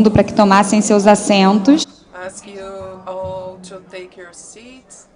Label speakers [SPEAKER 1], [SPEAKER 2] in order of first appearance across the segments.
[SPEAKER 1] Para que tomassem seus assentos.
[SPEAKER 2] Ask you all to take your seats.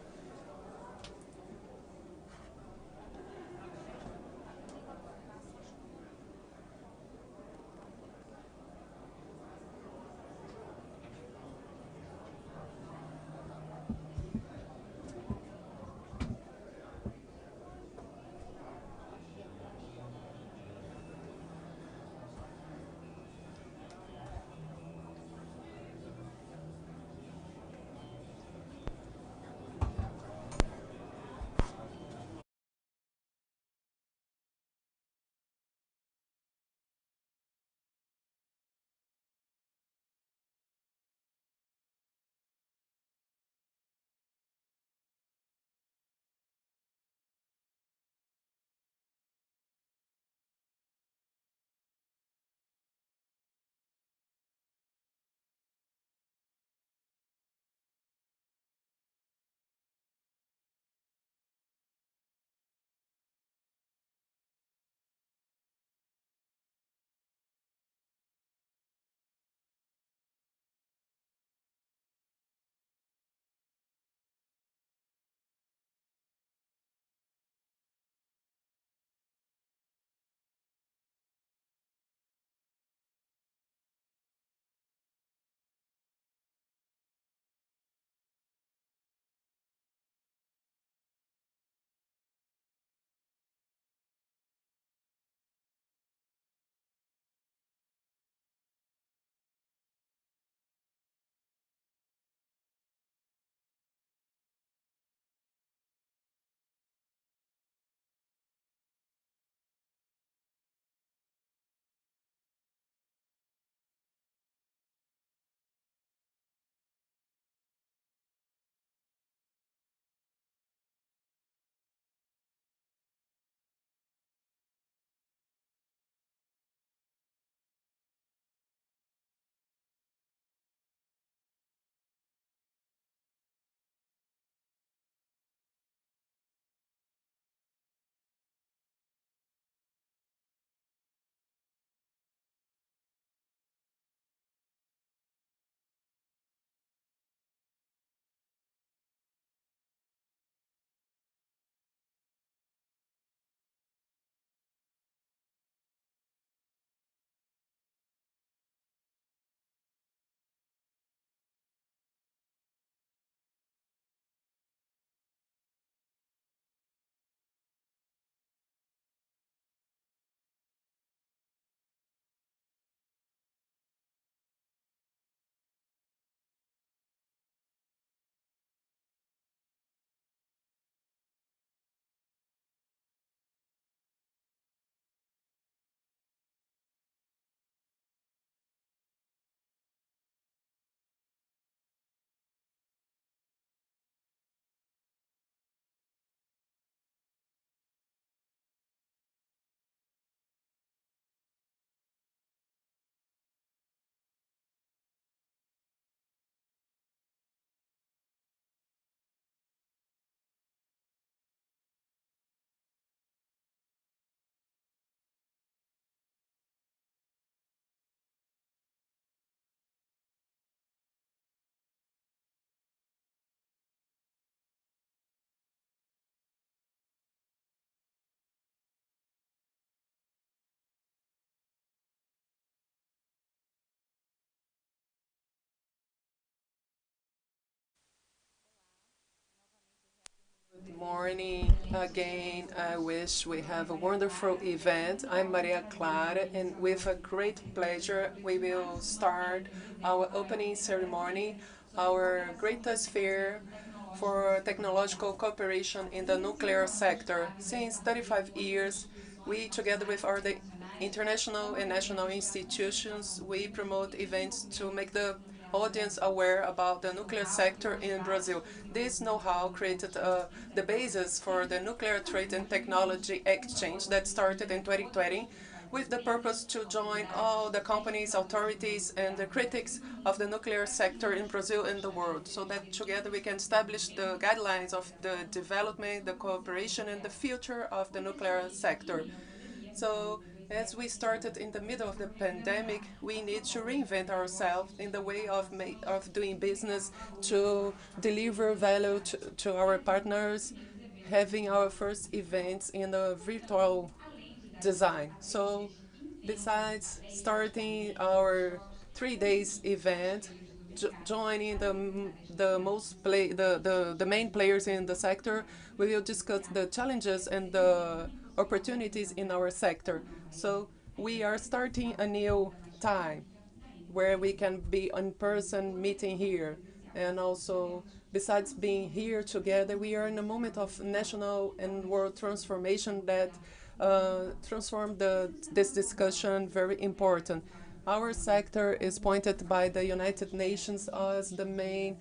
[SPEAKER 2] Good morning again. I wish we have a wonderful event. I'm Maria Clara, and with a great pleasure, we will start our opening ceremony, our greatest fear for technological cooperation in the nuclear sector. Since 35 years, we, together with our international and national institutions, we promote events to make the audience aware about the nuclear sector in Brazil. This know-how created the basis for the Nuclear Trade and Technology Exchange that started in 2020 with the purpose to join all the companies, authorities, and the critics of the nuclear sector in Brazil and the world, so that together we can establish the guidelines of the development, the cooperation, and the future of the nuclear sector. So As we started in the middle of the pandemic, we need to reinvent ourselves in the way of doing business to deliver value to our partners, having our first events in a virtual design. So, besides starting our 3 days event, joining the most play the main players in the sector, we will discuss the challenges and the opportunities in our sector. So we are starting a new time where we can be in person meeting here. And also, besides being here together, we are in a moment of national and world transformation that transformed this discussion very important. Our sector is pointed by the United Nations as the main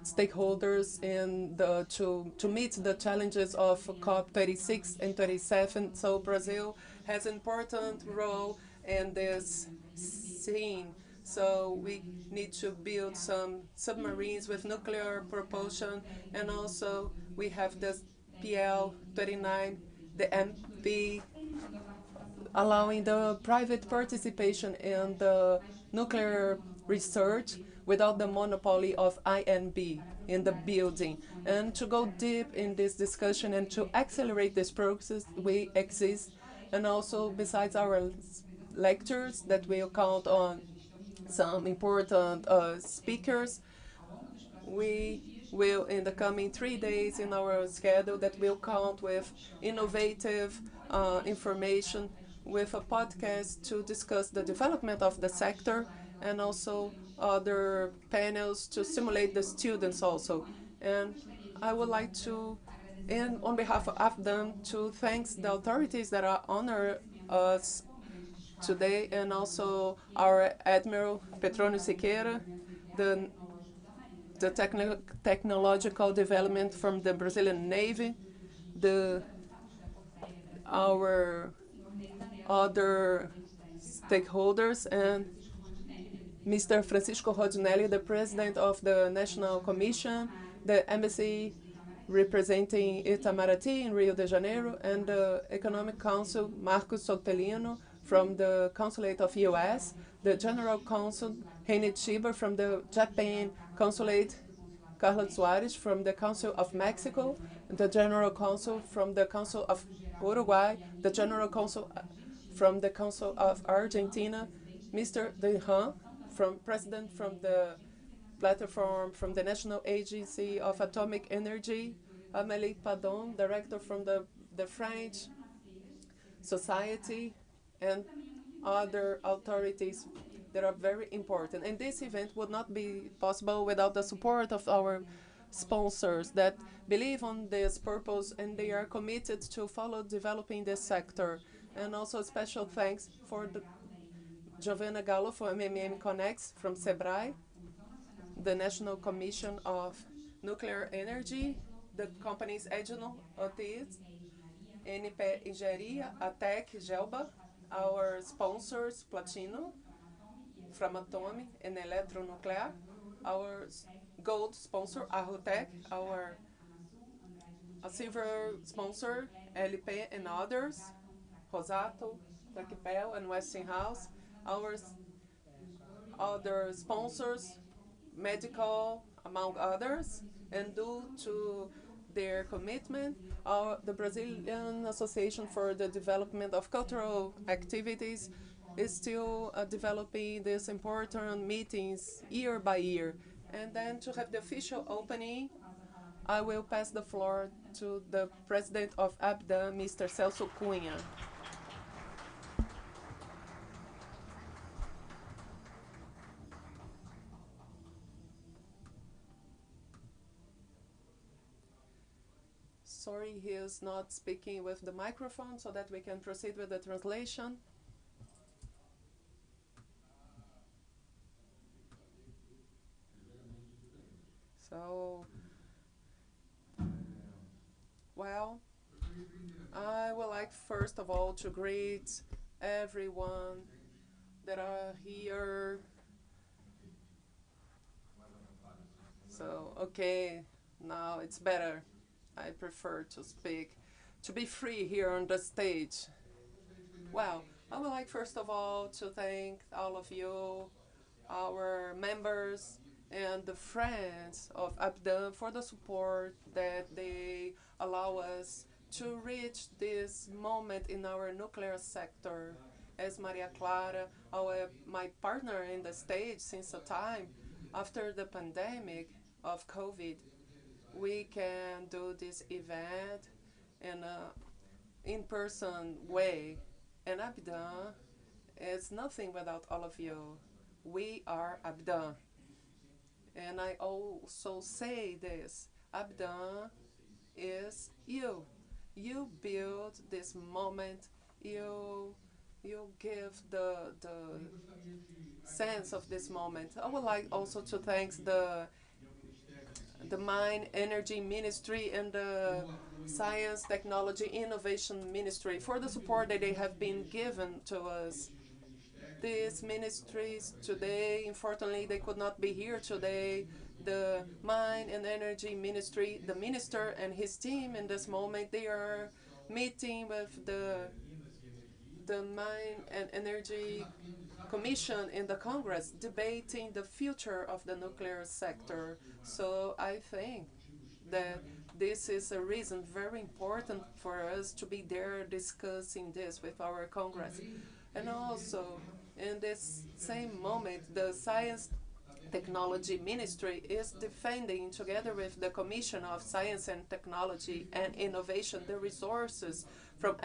[SPEAKER 2] stakeholders in to meet the challenges of COP26 and 27. So Brazil has an important role in this scene. So we need to build some submarines with nuclear propulsion, and also we have this PL 39, the MP allowing the private participation in the nuclear research without the monopoly of INB in the building. And to go deep in this discussion and to accelerate this process, we exist. And also, besides our lectures that will count on some important speakers, we will, in the coming 3 days in our schedule, that will count with innovative information, with a podcast to discuss the development of the sector, and also other panels to stimulate the students also. And I would like to, and on behalf of them, to thank the authorities that are honor us today, and also our Admiral Petrônio Siqueira, the technological development from the Brazilian Navy, the our other stakeholders, and Mr. Francisco Rodinelli, the president of the National Commission, the embassy representing Itamaraty in Rio de Janeiro, and the Economic Council, Marcos Sotelino, from the Consulate of US, the General Consul, Heine Chiba, from the Japan Consulate, Carlos Soares from the Council of Mexico, the General Counsel from the Council of Uruguay, the General Counsel from the Council of Argentina, Mr. Dehan, from President from the Platform from the National Agency of Atomic Energy, Amélie Padon, Director from the French Society, and other authorities that are very important. And this event would not be possible without the support of our sponsors that believe on this purpose and they are committed to follow developing this sector. And also special thanks for the Giovanna Gallo for MMM Connects from SEBRAE, the National Commission of Nuclear Energy, the companies Edno, Otis, NP Engenharia, ATEC, Gelba, our sponsors, Platino, from Atomic and Electronuclear, our gold sponsor, Arrotec, our silver sponsor, LP and others, Rosato, Taquipel, and Westinghouse, our other sponsors, medical, among others, and due to their commitment, the Brazilian Association for the Development of Cultural Activities is still developing these important meetings year by year. And then to have the official opening, I will pass the floor to the president of ABDA, Mr. Celso Cunha. Sorry, he is not speaking with the microphone so that we can proceed with the translation. So, well, I would like first of all to greet everyone that are here. So, okay, now it's better. I prefer to speak to be free here on the stage. Well, I would like first of all to thank all of you, our members, and the friends of Abdan for the support that they allow us to reach this moment in our nuclear sector. As Maria Clara, my partner in the stage since a time after the pandemic of COVID, we can do this event in a in-person way. And Abdan is nothing without all of you. We are Abdan. And I also say this, Abdan is you. You build this moment. You give the sense of this moment. I would like also to thank the Mine Energy Ministry and the Science, Technology, Innovation Ministry for the support that they have been given to us. These ministries today, unfortunately, they could not be here today. The Mine and Energy Ministry, the minister and his team in this moment, they are meeting with the Mine and Energy Commission in the Congress, debating the future of the nuclear sector. So I think that this is a reason very important for us to be there discussing this with our Congress. And also, in this same moment, the Science Technology Ministry is defending, together with the Commission of Science and Technology and Innovation, the resources from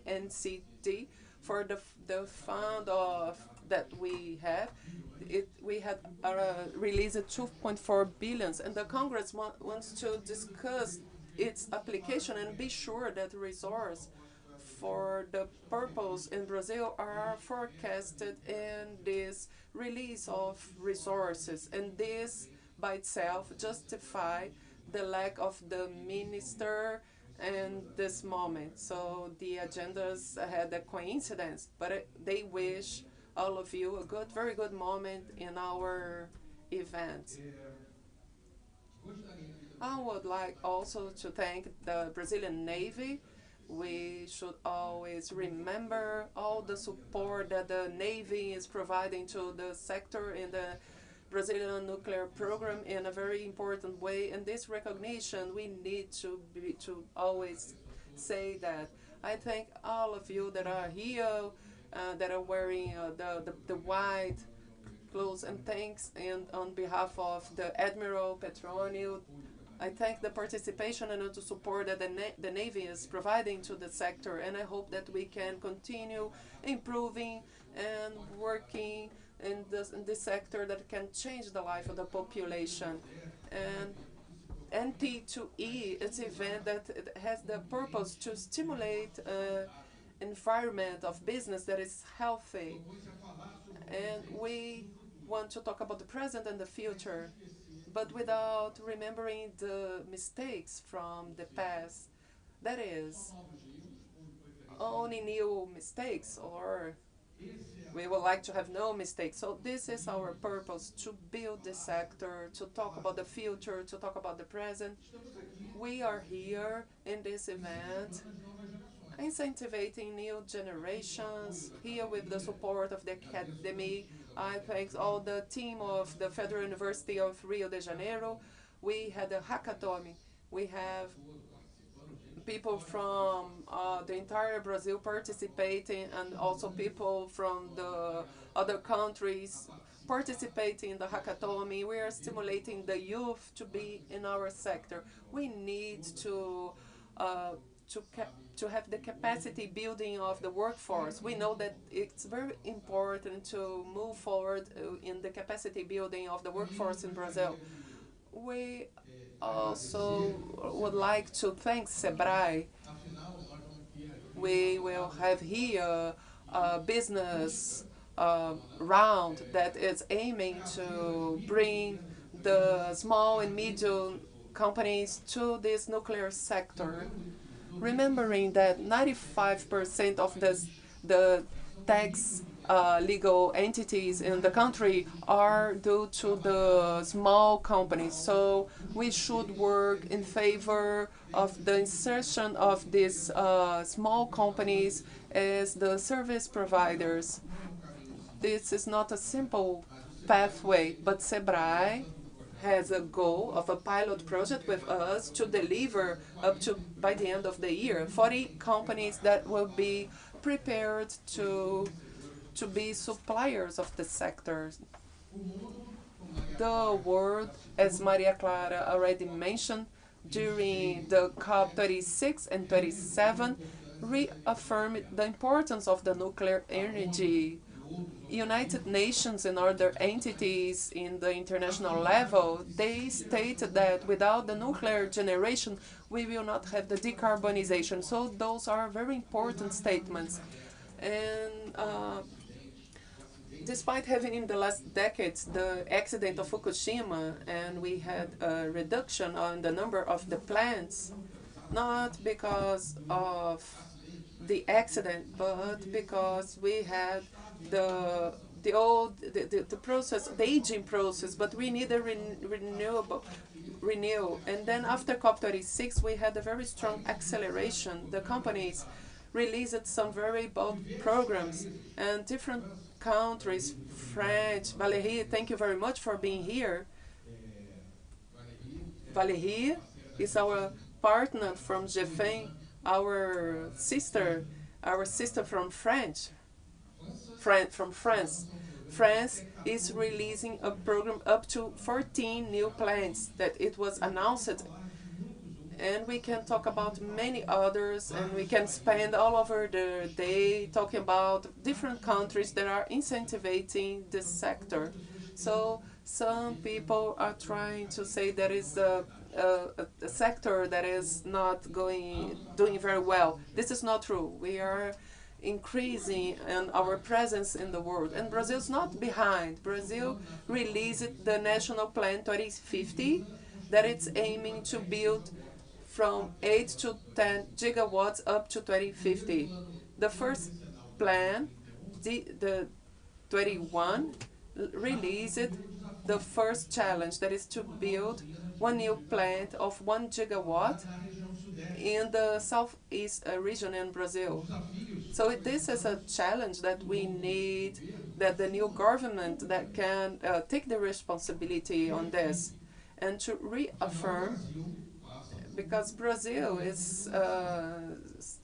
[SPEAKER 2] nt2e for the fund of that we have. We had released 2.4 billions, and the Congress wants to discuss its application and be sure that resource for the purpose in Brazil are forecasted in this release of resources, and this by itself justify the lack of the minister in this moment. So the agendas had a coincidence, but they wish all of you a good, very good moment in our event. I would like also to thank the Brazilian Navy. We should always remember all the support that the Navy is providing to the sector in the Brazilian nuclear program in a very important way. And this recognition, we need to always say that. I thank all of you that are here, that are wearing the white clothes, and thanks and on behalf of the Admiral Petronio, I thank the participation and the support that the Navy is providing to the sector, and I hope that we can continue improving and working in this sector that can change the life of the population. And nt2e is an event that has the purpose to stimulate an environment of business that is healthy. And we want to talk about the present and the future, but without remembering the mistakes from the past. That is, only new mistakes, or we would like to have no mistakes. So this is our purpose, to build the sector, to talk about the future, to talk about the present. We are here in this event incentivizing new generations, here with the support of the Academy. I thank all the team of the Federal University of Rio de Janeiro. We had a hackathon. We have people from the entire Brazil participating, and also people from the other countries participating in the hackathon. We are stimulating the youth to be in our sector. We need uh, to have the capacity building of the workforce. We know that it's very important to move forward in the capacity building of the workforce in Brazil. We also would like to thank Sebrae. We will have here a business round that is aiming to bring the small and medium companies to this nuclear sector, remembering that 95% of the tax legal entities in the country are due to the small companies. So we should work in favor of the insertion of these small companies as the service providers. This is not a simple pathway, but Sebrae has a goal of a pilot project with us to deliver up to by the end of the year 40 companies that will be prepared to be suppliers of the sector. The world, as Maria Clara already mentioned, during the COP 36 and 37, reaffirmed the importance of the nuclear energy. United Nations and other entities in the international level, they stated that without the nuclear generation, we will not have the decarbonization. So those are very important statements. And despite having in the last decades the accident of Fukushima, and we had a reduction on the number of the plants, not because of the accident, but because we had the process, the aging process, but we need a renewable renew. And then after COP 36, we had a very strong acceleration. The companies released some very bold programs, and different countries, France, Valérie, thank you very much for being here. Valérie is our partner from GFEN, our sister from from France. France is releasing a program up to 14 new plants that it was announced, and we can talk about many others, and we can spend all over the day talking about different countries that are incentivizing this sector. So some people are trying to say that is a sector that is not doing very well. This is not true. We are increasing in our presence in the world, and Brazil is not behind. Brazil released the National Plan 2050 that it's aiming to build from 8 to 10 gigawatts up to 2050. The first plan, the 21, released the first challenge, that is to build one new plant of 1 gigawatt in the southeast region in Brazil. So this is a challenge that we need, that the new government that can take the responsibility on this, and to reaffirm, because Brazil is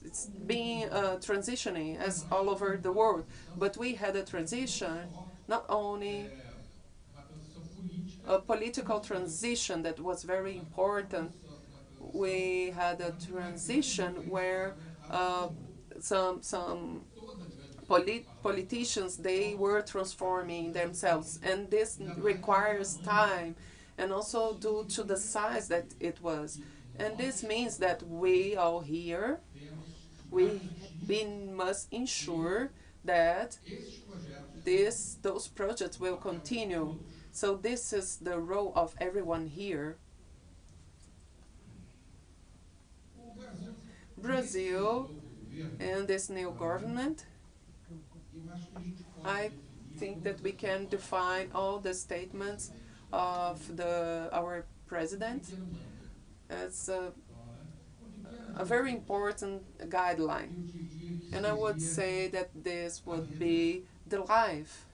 [SPEAKER 2] it's being transitioning as all over the world, but we had a transition, not only a political transition that was very important. We had a transition where some politicians, they were transforming themselves, and this requires time, and also due to the size that it was. And this means that we all here, we must ensure that those projects will continue. So this is the role of everyone here. Brazil and this new government, I think that we can define all the statements of our president as a very important guideline. And I would say that this would be the life,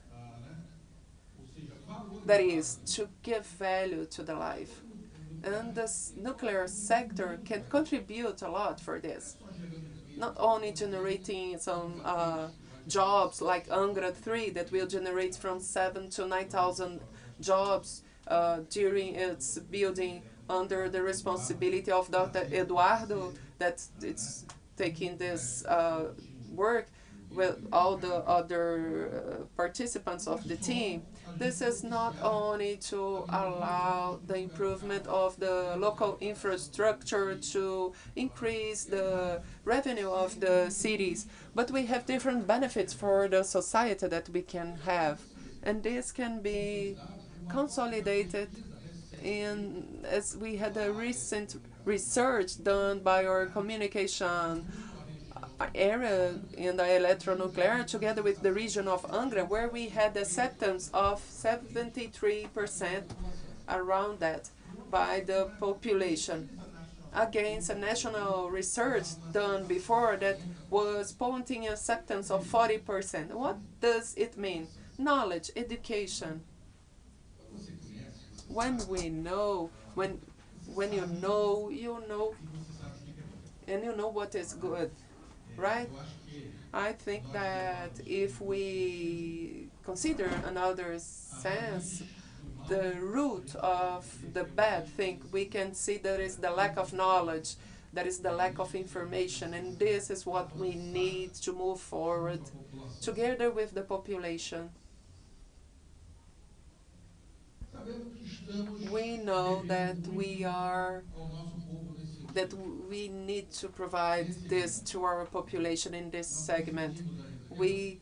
[SPEAKER 2] that is, to give value to the life. And this nuclear sector can contribute a lot for this. Not only generating some jobs like Angra 3 that will generate from 7 to 9,000 jobs during its building under the responsibility of Dr. Eduardo, that it's taking this work with all the other participants of the team. This is not only to allow the improvement of the local infrastructure to increase the revenue of the cities, but we have different benefits for the society that we can have. And this can be consolidated as we had a recent research done by our communication area in the electronuclear, together with the region of Angra, where we had acceptance of 73% around that by the population, against a national research done before that was pointing acceptance of 40%. What does it mean? Knowledge, education. When we know, when you know, and you know what is good, right? I think that if we consider another sense, the root of the bad thing, we can see that is the lack of knowledge, that is the lack of information, and this is what we need to move forward together with the population. We know that we need to provide this to our population in this segment. We,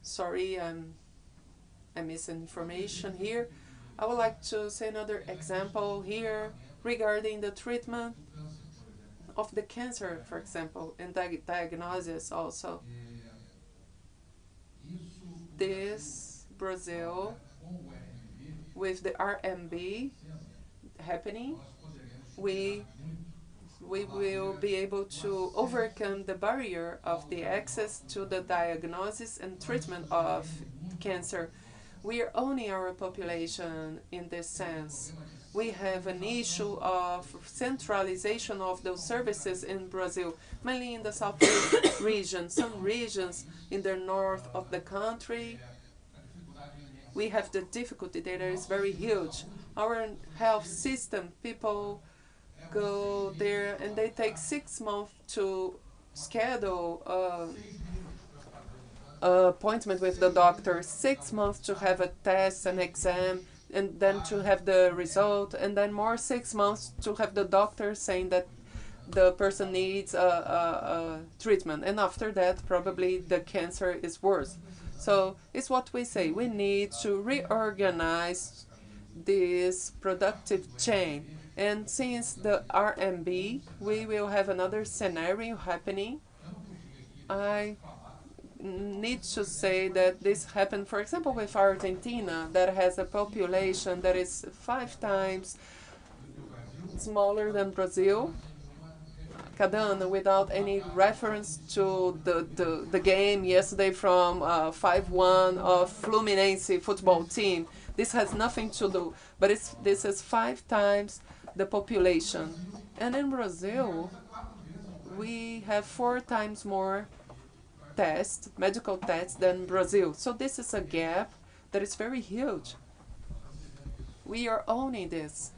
[SPEAKER 2] sorry, I'm missing information here. I would like to say another example here regarding the treatment of the cancer, for example, and diagnosis also. This Brazil, with the RMB happening, we we will be able to overcome the barrier of the access to the diagnosis and treatment of cancer. We are owning our population in this sense. We have an issue of centralization of those services in Brazil, mainly in the southeast region. Some regions in the north of the country, we have the difficulty that is very huge. Our health system, people go there and they take 6 months to schedule appointment with the doctor, 6 months to have a test, an exam, and then to have the result, and then more 6 months to have the doctor saying that the person needs a treatment, and after that probably the cancer is worse. So it's what we say, we need to reorganize this productive chain. And since the RMB, we will have another scenario happening. I need to say that this happened, for example, with Argentina, that has a population that is 5 times smaller than Brazil. Cadana, without any reference to the game yesterday from 5-1 of Fluminense football team. This has nothing to do, but this is 5 times the population. And in Brazil, we have 4 times more tests, medical tests, than Brazil. So this is a gap that is very huge. We are owning this,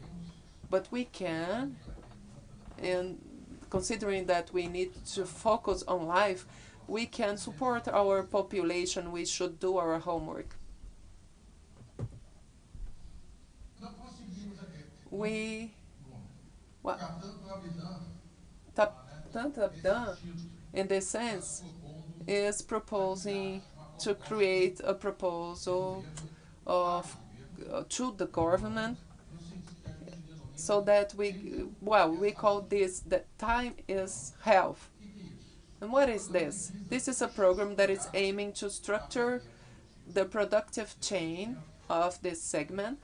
[SPEAKER 2] but we can, and considering that we need to focus on life, we can support our population. We should do our homework. We, well, Tabdan, in this sense, is proposing to create a proposal of to the government, so that we call this that time is health. And what is this? This is a program that is aiming to structure the productive chain of this segment,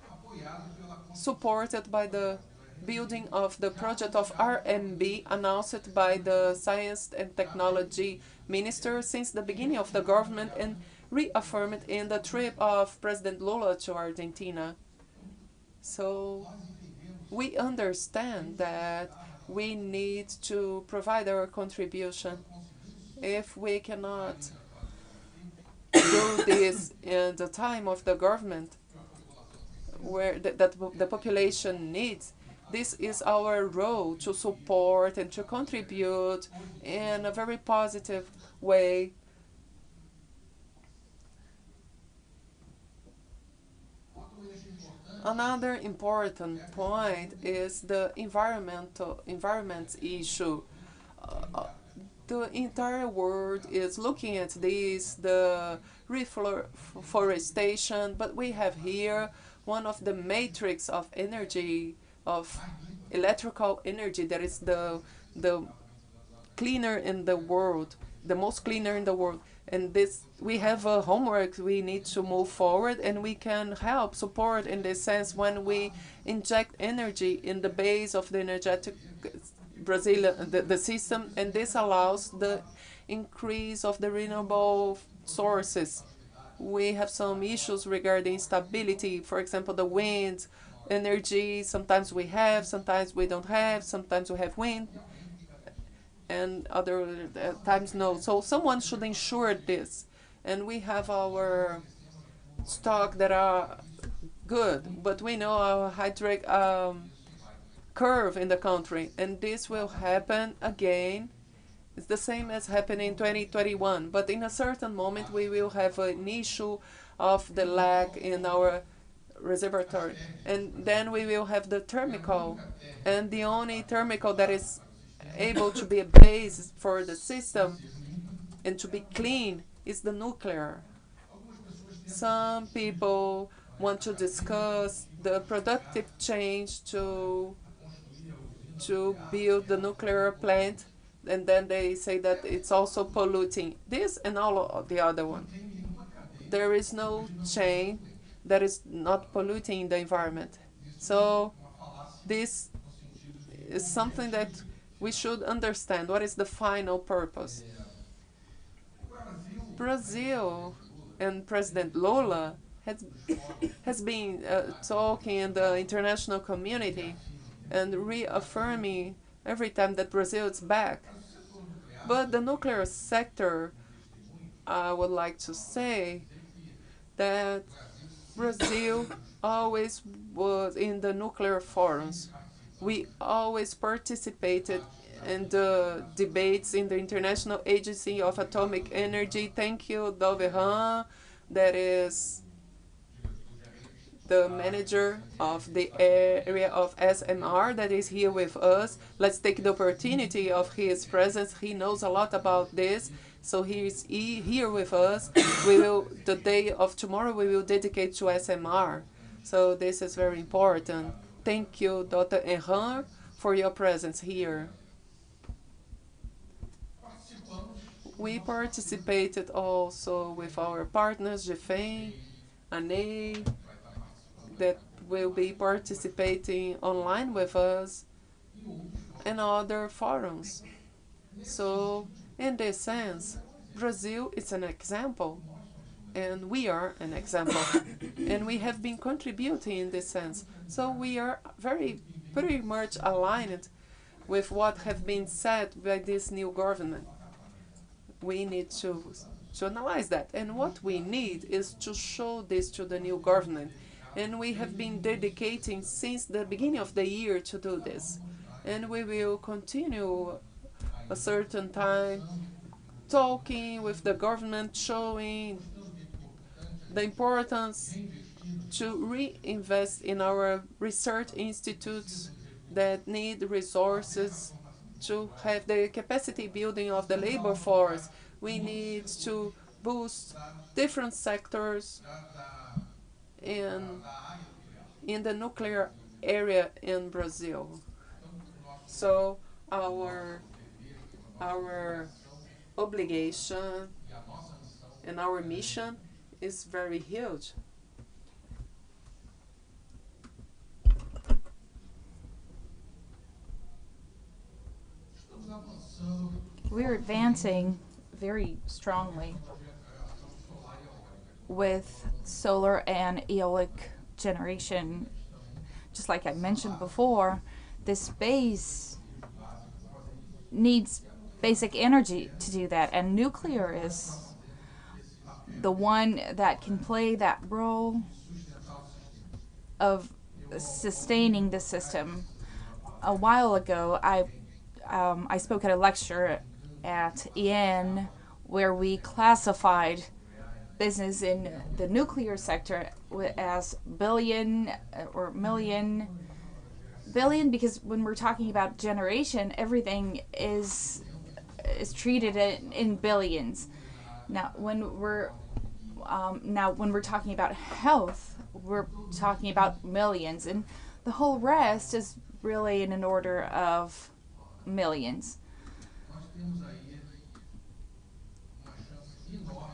[SPEAKER 2] supported by the building of the project of RMB announced by the Science and Technology Minister since the beginning of the government and reaffirmed in the trip of President Lula to Argentina. So we understand that we need to provide our contribution. If we cannot do this in the time of the government, where that the population needs, this is our role to support and to contribute in a very positive way. Another important point is the environment issue. The entire world is looking at this, the reforestation, but we have here one of the matrix of energy, of electrical energy, that is the cleaner in the world, the most cleaner in the world. And this, we have a homework. We need to move forward, and we can help support in this sense when we inject energy in the base of the energetic Brazilian the system, and this allows the increase of the renewable sources. We have some issues regarding stability. For example, the wind energy. Sometimes we have, sometimes we don't have. Sometimes we have wind, and other times no. So someone should ensure this. And we have our stock that are good, but we know our hydric curve in the country, and this will happen again. It's the same as happened in 2021, but in a certain moment we will have an issue of the lag in our reservoir, and then we will have the thermical, and the only thermical that is able to be a base for the system and to be clean is the nuclear. Some people want to discuss the productive change to build the nuclear plant, and then they say that it's also polluting this and all of the other one. There is no chain that is not polluting the environment. So this is something that we should understand. What is the final purpose? Brazil and President Lula has been talking in the international community and reaffirming every time that Brazil is back. But the nuclear sector, I would like to say that Brazil always was in the nuclear forums. We always participated in the debates in the International Agency of Atomic Energy. Thank you, Dalvehan, that is the manager of the area of SMR that is here with us. Let's take the opportunity of his presence. He knows a lot about this, so he is here with us. The day of tomorrow, we will dedicate to SMR. So this is very important. Thank you, Dr. Erran, for your presence here. We participated also with our partners, GFEM, ANE, that will be participating online with us, and other forums. So, in this sense, Brazil is an example, and we are an example, and we have been contributing in this sense. So we are pretty much aligned with what have been said by this new government. We need to analyze that, and what we need is to show this to the new government. And we have been dedicating since the beginning of the year to do this. And we will continue a certain time talking with the government, showing the importance to reinvest in our research institutes that need resources to have the capacity building of the labor force. We need to boost different sectors in the nuclear area in Brazil. So our obligation and our mission is very huge.
[SPEAKER 3] We're advancing very strongly with solar and eolic generation. Just like I mentioned before, this space needs basic energy to do that, and nuclear is the one that can play that role of sustaining the system. A while ago, I spoke at a lecture at EN where we classified business in the nuclear sector as billion or million. Billion, because when we're talking about generation, everything is treated in billions. Now, when we're talking about health, we're talking about millions, and the whole rest is really in an order of millions.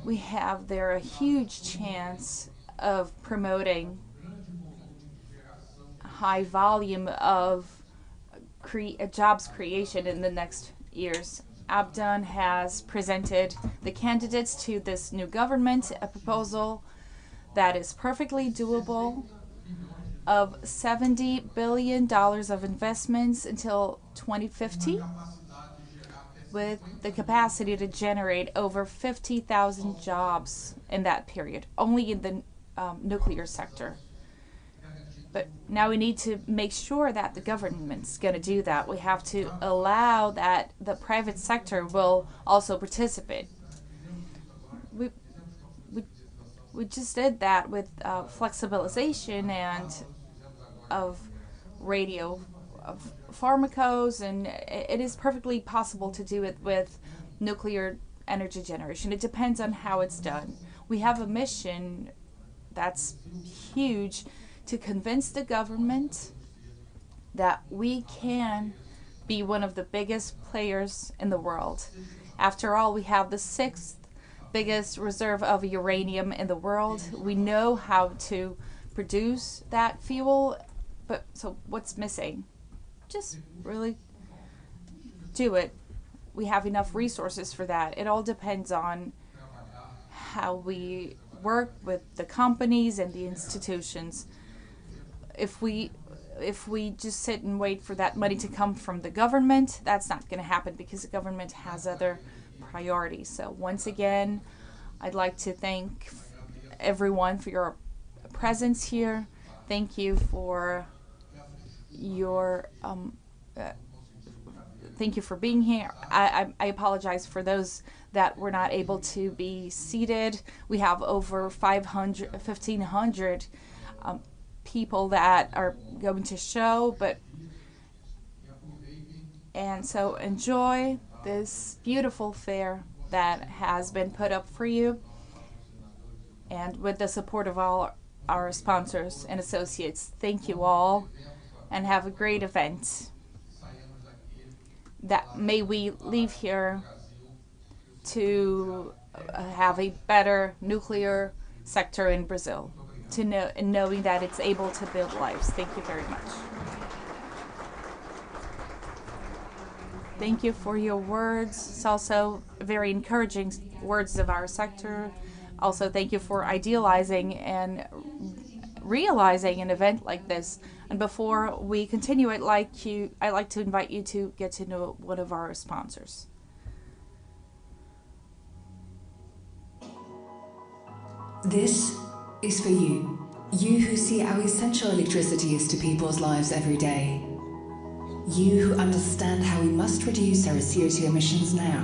[SPEAKER 3] we have there a huge chance of promoting high volume of jobs creation in the next years. Abdon has presented the candidates to this new government a proposal that is perfectly doable of $70 billion of investments until 2050, with the capacity to generate over 50,000 jobs in that period, only in the nuclear sector. But now we need to make sure that the government's going to do that. We have to allow that the private sector will also participate. We, we, we just did that with flexibilization and of radio of pharmacos, and it is perfectly possible to do it with nuclear energy generation. It depends on how it's done. We have a mission that's huge to convince the government that we can be one of the biggest players in the world. After all, we have the sixth biggest reserve of uranium in the world. We know how to produce that fuel, but so what's missing? Just really do it. We have enough resources for that. It all depends on how we work with the companies and the institutions. If we just sit and wait for that money to come from the government, that's not going to happen because the government has other priorities. So once again, I'd like to thank everyone for your presence here. Thank you for your thank you for being here. I apologize for those that were not able to be seated. We have over 1,500 people that are going to show, and so enjoy this beautiful fair that has been put up for you, and with the support of all our sponsors and associates. Thank you all, and have a great event. That may we leave here to have a better nuclear sector in Brazil, to know, and knowing that it's able to build lives. Thank you very much. Thank you for your words. It's also very encouraging words of our sector. Also, thank you for idealizing and realizing an event like this. And before we continue, I'd like to invite you to get to know one of our sponsors.
[SPEAKER 4] This is for you. You who see how essential electricity is to people's lives every day. You who understand how we must reduce our CO2 emissions now.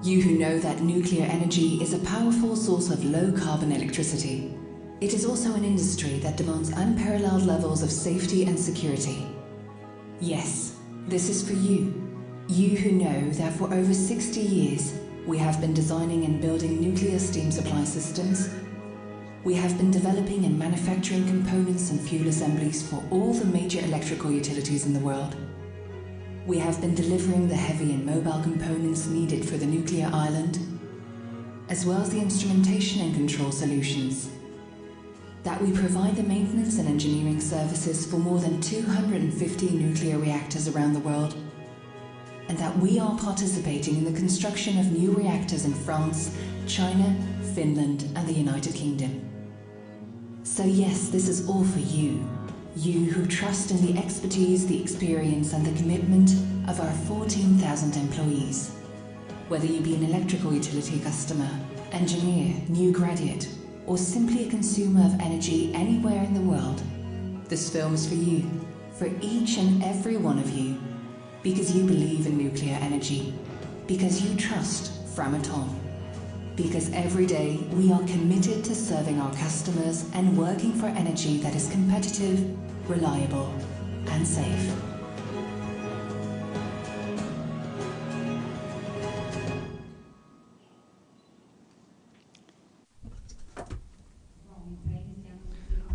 [SPEAKER 4] You who know that nuclear energy is a powerful source of low-carbon electricity. It is also an industry that demands unparalleled levels of safety and security. Yes, this is for you. You who know that for over 60 years, we have been designing and building nuclear steam supply systems. We have been developing and manufacturing components and fuel assemblies for all the major electrical utilities in the world. We have been delivering the heavy and mobile components needed for the nuclear island, as well as the instrumentation and control solutions. That we provide the maintenance and engineering services for more than 250 nuclear reactors around the world, and that we are participating in the construction of new reactors in France, China, Finland, and the United Kingdom. So yes, this is all for you. You who trust in the expertise, the experience, and the commitment of our 14,000 employees. Whether you be an electrical utility customer, engineer, new graduate, or simply a consumer of energy anywhere in the world, this film is for you, for each and every one of you, because you believe in nuclear energy, because you trust Framatome, because every day we are committed to serving our customers and working for energy that is competitive, reliable, and safe.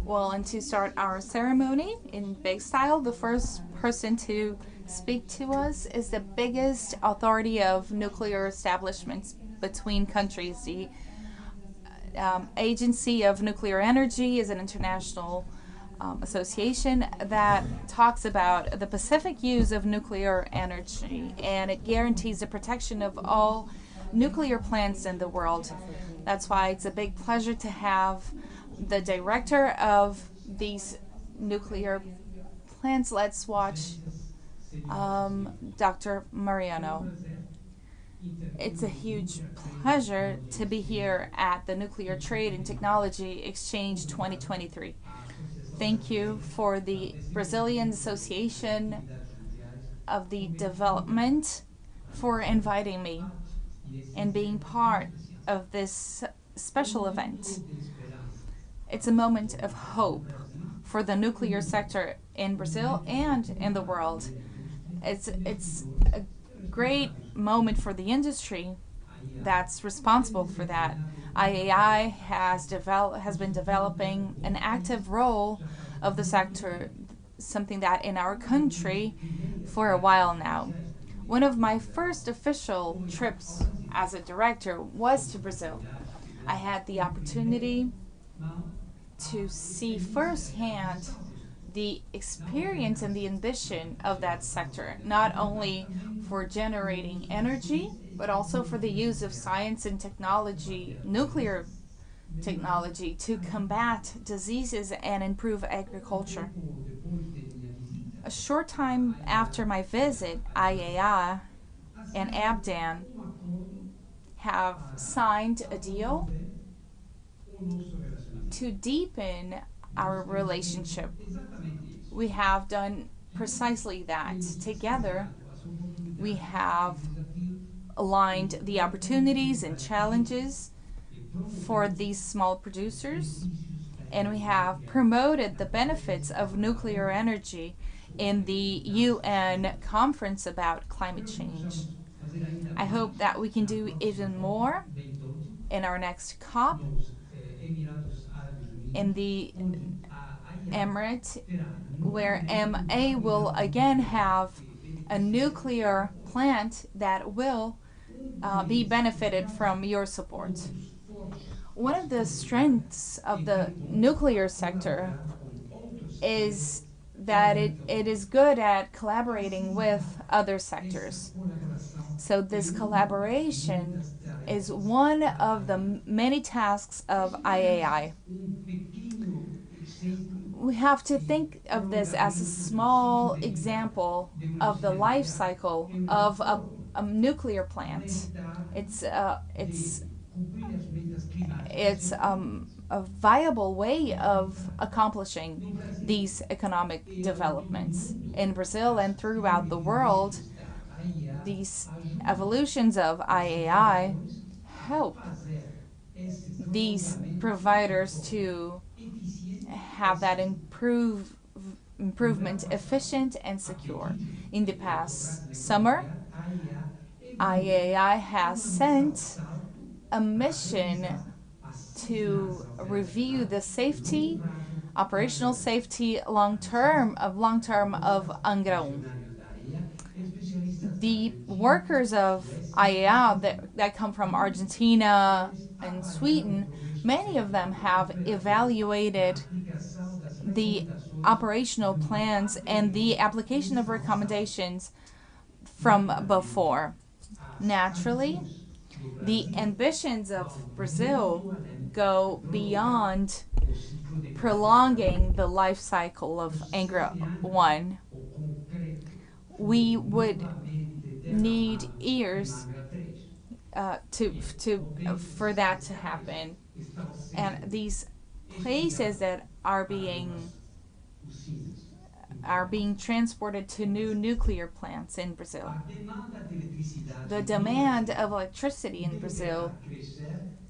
[SPEAKER 3] Well, and to start our ceremony in big style, the first person to speak to us is the biggest authority of nuclear establishments between countries. The Agency of Nuclear Energy is an international association that talks about the pacific use of nuclear energy, and it guarantees the protection of all nuclear plants in the world. That's why it's a big pleasure to have the director of these nuclear plants. Let's watch Dr. Mariano. It's a huge pleasure to be here at the Nuclear Trade and Technology Exchange 2023. Thank you for the Brazilian Association of the Development for inviting me and being part of this special event. It's a moment of hope for the nuclear sector in Brazil and in the world. It's a great moment for the industry that's responsible for that. IAI has been developing an active role of the sector, something that in our country for a while now. One of my first official trips as a director was to Brazil. I had the opportunity to see firsthand the experience and the ambition of that sector, not only for generating energy, but also for the use of science and technology, nuclear technology, to combat diseases and improve agriculture. A short time after my visit, IAI and ABDAN have signed a deal to deepen our relationship. We have done precisely that. Together, we have aligned the opportunities and challenges for these small producers, and we have promoted the benefits of nuclear energy in the UN conference about climate change. I hope that we can do even more in our next COP in the Emirates, where MA will again have a nuclear plant that will be benefited from your support. One of the strengths of the nuclear sector is that it is good at collaborating with other sectors. So this collaboration is one of the many tasks of IAI. We have to think of this as a small example of the life cycle of a nuclear plant. It's a viable way of accomplishing these economic developments in Brazil and throughout the world. These evolutions of IAI help these providers to have that improvement efficient and secure. In the past summer, IAI has sent a mission to review the safety, operational safety long-term of Angra 1. The workers of IAI that come from Argentina and Sweden, many of them have evaluated the operational plans and the application of recommendations from before. Naturally, the ambitions of Brazil go beyond prolonging the life cycle of Angra 1. We would need years for that to happen. And these places that are being transported to new nuclear plants in Brazil. The demand of electricity in Brazil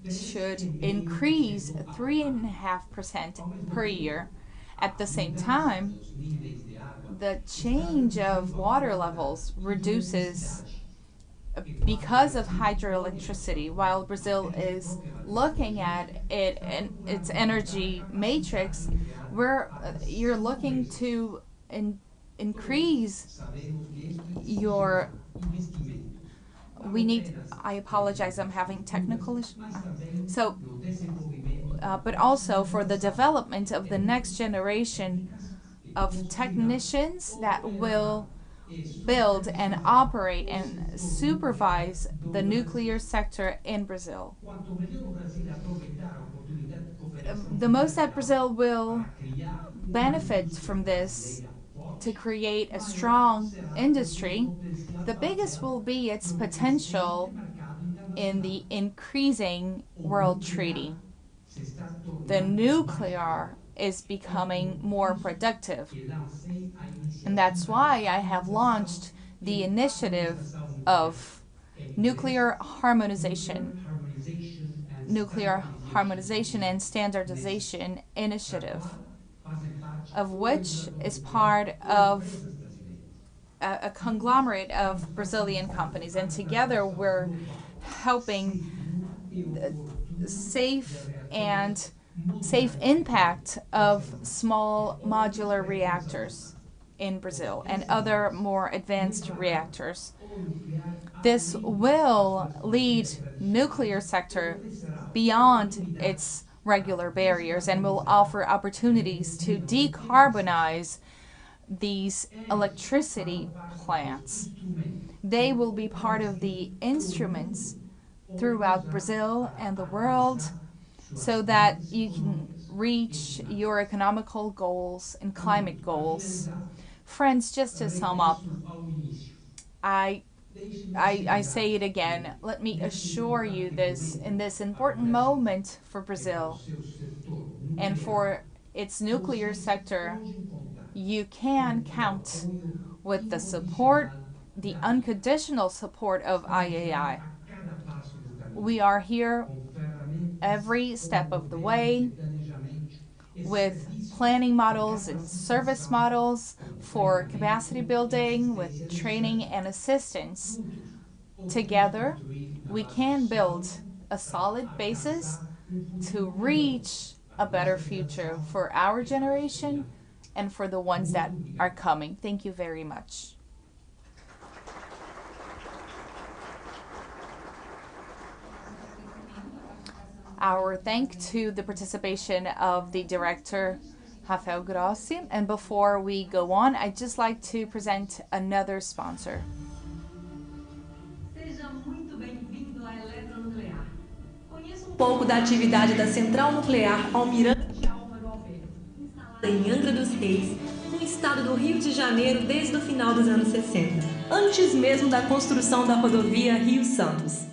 [SPEAKER 3] should increase 3.5% per year. At the same time, the change of water levels reduces because of hydroelectricity. While Brazil is looking at it and its energy matrix, you're looking to increase your. I apologize, I'm having technical issues. But also for the development of the next generation of technicians that will build and operate and supervise the nuclear sector in Brazil. The most that Brazil will benefit from this to create a strong industry, the biggest will be its potential in the increasing world treaty. The nuclear is becoming more productive. And that's why I have launched the initiative of nuclear harmonization and standardization initiative, of which is part of a conglomerate of Brazilian companies. And together we're helping safe impact of small modular reactors in Brazil and other more advanced reactors. This will lead nuclear sector beyond its regular barriers and will offer opportunities to decarbonize these electricity plants. They will be part of the instruments throughout Brazil and the world so that you can reach your economical goals and climate goals. Friends, just to sum up, I say it again, let me assure you this, in this important moment for Brazil and for its nuclear sector, you can count with the support, the unconditional support of IAI. We are here every step of the way with planning models and service models for capacity building, with training and assistance. Together, we can build a solid basis to reach a better future for our generation and for the ones that are coming. Thank you very much. Our thank to the participation of the director, Rafael Grossi. And before we go on, I'd just like to present another sponsor.
[SPEAKER 5] Seja muito bem-vindo à Eletronuclear. Conheça pouco da atividade da Central Nuclear Almirante Álvaro Alberto, instalada em Angra dos Reis, no estado do Rio de Janeiro desde o final dos anos 60, antes mesmo da construção da rodovia Rio-Santos.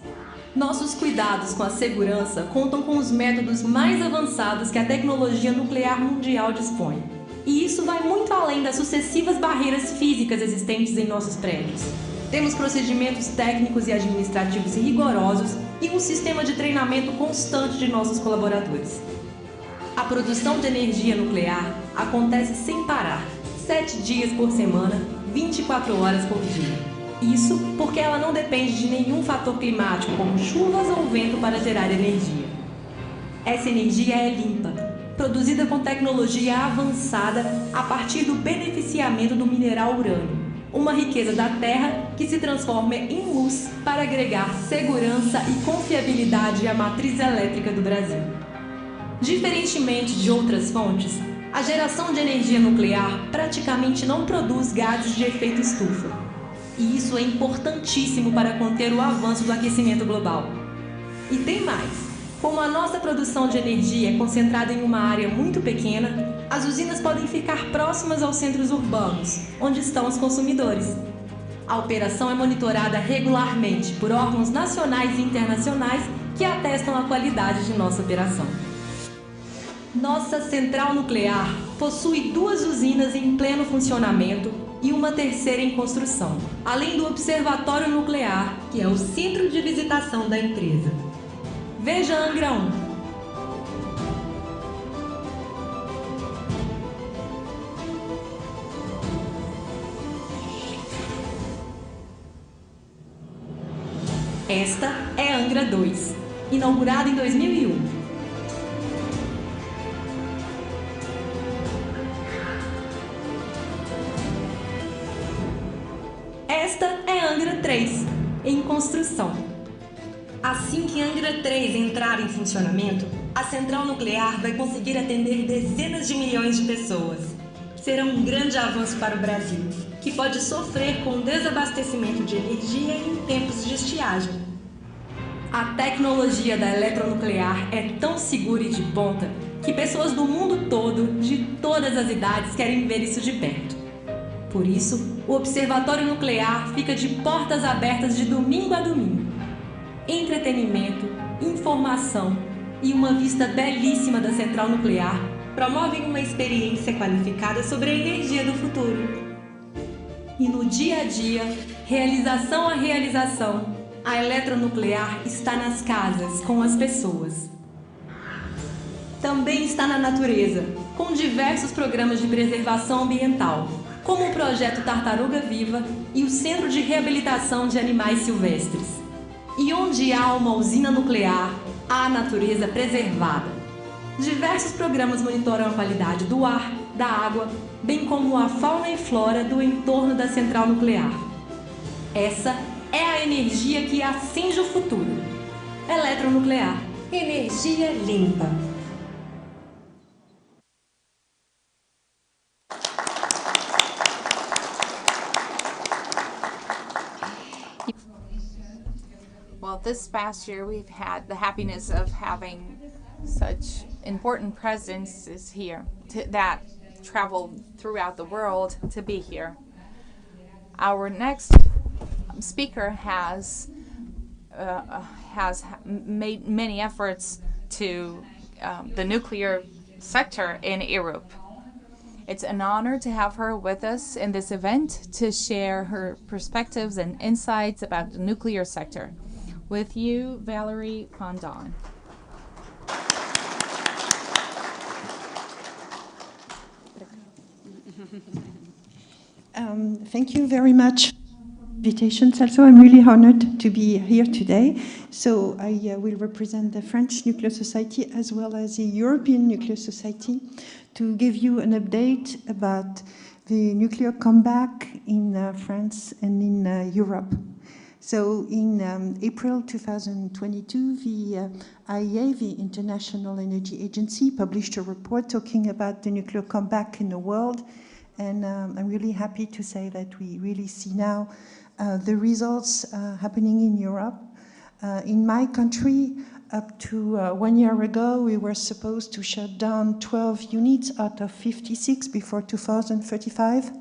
[SPEAKER 5] Nossos cuidados com a segurança contam com os métodos mais avançados que a tecnologia nuclear mundial dispõe. E isso vai muito além das sucessivas barreiras físicas existentes em nossos prédios. Temos procedimentos técnicos e administrativos rigorosos e um sistema de treinamento constante de nossos colaboradores. A produção de energia nuclear acontece sem parar, 7 dias por semana, 24 horas por dia. Isso porque ela não depende de nenhum fator climático, como chuvas ou vento, para gerar energia. Essa energia é limpa, produzida com tecnologia avançada a partir do beneficiamento do mineral urânio, uma riqueza da Terra que se transforma em luz para agregar segurança e confiabilidade à matriz elétrica do Brasil. Diferentemente de outras fontes, a geração de energia nuclear praticamente não produz gases de efeito estufa. E isso é importantíssimo para conter o avanço do aquecimento global. E tem mais. Como a nossa produção de energia é concentrada em uma área muito pequena, as usinas podem ficar próximas aos centros urbanos, onde estão os consumidores. A operação é monitorada regularmente por órgãos nacionais e internacionais que atestam a qualidade de nossa operação. Nossa central nuclear possui 2 usinas em pleno funcionamento e uma terceira em construção, além do Observatório Nuclear, que é o centro de visitação da empresa. Veja Angra 1. Esta é Angra 2, inaugurada em 2001. 3, em construção. Assim que Angra 3 entrar em funcionamento, a central nuclear vai conseguir atender dezenas de milhões de pessoas. Será um grande avanço para o Brasil, que pode sofrer com o desabastecimento de energia em tempos de estiagem. A tecnologia da eletronuclear é tão segura e de ponta que pessoas do mundo todo, de todas as idades, querem ver isso de perto. Por isso, o Observatório Nuclear fica de portas abertas de domingo a domingo. Entretenimento, informação e uma vista belíssima da central nuclear promovem uma experiência qualificada sobre a energia do futuro. E no dia a dia, realização a realização, a eletronuclear está nas casas, com as pessoas. Também está na natureza, com diversos programas de preservação ambiental, como o Projeto Tartaruga Viva e o Centro de Reabilitação de Animais Silvestres. E onde há uma usina nuclear, há a natureza preservada. Diversos programas monitoram a qualidade do ar, da água, bem como a fauna e flora do entorno da central nuclear. Essa é a energia que acende o futuro. Eletronuclear. Energia limpa.
[SPEAKER 3] Well, this past year we've had the happiness of having such important presences here that traveled throughout the world to be here. Our next speaker has made many efforts to the nuclear sector in Europe. It's an honor to have her with us in this event to share her perspectives and insights about the nuclear sector. With you, Valerie Fondon.
[SPEAKER 6] Thank you very much for the invitation, Celso. I'm really honored to be here today. So I will represent the French Nuclear Society as well as the European Nuclear Society to give you an update about the nuclear comeback in France and in Europe. So in April 2022, the IEA, the International Energy Agency, published a report talking about the nuclear comeback in the world. And I'm really happy to say that we really see now the results happening in Europe. In my country, up to 1 year ago, we were supposed to shut down 12 units out of 56 before 2035.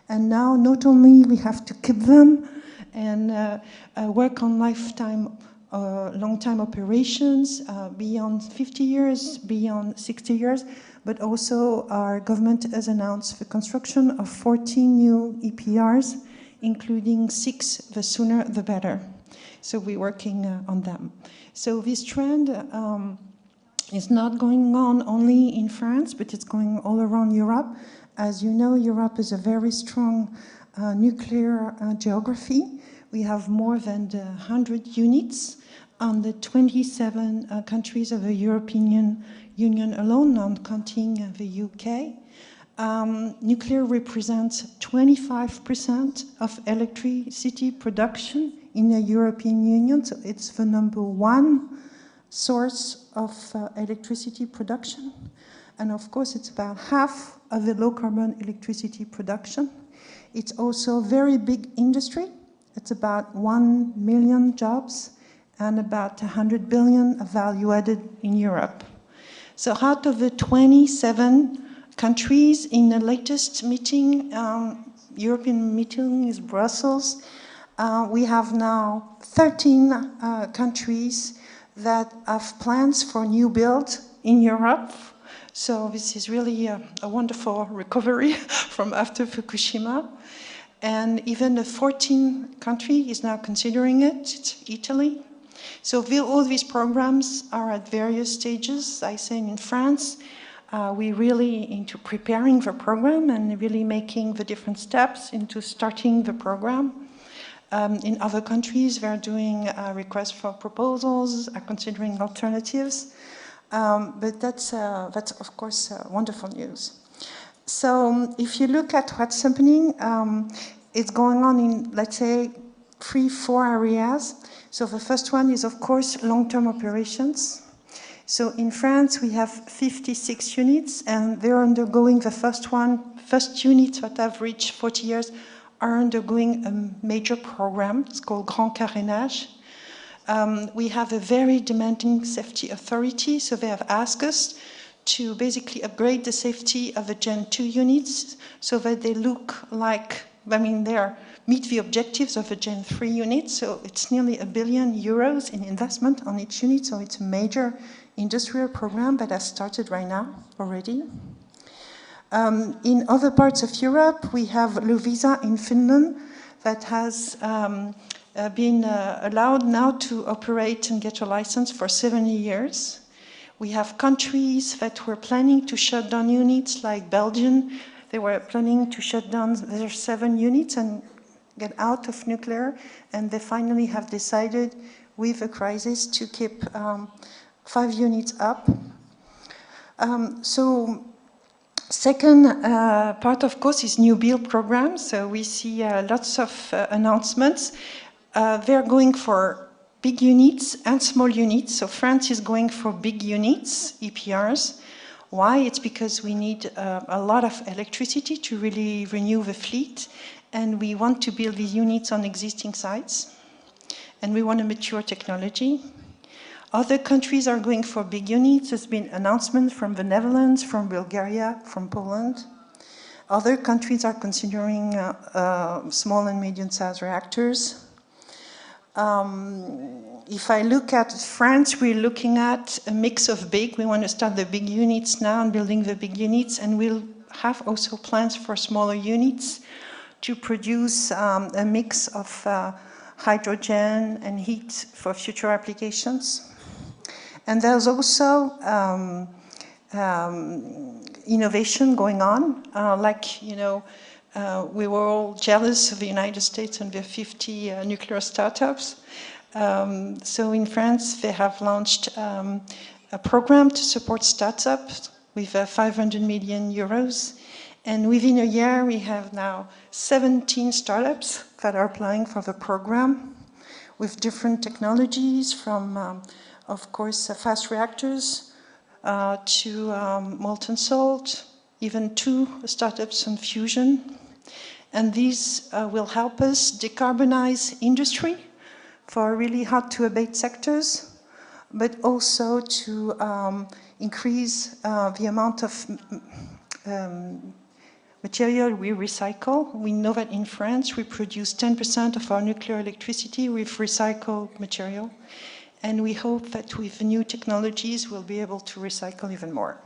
[SPEAKER 6] And now not only we have to keep them and work on long-time operations beyond 50 years, beyond 60 years, but also our government has announced the construction of 14 new EPRs, including 6, the sooner the better. So we're working on them. So this trend is not going on only in France, but it's going all around Europe. As you know, Europe is a very strong nuclear geography. We have more than 100 units on the 27 countries of the European Union alone, not counting the UK. Nuclear represents 25% of electricity production in the European Union, so it's the #1 source of electricity production. And of course, it's about half of the low-carbon electricity production. It's also a very big industry. It's about 1 million jobs and about 100 billion of value added in Europe. So out of the 27 countries in the latest meeting, European meeting is Brussels, we have now 13 countries that have plans for new build in Europe. So this is really a wonderful recovery from after Fukushima. And even the 14th country is now considering it, it's Italy. So all these programs are at various stages. I say in France, we're really into preparing the program and really making the different steps into starting the program. In other countries, they're doing requests for proposals, are considering alternatives. But that's of course wonderful news. So if you look at what's happening, it's going on in, let's say, four areas. So the first one is, of course, long-term operations. So in France, we have 56 units, and they're undergoing the first units that have reached 40 years are undergoing a major program. It's called Grand Carénage. We have a very demanding safety authority, so they have asked us to basically upgrade the safety of the Gen 2 units so that they look like, they meet the objectives of the Gen 3 unit. So it's nearly €1 billion in investment on each unit, so it's a major industrial program that has started right now already. In other parts of Europe, we have Loviisa in Finland that has been allowed now to operate and get a license for 70 years. We have countries that were planning to shut down units, like Belgium. They were planning to shut down their 7 units and get out of nuclear, and they finally have decided, with the crisis, to keep 5 units up. Second part, of course, is new build programs. So we see lots of announcements. They're going for big units and small units. So France is going for big units, EPRs. Why? It's because we need a lot of electricity to really renew the fleet, and we want to build these units on existing sites, and we want a mature technology. Other countries are going for big units. There's been announcements from the Netherlands, from Bulgaria, from Poland. Other countries are considering small and medium-sized reactors. If I look at France, we're looking at a mix of big. We want to start the big units now and building the big units, and we'll have also plans for smaller units to produce a mix of hydrogen and heat for future applications. And there's also innovation going on, we were all jealous of the United States and their 50 nuclear startups. So in France, they have launched a program to support startups with 500 million euros. And within a year, we have now 17 startups that are applying for the program with different technologies from, of course, fast reactors to molten salt, even 2 startups on fusion. And these will help us decarbonize industry for really hard-to-abate sectors, but also to increase the amount of material we recycle. We know that in France, we produce 10% of our nuclear electricity with recycled material. And we hope that with new technologies, we'll be able to recycle even more.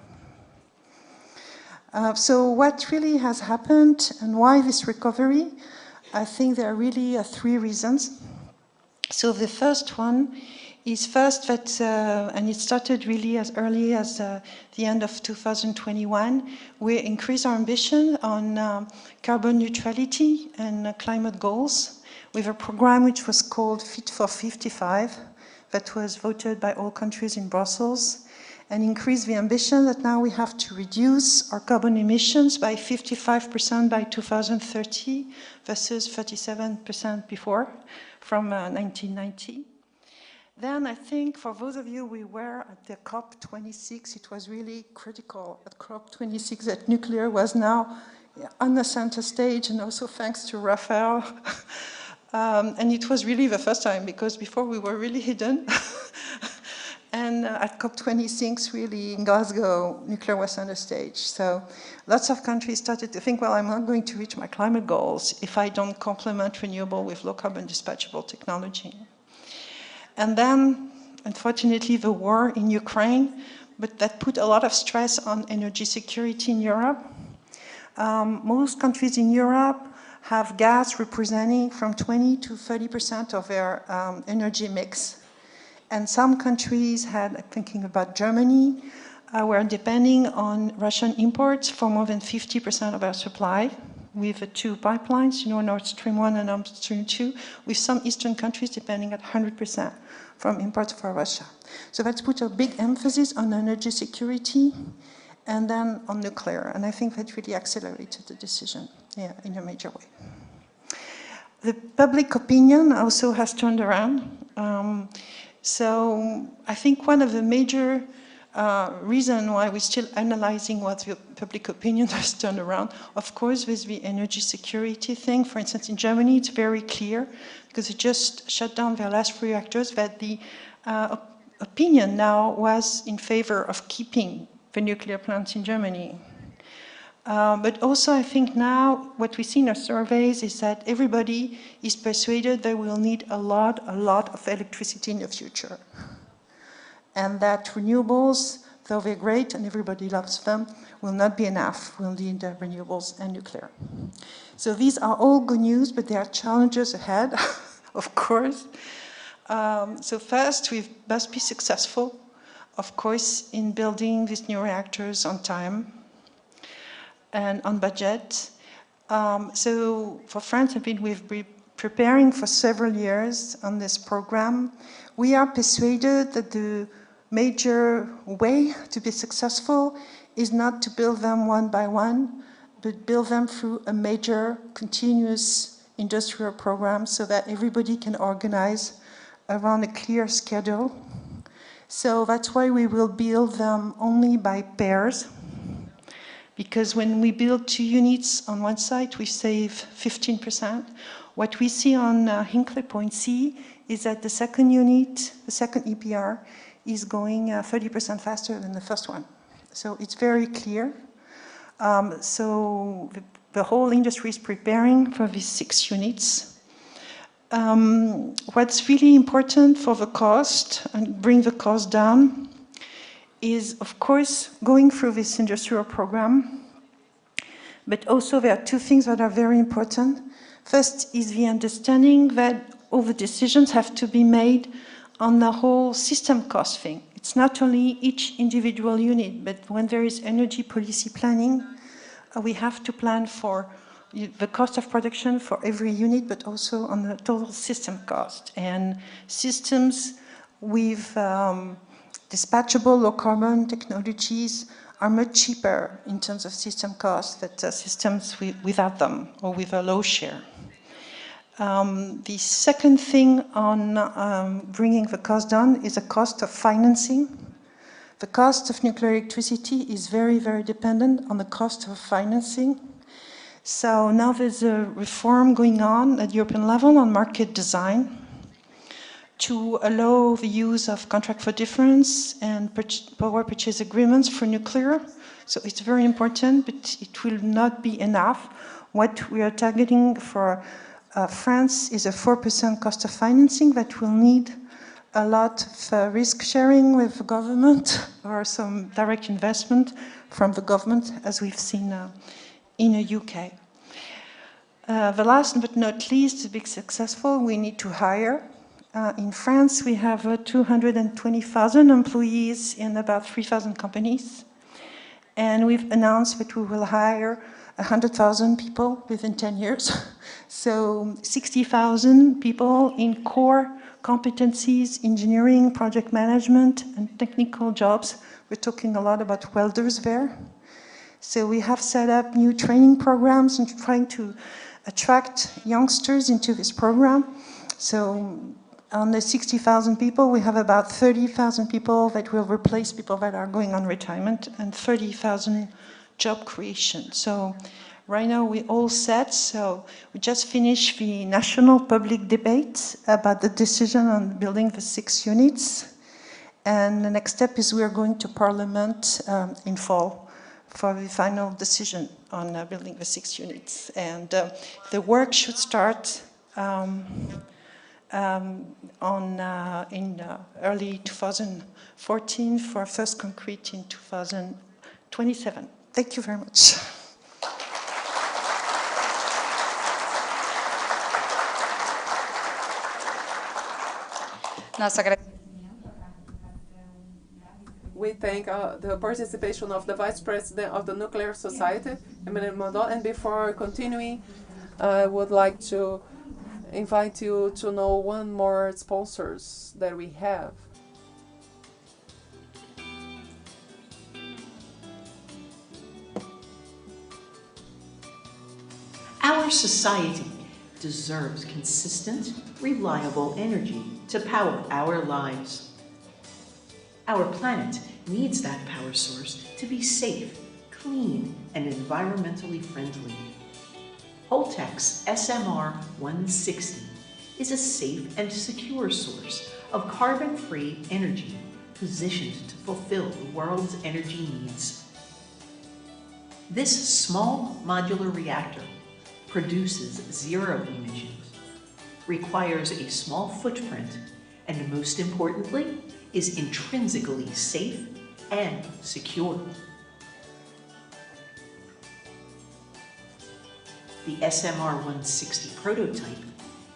[SPEAKER 6] So what really has happened and why this recovery? I think there are really 3 reasons. So the first one is that, and it started really as early as the end of 2021, we increased our ambition on carbon neutrality and climate goals with a program which was called Fit for 55, that was voted by all countries in Brussels, and increased the ambition that now we have to reduce our carbon emissions by 55% by 2030 versus 37% before, from 1990. Then I think for those of you who were at the COP26, it was really critical at COP26 that nuclear was now on the center stage, and also thanks to Raphael. And it was really the first time, because before we were really hidden. And at COP26, really, in Glasgow, nuclear was on the stage. So lots of countries started to think, well, I'm not going to reach my climate goals if I don't complement renewable with low-carbon dispatchable technology. And then, unfortunately, the war in Ukraine, but that put a lot of stress on energy security in Europe. Most countries in Europe have gas representing from 20 to 30% of their energy mix. And some countries had, thinking about Germany, were depending on Russian imports for more than 50% of our supply, with the 2 pipelines, Nord Stream 1 and Nord Stream 2, with some Eastern countries depending at 100% from imports from Russia. So that's put a big emphasis on energy security and then on nuclear. And I think that really accelerated the decision in a major way. The public opinion also has turned around. So I think one of the major reason why we're still analyzing what the public opinion has turned around, of course, with the energy security thing. For instance, in Germany, it's very clear, because it just shut down their last 3 reactors, that the opinion now was in favor of keeping the nuclear plants in Germany. But also, I think now what we see in our surveys is that everybody is persuaded that we'll need a lot of electricity in the future. And that renewables, though they're great and everybody loves them, will not be enough. We'll need renewables and nuclear. So these are all good news, but there are challenges ahead, of course. So first, we must be successful, of course, in building these new reactors on time and on budget. So for France, we've been preparing for several years on this program. We are persuaded that the major way to be successful is not to build them one by one, but build them through a major continuous industrial program so that everybody can organize around a clear schedule. So that's why we will build them only by pairs. Because when we build 2 units on one site, we save 15%. What we see on Hinkley Point C is that the second unit, the second EPR, is going 30% faster than the first one. So it's very clear. So the whole industry is preparing for these 6 units. What's really important for the cost, and bring the cost down, is, of course, going through this industrial program. But also there are 2 things that are very important. First is the understanding that all the decisions have to be made on the whole system cost thing. It's not only each individual unit, but when there is energy policy planning, we have to plan for the cost of production for every unit, but also on the total system cost. And systems with dispatchable low-carbon technologies are much cheaper in terms of system cost than systems without them or with a low share. The second thing on bringing the cost down is the cost of financing. The cost of nuclear electricity is very, very dependent on the cost of financing. So now there's a reform going on at European level on market design to allow the use of contract for difference and power purchase agreements for nuclear. So it's very important, but it will not be enough. What we are targeting for France is a 4% cost of financing that will need a lot of risk sharing with the government or some direct investment from the government, as we've seen in the UK. The last but not least, to be successful, we need to hire. In France, we have 220,000 employees in about 3,000 companies. And we've announced that we will hire 100,000 people within 10 years. So 60,000 people in core competencies, engineering, project management, and technical jobs. We're talking a lot about welders there. So we have set up new training programs and trying to attract youngsters into this program. So on the 60,000 people, we have about 30,000 people that will replace people that are going on retirement and 30,000 job creation. So right now we're all set. So we just finished the national public debate about the decision on building the 6 units. And the next step is we are going to Parliament in fall for the final decision on building the 6 units. And the work should start in early 2014 for first concrete in 2027. Thank you very much.
[SPEAKER 2] We thank the participation of the Vice President of the Nuclear Society, Emmanuel Mondon. And before continuing, I would like to invite you to know one more sponsors that we have.
[SPEAKER 7] Our society deserves consistent, reliable energy to power our lives. Our planet needs that power source to be safe, clean, and environmentally friendly. Holtec's SMR-160 is a safe and secure source of carbon-free energy positioned to fulfill the world's energy needs. This small modular reactor produces zero emissions, requires a small footprint, and most importantly, is intrinsically safe and secure. The SMR-160 prototype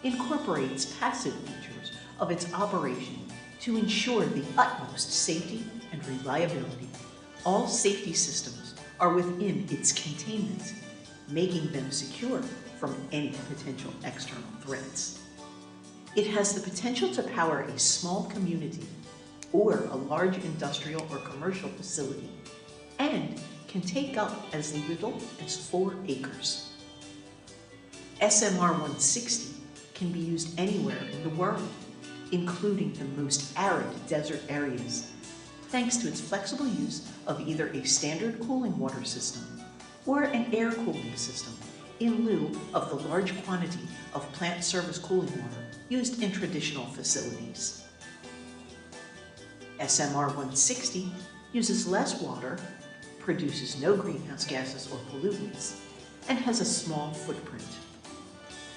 [SPEAKER 7] incorporates passive features of its operation to ensure the utmost safety and reliability. All safety systems are within its containment, making them secure from any potential external threats. It has the potential to power a small community or a large industrial or commercial facility, and can take up as little as 4 acres. SMR-160 can be used anywhere in the world, including the most arid desert areas, thanks to its flexible use of either a standard cooling water system or an air cooling system in lieu of the large quantity of plant service cooling water used in traditional facilities. SMR-160 uses less water, produces no greenhouse gases or pollutants, and has a small footprint.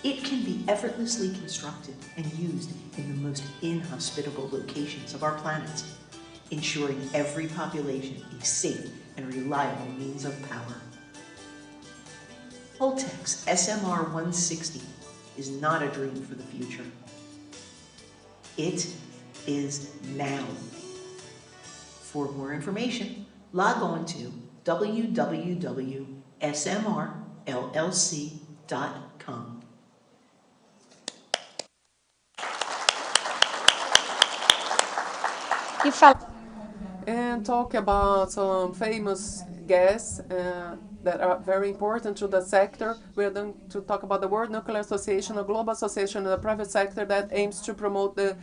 [SPEAKER 7] It can be effortlessly constructed and used in the most inhospitable locations of our planet, ensuring every population a safe and reliable means of power. Holtec's SMR-160 is not a dream for the future. It is now. For more information, log on to www.smrllc.com.
[SPEAKER 2] And talk about some famous guests that are very important to the sector. We're going to talk about the World Nuclear Association, a global association in the private sector that aims to promote the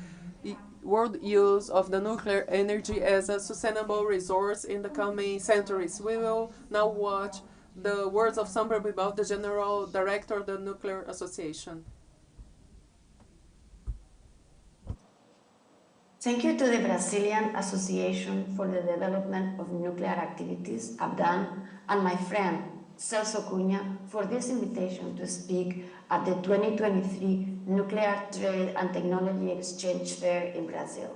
[SPEAKER 2] world use of the nuclear energy as a sustainable resource in the coming centuries. We will now watch the words of summary about the General Director of the Nuclear Association.
[SPEAKER 8] Thank you to the Brazilian Association for the Development of Nuclear Activities, ABDAN, and my friend Celso Cunha for this invitation to speak at the 2023 Nuclear Trade and Technology Exchange Fair in Brazil.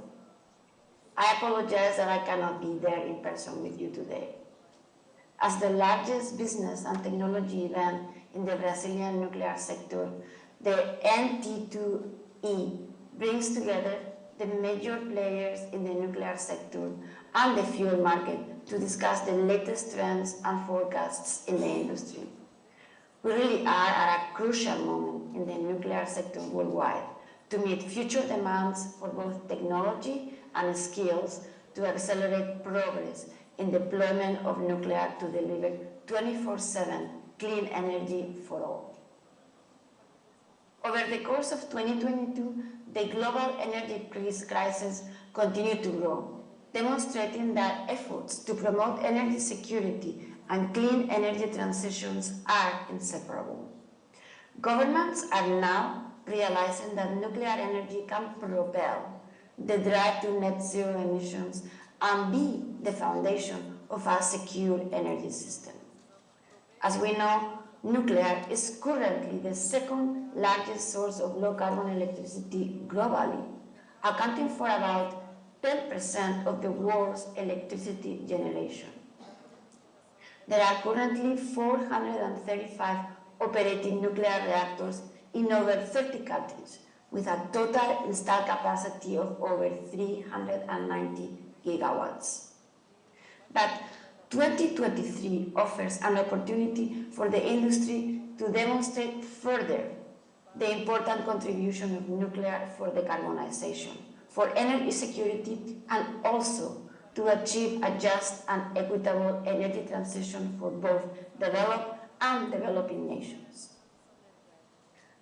[SPEAKER 8] I apologize that I cannot be there in person with you today. As the largest business and technology event in the Brazilian nuclear sector, the nt2e brings together the major players in the nuclear sector and the fuel market to discuss the latest trends and forecasts in the industry. We really are at a crucial moment in the nuclear sector worldwide to meet future demands for both technology and skills to accelerate progress in deployment of nuclear to deliver 24/7 clean energy for all. Over the course of 2022, the global energy crisis continued to grow, demonstrating that efforts to promote energy security and clean energy transitions are inseparable. Governments are now realizing that nuclear energy can propel the drive to net zero emissions and be the foundation of a secure energy system. As we know, nuclear is currently the second largest source of low-carbon electricity globally, accounting for about 10% of the world's electricity generation. There are currently 435 operating nuclear reactors in over 30 countries, with a total installed capacity of over 390 gigawatts. But 2023 offers an opportunity for the industry to demonstrate further the important contribution of nuclear for decarbonization, for energy security, and also to achieve a just and equitable energy transition for both developed and developing nations.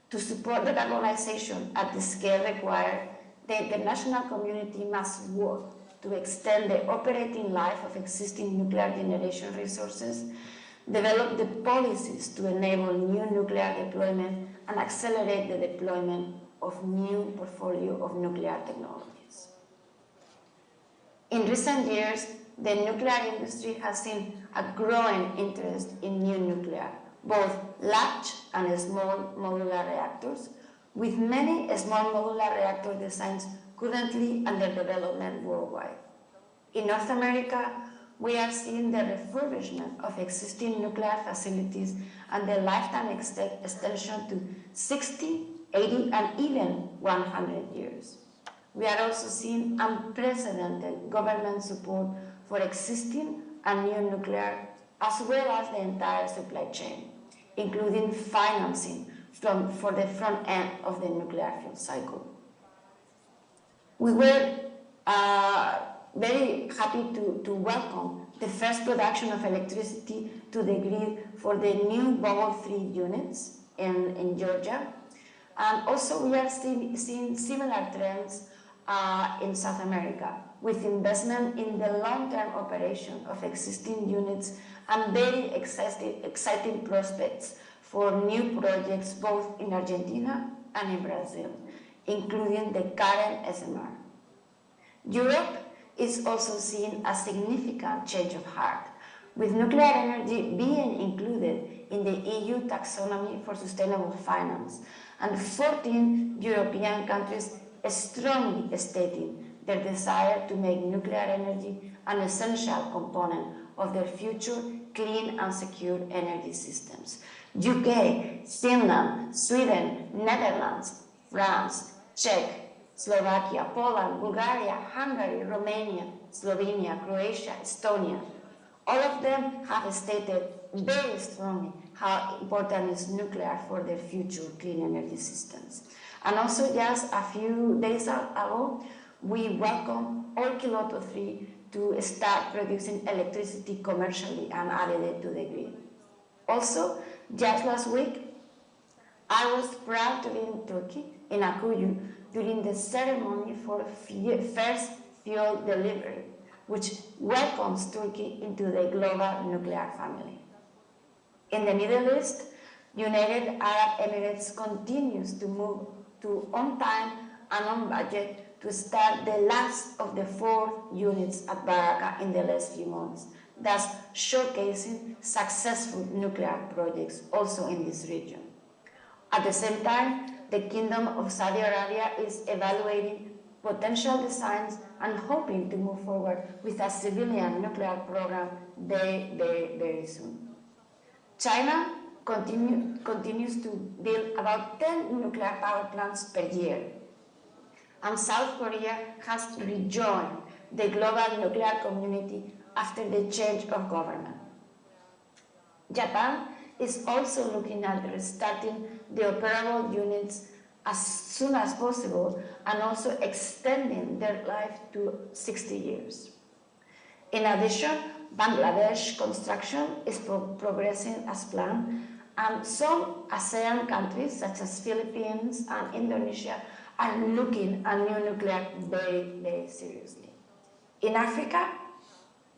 [SPEAKER 8] To support decarbonization at the scale required, the international community must work to extend the operating life of existing nuclear generation resources, develop the policies to enable new nuclear deployment, and accelerate the deployment of new portfolio of nuclear technologies. In recent years, the nuclear industry has seen a growing interest in new nuclear, both large and small modular reactors, with many small modular reactor designs currently under development worldwide. In North America, we are seeing the refurbishment of existing nuclear facilities and the lifetime extension to 60, 80, and even 100 years. We are also seeing unprecedented government support for existing and new nuclear, as well as the entire supply chain, including financing for the front end of the nuclear fuel cycle. We were very happy to welcome the first production of electricity to the grid for the new Vogtle 3 units in Georgia. And also we are seeing similar trends in South America, with investment in the long-term operation of existing units and very exciting prospects for new projects both in Argentina and in Brazil, including the current SMR. Europe is also seeing a significant change of heart, with nuclear energy being included in the EU taxonomy for sustainable finance, and 14 European countries strongly stating their desire to make nuclear energy an essential component of their future clean and secure energy systems. UK, Finland, Sweden, Netherlands, France, Czech, Slovakia, Poland, Bulgaria, Hungary, Romania, Slovenia, Croatia, Estonia. All of them have stated very strongly how important is nuclear for their future clean energy systems. And also just a few days ago, we welcomed Olkiluoto 3 to start producing electricity commercially and added it to the grid. Also, just last week, I was proud to be in Turkey, in Akuyu, during the ceremony for first fuel delivery, which welcomes Turkey into the global nuclear family. In the Middle East, United Arab Emirates continues to move to on time and on budget to start the last of the 4 units at Baraka in the last few months, thus showcasing successful nuclear projects also in this region. At the same time, the Kingdom of Saudi Arabia is evaluating potential designs and hoping to move forward with a civilian nuclear program very, very, very soon. China continues to build about 10 nuclear power plants per year. And South Korea has rejoined the global nuclear community after the change of government. Japan is also looking at restarting the operable units as soon as possible and also extending their life to 60 years. In addition, Bangladesh construction is progressing as planned, and some ASEAN countries such as Philippines and Indonesia are looking at new nuclear very, very seriously. In Africa,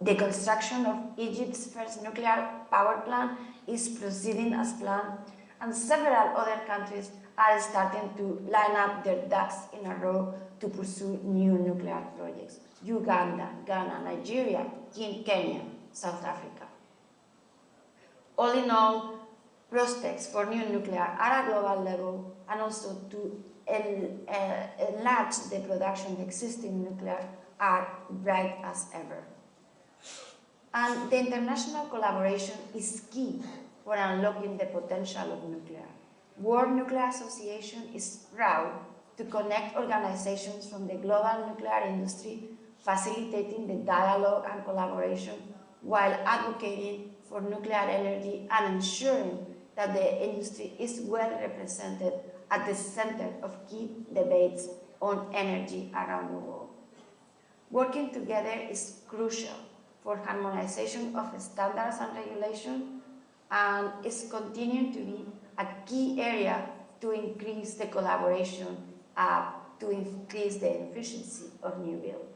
[SPEAKER 8] the construction of Egypt's first nuclear power plant is proceeding as planned, and several other countries are starting to line up their ducks in a row to pursue new nuclear projects. Uganda, Ghana, Nigeria, Kenya, South Africa. All in all, prospects for new nuclear are at a global level, and also to enlarge the production of existing nuclear are bright as ever. And the international collaboration is key for unlocking the potential of nuclear. World Nuclear Association is proud to connect organizations from the global nuclear industry, facilitating the dialogue and collaboration while advocating for nuclear energy and ensuring that the industry is well represented at the center of key debates on energy around the world. Working together is crucial for harmonization of standards and regulation, and is continuing to be a key area to increase the collaboration, to increase the efficiency of new build.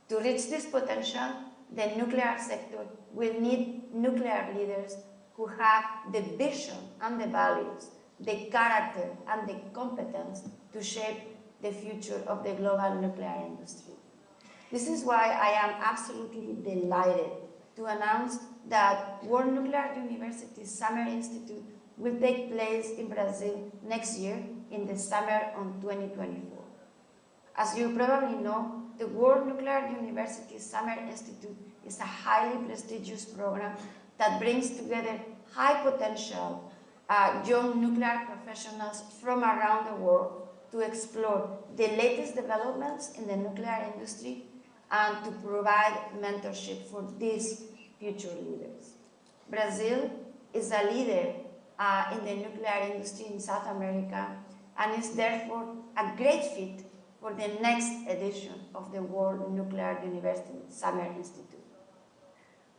[SPEAKER 8] To reach this potential, the nuclear sector will need nuclear leaders who have the vision and the values, the character and the competence to shape the future of the global nuclear industry. This is why I am absolutely delighted to announce that World Nuclear University Summer Institute will take place in Brazil next year in the summer of 2024. As you probably know, the World Nuclear University Summer Institute is a highly prestigious program that brings together high potential young nuclear professionals from around the world to explore the latest developments in the nuclear industry and to provide mentorship for these future leaders. Brazil is a leader in the nuclear industry in South America and is therefore a great fit for the next edition of the World Nuclear University Summer Institute.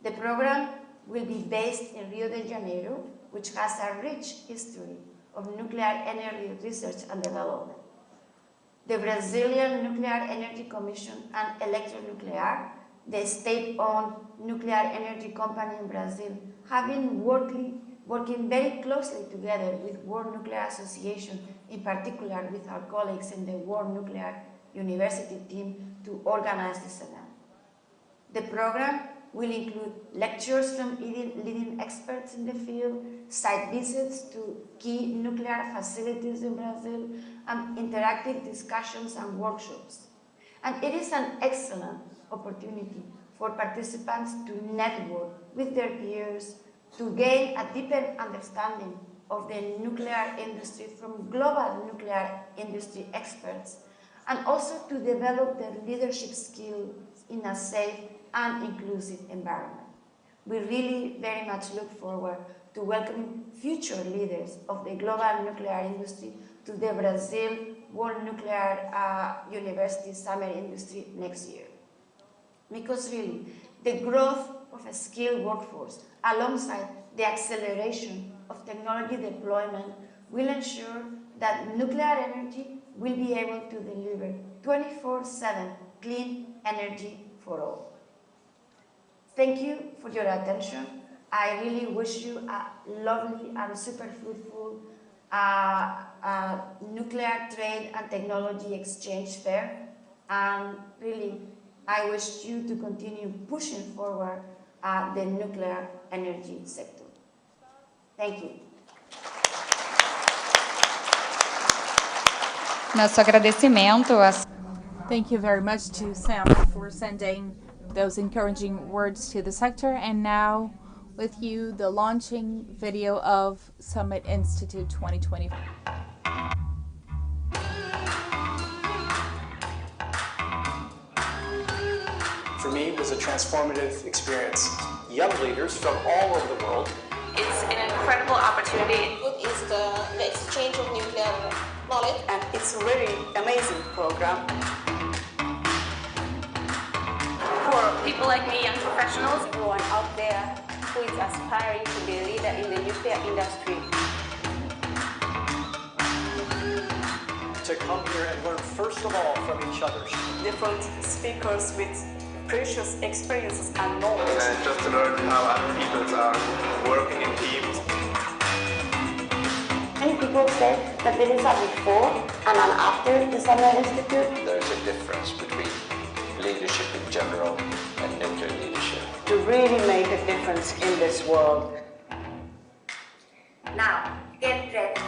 [SPEAKER 8] The program will be based in Rio de Janeiro, which has a rich history of nuclear energy research and development. The Brazilian Nuclear Energy Commission and Eletronuclear, the state-owned nuclear energy company in Brazil, have been working very closely together with World Nuclear Association, in particular with our colleagues in the World Nuclear University team, to organize this event. The program will include lectures from leading experts in the field, site visits to key nuclear facilities in Brazil, and interactive discussions and workshops. And it is an excellent opportunity for participants to network with their peers, to gain a deeper understanding of the nuclear industry from global nuclear industry experts, and also to develop their leadership skills in a safe and inclusive environment. We really very much look forward to welcoming future leaders of the global nuclear industry to the Brazil World Nuclear University Summer Industry next year. Because really, the growth of a skilled workforce alongside the acceleration of technology deployment will ensure that nuclear energy will be able to deliver 24/7 clean energy for all. Thank you for your attention. I really wish you a lovely and super fruitful nuclear trade and technology exchange fair. And really, I wish you to continue pushing forward the nuclear energy sector. Thank you.
[SPEAKER 1] Nosso agradecimento às
[SPEAKER 3] Thank you very much to Sam for sending those encouraging words to the sector. And now, with you, the launching video of Summit Institute 2020.
[SPEAKER 9] For me, it was a transformative experience. Young leaders from all over the world.
[SPEAKER 10] It's an incredible opportunity. It is the exchange of nuclear knowledge, and it's a really amazing program. For people like me, young professionals, everyone out there who is aspiring to be a leader in the nuclear industry.
[SPEAKER 9] To come here and learn first of all from each other.
[SPEAKER 10] Different speakers with precious experiences and knowledge.
[SPEAKER 11] And just to learn how other people are working in teams.
[SPEAKER 8] Many people say that there is a before and an after the Summer Institute.
[SPEAKER 12] There is a difference between leadership in general and nuclear leadership.
[SPEAKER 10] To really make a difference in this world.
[SPEAKER 8] Now, get ready.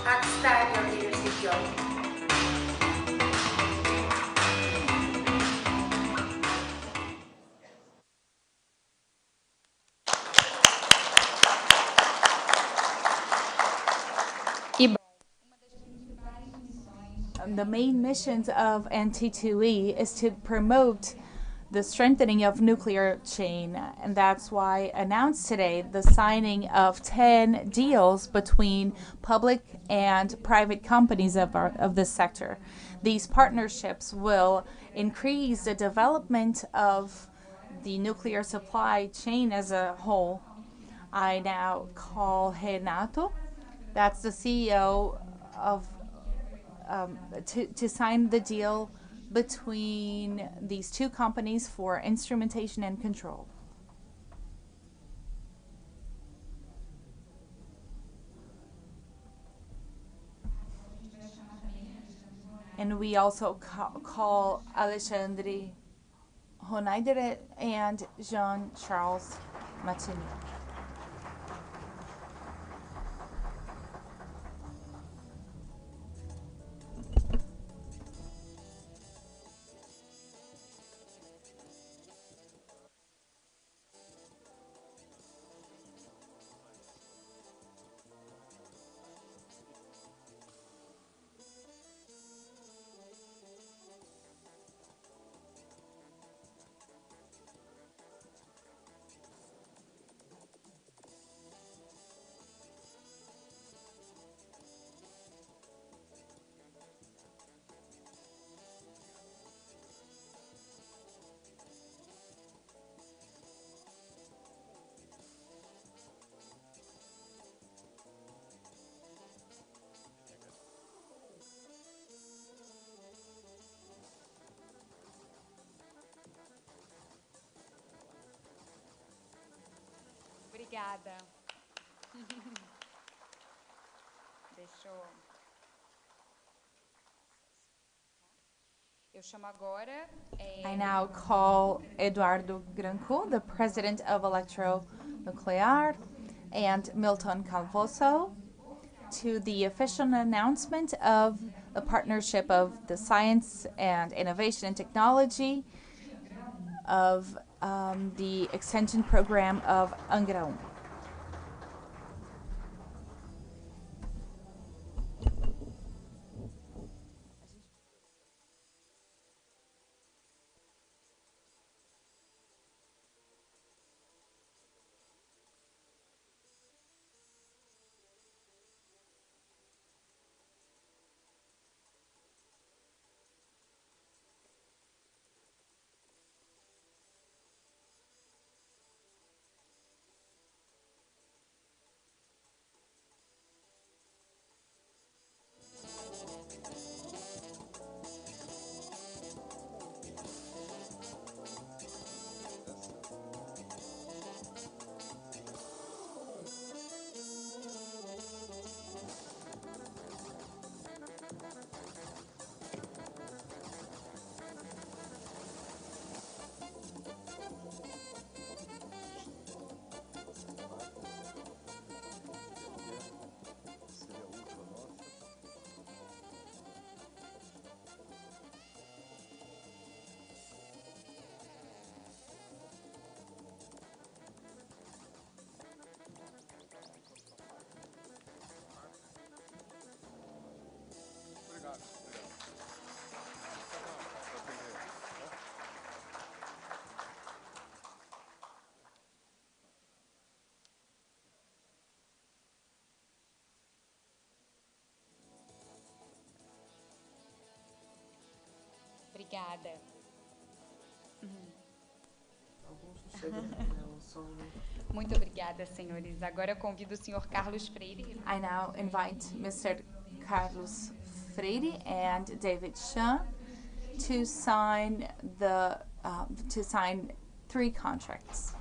[SPEAKER 8] And start your leadership journey.
[SPEAKER 3] The main missions of nt2e is to promote the strengthening of nuclear chain, and that's why I announced today the signing of 10 deals between public and private companies of this sector. These partnerships will increase the development of the nuclear supply chain as a whole. I now call Renato, that's the CEO of, to sign the deal between these two companies for instrumentation and control. And we also call Alexandre Ronaidere and Jean-Charles Martini.
[SPEAKER 1] Obrigada. Deixa eu... Eu chamo agora... I now call Eduardo Granco, the president of Electronuclear, and Milton Calvoso to the official announcement of the partnership of the science and innovation and technology of the extension program of Angra 1. Obrigada. Muito obrigada, senhores. Agora eu convido o senhor Carlos Freire.
[SPEAKER 3] I now invite Mr. Carlos Freire and David Chan to sign three contracts.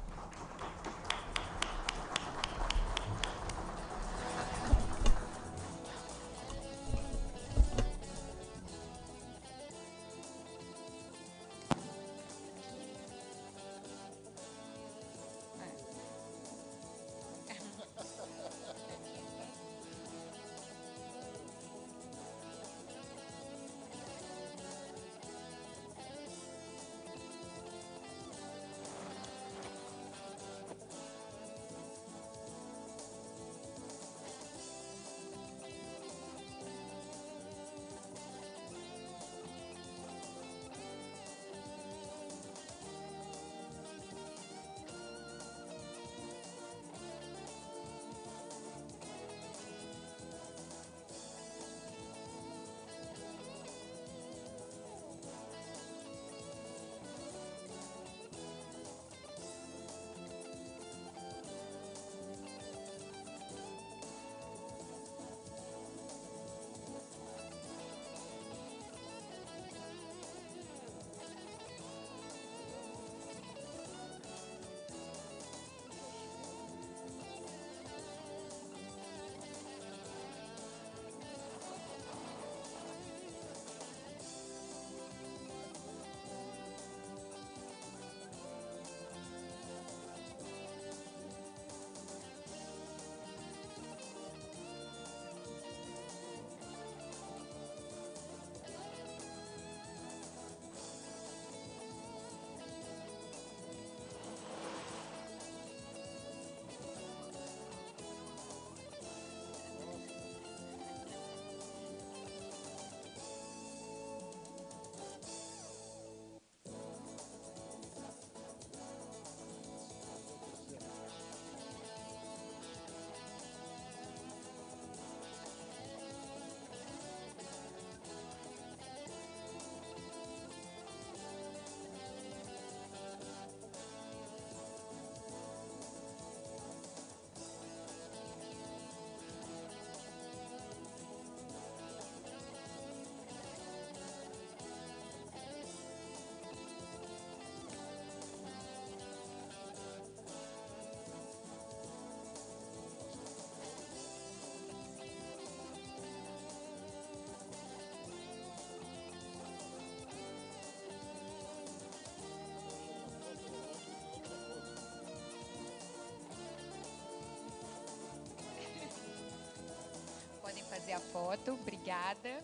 [SPEAKER 13] a foto, obrigada.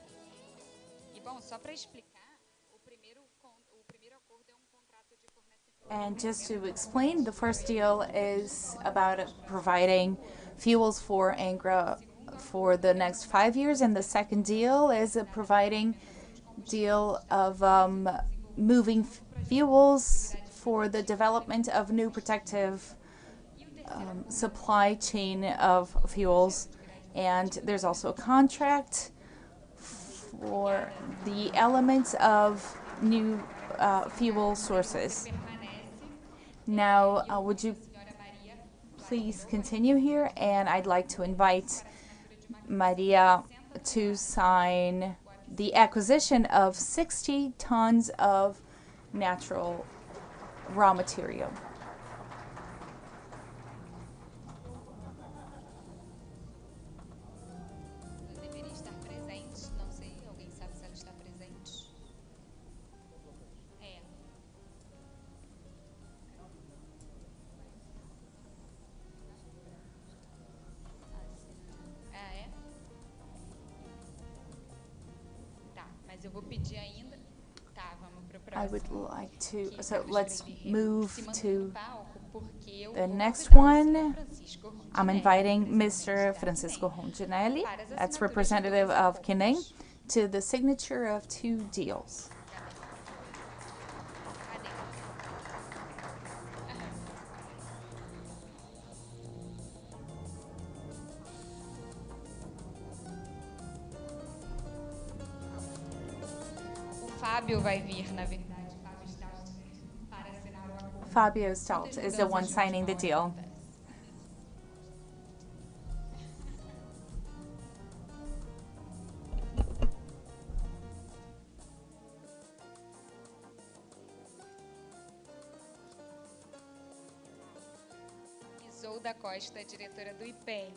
[SPEAKER 13] E bom, só para explicar, o primeiro acordo é contrato de fornecimento.
[SPEAKER 1] And just to explain, the first deal is about providing fuels for Angra for the next 5 years, and the second deal is a providing deal of moving fuels for the development of new protective supply chain of fuels. And there's also a contract for the elements of new fuel sources. Now, would you please continue here? And I'd like to invite Maria to sign the acquisition of 60 tons of natural raw material.
[SPEAKER 13] Deveria estar presente, não sei, alguém sabe se ela está presente? É. Ah, é? Tá, mas eu vou pedir ainda. Tá, vamos pro próximo.
[SPEAKER 1] I would like to, so let's move to
[SPEAKER 13] Porque
[SPEAKER 1] the next one. I'm inviting Mr. Francisco Ronginelli, that's representative of Kining, to the signature of 2 deals.
[SPEAKER 13] Fábio vai vir, na verdade. Fábio Stout para assinar o acordo.
[SPEAKER 1] Fabio Stout is the one signing the deal.
[SPEAKER 13] Isolda Costa, diretora do IPEM.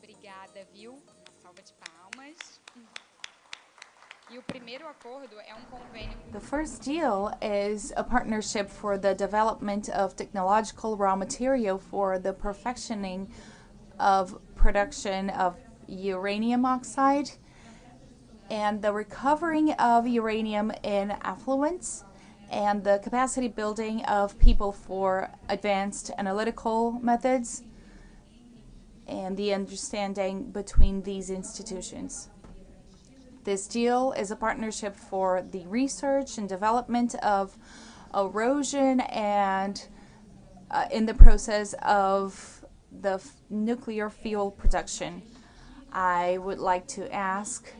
[SPEAKER 13] Obrigada, viu? Uma salva de palmas. E o primeiro acordo é convênio.
[SPEAKER 1] The first deal is a partnership for the development of technological raw material for the perfectioning of production of uranium oxide and the recovering of uranium in effluents and the capacity building of people for advanced analytical methods and the understanding between these institutions. This deal is a partnership for the research and development of erosion and in the process of the nuclear fuel production. I would like to ask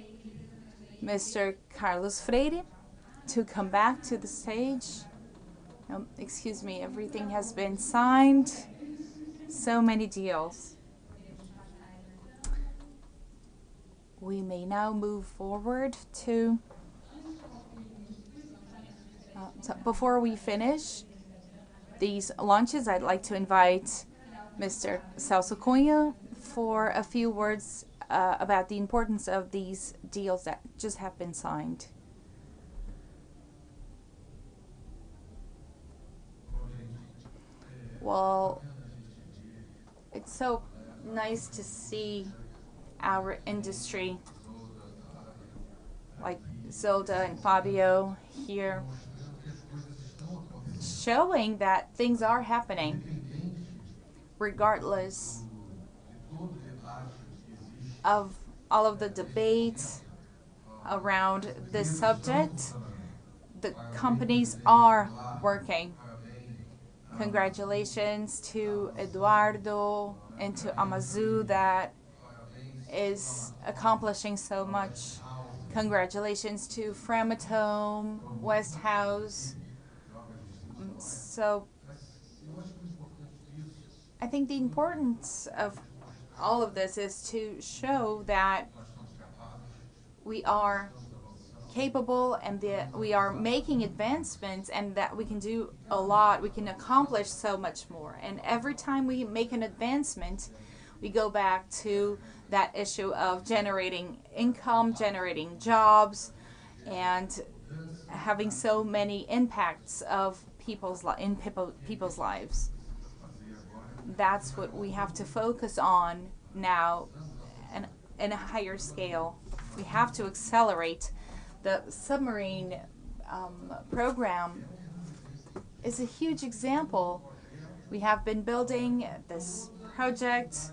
[SPEAKER 1] Mr. Carlos Freire to come back to the stage. Excuse me, everything has been signed. So many deals. We may now move forward to... so before we finish these launches, I'd like to invite Mr. Celso Cunha for a few words about the importance of these deals that just have been signed. Well, it's so nice to see our industry, like Zilda and Fabio here, showing that things are happening regardless of all of the debates around this subject. The companies are working. Congratulations to Eduardo and to Amazu that is accomplishing so much. Congratulations to Framatome, Westhouse. So I think the importance of all of this is to show that we are capable and that we are making advancements and that we can do a lot, we can accomplish so much more. And every time we make an advancement, we go back to that issue of generating income, generating jobs, and having so many impacts of people's lives. That's what we have to focus on now, and in a higher scale. We have to accelerate. The submarine program is a huge example. We have been building this project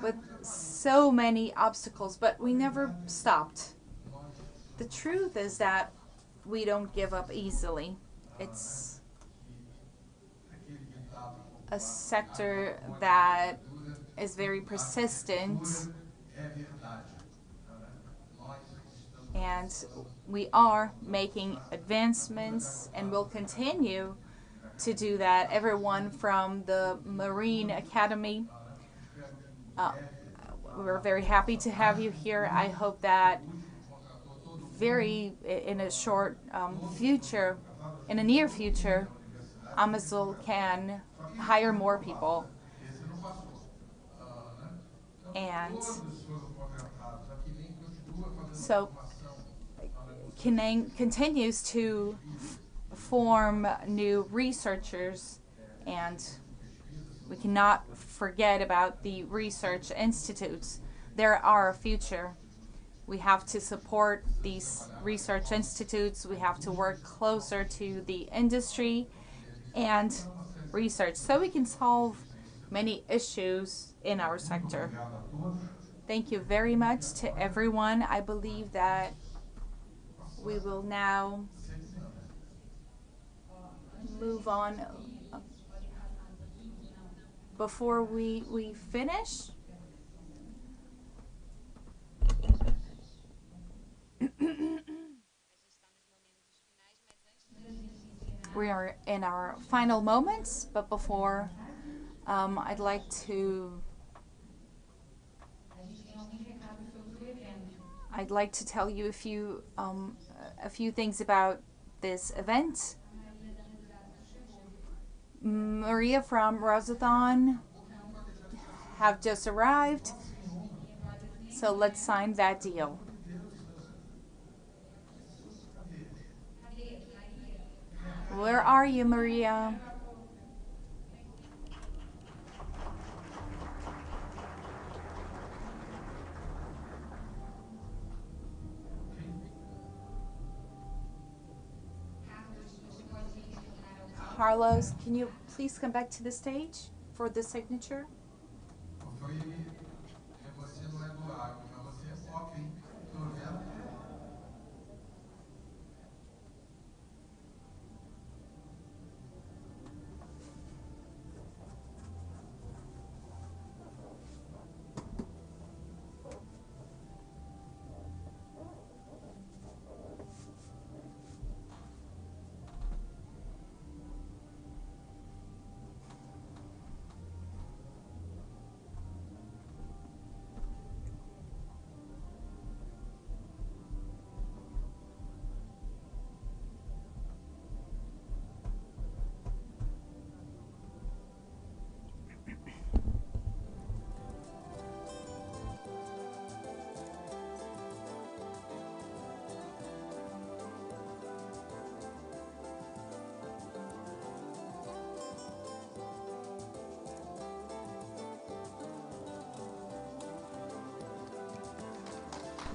[SPEAKER 1] with so many obstacles, but we never stopped. The truth is that we don't give up easily. It's a sector that is very persistent, and we are making advancements and will continue to do that. Everyone from the Marine Academy, we're very happy to have you here. I hope that in a short future, in a near future, Amazon can hire more people. And so continues to form new researchers, and we cannot forget about the research institutes. They're our future. We have to support these research institutes. We have to work closer to the industry and research so we can solve many issues in our sector. Thank you very much to everyone. I believe that we will now move on. Before we finish, we are in our final moments, but before I'd like to tell you a few things about this event. Maria from Rosathon have just arrived, so let's sign that deal. Where are you, Maria? Carlos, can you please come back to the stage for the signature?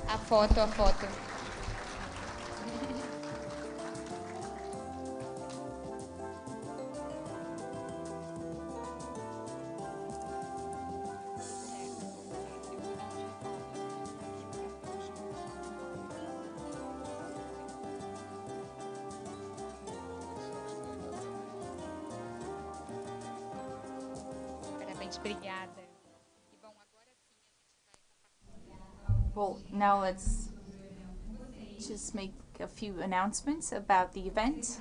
[SPEAKER 13] A foto, a foto. Parabéns, obrigada. E bom, agora sim a gente vai
[SPEAKER 1] Well, now let's just make a few announcements about the event.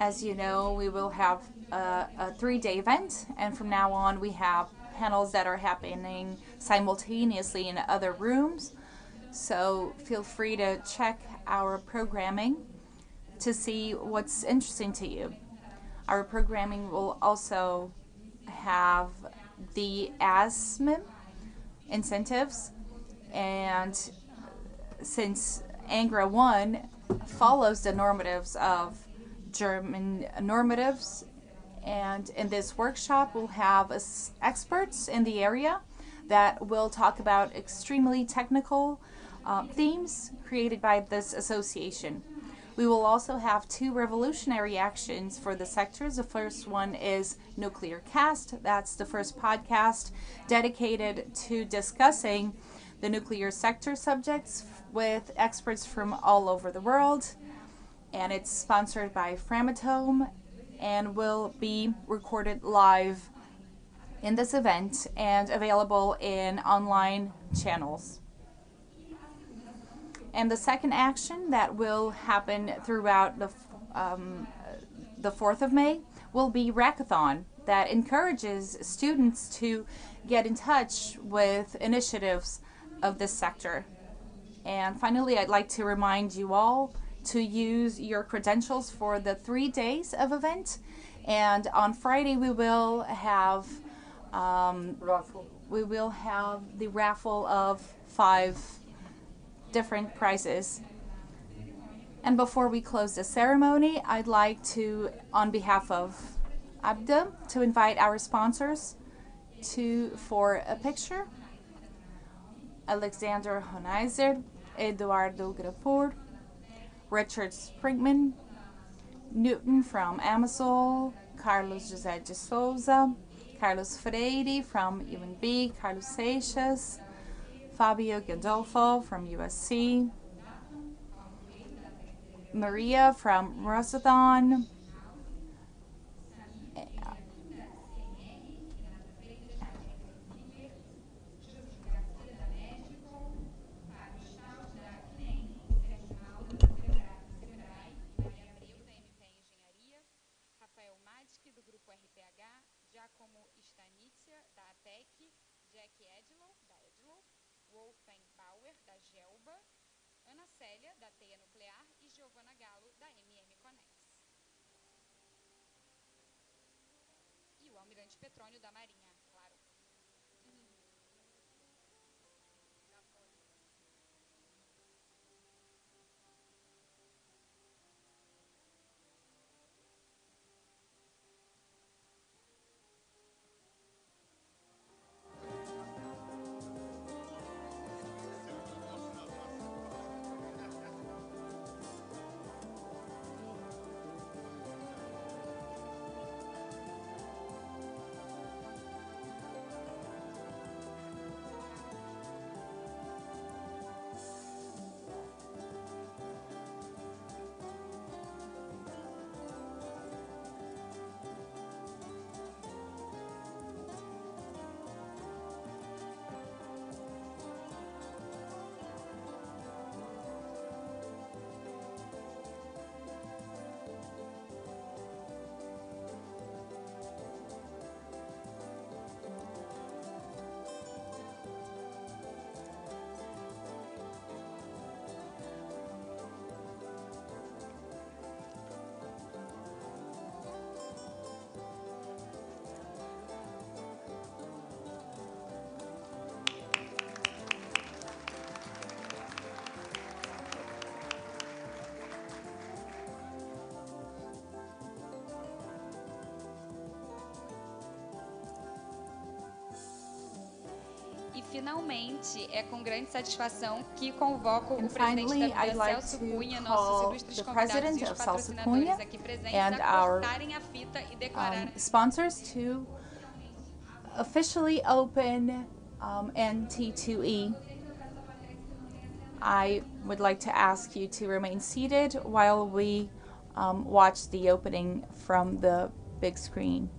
[SPEAKER 1] As you know, we will have a 3-day event, and from now on we have panels that are happening simultaneously in other rooms. So feel free to check our programming to see what's interesting to you. Our programming will also have the ASMIM incentives, and since Angra 1 follows the normatives of German normatives, and in this workshop we'll have experts in the area that will talk about extremely technical themes created by this association. We will also have 2 revolutionary actions for the sectors. The first one is Nuclear Cast. That's the first podcast dedicated to discussing the nuclear sector subjects with experts from all over the world. And it's sponsored by Framatome and will be recorded live in this event and available in online channels. And the second action that will happen throughout the 4th of May will be Rackathon, that encourages students to get in touch with initiatives of this sector. And finally, I'd like to remind you all to use your credentials for the 3 days of event. And on Friday, we will have the raffle of 5 different prizes. And before we close the ceremony, I'd like to, on behalf of Abda, to invite our sponsors for a picture. Alexander Honeiser, Eduardo Grapur, Richard Springman, Newton from Amazon, Carlos José de Souza, Carlos Freire from UNB, Carlos Seixas, Fabio Gandolfo from USC, Maria from Rosathon,
[SPEAKER 13] Rafael Madsky, do Grupo RPH, Giacomo Stanizia, da ATEC, Jack Edlow, da Edlow, Wolfgang Bauer, da Gelba, Ana Célia, da Teia Nuclear e Giovana Galo, da Conex. E o Almirante Petrônio, da Marinha, claro. finalmente, é com grande satisfação que convoco o
[SPEAKER 1] And
[SPEAKER 13] presidente
[SPEAKER 1] finally,
[SPEAKER 13] da
[SPEAKER 1] I'd
[SPEAKER 13] Vida,
[SPEAKER 1] like
[SPEAKER 13] Celso
[SPEAKER 1] to
[SPEAKER 13] Cunha, nossos
[SPEAKER 1] call
[SPEAKER 13] ilustres
[SPEAKER 1] the
[SPEAKER 13] convidados
[SPEAKER 1] president
[SPEAKER 13] e os
[SPEAKER 1] of Celso
[SPEAKER 13] patrocinadores
[SPEAKER 1] Cunha
[SPEAKER 13] aqui presentes
[SPEAKER 1] and
[SPEAKER 13] a
[SPEAKER 1] our
[SPEAKER 13] cortarem a fita e declarar
[SPEAKER 1] sponsors to officially open nt2e. I would like to ask you to remain seated while we watch the opening from the big screen.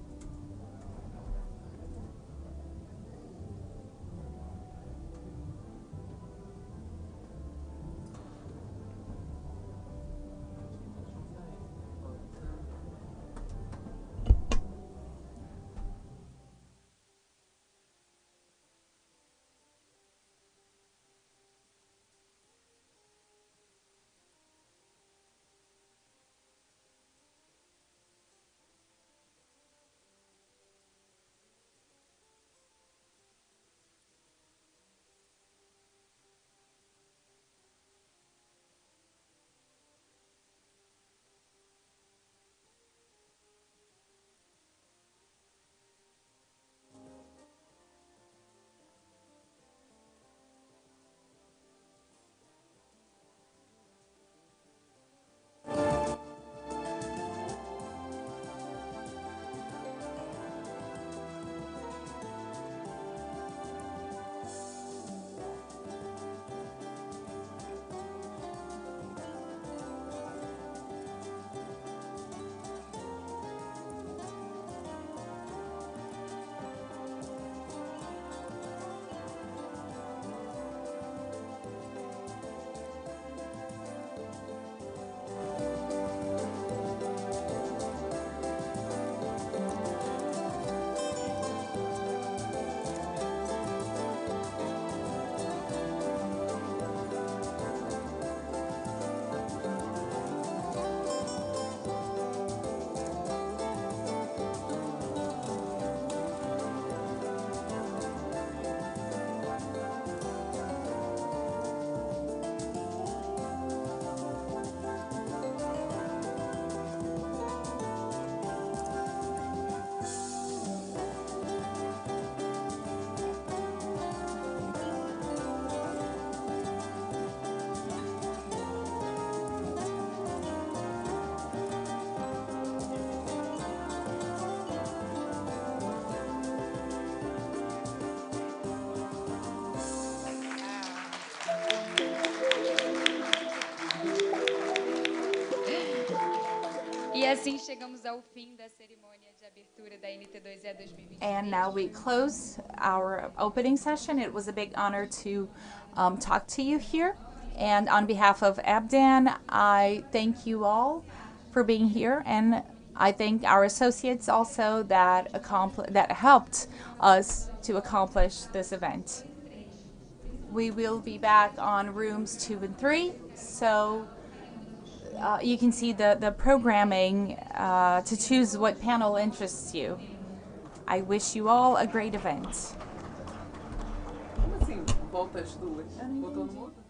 [SPEAKER 13] E assim chegamos ao fim da cerimônia de abertura da NT2E 2023.
[SPEAKER 1] And now we close our opening session. It was a big honor to talk to you here. And on behalf of Abdan, I thank you all for being here. And I thank our associates also that helped us to accomplish this event. We will be back on rooms 2 and 3. So you can see the programming to choose what panel interests you. I wish you all a great event.
[SPEAKER 2] Como assim? Volta as duas? Voltou no mudo?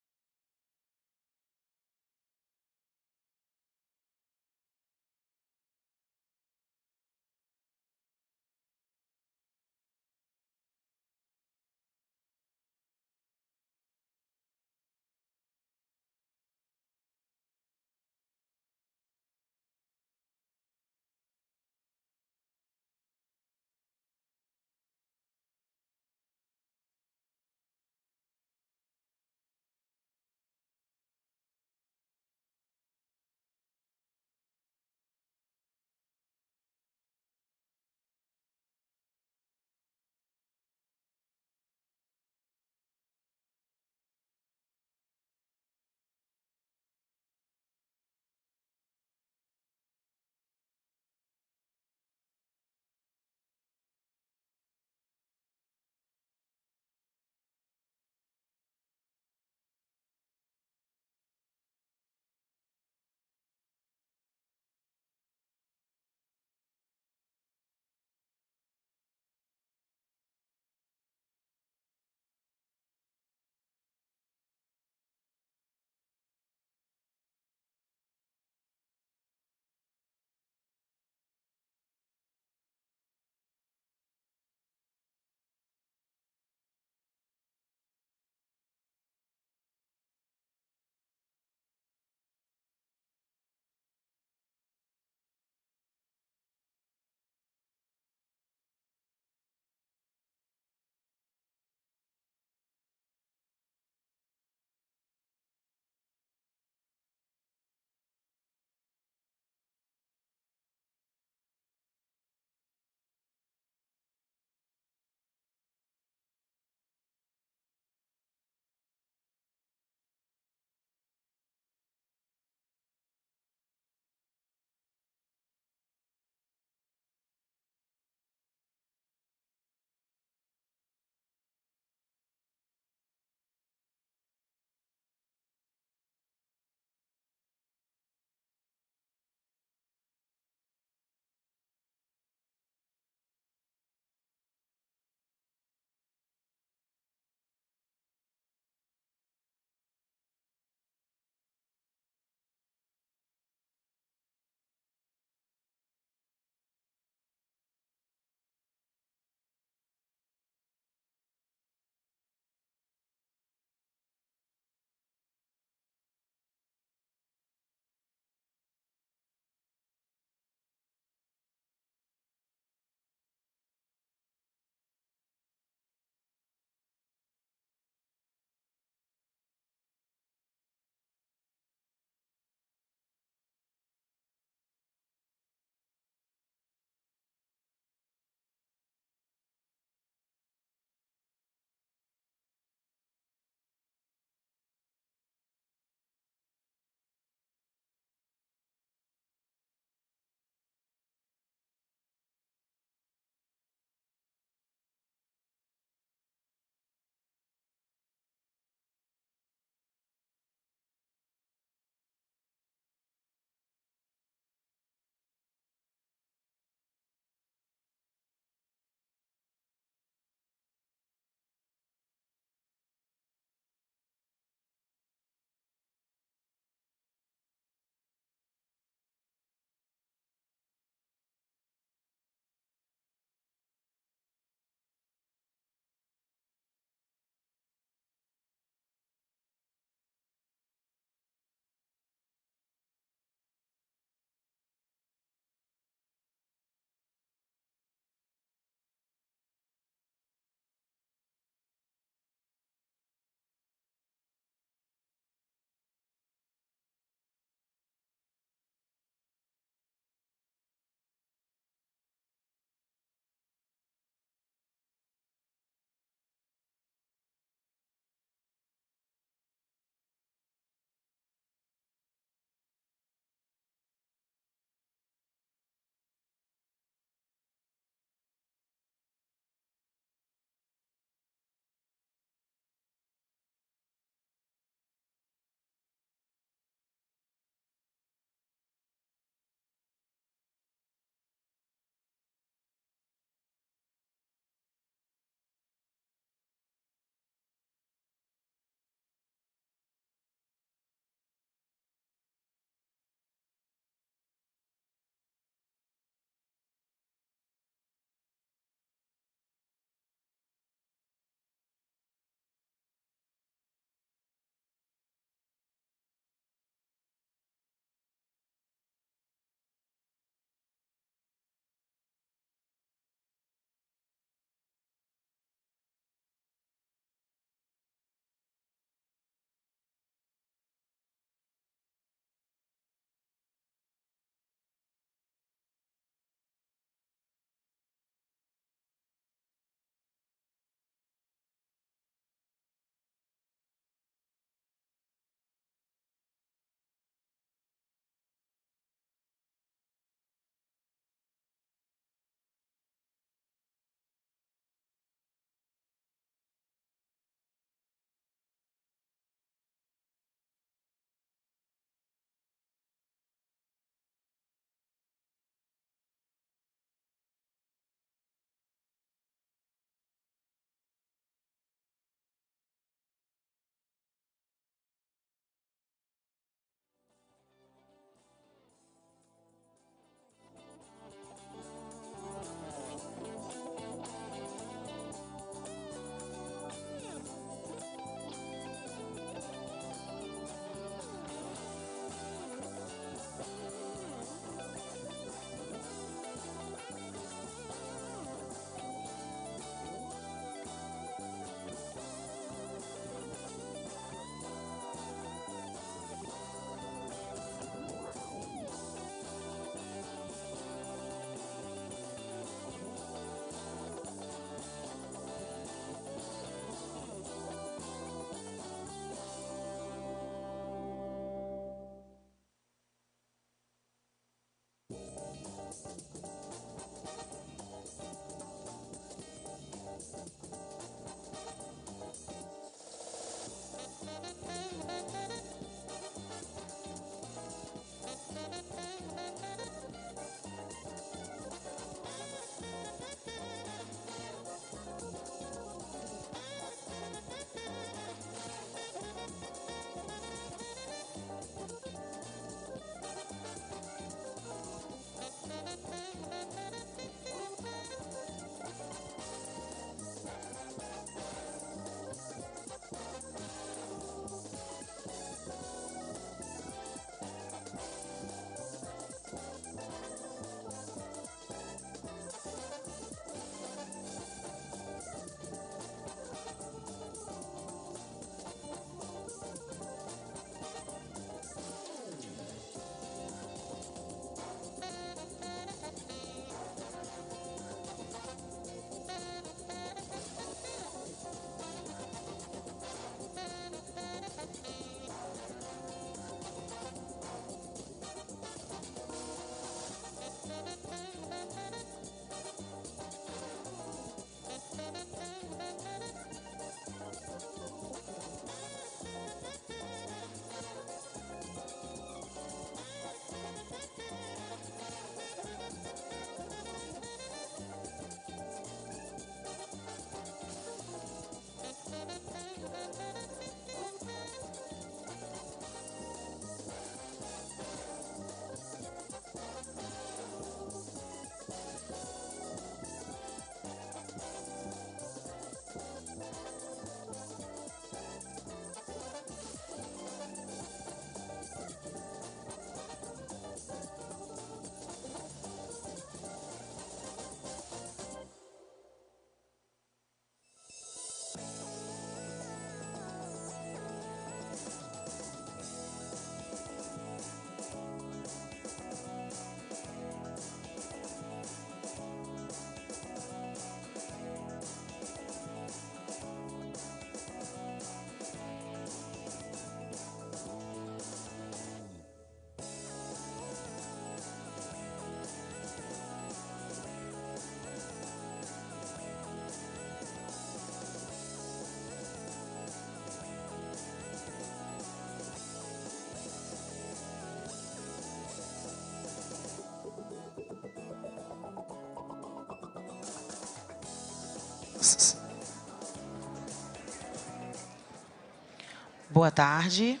[SPEAKER 14] Boa tarde.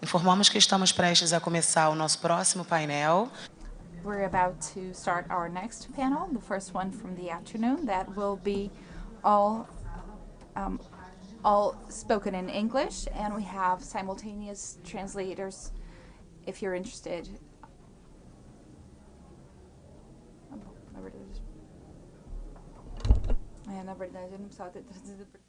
[SPEAKER 14] Informamos que estamos prestes a começar o nosso próximo painel.
[SPEAKER 3] We're about to start our next panel, the first one from the afternoon, that will be all spoken in English, and we have simultaneous translators if you're interested. Na verdade, eu não precisava ter traduzido porque...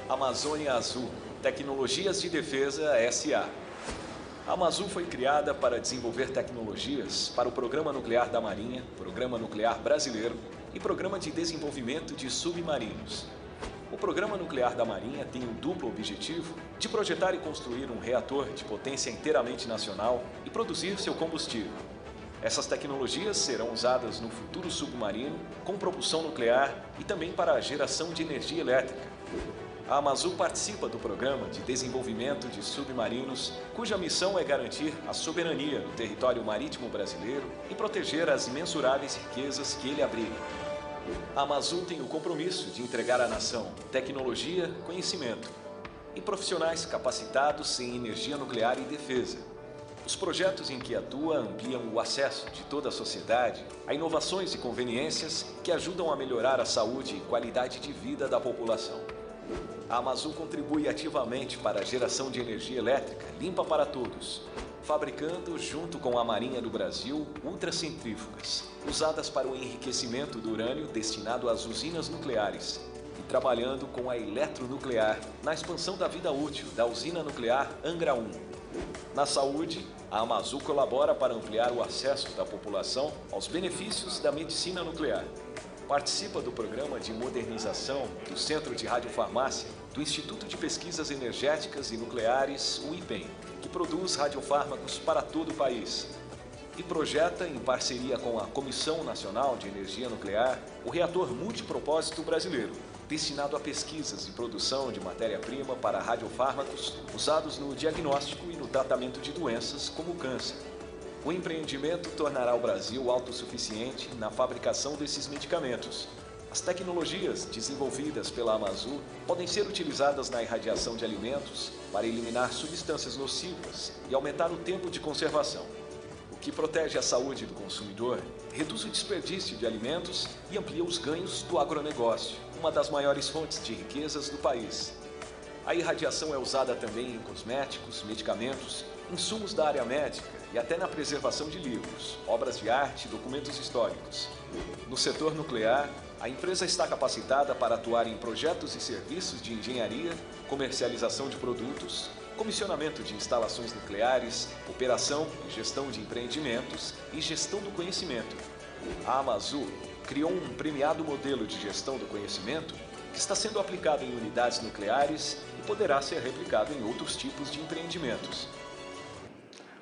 [SPEAKER 15] Amazônia Azul, Tecnologias de Defesa S.A. A Amazul foi criada para desenvolver tecnologias para o Programa Nuclear da Marinha, Programa Nuclear Brasileiro e Programa de Desenvolvimento de Submarinos. O Programa Nuclear da Marinha tem o duplo objetivo de projetar e construir um reator de potência inteiramente nacional e produzir seu combustível. Essas tecnologias serão usadas no futuro submarino com propulsão nuclear e também para a geração de energia elétrica. A Amazul participa do Programa de Desenvolvimento de Submarinos, cuja missão é garantir a soberania no território marítimo brasileiro e proteger as imensuráveis riquezas que ele abriga. A Amazul tem o compromisso de entregar à nação tecnologia, conhecimento e profissionais capacitados em energia nuclear e defesa. Os projetos em que atua ampliam o acesso de toda a sociedade a inovações e conveniências que ajudam a melhorar a saúde e qualidade de vida da população. A Amazul contribui ativamente para a geração de energia elétrica limpa para todos, fabricando, junto com a Marinha do Brasil, ultracentrífugas, usadas para o enriquecimento do urânio destinado às usinas nucleares, e trabalhando com a eletronuclear na expansão da vida útil da usina nuclear Angra 1. Na saúde, a Amazu colabora para ampliar o acesso da população aos benefícios da medicina nuclear. Participa do programa de modernização do Centro de Radiofarmácia do Instituto de Pesquisas Energéticas e Nucleares, o IPEN, que produz radiofármacos para todo o país. E projeta, em parceria com a Comissão Nacional de Energia Nuclear, o reator multipropósito brasileiro, destinado a pesquisas e produção de matéria-prima para radiofármacos usados no diagnóstico e no tratamento de doenças como o câncer. O empreendimento tornará o Brasil autossuficiente na fabricação desses medicamentos. As tecnologias desenvolvidas pela Amazu podem ser utilizadas na irradiação de alimentos para eliminar substâncias nocivas e aumentar o tempo de conservação, o que protege a saúde do consumidor, reduz o desperdício de alimentos e amplia os ganhos do agronegócio, uma das maiores fontes de riquezas do país. A irradiação é usada também em cosméticos, medicamentos, insumos da área médica e até na preservação de livros, obras de arte e documentos históricos. No setor nuclear, a empresa está capacitada para atuar em projetos e serviços de engenharia, comercialização de produtos, comissionamento de instalações nucleares, operação e gestão de empreendimentos e gestão do conhecimento. A Amazu criou um premiado modelo de gestão do conhecimento que está sendo aplicado em unidades nucleares e poderá ser replicado em outros tipos de empreendimentos.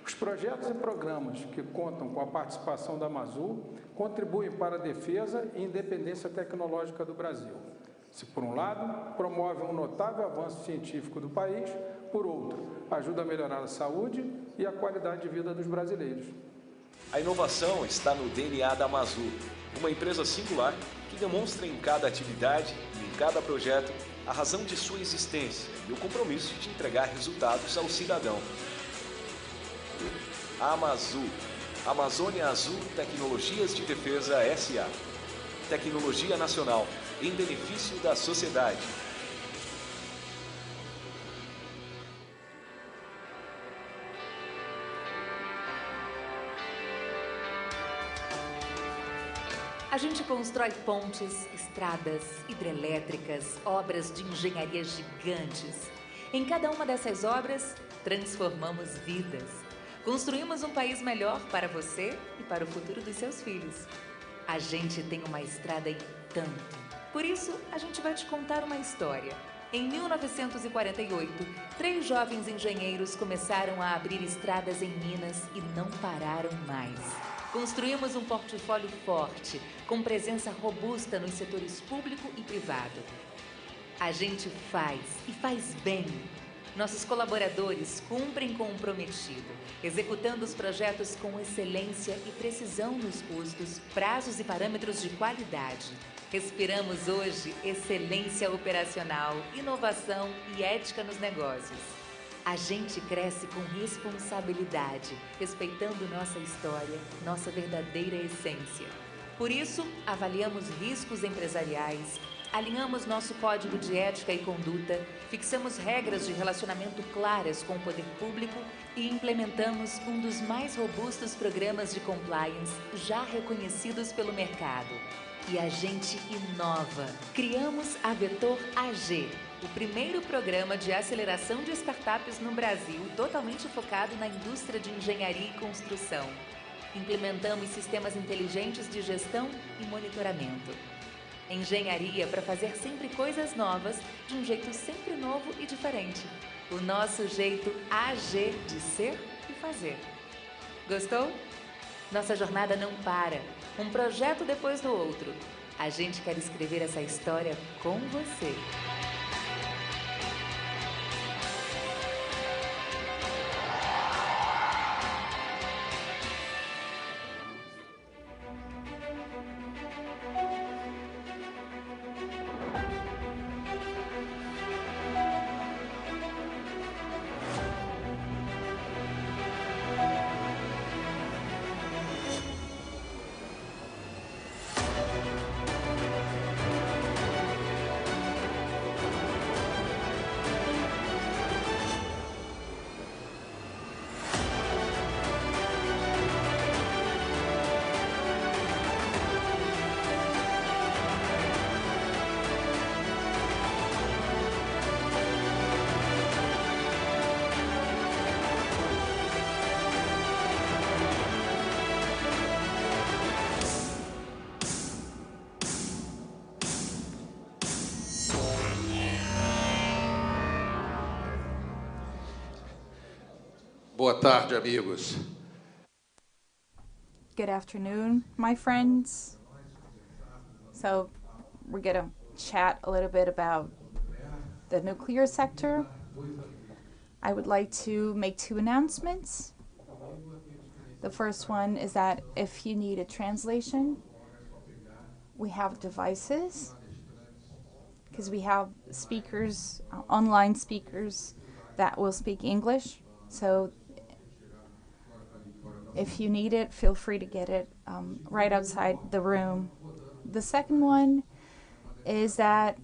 [SPEAKER 16] Os projetos e programas que contam com a participação da Amazu contribuem para a defesa e independência tecnológica do Brasil. Se, por um lado, promove um notável avanço científico do país, por outro, ajuda a melhorar a saúde e a qualidade de vida dos brasileiros.
[SPEAKER 15] A inovação está no DNA da Amazu, uma empresa singular que demonstra em cada atividade e em cada projeto a razão de sua existência e o compromisso de entregar resultados ao cidadão. A Amazu, Amazônia Azul Tecnologias de Defesa S.A. Tecnologia nacional, em benefício da sociedade.
[SPEAKER 17] A gente constrói pontes, estradas, hidrelétricas, obras de engenharia gigantes. Em cada uma dessas obras, transformamos vidas. Construímos um país melhor para você e para o futuro dos seus filhos. A gente tem uma estrada e tanto. Por isso, a gente vai te contar uma história. Em 1948, 3 jovens engenheiros começaram a abrir estradas em Minas e não pararam mais. Construímos um portfólio forte, com presença robusta nos setores público e privado. A gente faz, e faz bem. Nossos colaboradores cumprem com o prometido, executando os projetos com excelência e precisão nos custos, prazos e parâmetros de qualidade. Respiramos hoje excelência operacional, inovação e ética nos negócios. A gente cresce com responsabilidade, respeitando nossa história, nossa verdadeira essência. Por isso, avaliamos riscos empresariais, alinhamos nosso código de ética e conduta, fixamos regras de relacionamento claras com o poder público e implementamos um dos mais robustos programas de compliance já reconhecidos pelo mercado. E a gente inova. Criamos a Vetor AG, o primeiro programa de aceleração de startups no Brasil, totalmente focado na indústria de engenharia e construção. Implementamos sistemas inteligentes de gestão e monitoramento. Engenharia para fazer sempre coisas novas, de um jeito sempre novo e diferente. O nosso jeito AG de ser e fazer. Gostou? Nossa jornada não para. Um projeto depois do outro. A gente quer escrever essa história com você.
[SPEAKER 18] Boa tarde, amigos.
[SPEAKER 3] Good afternoon, my friends. So we're going to chat a little bit about the nuclear sector. I would like to make 2 announcements. The first one is that if you need a translation, we have devices, because we have speakers, online speakers that will speak English. So if you need it, feel free to get it right outside the room. The second one is that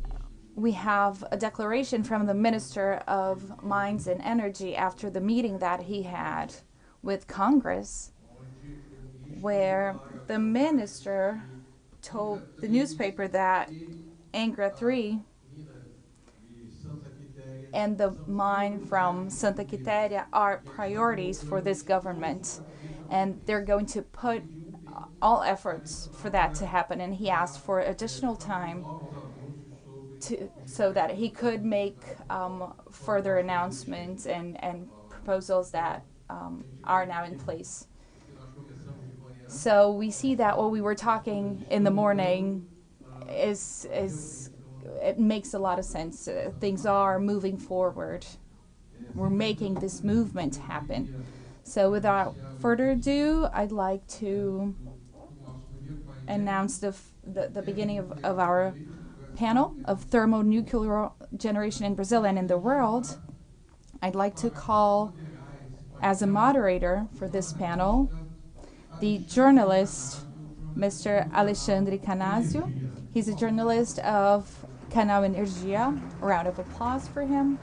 [SPEAKER 3] we have a declaration from the Minister of Mines and Energy after the meeting that he had with Congress, where the minister told the newspaper that nt2e and the mine from Santa Quitéria are priorities for this government, and they're going to put all efforts for that to happen. And he asked for additional time so that he could make further announcements and proposals that are now in place. So we see that what we were talking in the morning is it makes a lot of sense. Things are moving forward. We're making this movement happen. So without further ado, I'd like to announce the beginning of our panel of thermonuclear generation in Brazil and in the world. I'd like to call as a moderator for this panel the journalist, Mr. Alexandre Canazio. He's a journalist of Canal Energia. A round of applause for him.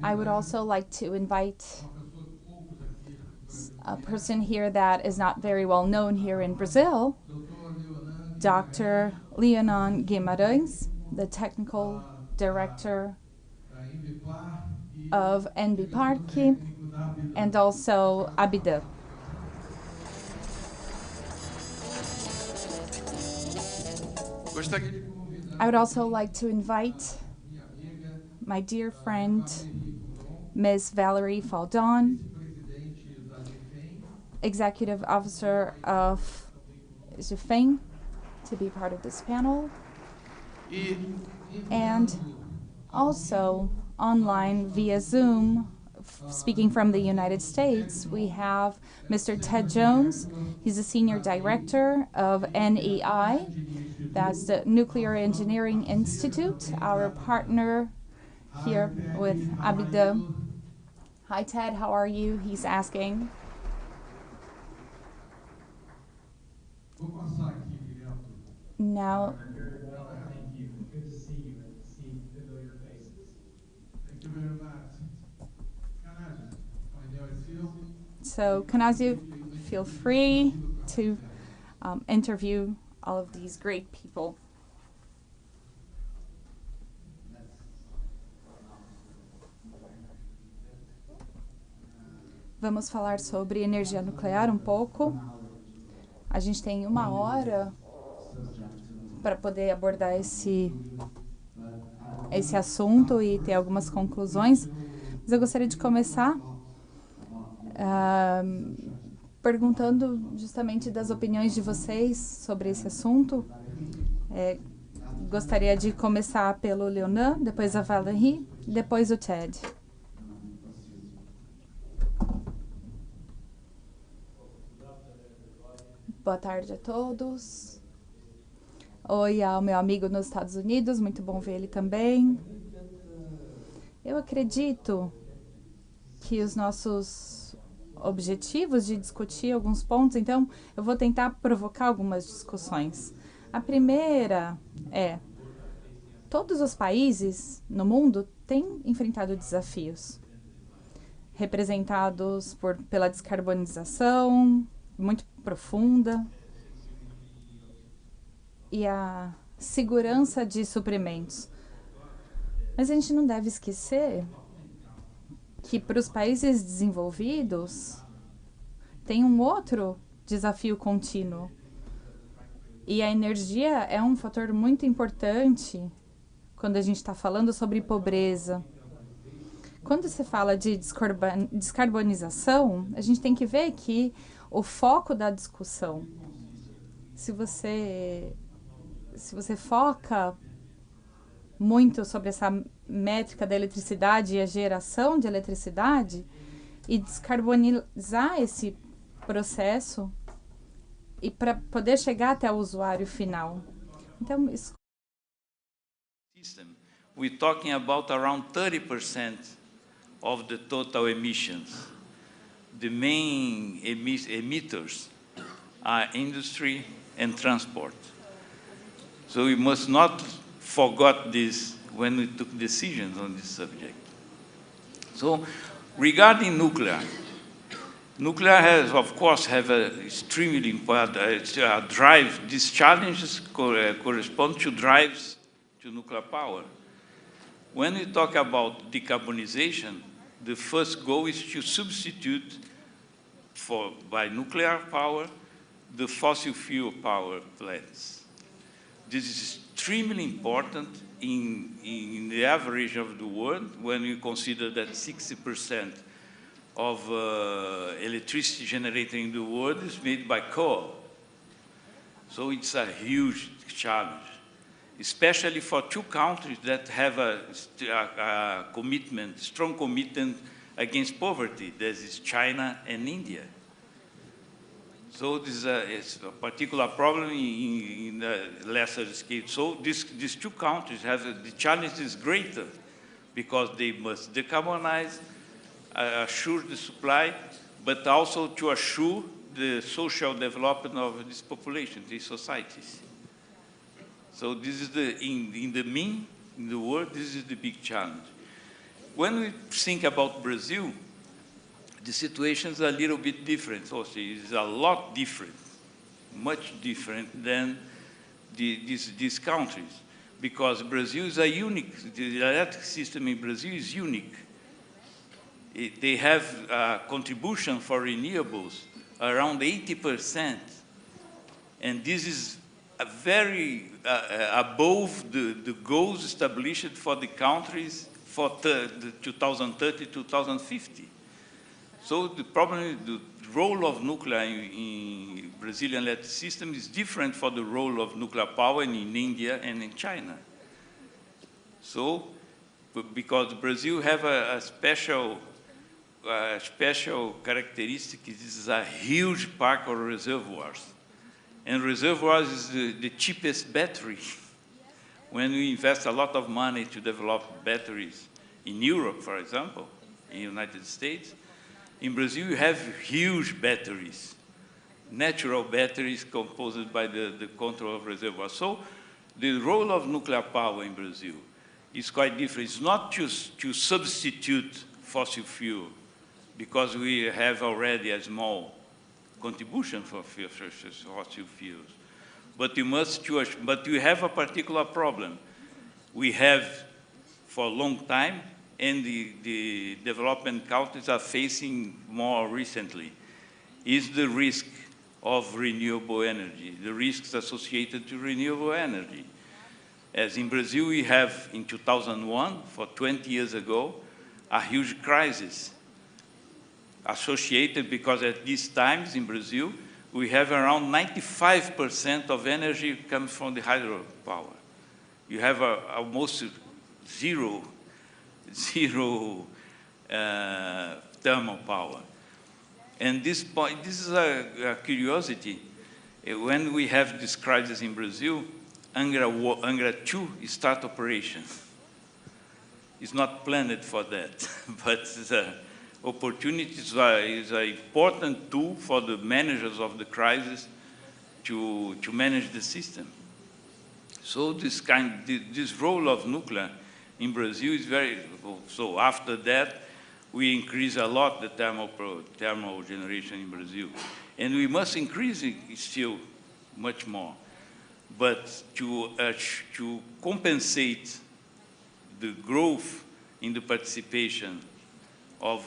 [SPEAKER 3] I would also like to invite a person here that is not very well known here in Brazil, Dr. Leonan Guimarães, the technical director of NB and also Abida. I would also like to invite my dear friend, Ms. Valerie Faldon, Executive Officer of GFEM, to be part of this panel. And also online via Zoom, speaking from the United States, we have Mr. Ted Jones. He's a senior director of NEI, that's the Nuclear Engineering Institute, our partner here with Abida. Hi Ted, how are you? He's asking. Now,
[SPEAKER 19] I'm very well, thank you. Good to see you and see familiar faces.
[SPEAKER 18] Thank you very much.
[SPEAKER 3] So, Canazio, feel free to interview all of these great people. Vamos falar sobre energia nuclear pouco. A gente tem 1 hora para poder abordar esse assunto e ter algumas conclusões. Mas eu gostaria de começar perguntando justamente das opiniões de vocês sobre esse assunto. Gostaria de começar pelo Leonan, depois a Valerie, depois o Ted. Boa tarde a todos. Oi ao meu amigo nos Estados Unidos, muito bom ver ele também. Eu acredito que os nossos objetivos de discutir alguns pontos, então eu vou tentar provocar algumas discussões. A primeira é: todos os países no mundo têm enfrentado desafios representados pela descarbonização muito profunda e a segurança de suprimentos. Mas a gente não deve esquecer que para os países desenvolvidos tem um outro desafio contínuo. E a energia é um fator muito importante quando a gente está falando sobre pobreza. Quando se fala de descarbonização, a gente tem que ver que o foco da discussão, se você foca muito sobre essa métrica da eletricidade e a geração de eletricidade e descarbonizar esse processo e para poder chegar até o usuário final. Então, isso...
[SPEAKER 20] We're talking about around 30% of the total emissions. The main emitters are industry and transport. So we must not forget this when we took decisions on this subject. So regarding nuclear has, of course, have a extremely important drive. These challenges correspond to drives to nuclear power. When we talk about decarbonization, the first goal is to substitute by nuclear power the fossil fuel power plants. This is extremely important in the average of the world when you consider that 60% of electricity generated in the world is made by coal. So it's a huge challenge, especially for two countries that have a strong commitment against poverty. That is China and India. So this is a particular problem in a lesser scale. So these two countries have the challenge is greater because they must decarbonize, assure the supply, but also to assure the social development of this population, these societies. So this is in the world, this is the big challenge. When we think about Brazil, the situation is a little bit different also. It's a lot different, much different than these countries, because Brazil is a unique, the electric system in Brazil is unique. They have a contribution for renewables around 80%, and this is a very above the goals established for the countries for the 2030, 2050. So the problem is the role of nuclear in Brazilian electric system is different from the role of nuclear power in India and in China. So, because Brazil have a special characteristic, this is a huge park of reservoirs. And reservoirs is the cheapest battery. When we invest a lot of money to develop batteries in Europe, for example, in the United States, in Brazil you have huge batteries, natural batteries composed by the control of reservoirs. So the role of nuclear power in Brazil is quite different. It's not just to substitute fossil fuel, because we have already a small contribution for fossil fuels. But you have a particular problem. We have for a long time, and the development countries are facing more recently, is the risk of renewable energy, the risks associated to renewable energy. As in Brazil, we have, in 2001, for 20 years ago, a huge crisis associated because at these times in Brazil, we have around 95% of energy comes from the hydropower. You have almost zero thermal power. And this is a curiosity. When we have this crisis in Brazil, Angra 2 start operation. It's not planned for that, but the opportunity is an important tool for the managers of the crisis to manage the system. So this role of nuclear in Brazil is very, so after that, we increase a lot the thermal generation in Brazil. And we must increase it still much more. But to compensate the growth in the participation of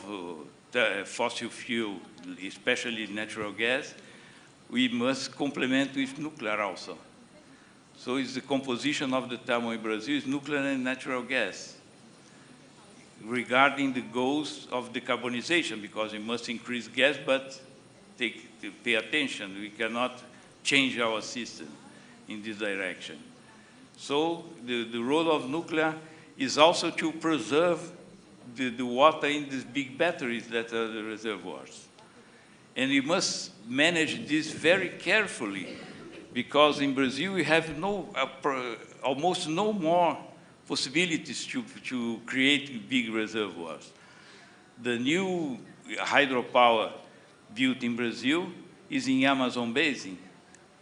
[SPEAKER 20] the fossil fuel, especially natural gas, we must complement with nuclear also. So it's the composition of the thermal in Brazil is nuclear and natural gas. Regarding the goals of decarbonization, because we must increase gas, but pay attention. We cannot change our system in this direction. So the role of nuclear is also to preserve the water in these big batteries that are the reservoirs. And we must manage this very carefully, because in Brazil we have almost no more possibilities to create big reservoirs. The new hydropower built in Brazil is in Amazon Basin.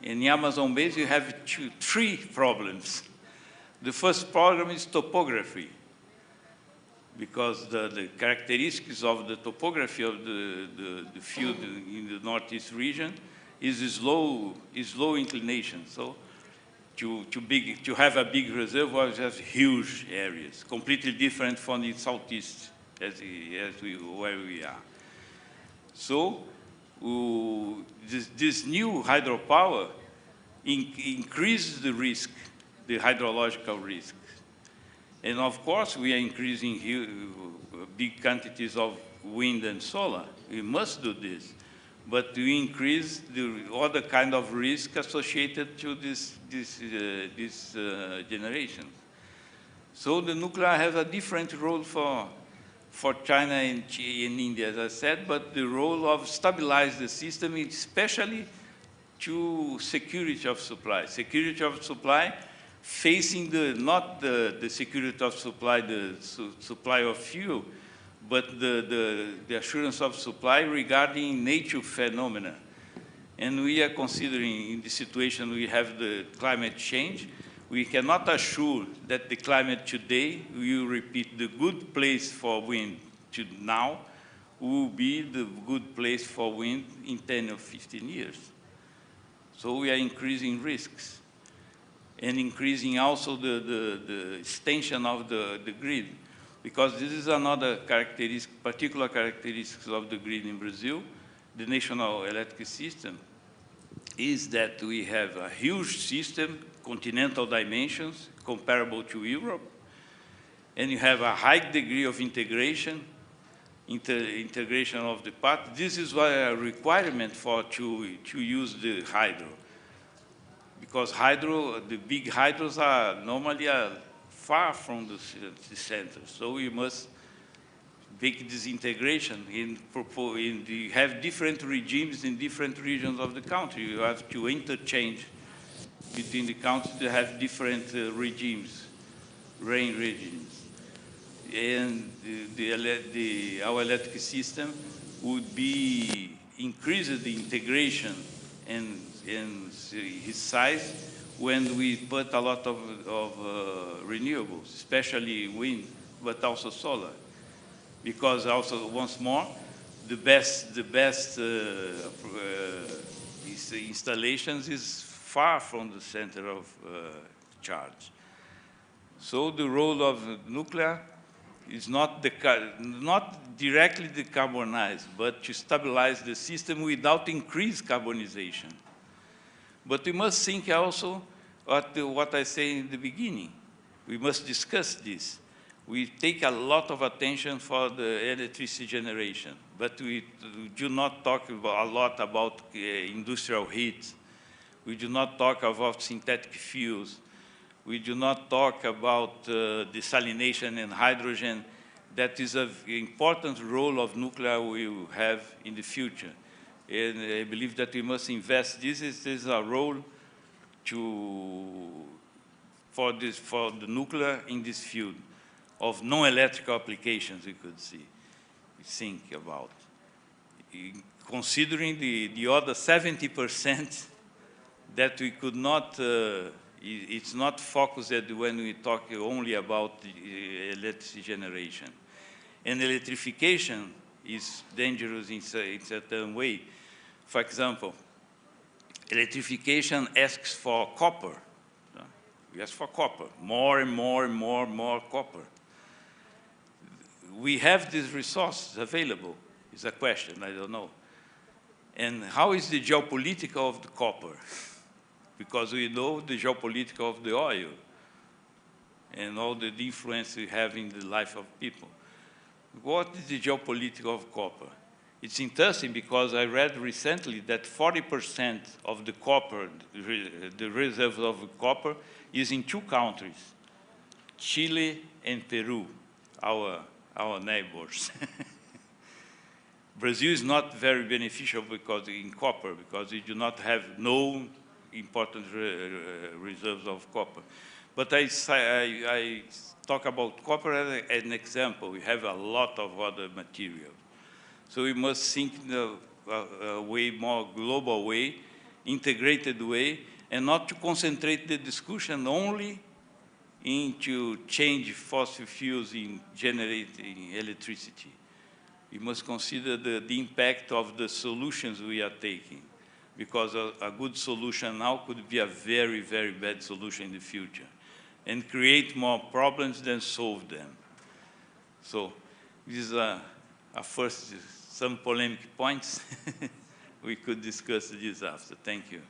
[SPEAKER 20] In Amazon Basin, you have three problems. The first problem is topography, because the characteristics of the topography of the field in the Northeast region is slow inclination. So to have a big reservoir, you have huge areas, completely different from the Southeast where we are. So this new hydropower increases the risk, the hydrological risk. And of course, we are increasing big quantities of wind and solar. We must do this. But we increase the other kind of risk associated to this generation. So the nuclear has a different role for China and India, as I said, but the role of stabilize the system, especially to security of supply. Security of supply facing not the security of supply, the supply of fuel, but the assurance of supply regarding nature phenomena. And we are considering in the situation we have the climate change, we cannot assure that the climate today will repeat the good place for wind to now will be the good place for wind in 10 or 15 years. So we are increasing risks and increasing also the extension of the grid, because this is another particular characteristic of the grid in Brazil, the national electric system, is that we have a huge system, continental dimensions, comparable to Europe, and you have a high degree of integration of the part. This is why a requirement to use the hydro, because the big hydros are normally far from the center. So we must make this integration you have different regimes in different regions of the country. You have to interchange between the countries that have different regimes, rain regimes. And our electric system would be increase the integration and his size when we put a lot of renewables, especially wind, but also solar. Because also, once more, the best installations is far from the center of charge. So the role of nuclear is not directly decarbonize, but to stabilize the system without increased carbonization. But we must think also what I say in the beginning. We must discuss this. We take a lot of attention for the electricity generation, but we do not talk a lot about industrial heat. We do not talk about synthetic fuels. We do not talk about desalination and hydrogen. That is an important role of nuclear we will have in the future. And I believe that we must invest. This is a role for the nuclear in this field of non-electrical applications we could think about. Considering the other 70% that we could not, it's not focused when we talk only about the electricity generation. And electrification is dangerous in a certain way. For example, electrification asks for copper. We ask for copper, more and more and more and more copper. We have these resources available, is a question, I don't know. And how is the geopolitical of the copper? because we know the geopolitics of the oil and all the influence we have in the life of people. What is the geopolitics of copper? It's interesting because I read recently that 40% of the copper, the reserves of copper, is in two countries, Chile and Peru, our neighbors. Brazil is not very beneficial because in copper, because we do not have no important reserves of copper. But I talk about copper as an example. We have a lot of other materials. So we must think in a way more global way, integrated way, and not to concentrate the discussion only into change fossil fuels in generating electricity. We must consider the impact of the solutions we are taking, because a good solution now could be a very, very bad solution in the future, and create more problems than solve them. So these are first some polemic points. We could discuss this after. Thank you.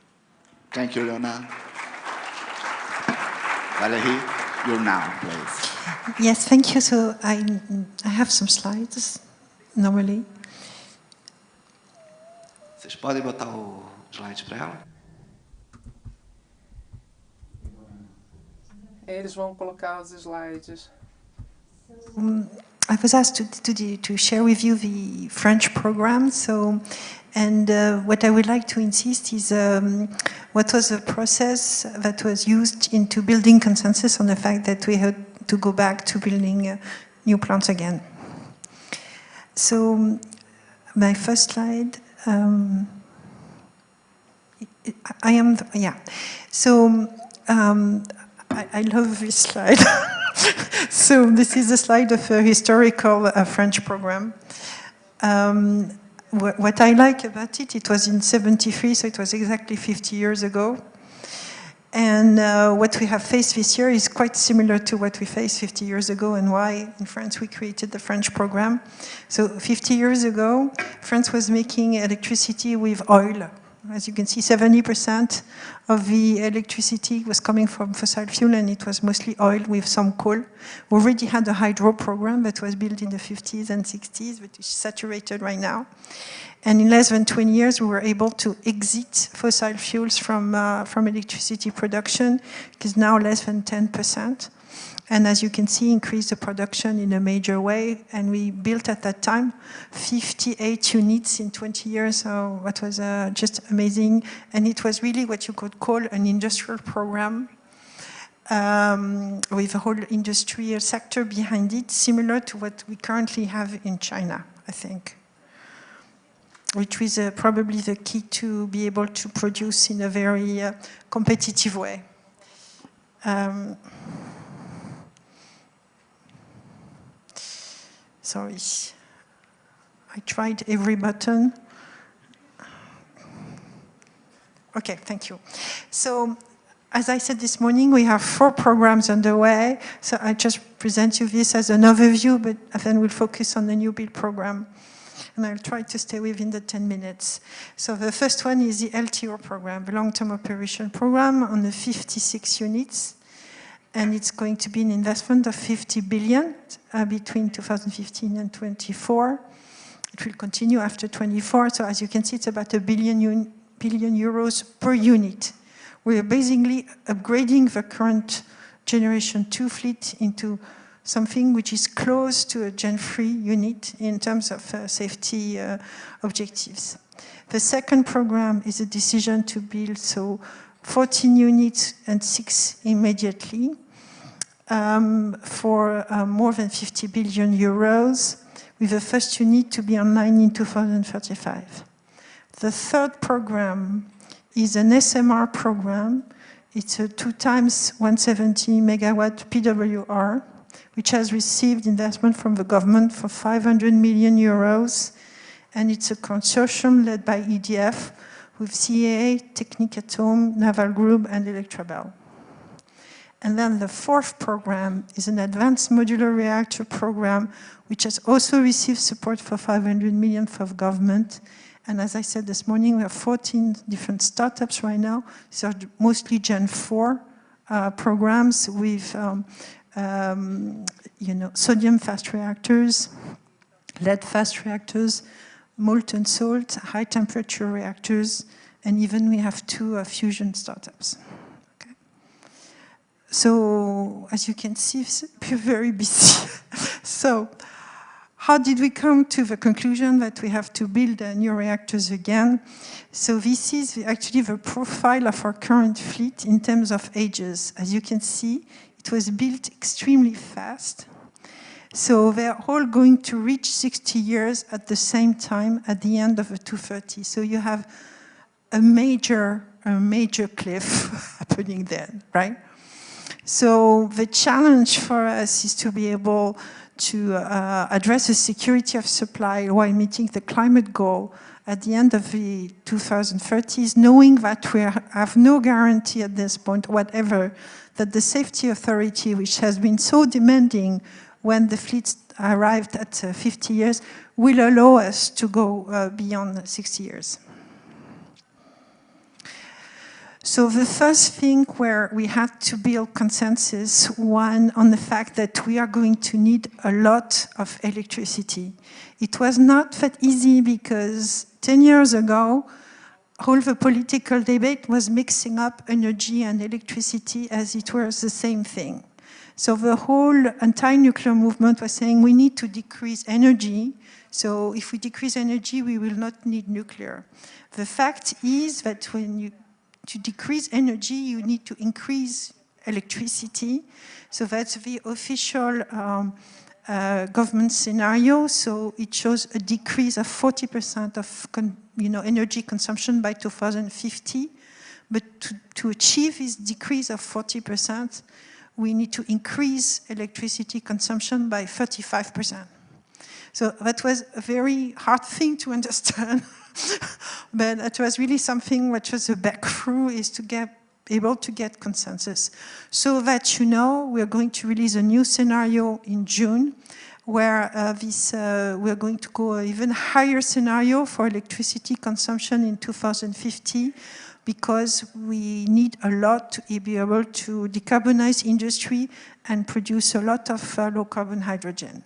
[SPEAKER 21] Thank you, Leonard. Valerie, you're now, please.
[SPEAKER 6] Yes, thank you. So I have some slides, normally.
[SPEAKER 21] Vocês podem botar o slide para ela?
[SPEAKER 2] Eles vão colocar os slides.
[SPEAKER 6] I was asked to share with you the French program. So, and what I would like to insist is what was the process that was used into building consensus on the fact that we had to go back to building new plants again. So, my first slide. So, I love this slide. So this is a slide of a historical French program. What I like about it, it was in 73, so it was exactly 50 years ago. And what we have faced this year is quite similar to what we faced 50 years ago, and why in France we created the French program. So 50 years ago, France was making electricity with oil. As you can see, 70% of the electricity was coming from fossil fuel, and it was mostly oil with some coal. We already had a hydro program that was built in the 50s and 60s, but is saturated right now. And in less than 20 years, we were able to exit fossil fuels from electricity production, because now less than 10%. And as you can see, increase the production in a major way. And we built at that time 58 units in 20 years. So that was just amazing. And it was really what you could call an industrial program with a whole industrial sector behind it, similar to what we currently have in China, I think, which was probably the key to be able to produce in a very competitive way. Sorry, I tried every button. Okay, thank you. So, as I said this morning, we have 4 programs underway. So I just present you this as an overview, but then we'll focus on the new build program. And I'll try to stay within the 10 minutes. So the first one is the LTO program, the long-term operation program, on the 56 units. And it's going to be an investment of 50 billion between 2015 and 24. It will continue after 24. So as you can see, it's about €1 billion per unit. We are basically upgrading the current generation 2 fleet into something which is close to a Gen 3 unit in terms of safety objectives. The second program is a decision to build 14 units and 6 immediately for more than 50 billion euros, with the first unit to be online in 2035. The third program is an SMR program. It's a 2 times 170 megawatt PWR, which has received investment from the government for 500 million euros. And it's a consortium led by EDF with CAA, Technic Atom, Naval Group, and Electrabel. And then the fourth program is an advanced modular reactor program, which has also received support for 500 million from government, And as I said this morning, we have 14 different startups right now. These are mostly Gen 4 programs with sodium fast reactors, lead fast reactors, molten salt, high temperature reactors, and even we have 2 fusion startups. Okay. So as you can see, we're very busy. So how did we come to the conclusion that we have to build new reactors again? So this is actually the profile of our current fleet in terms of ages. As you can see, it was built extremely fast. So they're all going to reach 60 years at the same time at the end of the 230. So you have a major cliff happening then, right? So the challenge for us is to be able to address the security of supply while meeting the climate goal at the end of the 2030s, knowing that we have no guarantee at this point whatever that the safety authority, which has been so demanding when the fleet arrived at 50 years, will allow us to go beyond 60 years. So the first thing where we had to build consensus, one, on the fact that we are going to need a lot of electricity. It was not that easy because 10 years ago, all the political debate was mixing up energy and electricity as it was the same thing. So the whole anti-nuclear movement was saying we need to decrease energy. So if we decrease energy, we will not need nuclear. The fact is that to decrease energy, you need to increase electricity. So that's the official government scenario. So it shows a decrease of 40% of energy consumption by 2050. But to achieve this decrease of 40%, we need to increase electricity consumption by 35%. So that was a very hard thing to understand. But it was really something which was a breakthrough, is to get able to get consensus. So that we're going to release a new scenario in June, where we're going to go an even higher scenario for electricity consumption in 2050, because we need a lot to be able to decarbonize industry and produce a lot of low-carbon hydrogen.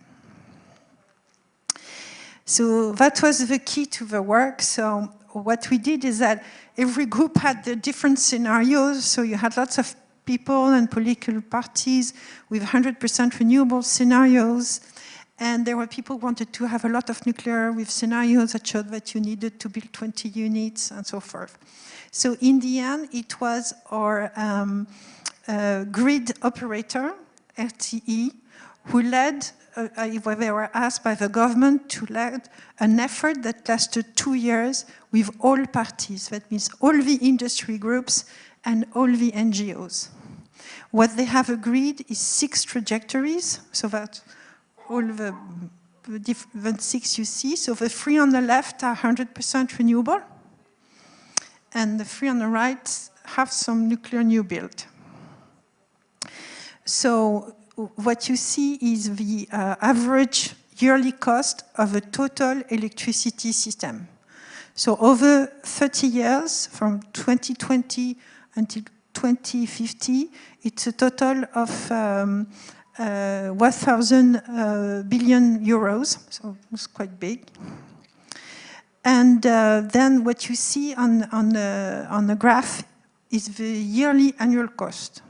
[SPEAKER 6] So that was the key to the work. So what we did is that every group had the different scenarios. So you had lots of people and political parties with 100% renewable scenarios. And there were people who wanted to have a lot of nuclear with scenarios that showed that you needed to build 20 units and so forth. So in the end, it was our grid operator, RTE, who led, they were asked by the government to lead an effort that lasted 2 years with all parties. That means all the industry groups and all the NGOs. What they have agreed is 6 trajectories, so that all the different 6 you see. So the 3 on the left are 100% renewable, and the 3 on the right have some nuclear new build. So what you see is the average yearly cost of a total electricity system. So over 30 years, from 2020 until 2050, it's a total of 1,000 billion euros, so it's quite big. And then what you see on the graph is the yearly annual cost.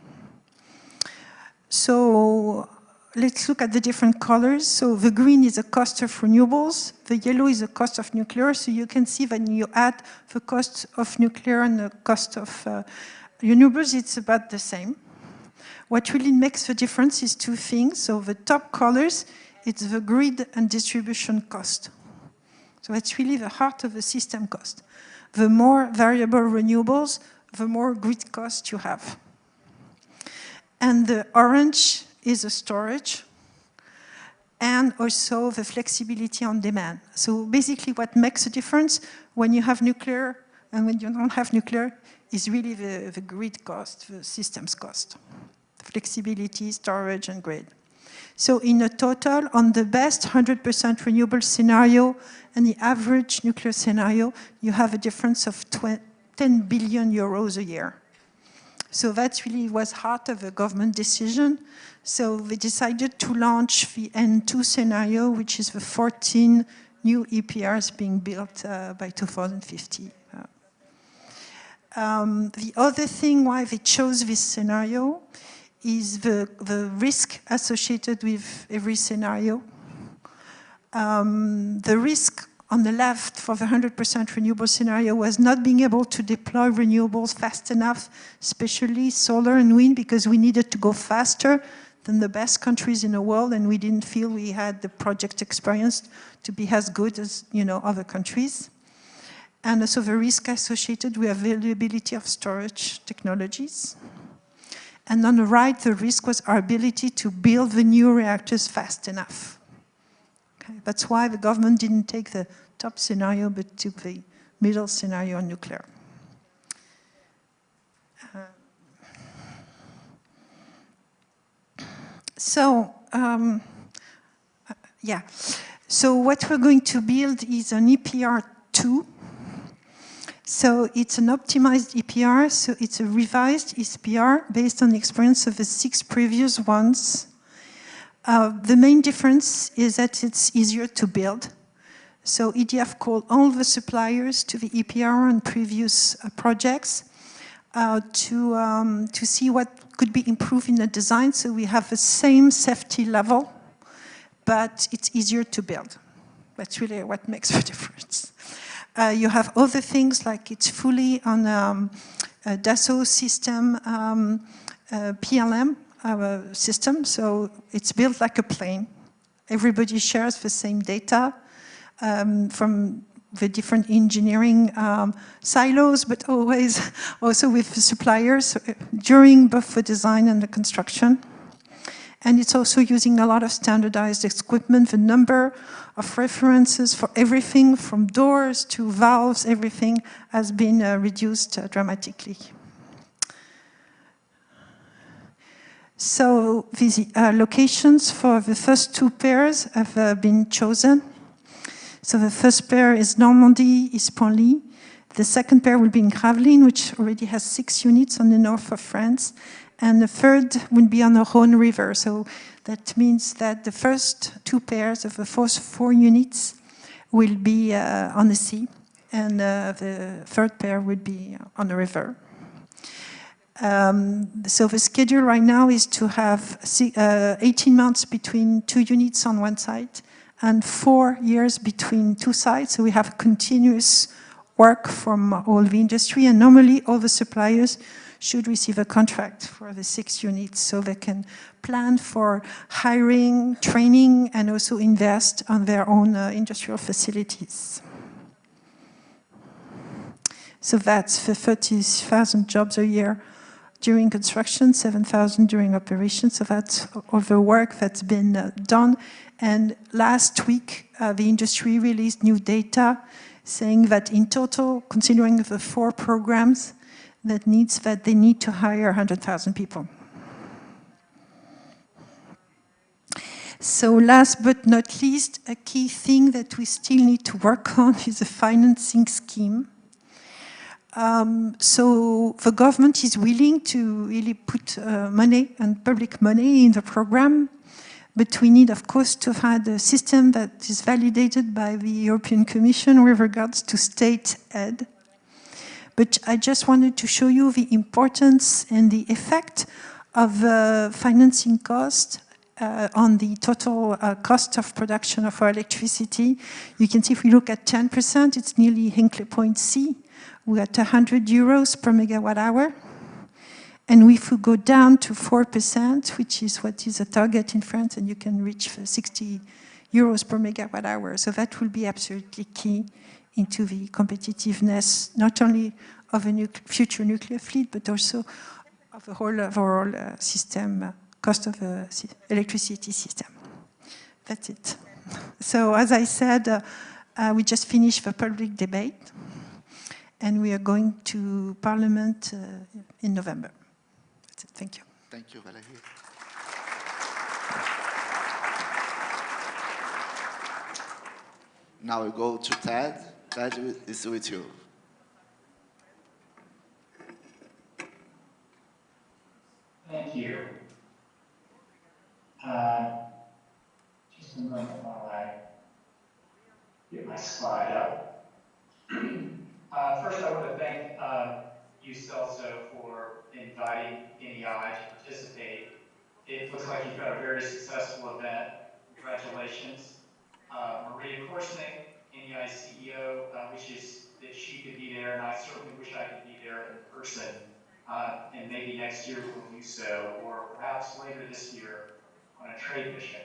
[SPEAKER 6] So let's look at the different colors. So the green is the cost of renewables. The yellow is the cost of nuclear. So you can see when you add the cost of nuclear and the cost of renewables, it's about the same. What really makes the difference is 2 things. So the top colors, it's the grid and distribution cost. So it's really the heart of the system cost. The more variable renewables, the more grid cost you have. And the orange is the storage, and also the flexibility on demand. So basically what makes a difference when you have nuclear and when you don't have nuclear is really the grid cost, the systems cost. Flexibility, storage, and grid. So in a total, on the best 100% renewable scenario and the average nuclear scenario, you have a difference of 10 billion euros a year. So that really was heart of a government decision. So they decided to launch the N2 scenario, which is the 14 new EPRs being built by 2050. The other thing why they chose this scenario is the risk associated with every scenario. The risk on the left for the 100% renewable scenario was not being able to deploy renewables fast enough, especially solar and wind, because we needed to go faster than the best countries in the world, and we didn't feel we had the project experience to be as good as other countries. And also the risk associated with availability of storage technologies. And on the right, the risk was our ability to build the new reactors fast enough. Okay, that's why the government didn't take the top scenario, but took the middle scenario on nuclear. So what we're going to build is an EPR2. So it's an optimized EPR, so it's a revised EPR based on the experience of the 6 previous ones. The main difference is that it's easier to build. So EDF called all the suppliers to the EPR on previous projects to see what could be improved in the design. So we have the same safety level, but it's easier to build. That's really what makes the difference. You have other things like it's fully on a Dassault system, PLM system, so it's built like a plane. Everybody shares the same data from the different engineering silos, but always also with the suppliers during both the design and the construction. And it's also using a lot of standardized equipment. The number of references for everything from doors to valves, everything has been reduced dramatically. So the locations for the first 2 pairs have been chosen. So the first pair is Normandy, is Penly. The second pair will be in Gravelines, which already has 6 units on the north of France. And the third will be on the Rhône River. So that means that the first 2 pairs of the first 4 units will be on the sea, and the third pair will be on the river. So the schedule right now is to have 18 months between 2 units on one site and 4 years between 2 sites. So we have continuous work from all the industry, and normally all the suppliers should receive a contract for the 6 units so they can plan for hiring, training, and also invest on their own industrial facilities. So that's the 30,000 jobs a year during construction, 7,000 during operation. So that's all the work that's been done. And last week, the industry released new data saying that in total, considering the 4 programs, that they need to hire 100,000 people. So last but not least, a key thing that we still need to work on is a financing scheme. So the government is willing to really put money and public money in the program, but we need, of course, to have a system that is validated by the European Commission with regards to state aid. But I just wanted to show you the importance and the effect of financing cost on the total cost of production of our electricity. You can see if we look at 10%, it's nearly Hinkley Point C. We're at 100 euros per megawatt hour. And if we go down to 4%, which is what is a target in France, and you can reach 60 euros per megawatt hour. So that will be absolutely key into the competitiveness, not only of a future nuclear fleet, but also of the whole overall system, cost of the electricity system. That's it. So as I said, we just finished the public debate, and we are going to Parliament in November. That's it. Thank you.
[SPEAKER 21] Thank you, Valérie. Now we go to Ted. Ted is with you.
[SPEAKER 4] Thank you. Just a moment while I get my slide up. First, I want to thank you, Celso, for inviting NEI to participate. It looks like you've got a very successful event. Congratulations. Maria Korsnick, NEI CEO, wishes that she could be there, and I certainly wish I could be there in person. And maybe next year we'll do so, or perhaps later this year on a trade mission.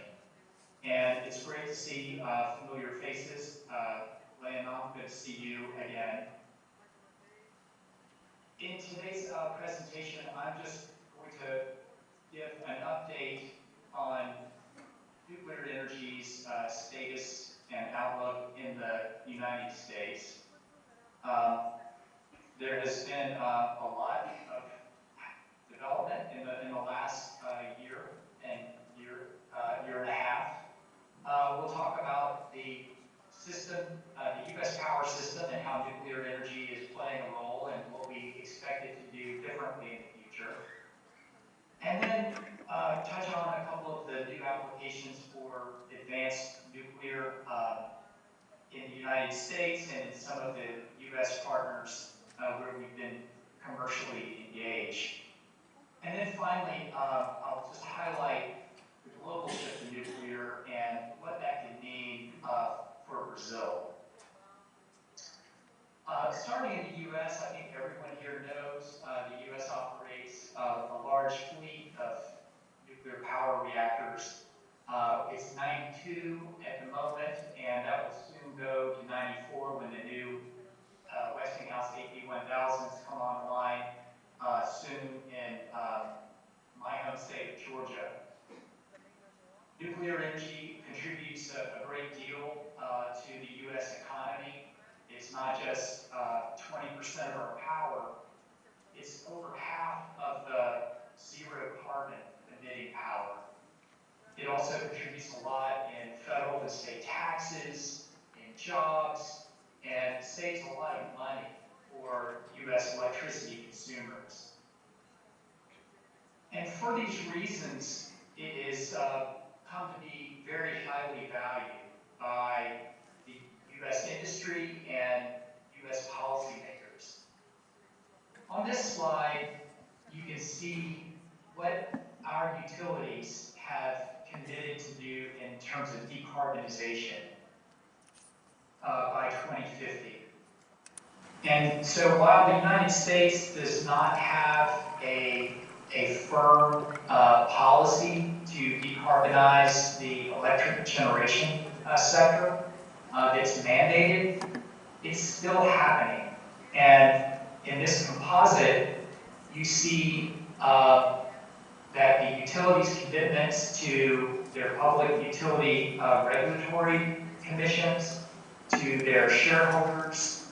[SPEAKER 4] And it's great to see familiar faces. Leonard, good to see you again. In today's presentation, I'm just going to give an update on nuclear energy's status and outlook in the United States. There has been a lot of development in the last year and a half. We'll talk about the system, the U.S. power system, and how nuclear energy is playing a role and what we expect it to do differently in the future. And then touch on a couple of the new applications for advanced nuclear in the United States and in some of the U.S. partners where we've been commercially engaged. And then finally, I'll just highlight the global shift to nuclear and what that can mean for Brazil. Starting in the U.S., I think everyone here knows the U.S. operates a large fleet of nuclear power reactors. It's 92 at the moment, and that will soon go to 94 when the new Westinghouse AP1000s come online soon in my home state of Georgia. Nuclear energy contributes a great deal to the U.S. economy. It's not just 20% of our power, it's over half of the zero carbon emitting power. It also contributes a lot in federal and state taxes, in jobs, and saves a lot of money for U.S. electricity consumers. And for these reasons, it has come to be very highly valued by the U.S. industry and U.S. policymakers. On this slide, you can see what our utilities have committed to do in terms of decarbonization by 2050. And so while the United States does not have a firm policy to decarbonize the electric generation sector that's mandated, it's still happening. And in this composite, you see that the utilities' commitments to their public utility regulatory commissions, to their shareholders,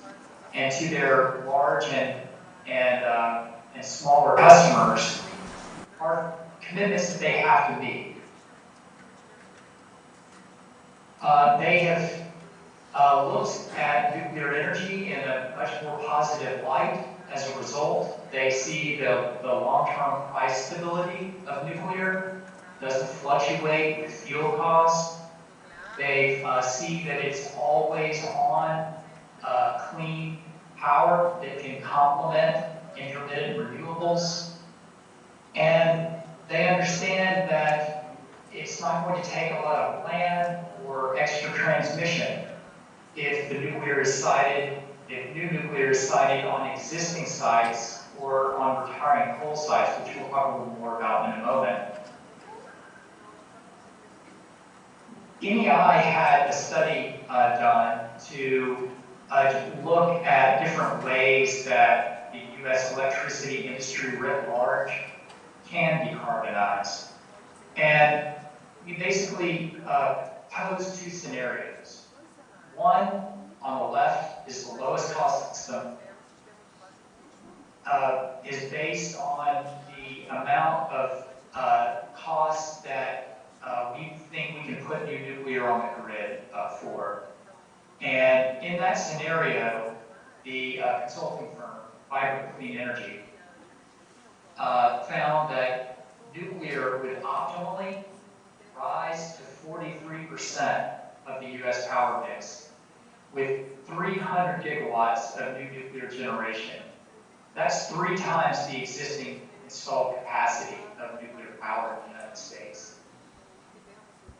[SPEAKER 4] and to their large and smaller customers are commitments that they have to meet. They have looked at nuclear energy in a much more positive light. As a result, they see the long-term price stability of nuclear doesn't fluctuate with fuel costs. They see that it's always on clean power that can complement intermittent renewables. And they understand that it's not going to take a lot of land or extra transmission if the nuclear is sited, if new nuclear is sited on existing sites or on retiring coal sites, which we'll talk a little more about in a moment. NEI had a study done to look at different ways that the U.S. electricity industry writ large can decarbonize. And we basically posed two scenarios. One, on the left, is the lowest cost system, is based on the amount of cost that we think we can put new nuclear on the grid for. And in that scenario, the consulting firm, Vibrant Clean Energy, found that nuclear would optimally rise to 43% of the US power mix with 300 gigawatts of new nuclear generation. That's 3 times the existing installed capacity of nuclear power in the United States.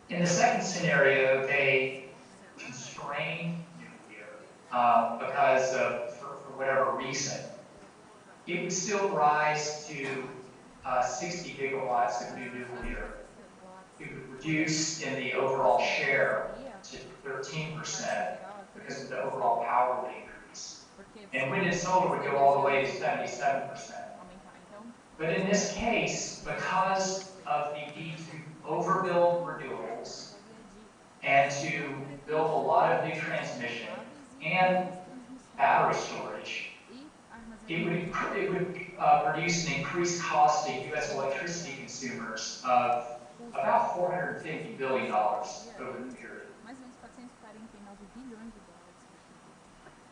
[SPEAKER 4] In the second scenario, they constrained nuclear because for whatever reason. It would still rise to 60 gigawatts of new nuclear. It would reduce in the overall share to 13% because of the overall power would increase. And wind and solar would go all the way to 77%. But in this case, because of the need to overbuild renewables and to build a lot of new transmission and battery storage, it would produce an increased cost to U.S. electricity consumers of about $450 billion over the period.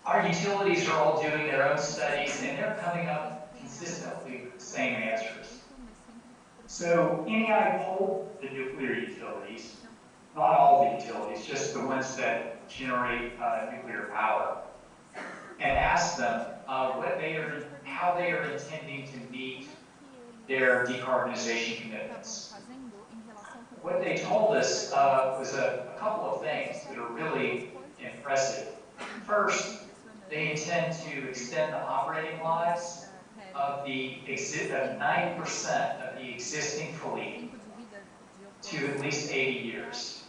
[SPEAKER 4] Our utilities are all doing their own studies, and they're coming up consistently with the same answers. So NEI polled the nuclear utilities, not all the utilities, just the ones that generate nuclear power, and asked them how they are intending to meet their decarbonization commitments. What they told us was a couple of things that are really impressive. First, they intend to extend the operating lives of 90% of the existing fleet to at least 80 years,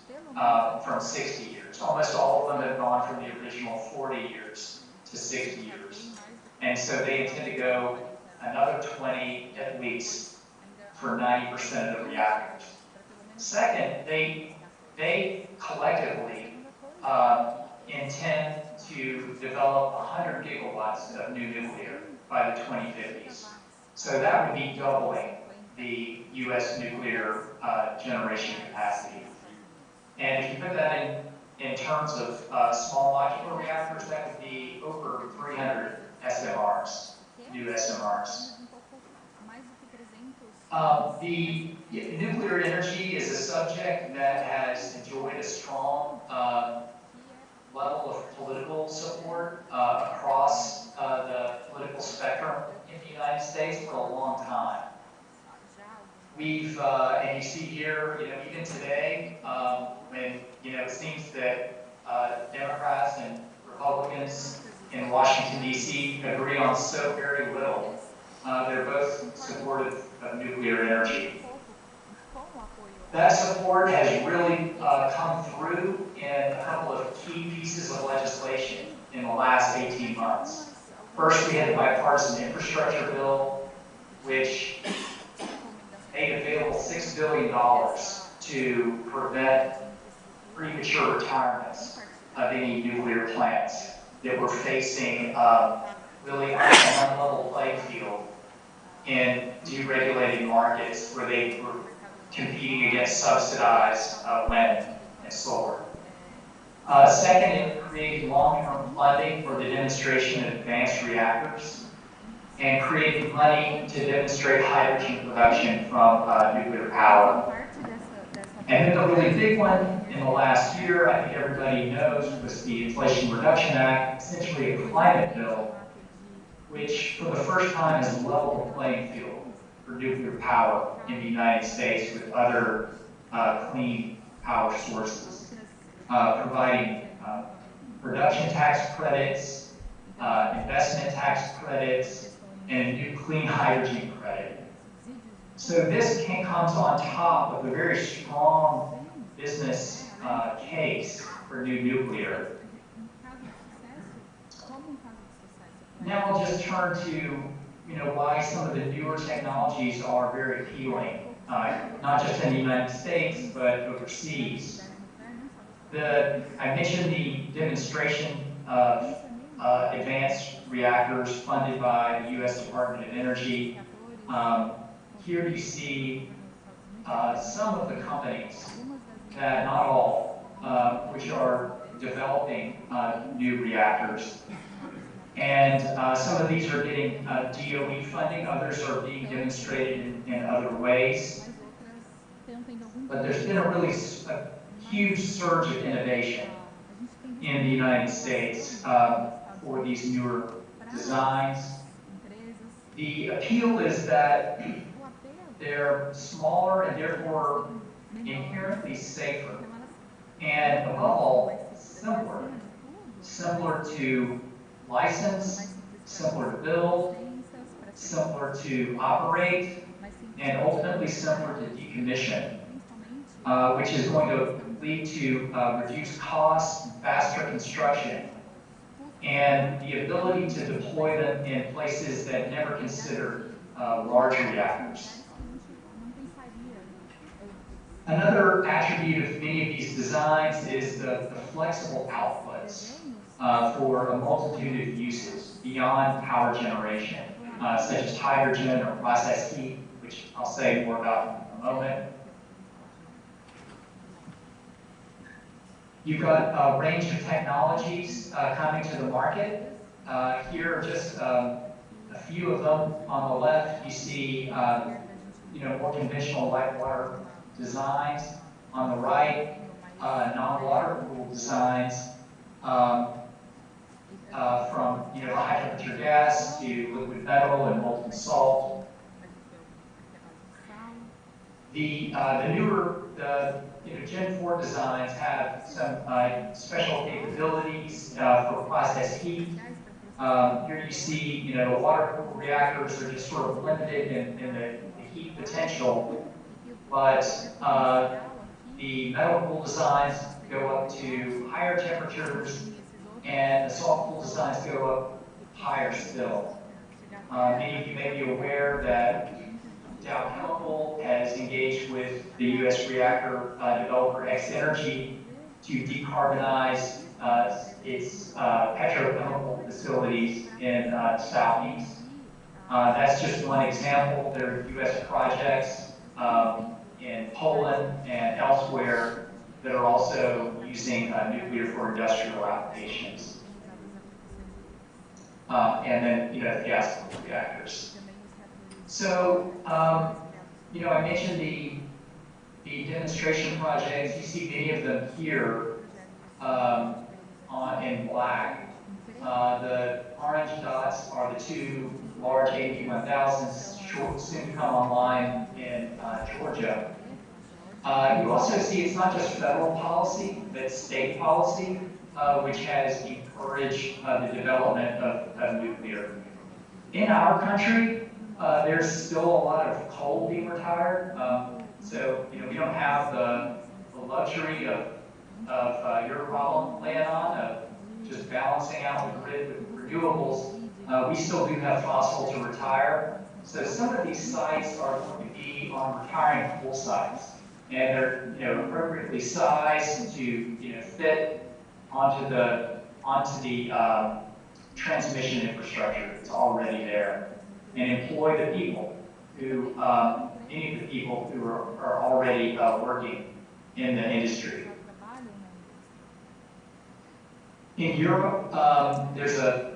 [SPEAKER 4] from 60 years. Almost all of them have gone from the original 40 years to 60 years. And so they intend to go another 20 at least for 90% of the reactors. Second, they collectively intend to develop 100 gigawatts of new nuclear by the 2050s. So that would be doubling the US nuclear generation capacity. And if you put that in terms of small modular reactors, that would be over 300 SMRs, new SMRs. The nuclear energy is a subject that has enjoyed a strong level of political support across the political spectrum in the United States for a long time. We've, and you see here, even today, when, it seems that Democrats and Republicans in Washington, D.C. agree on so very little, they're both supportive of nuclear energy. That support has really come through in a couple of key pieces of legislation in the last 18 months. First, we had the bipartisan infrastructure bill, which made available $6 billion to prevent premature retirements of any nuclear plants that were facing really an unlevel playing field in deregulated markets where they were competing against subsidized wind and solar. Second, it created long-term funding for the demonstration of advanced reactors and created money to demonstrate hydrogen production from nuclear power. And then the really big one in the last year, I think everybody knows, was the Inflation Reduction Act, essentially a climate bill, which for the first time has leveled the playing field for nuclear power in the United States with other clean power sources, providing production tax credits, investment tax credits, and a new clean hydrogen credit. So this comes on top of a very strong business case for new nuclear. Now I'll just turn to why some of the newer technologies are very appealing, not just in the United States, but overseas. I mentioned the demonstration of advanced reactors funded by the U.S. Department of Energy. Here you see some of the companies, that not all, which are developing new reactors. And some of these are getting DOE funding, others are being demonstrated in other ways. But there's been a huge surge of innovation in the United States for these newer designs. The appeal is that they're smaller and therefore inherently safer, and above all, simpler. Simpler to license, simpler to build, simpler to operate, and ultimately simpler to decommission, which is going to lead to reduced costs, faster construction, and the ability to deploy them in places that never considered large reactors. Another attribute of many of these designs is the flexible outputs for a multitude of uses beyond power generation, such as hydrogen or process heat, which I'll say more about in a moment. You've got a range of technologies coming to the market. Here are just a few of them. On the left, you see more conventional light water designs. On the right, non-water cooled designs from the high temperature gas to liquid metal and molten salt. The newer Gen 4 designs have some special capabilities for process heat. Here you see, the water-cooled reactors are just sort of limited in the heat potential, but the metal-cooled designs go up to higher temperatures, and the salt-cooled designs go up higher still. Many of you may be aware that Dow Chemical has engaged with the U.S. reactor developer X Energy to decarbonize its petrochemical facilities in the southeast. That's just one example. There are U.S. projects in Poland and elsewhere that are also using nuclear for industrial applications. And then, gas reactors. So, I mentioned the demonstration projects. You see many of them here in black. The orange dots are the two large AP1000s soon to come online in Georgia. You also see it's not just federal policy, but state policy, which has encouraged the development of nuclear. In our country, there's still a lot of coal being retired. So, we don't have the luxury of your problem, Leon, of just balancing out the grid with renewables. We still do have fossil to retire. So some of these sites are going to be on retiring coal sites. And they're appropriately sized to fit onto the transmission infrastructure that's already there, and employ the people who, many of the people who are already working in the industry. In Europe, there's a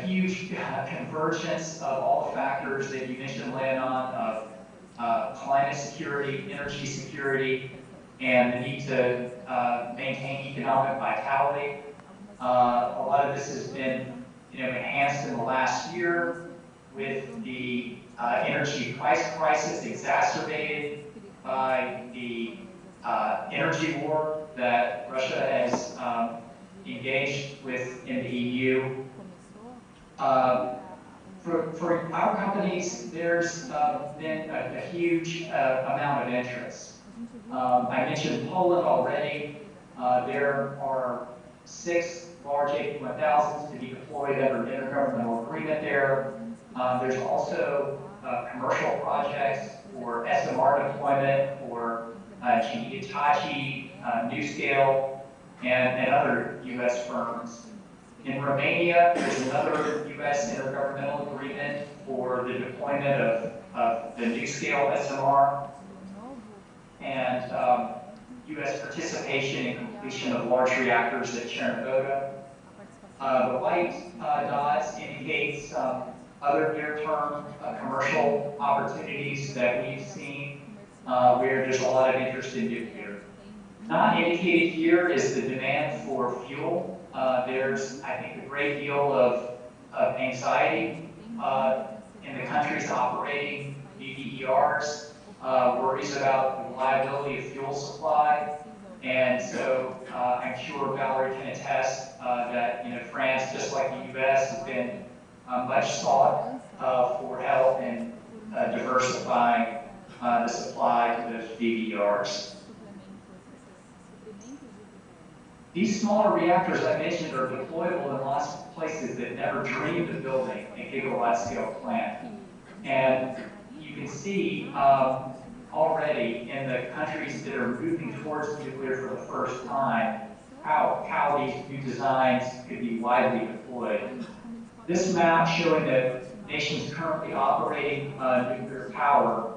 [SPEAKER 4] huge convergence of all the factors that you mentioned, Leon, of climate security, energy security, and the need to maintain economic vitality. A lot of this has been enhanced in the last year with the energy price crisis exacerbated by the energy war that Russia has engaged with in the EU. For our companies, there's been a huge amount of interest. I mentioned Poland already. There are 6 large AP1000s to be deployed under an intergovernmental agreement there. There's also commercial projects for SMR deployment for GE Hitachi, NuScale, and other U.S. firms. In Romania, there's another U.S. intergovernmental agreement for the deployment of the NuScale SMR. And U.S. participation in completion of large reactors at Chernobyl. The white dots indicate some other near-term commercial opportunities that we've seen where there's a lot of interest in nuclear. Not indicated here is the demand for fuel. There's, I think, a great deal of anxiety in the countries operating VVERs, worries about the reliability of fuel supply. And so I'm sure Valerie can attest that France, just like the US, has been much sought for help in diversifying the supply to those VVERs. These smaller reactors I mentioned are deployable in lots of places that never dreamed of building a gigawatt scale plant. And you can see already in the countries that are moving towards nuclear for the first time how these new designs could be widely deployed. This map showing the nations currently operating nuclear power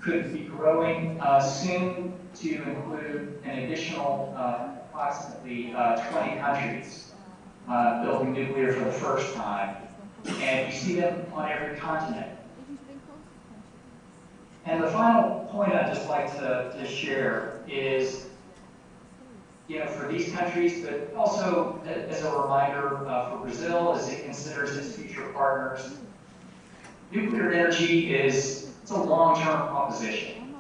[SPEAKER 4] could be growing soon to include an additional approximately 20 countries building nuclear for the first time. And you see them on every continent. And the final point I'd just like to share is, for these countries, but also as a reminder for Brazil as it considers its future partners, nuclear energy it's a long-term proposition.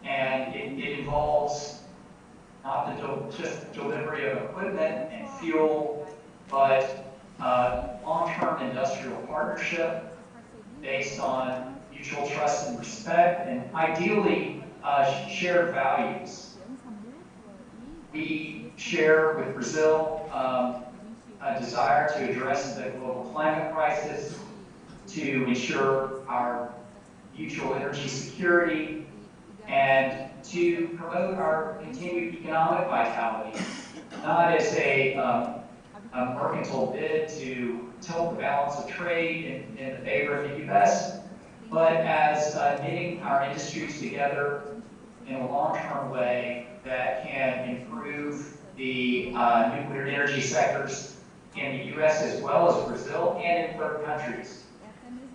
[SPEAKER 4] And it involves not just the delivery of equipment and fuel, but long-term industrial partnership based on mutual trust and respect, and ideally shared values. We share with Brazil a desire to address the global climate crisis, to ensure our mutual energy security, and to promote our continued economic vitality, not as a mercantile bid to tilt the balance of trade in the favor of the U.S., but as knitting our industries together in a long-term way that can improve the nuclear energy sectors in the U.S. as well as Brazil and in third countries.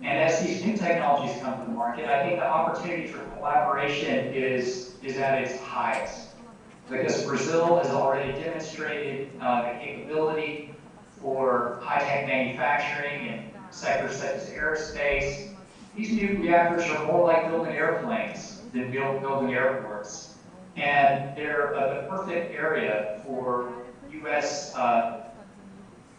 [SPEAKER 4] And as these new technologies come to the market, I think the opportunity for collaboration is at its highest, because Brazil has already demonstrated the capability for high-tech manufacturing in sectors such as aerospace. These new reactors are more like building airplanes than building airports. And they're the perfect area for U.S.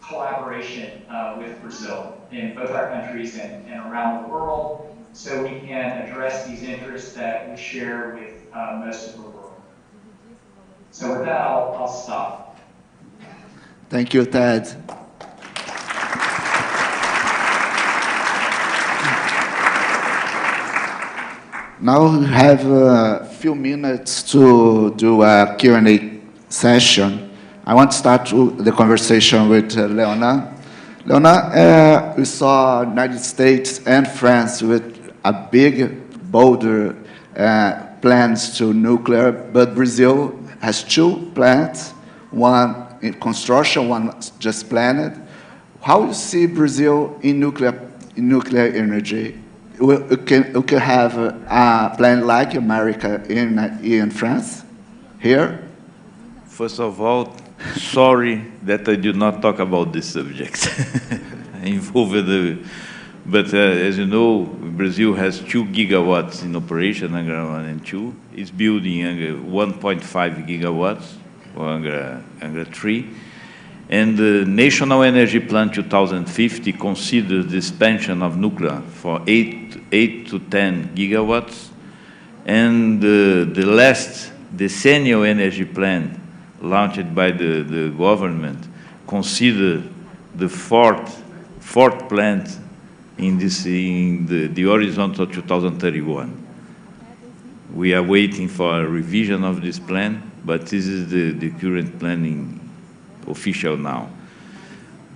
[SPEAKER 4] collaboration with Brazil in both our countries and around the world, so we can address these interests that we share with most of the world. So with that, I'll stop.
[SPEAKER 21] Thank you, Ted. Now we have a few minutes to do a Q&A session. I want to start the conversation with Leona. Leona, we saw United States and France with a big, bolder plans to nuclear, but Brazil has 2 plants, one in construction, one just planned. How do you see Brazil in nuclear energy? We can have a plant like America in France, here?
[SPEAKER 20] First of all, sorry that I did not talk about this subject. But as you know, Brazil has 2 gigawatts in operation, Angra 1 and 2. It's building 1.5 gigawatts for Angra 3. And the National Energy Plan 2050 considers the expansion of nuclear for 8 to 10 gigawatts. And the last decennial energy plan launched by the government consider the fourth plant in the horizon of 2031. We are waiting for a revision of this plan, but this is the current planning official now.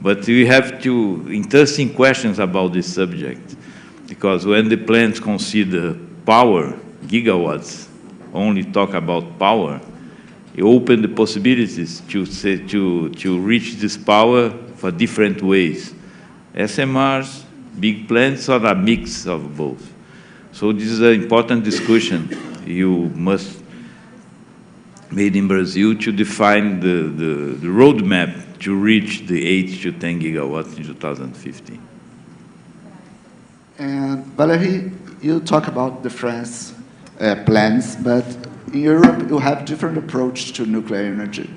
[SPEAKER 20] But we have 2 interesting questions about this subject, because when the plants consider power, gigawatts, only talk about power,
[SPEAKER 5] open the possibilities to reach this power for different ways. SMRs, big plants, or a mix of both. So this is an important discussion you must made in Brazil to define the roadmap to reach the 8 to 10 gigawatts in 2015.
[SPEAKER 21] And Valerie, you talk about the France plans, but in Europe you have different approach to nuclear energy.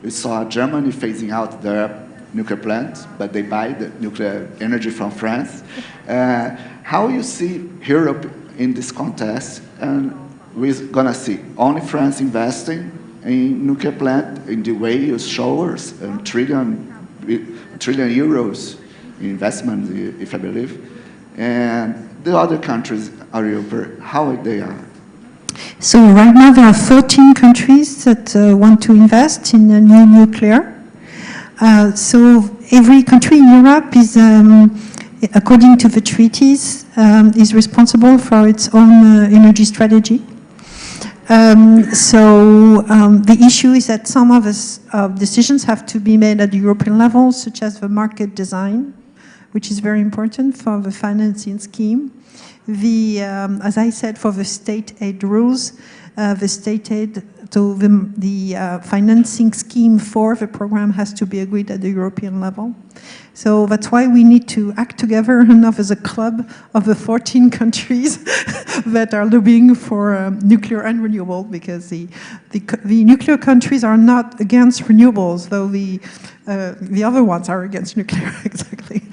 [SPEAKER 21] We saw Germany phasing out their nuclear plants, but they buy the nuclear energy from France. How you see Europe in this context? And we're gonna see only France investing in nuclear plant in the way you show us, trillion euros investment, if I believe. And the other countries are Europe, how they are?
[SPEAKER 6] So right now there are 14 countries that want to invest in a new nuclear. So every country in Europe is, according to the treaties, is responsible for its own energy strategy. The issue is that some of us decisions have to be made at the European level, such as the market design, which is very important for the financing scheme. As I said, for the state aid rules, the state aid, so the financing scheme for the program has to be agreed at the European level. So that's why we need to act together enough as a club of the 14 countries that are lobbying for nuclear and renewable, because the nuclear countries are not against renewables, though the other ones are against nuclear, exactly.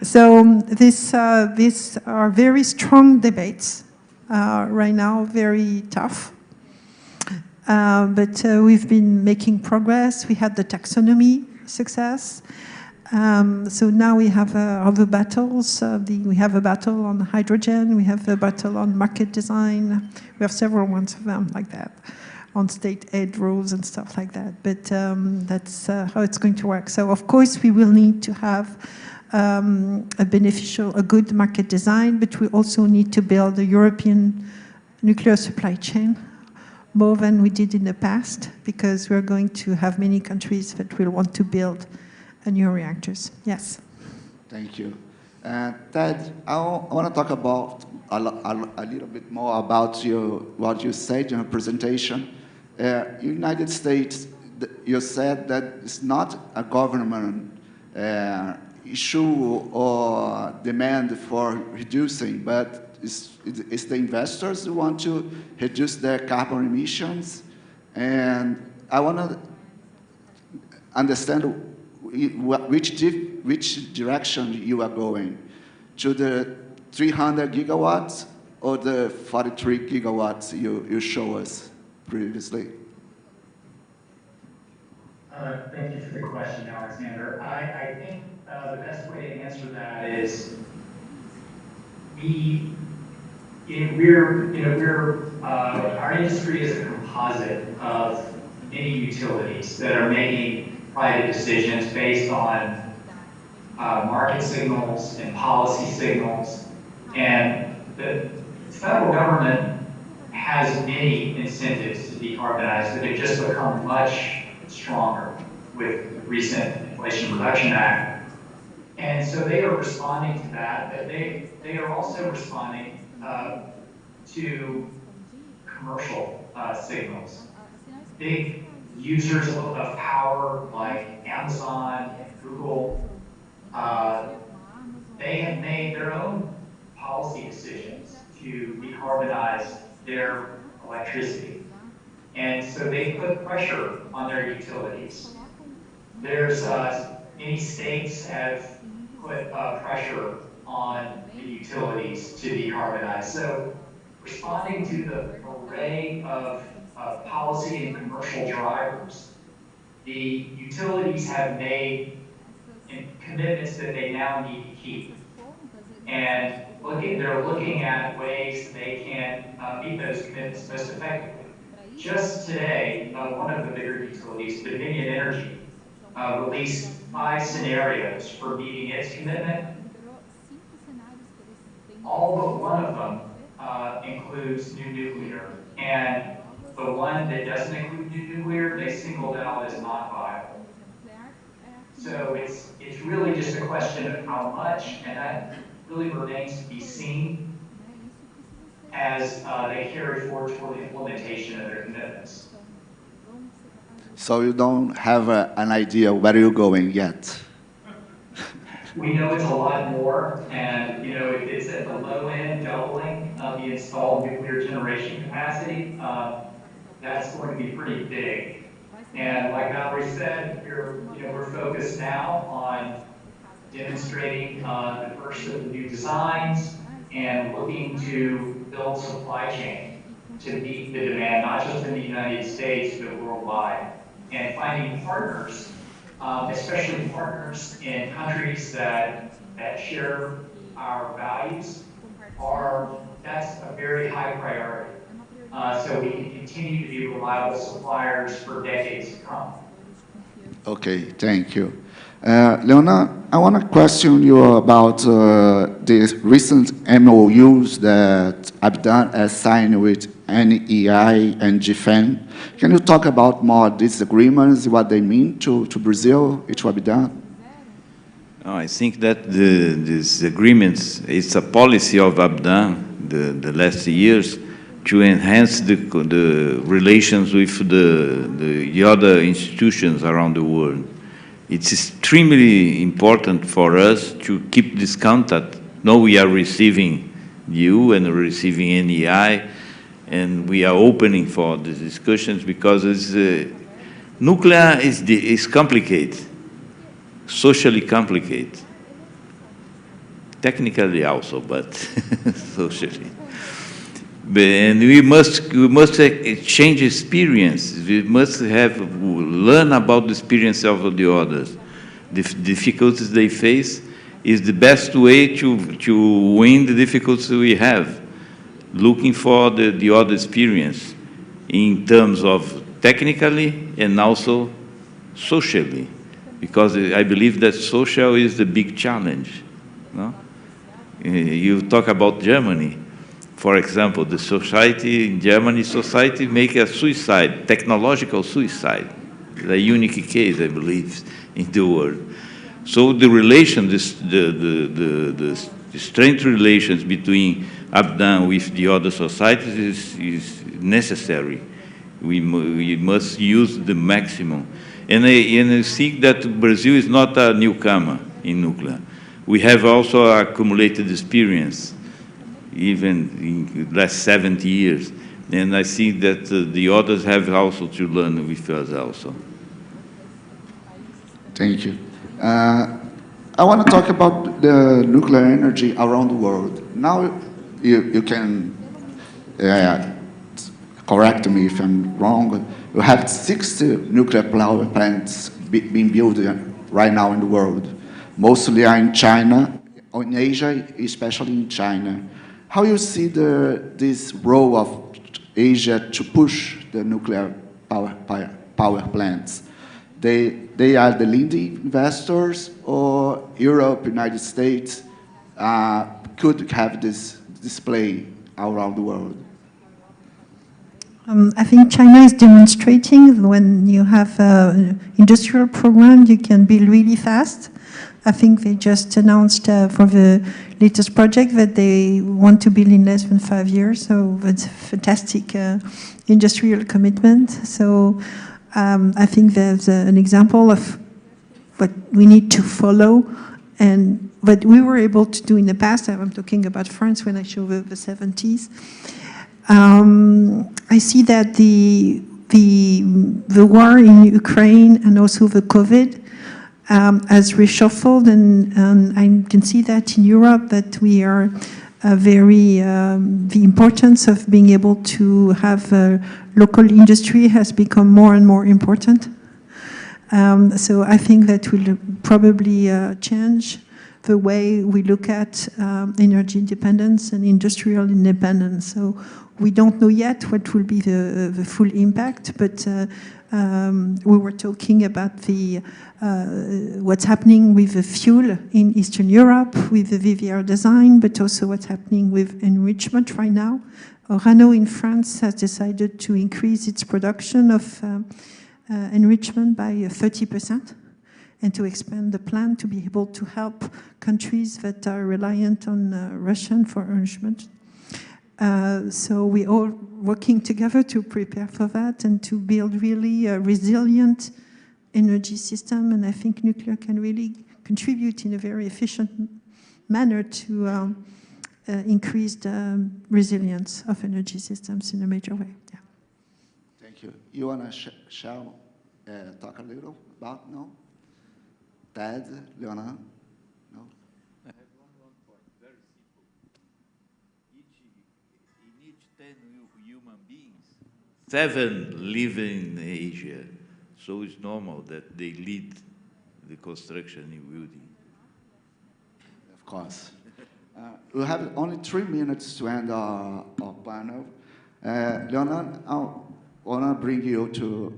[SPEAKER 6] So these are very strong debates right now, very tough. But we've been making progress. We had the taxonomy success. So now we have other battles. We have a battle on hydrogen. We have a battle on market design. We have several ones of them like that, on state aid rules and stuff like that. But that's how it's going to work. So of course we will need to have a good market design, but we also need to build a European nuclear supply chain more than we did in the past, because we're going to have many countries that will want to build new reactors. Yes.
[SPEAKER 21] Thank you. Ted, I want to talk about a little bit more about what you said in your presentation. United States, you said that it's not a government issue or demand for reducing, but it's the investors who want to reduce their carbon emissions. And I want to understand which direction you are going, to the 300 gigawatts or the 43 gigawatts you show us previously?
[SPEAKER 4] Thank you for the question, Alexander. I think the best way to answer that is our industry is a composite of many utilities that are making private decisions based on market signals and policy signals. And the federal government has many incentives to decarbonize that have just become much stronger with the recent Inflation Reduction Act. And so they are responding to that, but they are also responding to commercial signals. Big users of power like Amazon and Google, they have made their own policy decisions to decarbonize their electricity. And so they put pressure on their utilities. There's many states have put pressure on the utilities to decarbonize. So responding to the array of policy and commercial drivers, the utilities have made commitments that they now need to keep. And they're looking at ways that they can meet those commitments most effectively. Just today, one of the bigger utilities, Dominion Energy, released 5 scenarios for meeting its commitment. All but one of them includes new nuclear. And the one that doesn't include nuclear, they singled out as not viable. So it's really just a question of how much, and that really remains to be seen as they carry forward toward the implementation of their commitments.
[SPEAKER 21] So you don't have an idea where you're going yet?
[SPEAKER 4] We know it's a lot more, and if it's at the low end, doubling of the installed nuclear generation capacity, that's going to be pretty big. And like Valerie said, we're focused now on demonstrating the first of the new designs and looking to build supply chain to meet the demand, not just in the United States, but worldwide. And finding partners, especially partners in countries that share our values, that's a very high priority. So we can continue to be reliable suppliers for decades to come.
[SPEAKER 21] Okay, thank you. Leona, I want to question you about the recent MOUs that Abdan has signed with NEI and GFEN. Can you talk about more these agreements, what they mean to Brazil, to Abdan?
[SPEAKER 5] I think that these agreements, it's a policy of Abdan the last years to enhance the relations with the other institutions around the world. It's extremely important for us to keep this contact. Now we are receiving you and receiving NEI, and we are opening for the discussions because nuclear is complicated, socially complicated, technically also, but socially. And we must exchange experience. We must learn about the experience of the others. The difficulties they face is the best way to win the difficulties we have. Looking for the other experience in terms of technically and also socially, because I believe that social is the big challenge. No? You talk about Germany. For example, the society in Germany, make a suicide, technological suicide, a unique case, I believe, in the world. So the relation, the strained relations between Abdan with the other societies is necessary. We must use the maximum. And I see that Brazil is not a newcomer in nuclear. We have also accumulated experience, even in the last 70 years. And I think that the others have also to learn with us also.
[SPEAKER 21] Thank you. I want to talk about the nuclear energy around the world. Now you can correct me if I'm wrong. You have 60 nuclear power plants being built right now in the world. Mostly are in China, in Asia, especially in China. How you see this role of Asia to push the nuclear power plants? They are the leading investors, or Europe, United States could have this display around the world?
[SPEAKER 6] I think China is demonstrating when you have an industrial program, you can build really fast. I think they just announced for the latest project that they want to build in less than 5 years. So that's a fantastic industrial commitment. So I think there's an example of what we need to follow and what we were able to do in the past. I'm talking about France when I show the 70s. I see that the war in Ukraine and also the COVID has reshuffled, and I can see that in Europe, that we are the importance of being able to have local industry has become more and more important. So I think that will probably change the way we look at energy independence and industrial independence. So we don't know yet what will be the full impact, but we were talking about what's happening with the fuel in Eastern Europe, with the VVR design, but also what's happening with enrichment right now Orano in France has decided to increase its production of enrichment by 30% and to expand the plan to be able to help countries that are reliant on Russian for enrichment. So we're all working together to prepare for that and to build really a resilient energy system. And I think nuclear can really contribute in a very efficient manner to increase the resilience of energy systems in a major way. Yeah.
[SPEAKER 21] Thank you. You want to talk a little about, no? Ted, Leona? No?
[SPEAKER 20] I have one point, very simple. In each 10 human beings, 7 live in Asia. So it's normal that they lead the construction in building.
[SPEAKER 21] Of course. We have only 3 minutes to end our panel. Leonard, I want to bring you to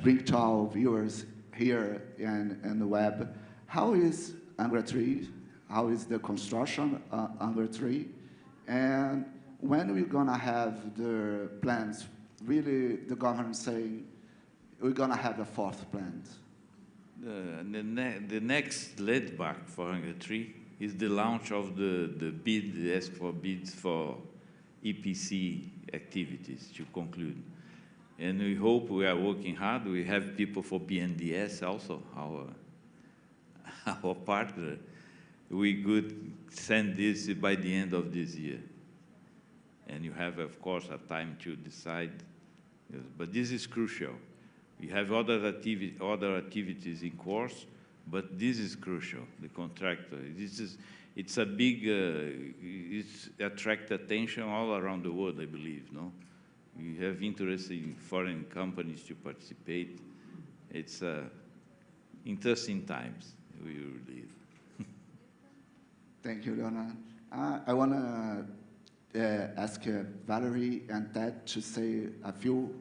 [SPEAKER 21] bring to our viewers here in the web. How is Angra 3? How is the construction Angra 3? And when are we going to have the plans? Really, the government saying we're going to have a 4th plant.
[SPEAKER 20] The next landmark for Angra 3 is the launch of the bid, the ask for bids for EPC activities to conclude. And we hope, we are working hard. We have people for BNDES also, our partner. We could send this by the end of this year. And you have, of course, a time to decide. But this is crucial. We have other activities in course, but this is crucial, the contractor. It's a big, it's attract attention all around the world, I believe, no? We have interest in foreign companies to participate. It's interesting times we will live.
[SPEAKER 21] Thank you, Leonard. I want to ask Valerie and Ted to say a few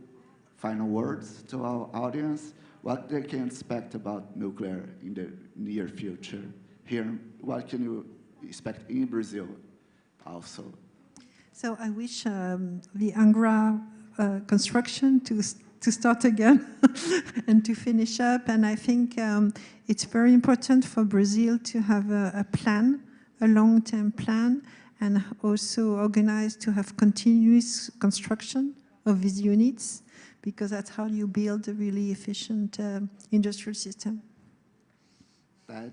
[SPEAKER 21] final words to our audience, what they can expect about nuclear in the near future. Here, what can you expect in Brazil also?
[SPEAKER 6] So I wish the Angra construction to start again and to finish up. And I think it's very important for Brazil to have a plan, a long-term plan, and also organized to have continuous construction of these units, because that's how you build a really efficient industrial system.
[SPEAKER 21] Ted?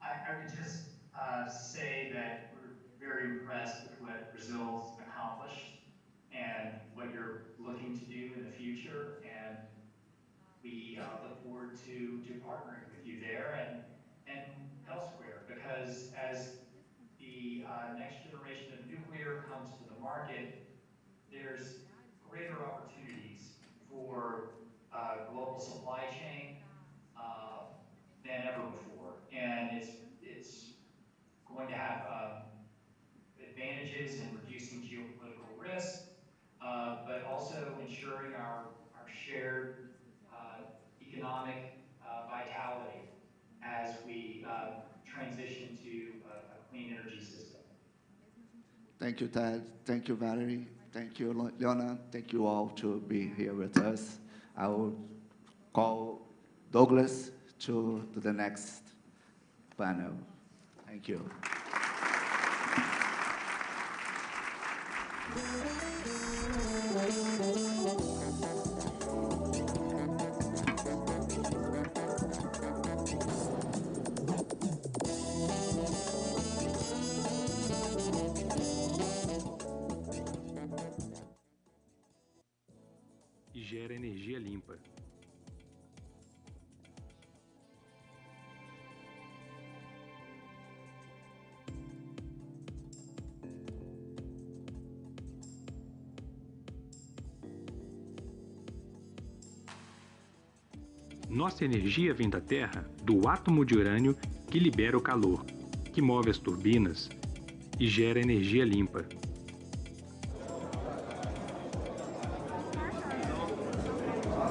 [SPEAKER 4] I would just say that we're very impressed with what Brazil's accomplished and what you're looking to do in the future. And we look forward to partnering with you there and elsewhere, because as the next generation of nuclear comes to the market, there's greater opportunities for global supply chain than ever before. And it's going to have advantages in reducing geopolitical risk, but also ensuring our shared economic vitality as we transition to a clean energy system.
[SPEAKER 21] Thank you, Ted. Thank you, Valerie. Thank you, Leona. Thank you all to be here with us. I will call Douglas to the next panel. Thank you.
[SPEAKER 7] E gera energia limpa. Nossa energia vem da Terra, do átomo de urânio que libera o calor, que move as turbinas e gera energia limpa.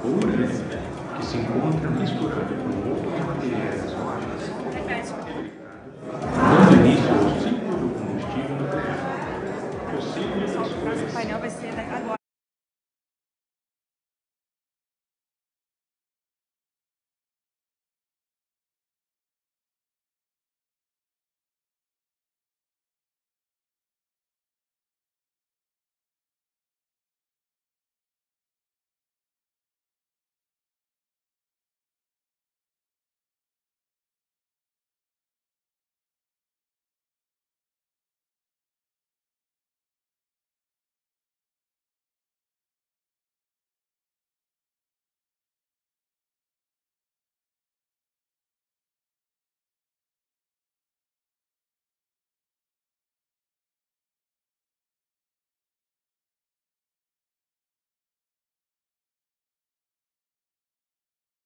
[SPEAKER 7] O urânio, que se encontra misturado com outros materiais rochas, dando início ao ciclo do combustível nuclear.
[SPEAKER 9] Pessoal, o próximo painel vai ser agora.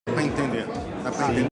[SPEAKER 22] Para entender. Dá para entender.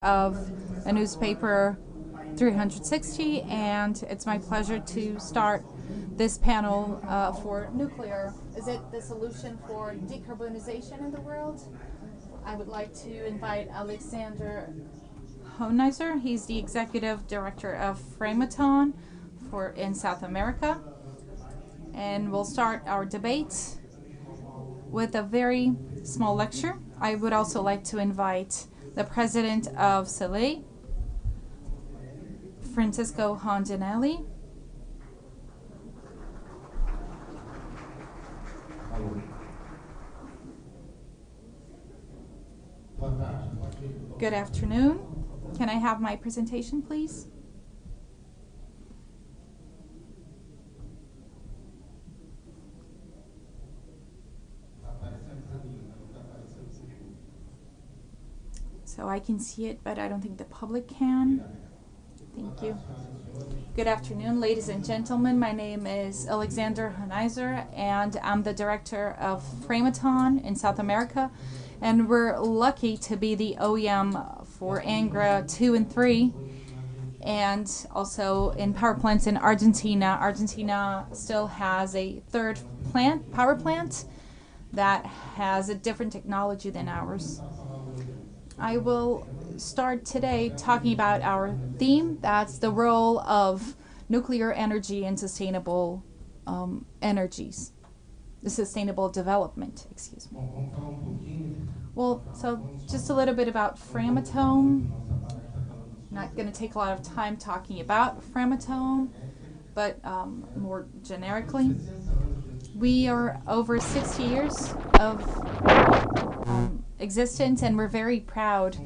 [SPEAKER 1] of a newspaper 360, and it's my pleasure to start this panel for nuclear. Is it the solution for decarbonization in the world? I would like to invite Alexander Honeiser. He's the executive director of Framatome in South America. And we'll start our debate with a very small lecture. I would also like to invite the president of SELE, Francisco Rondinelli. Good afternoon. Can I have my presentation, please? So I can see it, but I don't think the public can. Thank you. Good afternoon, ladies and gentlemen. My name is Alexander Honeiser, and I'm the director of Framatome in South America. And we're lucky to be the OEM for Angra 2 and 3, and also in power plants in Argentina. Argentina still has a third power plant that has a different technology than ours. I will start today talking about our theme. That's the role of nuclear energy in sustainable energies, the sustainable development, excuse me. Well, so just a little bit about Framatome. Not going to take a lot of time talking about Framatome, but more generically, we are over 60 years of existence, and we're very proud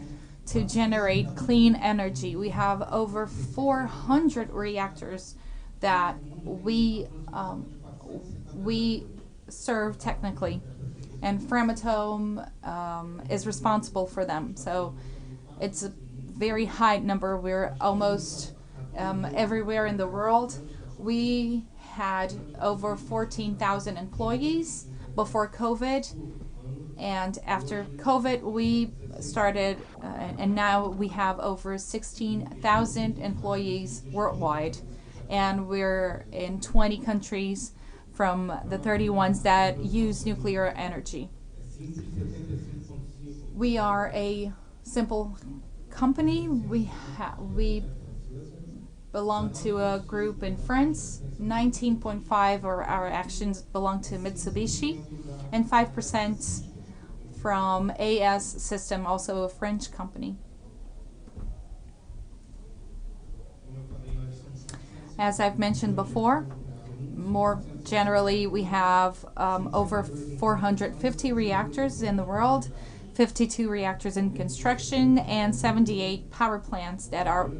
[SPEAKER 1] to generate clean energy. We have over 400 reactors that we serve technically, and Framatome is responsible for them. So it's a very high number. We're almost everywhere in the world. We had over 14,000 employees before COVID. And after COVID, we started, and now we have over 16,000 employees worldwide. And we're in 20 countries from the 30 ones that use nuclear energy. We are a simple company. We belong to a group in France. 19.5 of our actions belong to Mitsubishi, and 5% from AS System, also a French company. As I've mentioned before, more generally, we have over 450 reactors in the world, 52 reactors in construction, and 78 power plants that are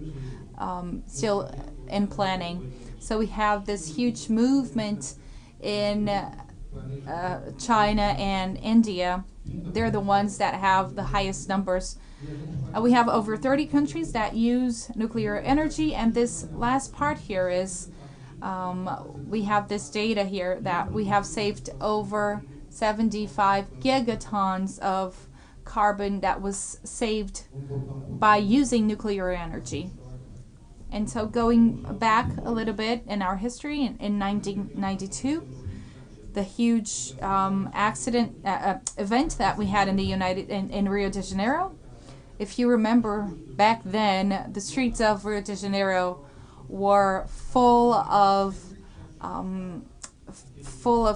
[SPEAKER 1] still in planning. So we have this huge movement in China and India. They're the ones that have the highest numbers. We have over 30 countries that use nuclear energy, and this last part here is we have this data here that we have saved over 75 gigatons of carbon that was saved by using nuclear energy. And so going back a little bit in our history, in 1992, the huge event that we had in in Rio de Janeiro. If you remember, back then, the streets of Rio de Janeiro were full of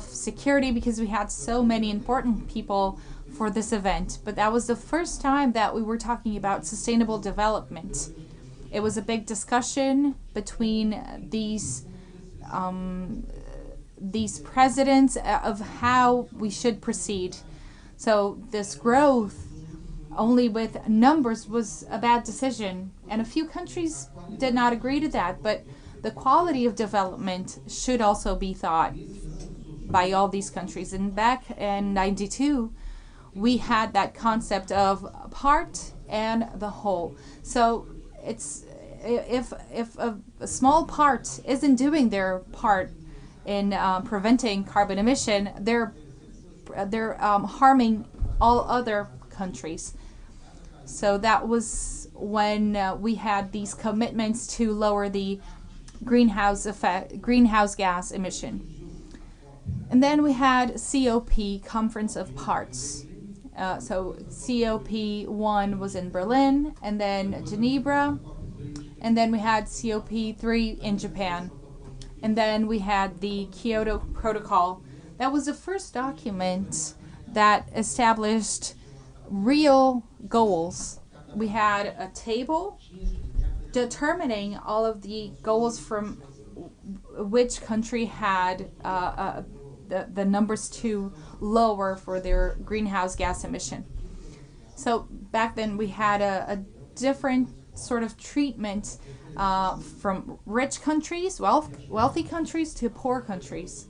[SPEAKER 1] security because we had so many important people for this event. But that was the first time that we were talking about sustainable development. It was a big discussion between these presidents of how we should proceed. So this growth only with numbers was a bad decision, and a few countries did not agree to that, but the quality of development should also be thought by all these countries. And back in 92, we had that concept of part and the whole. So it's if a small part isn't doing their part in preventing carbon emission, they're harming all other countries. So that was when we had these commitments to lower the greenhouse gas emission. And then we had COP, Conference of Parts. So COP1 was in Berlin, and then Geneva, and then we had COP3 in Japan. And then we had the Kyoto Protocol. That was the first document that established real goals. We had a table determining all of the goals from which country had the numbers to lower for their greenhouse gas emission. So back then we had a different sort of treatment from rich countries, wealthy countries, to poor countries.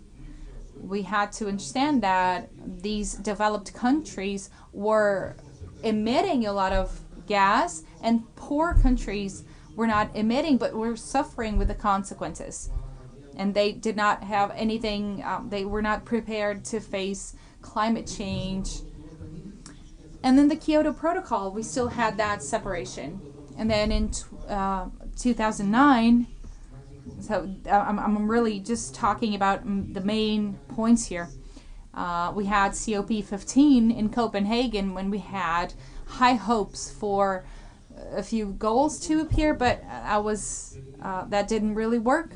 [SPEAKER 1] We had to understand that these developed countries were emitting a lot of gas, and poor countries were not emitting but were suffering with the consequences. And they did not have anything, they were not prepared to face climate change. And then the Kyoto Protocol, we still had that separation. And then in 2009, so I'm really just talking about the main points here. We had COP15 in Copenhagen when we had high hopes for a few goals to appear, but that didn't really work.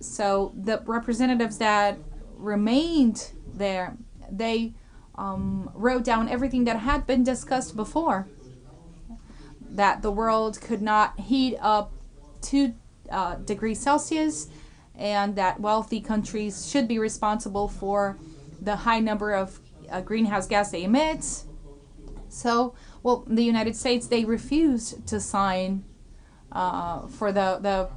[SPEAKER 1] So the representatives that remained there, they wrote down everything that had been discussed before. That the world could not heat up 2 degrees Celsius, and that wealthy countries should be responsible for the high number of greenhouse gas they emit. So, well, the United States, they refused to sign for the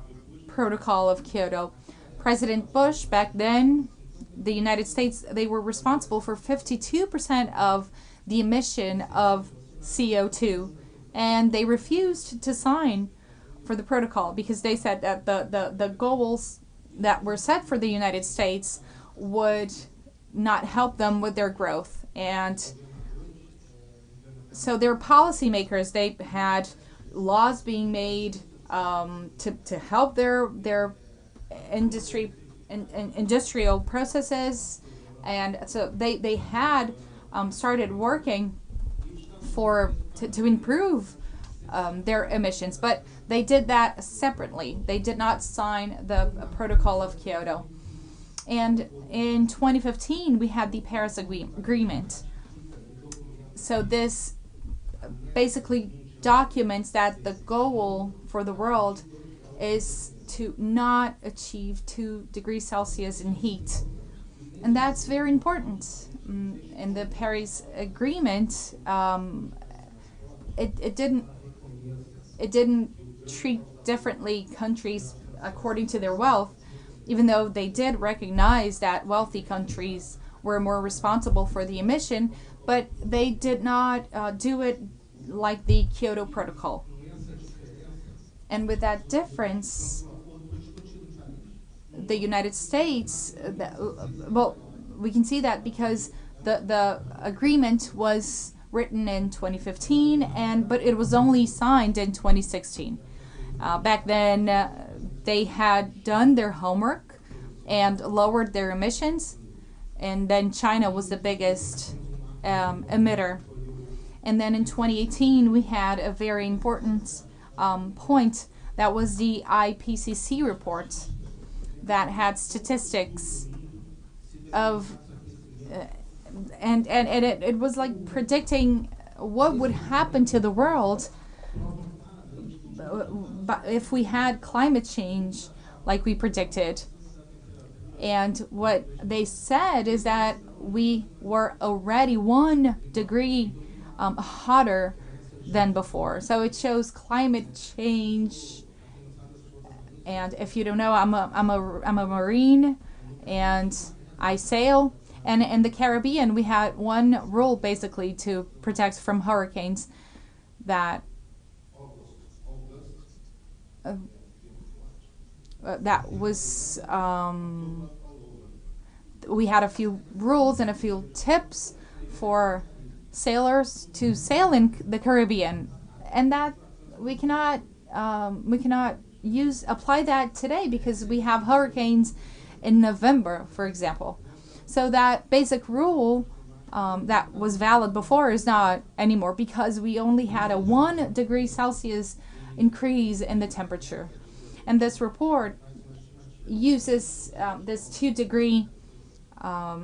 [SPEAKER 1] Protocol of Kyoto. President Bush, back then, the United States, they were responsible for 52% of the emission of CO2, and they refused to sign for the protocol because they said that the goals that were set for the United States would not help them with their growth. And so their policymakers, they had laws being made to help their industrial processes, and so they had started working to improve their emissions, but they did that separately. They did not sign the Protocol of Kyoto. And in 2015, we had the Paris Agreement. So this basically documents that the goal for the world is to not achieve 2 degrees Celsius in heat. And that's very important. In the Paris Agreement, it didn't treat differently countries according to their wealth, even though they did recognize that wealthy countries were more responsible for the emission, but they did not do it like the Kyoto Protocol. And with that difference, the United States, we can see that because the agreement was written in 2015, but it was only signed in 2016. Back then, they had done their homework and lowered their emissions, and then China was the biggest emitter. And then in 2018, we had a very important point. That was the IPCC report that had statistics of and it was like predicting what would happen to the world if we had climate change like we predicted. And what they said is that we were already 1 degree hotter than before. So it shows climate change. And if you don't know, I'm a Marine, and I sail. And in the Caribbean, we had one rule basically to protect from hurricanes, that that was we had a few rules and a few tips for sailors to sail in the Caribbean, and that we cannot apply that today because we have hurricanes in November, for example. So that basic rule that was valid before is not anymore because we only had a 1 degree Celsius increase in the temperature. And this report uses this 2 degree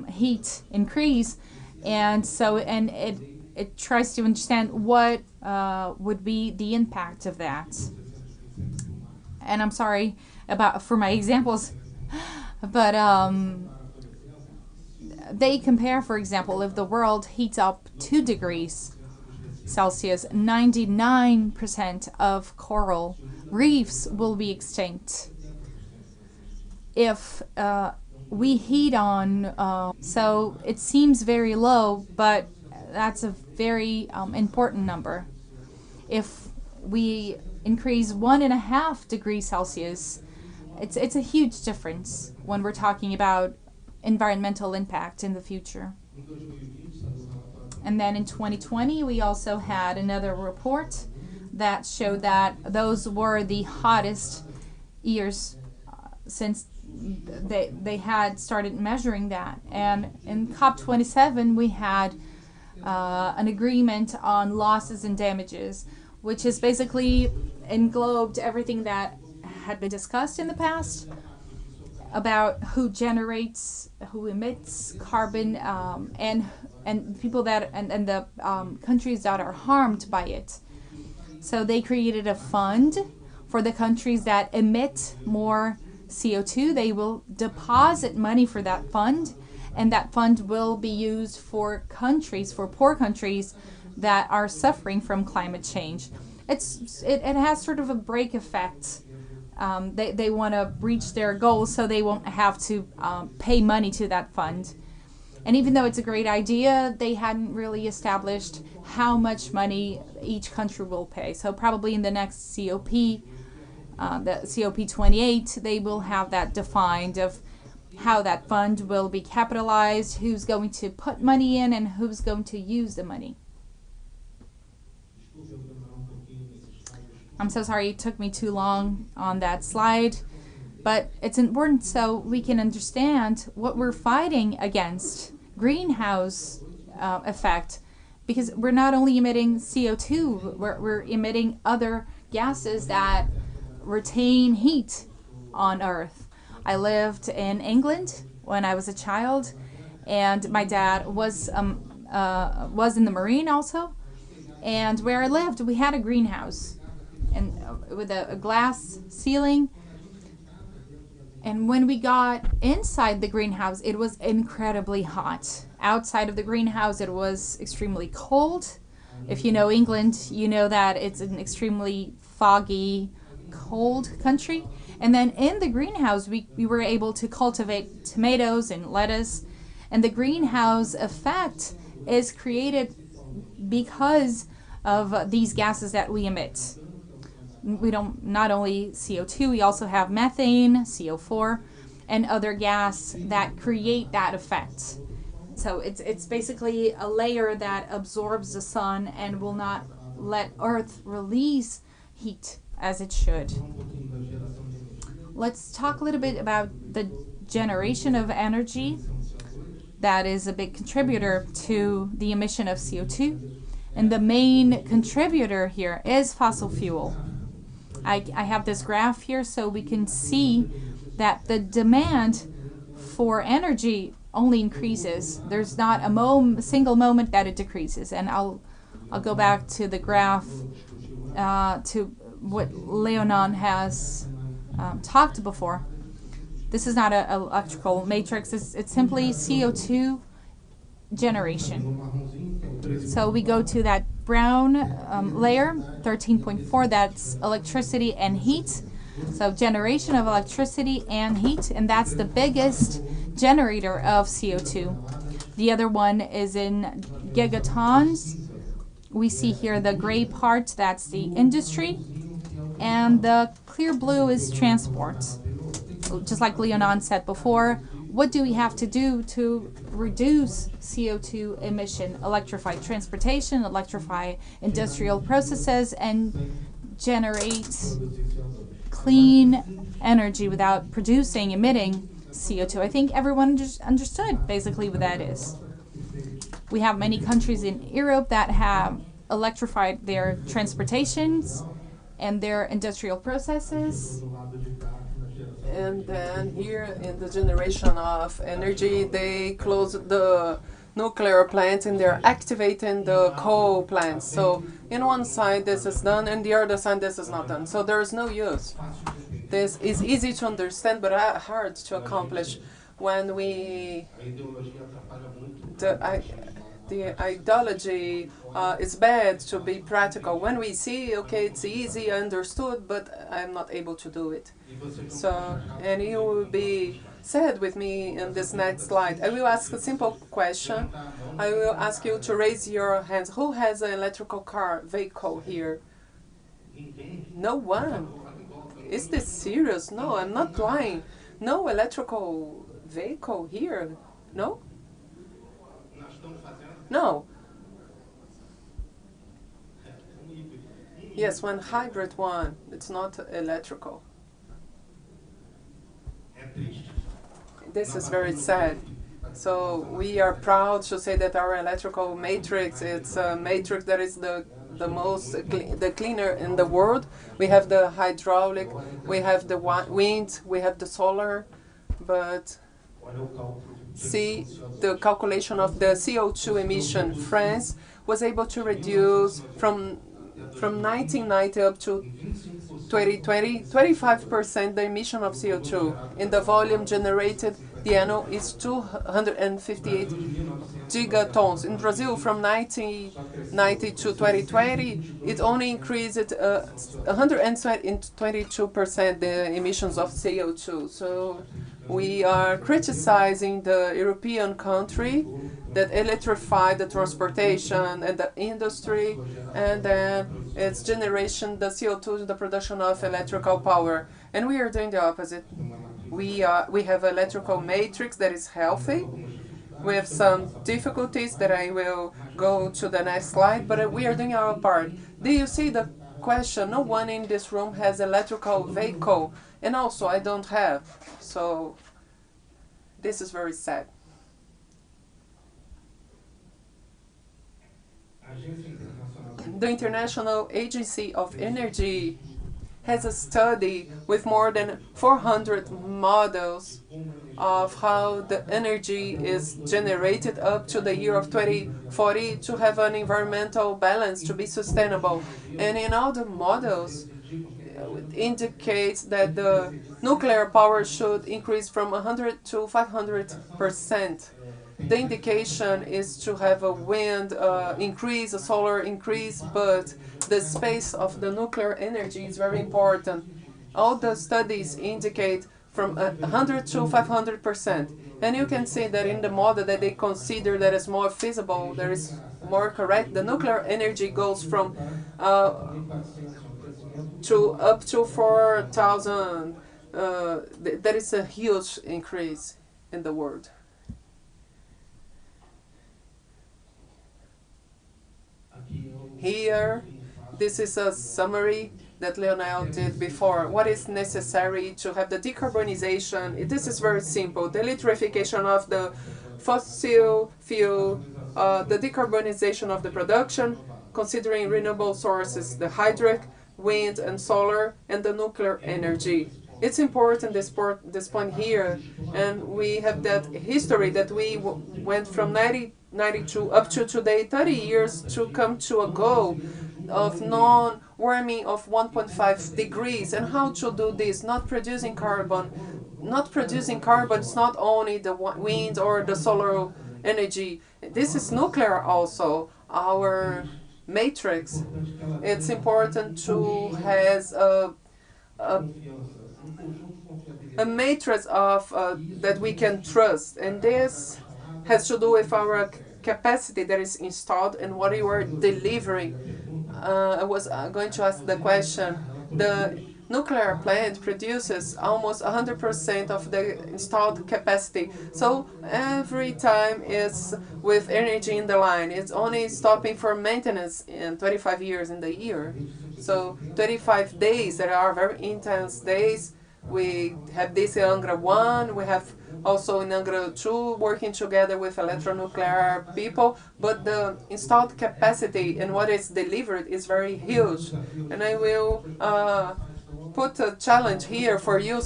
[SPEAKER 1] heat increase, and it tries to understand what would be the impact of that. And I'm sorry for my examples, but they compare, for example, if the world heats up 2 degrees Celsius, 99% of coral reefs will be extinct. If we heat on, so it seems very low, but that's a very important number. If we increase 1.5 degrees Celsius, it's a huge difference when we're talking about environmental impact in the future. And then in 2020, we also had another report that showed that those were the hottest years since they had started measuring that. And in COP27, we had an agreement on losses and damages, which is basically englobed everything that had been discussed in the past about who generates, who emits carbon, and people that and the countries that are harmed by it. So they created a fund for the countries that emit more CO2. They will deposit money for that fund, and that fund will be used for poor countries that are suffering from climate change. It has sort of a brake effect. They want to reach their goals, so they won't have to pay money to that fund. And even though it's a great idea, they hadn't really established how much money each country will pay. So probably in the next COP, the COP28, they will have that defined of how that fund will be capitalized, who's going to put money in, and who's going to use the money. I'm so sorry it took me too long on that slide, but it's important so we can understand what we're fighting against, greenhouse effect, because we're not only emitting CO2, we're emitting other gases that retain heat on Earth. I lived in England when I was a child, and my dad was in the Marine also, and where I lived we had a greenhouse and with a glass ceiling. And when we got inside the greenhouse, it was incredibly hot. Outside of the greenhouse, it was extremely cold. If you know England, you know that it's an extremely foggy, cold country. And then in the greenhouse, we were able to cultivate tomatoes and lettuce. And the greenhouse effect is created because of these gases that we emit. We don't, not only CO2, we also have methane, CO4, and other gas that create that effect. So it's basically a layer that absorbs the sun and will not let Earth release heat as it should. Let's talk a little bit about the generation of energy that is a big contributor to the emission of CO2. And the main contributor here is fossil fuel. I have this graph here so we can see that the demand for energy only increases. There's not a single moment that it decreases. And I'll go back to the graph to what Leonon has talked before. This is not an electrical matrix. It's simply CO2 generation. So we go to that brown layer, 13.4, that's electricity and heat. So generation of electricity and heat, and that's the biggest generator of CO2. The other one is in gigatons. We see here the gray part, that's the industry, and the clear blue is transport. Just like Leonon said before, what do we have to do to reduce CO2 emission? Electrify transportation, electrify industrial processes, and generate clean energy without producing, emitting CO2. I think everyone just understood basically what that is. We have many countries in Europe that have electrified their transportations and their industrial processes.
[SPEAKER 2] And then here in the generation of energy, they close the nuclear plants and they're activating the coal plants. So in one side this is done and the other side this is not done. So there is no use. This is easy to understand but hard to accomplish when we the ideology is bad to be practical. When we see, okay, it's easy, I understood, but I'm not able to do it. So, and you will be sad with me in this next slide. I will ask a simple question. I will ask you to raise your hands. Who has an electrical car vehicle here? No one. Is this serious? No, I'm not lying. No electrical vehicle here? No? No. Yes, one hybrid one. It's not electrical. This is very sad. So we are proud to say that our electrical matrix, it's a matrix that is the cleaner in the world. We have the hydraulic, we have the wind, we have the solar, but see the calculation of the CO2 emission. France was able to reduce from 1990 up to 2020, 25% the emission of CO2. In the volume generated, the annual is 258 gigatons. In Brazil, from 1990 to 2020, it only increased 122% the emissions of CO2. So we are criticizing the European country that electrify the transportation and the industry, and then its generation, the CO2, the production of electrical power. And we are doing the opposite. We have electrical matrix that is healthy. We have some difficulties that I will go to the next slide, but we are doing our part. Do you see the question? No one in this room has electrical vehicle, and also I don't have. So this is very sad. The International Agency of Energy has a study with more than 400 models of how the energy is generated up to the year of 2040 to have an environmental balance, to be sustainable. And in all the models, it indicates that the nuclear power should increase from 100 to 500%. The indication is to have a wind increase, a solar increase, but the space of the nuclear energy is very important. All the studies indicate from 100 to 500%. And you can see that in the model that they consider that is more feasible, that is more correct, the nuclear energy goes from to up to 4,000. That is a huge increase in the world. Here, this is a summary that Leonel did before. What is necessary to have the decarbonization? This is very simple. The electrification of the fossil fuel, the decarbonization of the production, considering renewable sources, the hydric, wind and solar, and the nuclear energy. It's important this point here, and we have that history that we went from 1992 up to today, 30 years to come to a goal of non-warming of 1.5 degrees. And how to do this? Not producing carbon. Not producing carbon is not only the wind or the solar energy. This is nuclear also. Our matrix. It's important to have a matrix of that we can trust, and this has to do with our capacity that is installed and what you are delivering. I was going to ask the question: the nuclear plant produces almost 100% of the installed capacity. So every time it's with energy in the line. It's only stopping for maintenance in 25 years in the year. So 25 days that are very intense days. We have this in Angra 1, we have also in Angra 2 working together with electronuclear people, but the installed capacity and what is delivered is very huge. And I will put a challenge here for you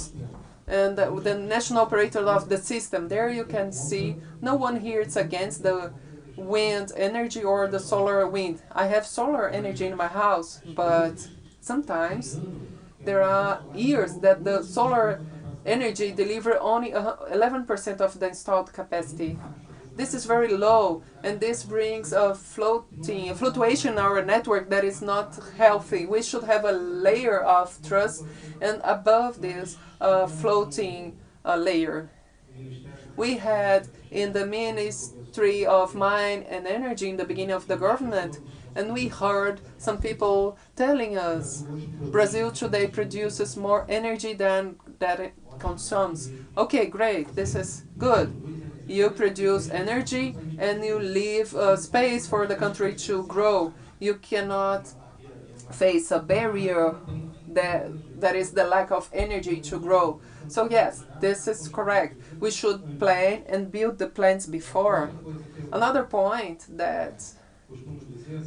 [SPEAKER 2] and the national operator of the system. There you can see no one here is against the wind energy or the solar wind. I have solar energy in my house, but sometimes there are years that the solar energy deliver only 11% of the installed capacity. This is very low, and this brings a fluctuation in our network that is not healthy. We should have a layer of trust, and above this, a floating layer. We had in the Ministry of Mine and Energy in the beginning of the government, and we heard some people telling us Brazil today produces more energy than that it consumes. Okay, great, this is good. You produce energy and you leave space for the country to grow. You cannot face a barrier that is the lack of energy to grow. So yes, this is correct. We should plan and build the plants before. Another point that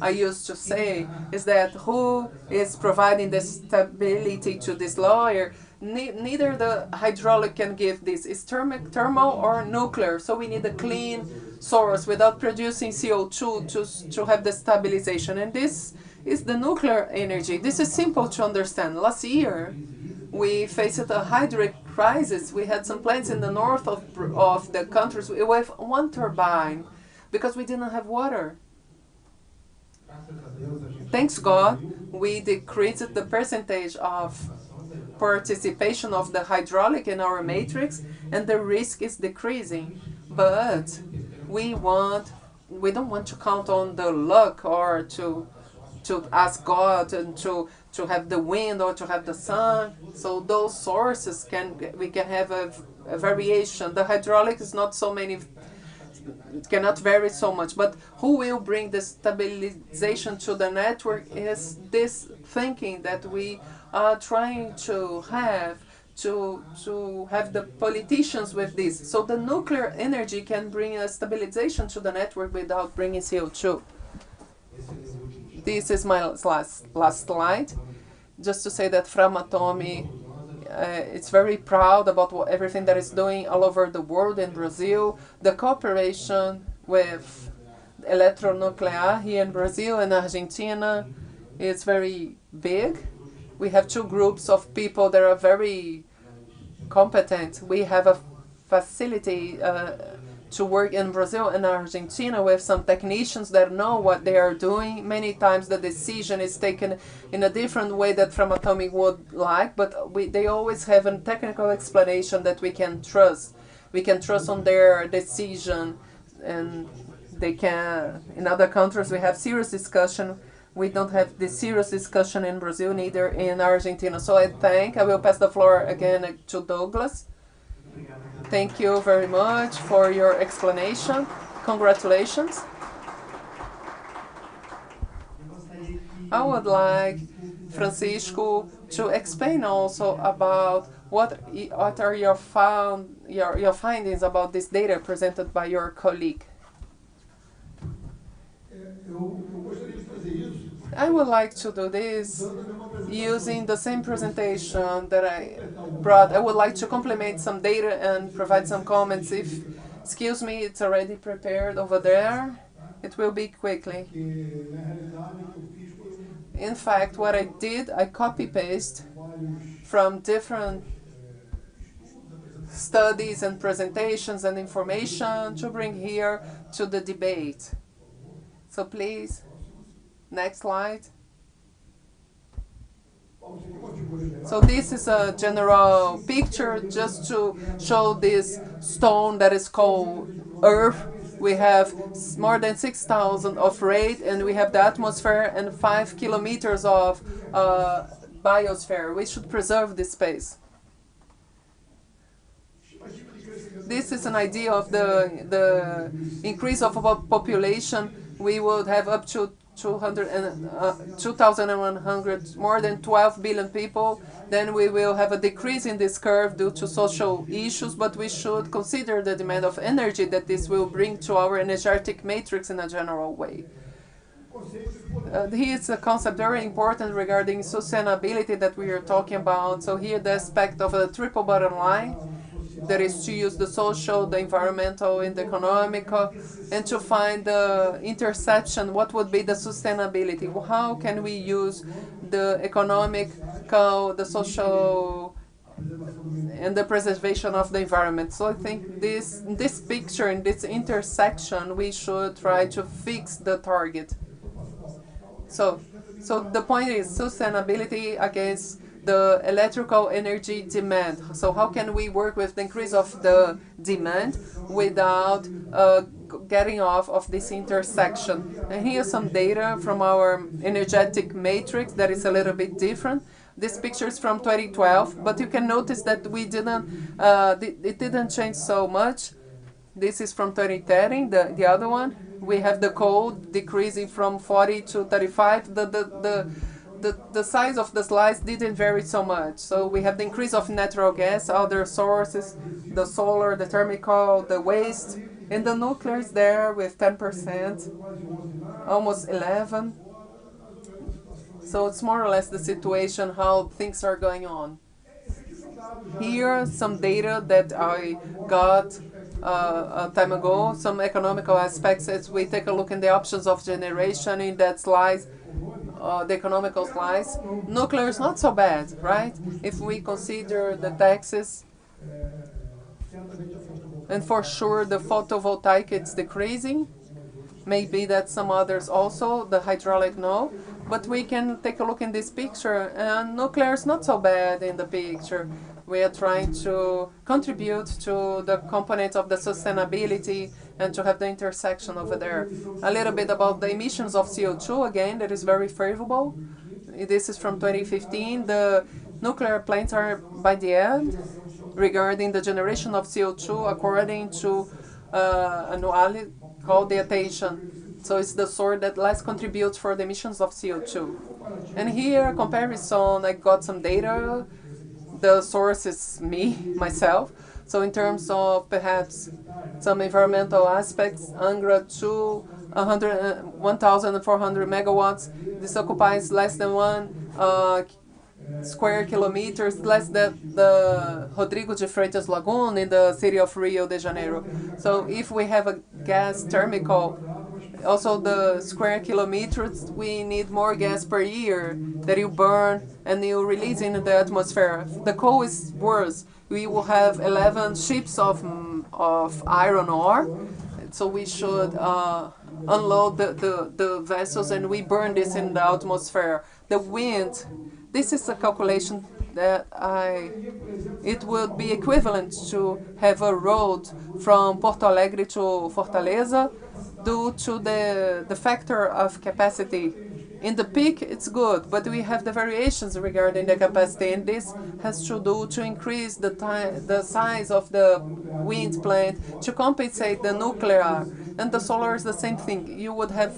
[SPEAKER 2] I used to say is that who is providing the stability to this lawyer? Neither the hydraulic can give this. It's thermal or nuclear. So we need a clean source without producing CO2 to have the stabilization. And this is the nuclear energy. This is simple to understand. Last year, we faced a hydric crisis. We had some plants in the north of the countries with one turbine because we didn't have water. Thanks God, we decreased the percentage of participation of the hydraulic in our matrix, and the risk is decreasing. But we don't want to count on the luck or to ask God and to have the wind or to have the sun. So those sources we can have a variation. The hydraulic is not so many. It cannot vary so much, but who will bring the stabilization to the network is this thinking that we are trying to have the politicians with this. So the nuclear energy can bring a stabilization to the network without bringing CO2. This is my last slide. Just to say that Framatome it's very proud about everything that it's doing all over the world in Brazil. The cooperation with electronuclear here in Brazil and Argentina is very big. We have two groups of people that are very competent. We have a facility to work in Brazil and Argentina with some technicians that know what they are doing. Many times the decision is taken in a different way that Framatome would like, but they always have a technical explanation that we can trust. We can trust on their decision, and they can. In other countries we have serious discussion. We don't have this serious discussion in Brazil, neither in Argentina. So I will pass the floor again to Douglas. Thank you very much for your explanation. Congratulations. I would like Francisco to explain also about what are your findings about this data presented by your colleague. I would like to do this using the same presentation that I brought. I would like to complement some data and provide some comments. Excuse me, it's already prepared over there. It will be quickly. In fact, what I did, I copy-paste from different studies and presentations and information to bring here to the debate. So please, next slide. So this is a general picture just to show this stone that is called Earth. We have more than 6,000 of rate, and we have the atmosphere and 5 kilometers of biosphere. We should preserve this space. This is an idea of the increase of population. We would have up to 2,100, more than 12 billion people. Then we will have a decrease in this curve due to social issues, but we should consider the demand of energy that this will bring to our energetic matrix in a general way. Here is a concept very important regarding sustainability that we are talking about. So here the aspect of a triple bottom line, that is to use the social, the environmental, and the economical, and to find the intersection, what would be the sustainability? How can we use the economical, the social, and the preservation of the environment? So I think this picture, in this intersection, we should try to fix the target. So the point is sustainability against the electrical energy demand. So how can we work with the increase of the demand without getting off of this intersection? And here's some data from our energetic matrix that is a little bit different. This picture is from 2012, but you can notice that we didn't, it didn't change so much. This is from 2030, the other one. We have the coal decreasing from 40 to 35. The size of the slice didn't vary so much. So we have the increase of natural gas, other sources, the solar, the thermal, the waste, and the nuclear is there with 10%, almost 11. So it's more or less the situation, how things are going on. Here are some data that I got a time ago, some economical aspects as we take a look at the options of generation in that slide, the economical slice. Nuclear is not so bad, right? If we consider the taxes, and for sure the photovoltaic it's decreasing. Maybe that some others also, the hydraulic no. But we can take a look in this picture, and nuclear is not so bad in the picture. We are trying to contribute to the component of the sustainability and to have the intersection over there. A little bit about the emissions of CO2, again, that is very favorable. This is from 2015. The nuclear plants are by the end regarding the generation of CO2 according to annually called the attention. So it's the source that less contributes for the emissions of CO2. And here, comparison, I got some data. The source is me, myself. So in terms of perhaps some environmental aspects, Angra 1,400 megawatts. This occupies less than 1 square kilometers, less than the Rodrigo de Freitas Lagoon in the city of Rio de Janeiro. So if we have a gas thermal, also the square kilometers, we need more gas per year that you burn and you release in the atmosphere. The coal is worse. We will have 11 ships of iron ore, so we should unload the vessels and we burn this in the atmosphere. The wind, this is a calculation that it would be equivalent to have a road from Porto Alegre to Fortaleza due to the factor of capacity. In the peak, it's good, but we have the variations regarding the capacity, and this has to do to increase the size of the wind plant to compensate the nuclear, and the solar is the same thing. You would have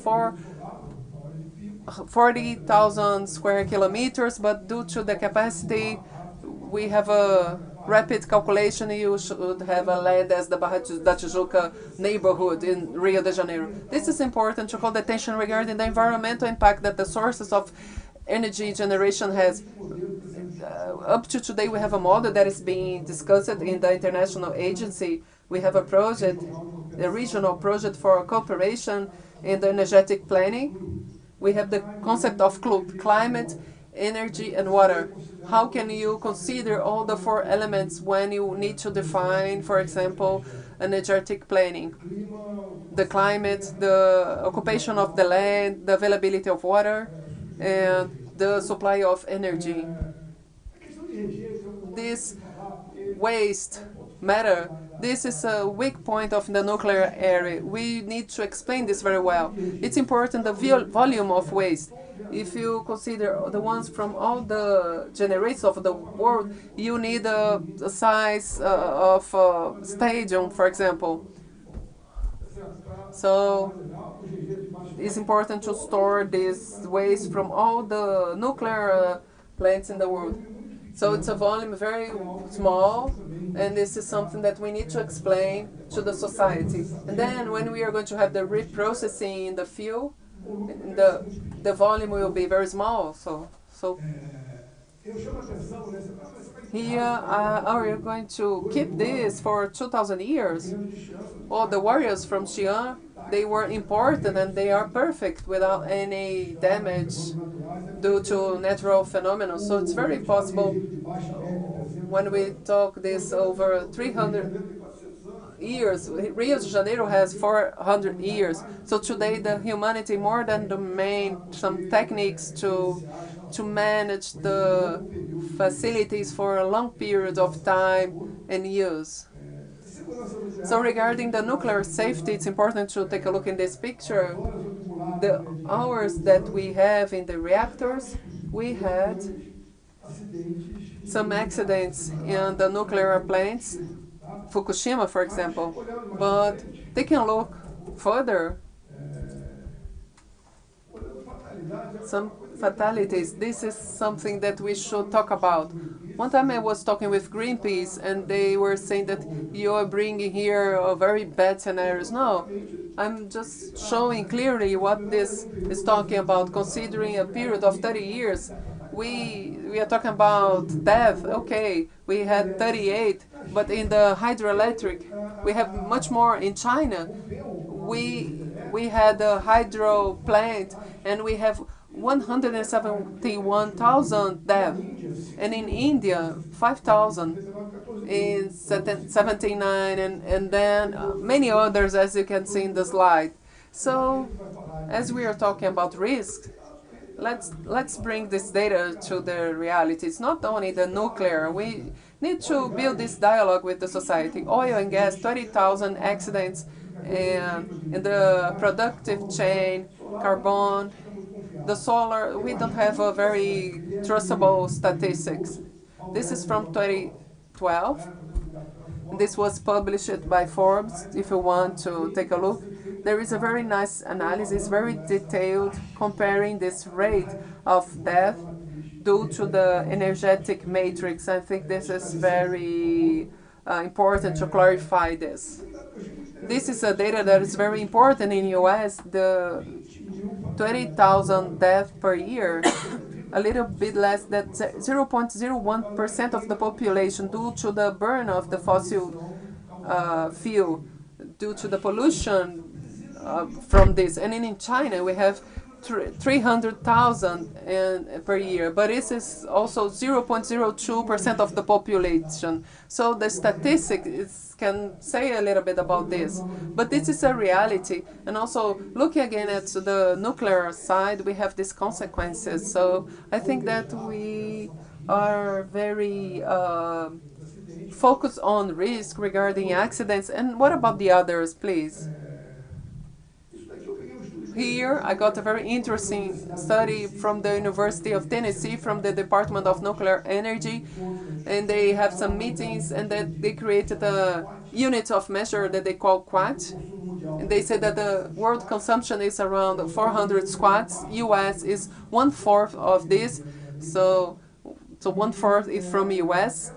[SPEAKER 2] 40,000 square kilometers, but due to the capacity, we have a rapid calculation. You should have a land as the Barra da Tijuca neighborhood in Rio de Janeiro. This is important to call the attention regarding the environmental impact that the sources of energy generation has. Up to today, we have a model that is being discussed in the international agency. We have a project, a regional project for cooperation in the energetic planning. We have the concept of climate, energy, and water. How can you consider all the 4 elements when you need to define, for example, energetic planning? The climate, the occupation of the land, the availability of water, and the supply of energy. This waste matter. This is a weak point of the nuclear area. We need to explain this very well. It's important, the volume of waste. If you consider the ones from all the generations of the world, you need a size of a stadium, for example. So it's important to store this waste from all the nuclear plants in the world. So it's a volume very small, and this is something that we need to explain to the society. And then when we are going to have the reprocessing in the fuel, the volume will be very small. So here, are you going to keep this for 2,000 years? Well, the warriors from Xi'an, they were important and they are perfect without any damage due to natural phenomena. So it's very possible when we talk this over 300 years. Rio de Janeiro has 400 years. So today the humanity more than domain some techniques to manage the facilities for a long period of time and use. So regarding the nuclear safety, it's important to take a look in this picture. The hours that we have in the reactors, we had some accidents in the nuclear plants, Fukushima, for example. But taking a look further, some fatalities, this is something that we should talk about. One time I was talking with Greenpeace and they were saying that you are bringing here very bad scenarios. No, I'm just showing clearly what this is talking about, considering a period of 30 years. We are talking about death. Okay, we had 38, but in the hydroelectric, we have much more in China. We had a hydro plant and we have 171,000 deaths, and in India 5,000 in 79, and then many others, as you can see in the slide. So as we are talking about risk, let's bring this data to the reality. It's not only the nuclear. We need to build this dialogue with the society. Oil and gas, 20,000 accidents, and in the productive chain, carbon, the solar, we don't have a very trustable statistics. This is from 2012. This was published by Forbes, if you want to take a look. There is a very nice analysis, very detailed, comparing this rate of death due to the energetic matrix. I think this is very important to clarify this. This is a data that is very important in US, the 20,000 deaths per year, a little bit less than 0.01% of the population due to the burn of the fossil fuel, due to the pollution from this. And in China, we have 300,000 per year, but this is also 0.02% of the population. So the statistics can say a little bit about this, but this is a reality. And also looking again at the nuclear side, we have these consequences. So I think that we are very focused on risk regarding accidents. And what about the others, please? Here, I got a very interesting study from the University of Tennessee, from the Department of Nuclear Energy, and they have some meetings, and that they created a unit of measure that they call quat. And they said that the world consumption is around 400 squats. US is 1/4 of this, so 1/4 is from US.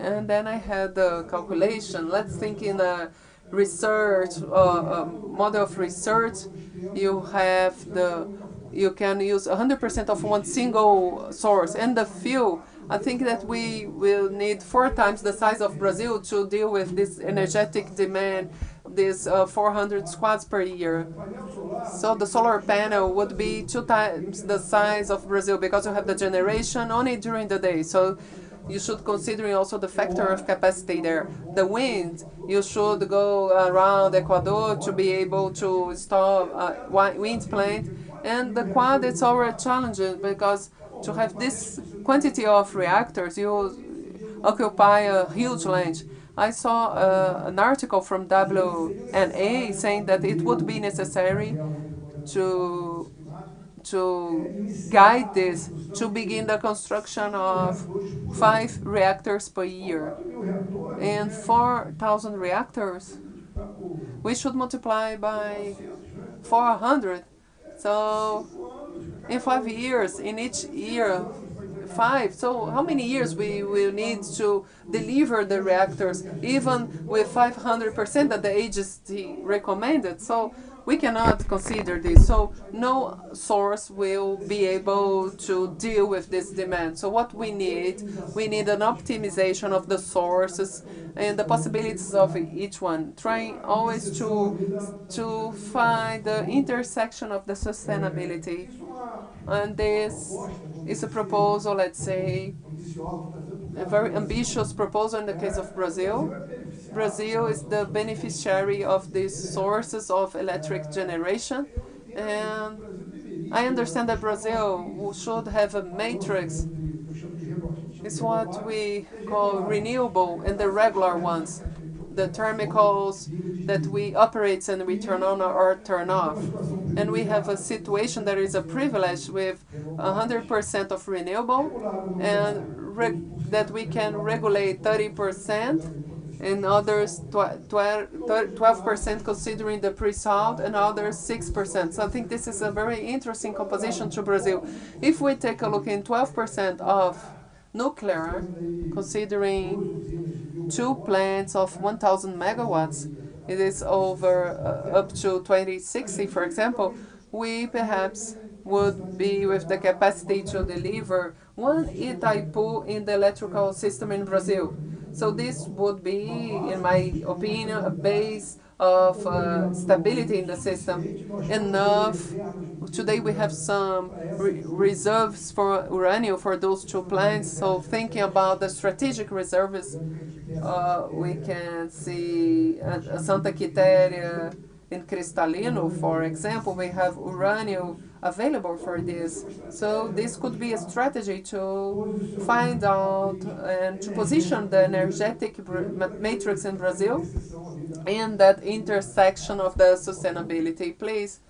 [SPEAKER 2] And then I had the calculation. Let's think in a research, model of research. You can use 100% of one single source. And the fuel, I think that we will need 4 times the size of Brazil to deal with this energetic demand, this 400 squads per year. So the solar panel would be 2 times the size of Brazil, because you have the generation only during the day. So you should consider also the factor of capacity there. The wind, you should go around Ecuador to be able to install a wind plant. And the quad, it's already challenging, because to have this quantity of reactors, occupy a huge land. I saw an article from WNA saying that it would be necessary to guide this, to begin the construction of 5 reactors per year. And 4,000 reactors, we should multiply by 400. So in 5 years, in each year, 5. So how many years we will need to deliver the reactors, even with 500% that the agency recommended? So we cannot consider this. So no source will be able to deal with this demand. So what we need an optimization of the sources and the possibilities of each one, trying always to find the intersection of the sustainability. And this is a proposal, let's say, a very ambitious proposal in the case of Brazil. Brazil is the beneficiary of these sources of electric generation, and I understand that Brazil should have a matrix. It's what we call renewable and the regular ones, the thermicals that we operate and we turn on or turn off. And we have a situation that is a privilege with 100% of renewable, and that we can regulate 30%, and others 12% considering the pre-salt, and others 6%. So I think this is a very interesting composition to Brazil. If we take a look in 12% of nuclear, considering 2 plants of 1,000 megawatts, it is over up to 2060, for example, we perhaps would be with the capacity to deliver 1 Itaipu in the electrical system in Brazil. So this would be, in my opinion, a base of stability in the system. Enough. Today we have some reserves for uranium for those 2 plants. So thinking about the strategic reserves, we can see Santa Quitéria in Cristalino, for example, we have uranium available for this. So this could be a strategy to find out and to position the energetic matrix in Brazil in that intersection of the sustainability. Please,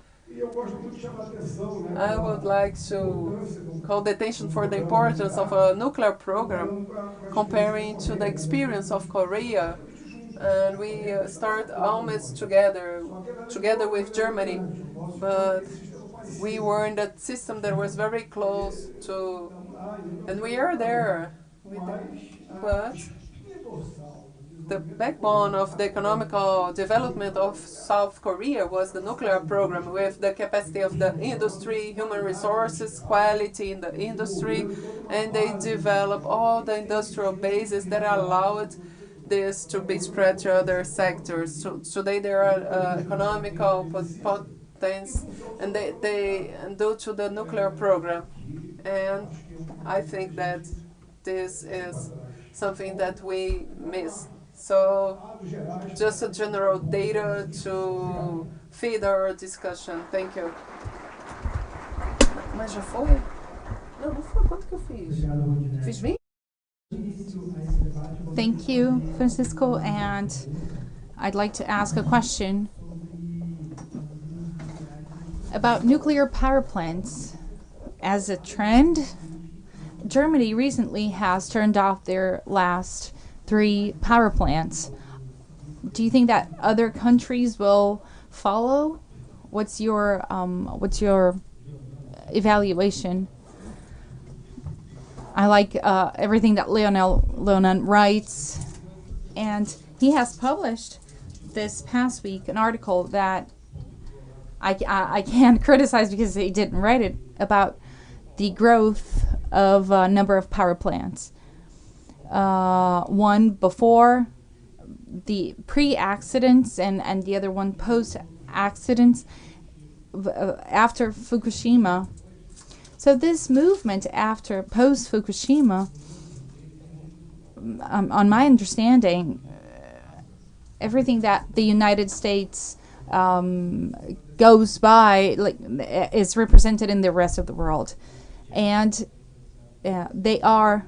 [SPEAKER 2] I would like to call the attention for the importance of a nuclear program comparing to the experience of Korea. And we start almost together with Germany, but we were in that system that was very close to, and we are there, but the backbone of the economical development of South Korea was the nuclear program, with the capacity of the industry, human resources, quality in the industry, and they developed all the industrial bases that allowed this to be spread to other sectors. So today there are economical potence, and and due to the nuclear program, and I think that this is something that we miss. So just a general data to feed our discussion. Thank you. Mas já foi? Não, não foi. Quanto que eu fiz? Fiz 20?
[SPEAKER 3] Thank you, Francisco, and I'd like to ask a question about nuclear power plants. As a trend, Germany recently has turned off their last 3 power plants. Do you think that other countries will follow? What's your evaluation? I like everything that Leonan writes, and he has published this past week an article that I can't criticize because he didn't write it, about the growth of a number of power plants. One before the pre-accidents and the other one post-accidents after Fukushima. So this movement after post-Fukushima, on my understanding, everything that the United States goes by is represented in the rest of the world. And they are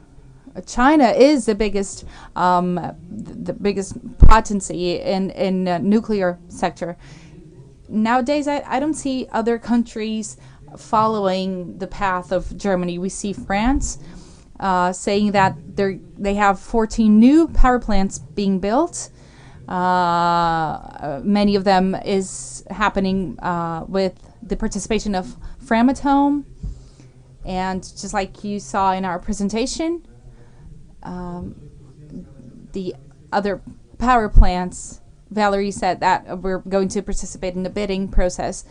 [SPEAKER 3] China is the biggest potency in nuclear sector. Nowadays, I don't see other countries following the path of Germany. We see France saying that they have 14 new power plants being built. Many of them is happening with the participation of Framatome. And just like you saw in our presentation, the other power plants, Valerie said that we're going to participate in the bidding process.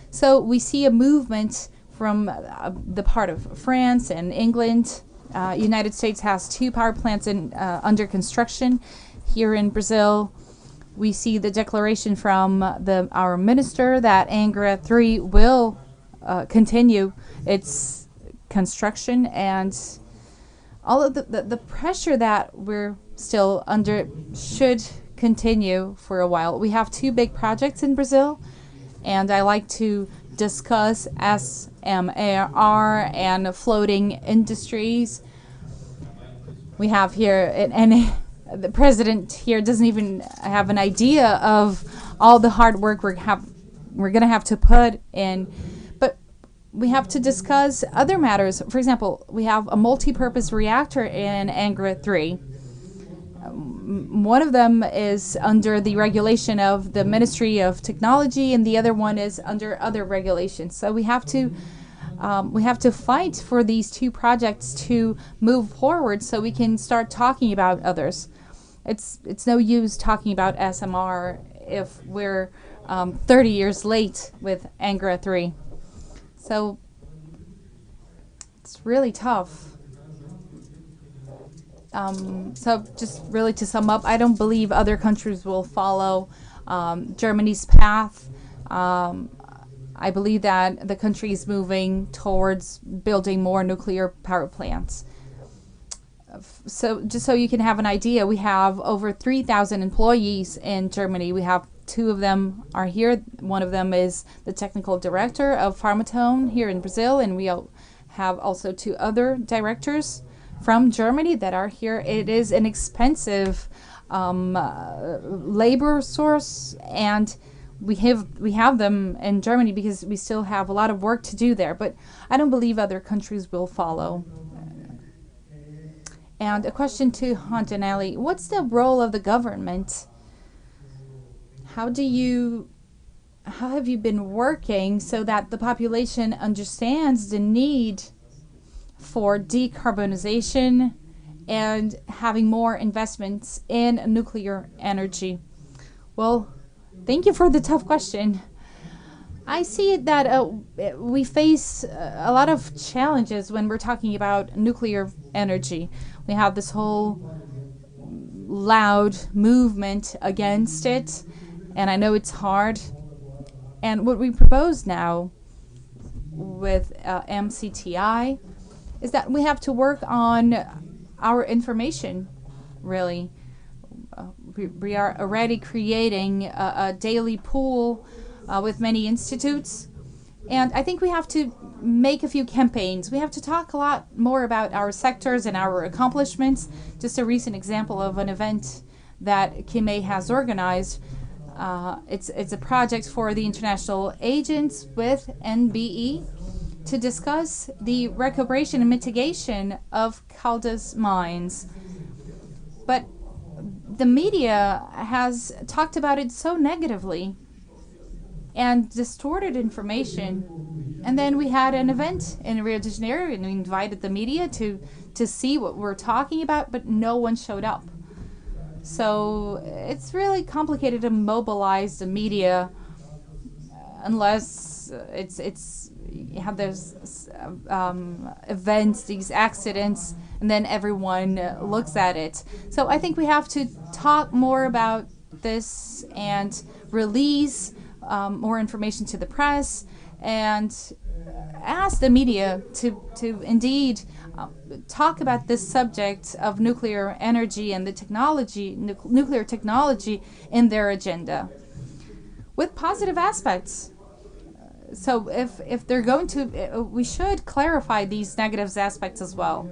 [SPEAKER 3] So we see a movement from the part of France and England. United States has 2 power plants under construction. Here in Brazil, we see the declaration from our minister that Angra 3 will continue its construction, and all of the pressure that we're still under should continue for a while. We have 2 big projects in Brazil, and I like to discuss SMR and floating industries. We have here, and the president here doesn't even have an idea of all the hard work we're going to have to put in. But we have to discuss other matters. For example, we have a multi-purpose reactor in Angra 3. One of them is under the regulation of the Ministry of Technology, and the other one is under other regulations. So we have to fight for these 2 projects to move forward so we can start talking about others. It's no use talking about SMR if we're 30 years late with Angra 3. So it's really tough. So just really to sum up, I don't believe other countries will follow Germany's path. I believe that the country is moving towards building more nuclear power plants. So just so you can have an idea, we have over 3,000 employees in Germany. We have 2 of them are here. One of them is the technical director of Framatome here in Brazil, and we have also 2 other directors from Germany that are here. It is an expensive labor source, and we have them in Germany because we still have a lot of work to do there. But I don't believe other countries will follow. And a question to Antonelli: what's the role of the government? How have you been working so that the population understands the need for decarbonization and having more investments in nuclear energy? Well, thank you for the tough question. I see that we face a lot of challenges when we're talking about nuclear energy. We have this whole loud movement against it, and I know it's hard. And what we propose now with MCTI is that we have to work on our information, really. We are already creating a daily pool with many institutes. And I think we have to make a few campaigns. We have to talk a lot more about our sectors and our accomplishments. Just a recent example of an event that Kime has organized. It's a project for the international agents with NBE to discuss the recuperation and mitigation of Caldas mines. But the media has talked about it so negatively and distorted information. And then we had an event in Rio de Janeiro, and we invited the media to see what we're talking about, but no one showed up. So it's really complicated to mobilize the media unless you have those events, these accidents, and then everyone looks at it. So I think we have to talk more about this and release more information to the press and ask the media to indeed talk about this subject of nuclear energy and the technology, nuclear technology in their agenda with positive aspects. So if they're going to, we should clarify these negative aspects as well.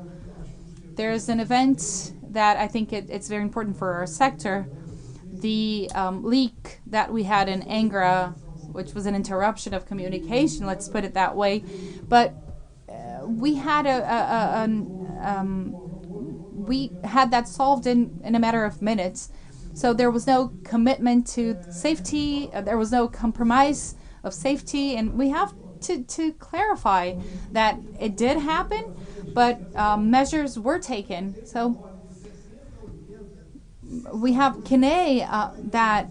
[SPEAKER 3] there's an event that I think it's very important for our sector. The leak that we had in Angra, which was an interruption of communication, let's put it that way. But we had we had that solved in a matter of minutes. So there was no commitment to safety, there was no compromise of safety, and we have to clarify that it did happen, but measures were taken. So we have Kine that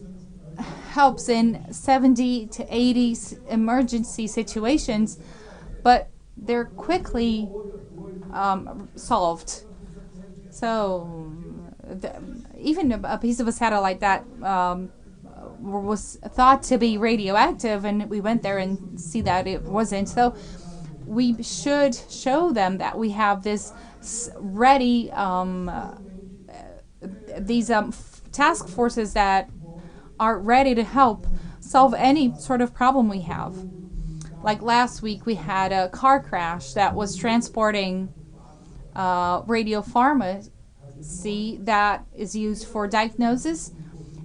[SPEAKER 3] helps in 70 to 80 emergency situations, but they're quickly solved. So even a piece of a satellite that was thought to be radioactive, and we went there and see that it wasn't. So we should show them that we have this ready, these task forces that are ready to help solve any sort of problem we have. Like last week, we had a car crash that was transporting radiopharmacy that is used for diagnosis.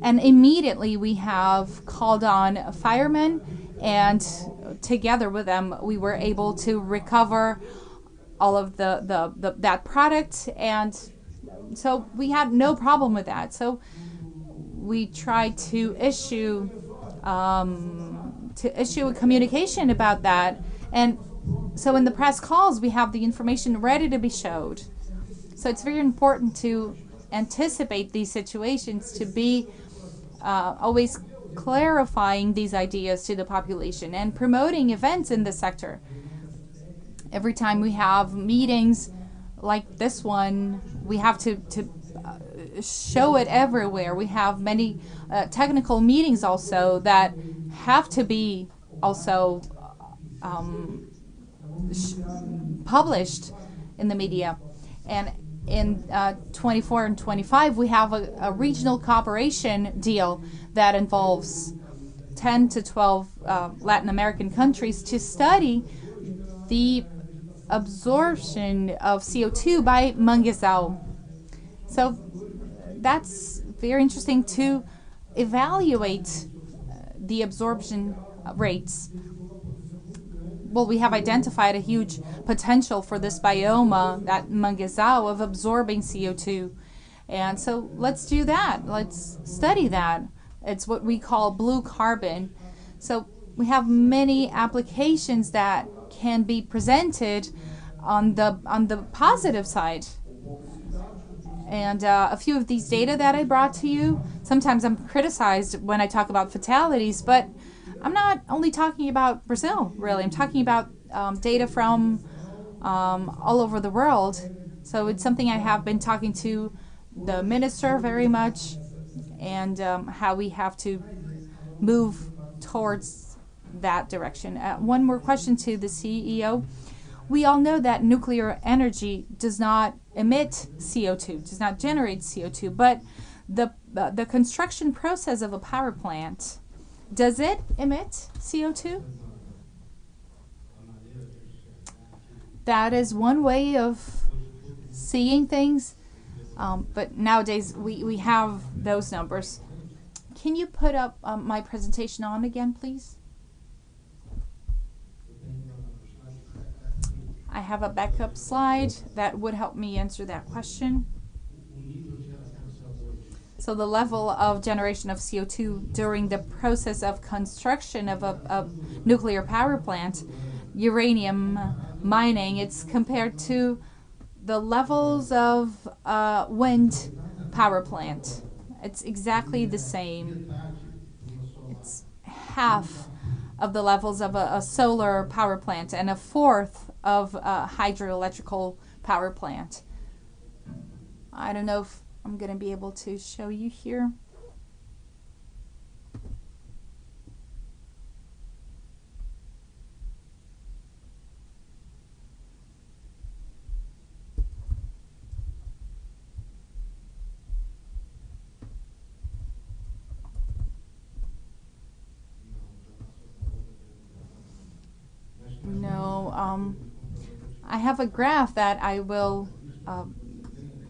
[SPEAKER 3] And immediately we have called on firemen, and together with them, we were able to recover all of that product. And so we had no problem with that. So we tried to issue a communication about that. And so in the press calls, we have the information ready to be showed. So it's very important to anticipate these situations, to be always clarifying these ideas to the population and promoting events in the sector. Every time we have meetings like this one, we have to show it everywhere. We have many technical meetings also that have to be also published in the media. And in 24 and 25, we have a regional cooperation deal that involves 10 to 12 Latin American countries to study the absorption of CO2 by manguezal. So that's very interesting to evaluate the absorption rates. Well, we have identified a huge potential for this biome, that manguezal, of absorbing CO2. And so let's do that. Let's study that. It's what we call blue carbon. So we have many applications that can be presented on the positive side. And a few of these data that I brought to you, sometimes I'm criticized when I talk about fatalities, but I'm not only talking about Brazil, really. I'm talking about data from all over the world. So it's something I have been talking to the minister very much, and how we have to move towards that direction. One more question to the CEO. We all know that nuclear energy does not emit CO2, does not generate CO2, but the construction process of a power plant, does it emit CO2? That is one way of seeing things, but nowadays we have those numbers. Can you put up my presentation on again, please? I have a backup slide that would help me answer that question. So the level of generation of CO2 during the process of construction of a nuclear power plant, uranium mining, it's compared to the levels of wind power plant. It's exactly the same. It's half of the levels of a solar power plant and a fourth of a hydroelectrical power plant. I don't know if I'm going to be able to show you here. No, I have a graph that I will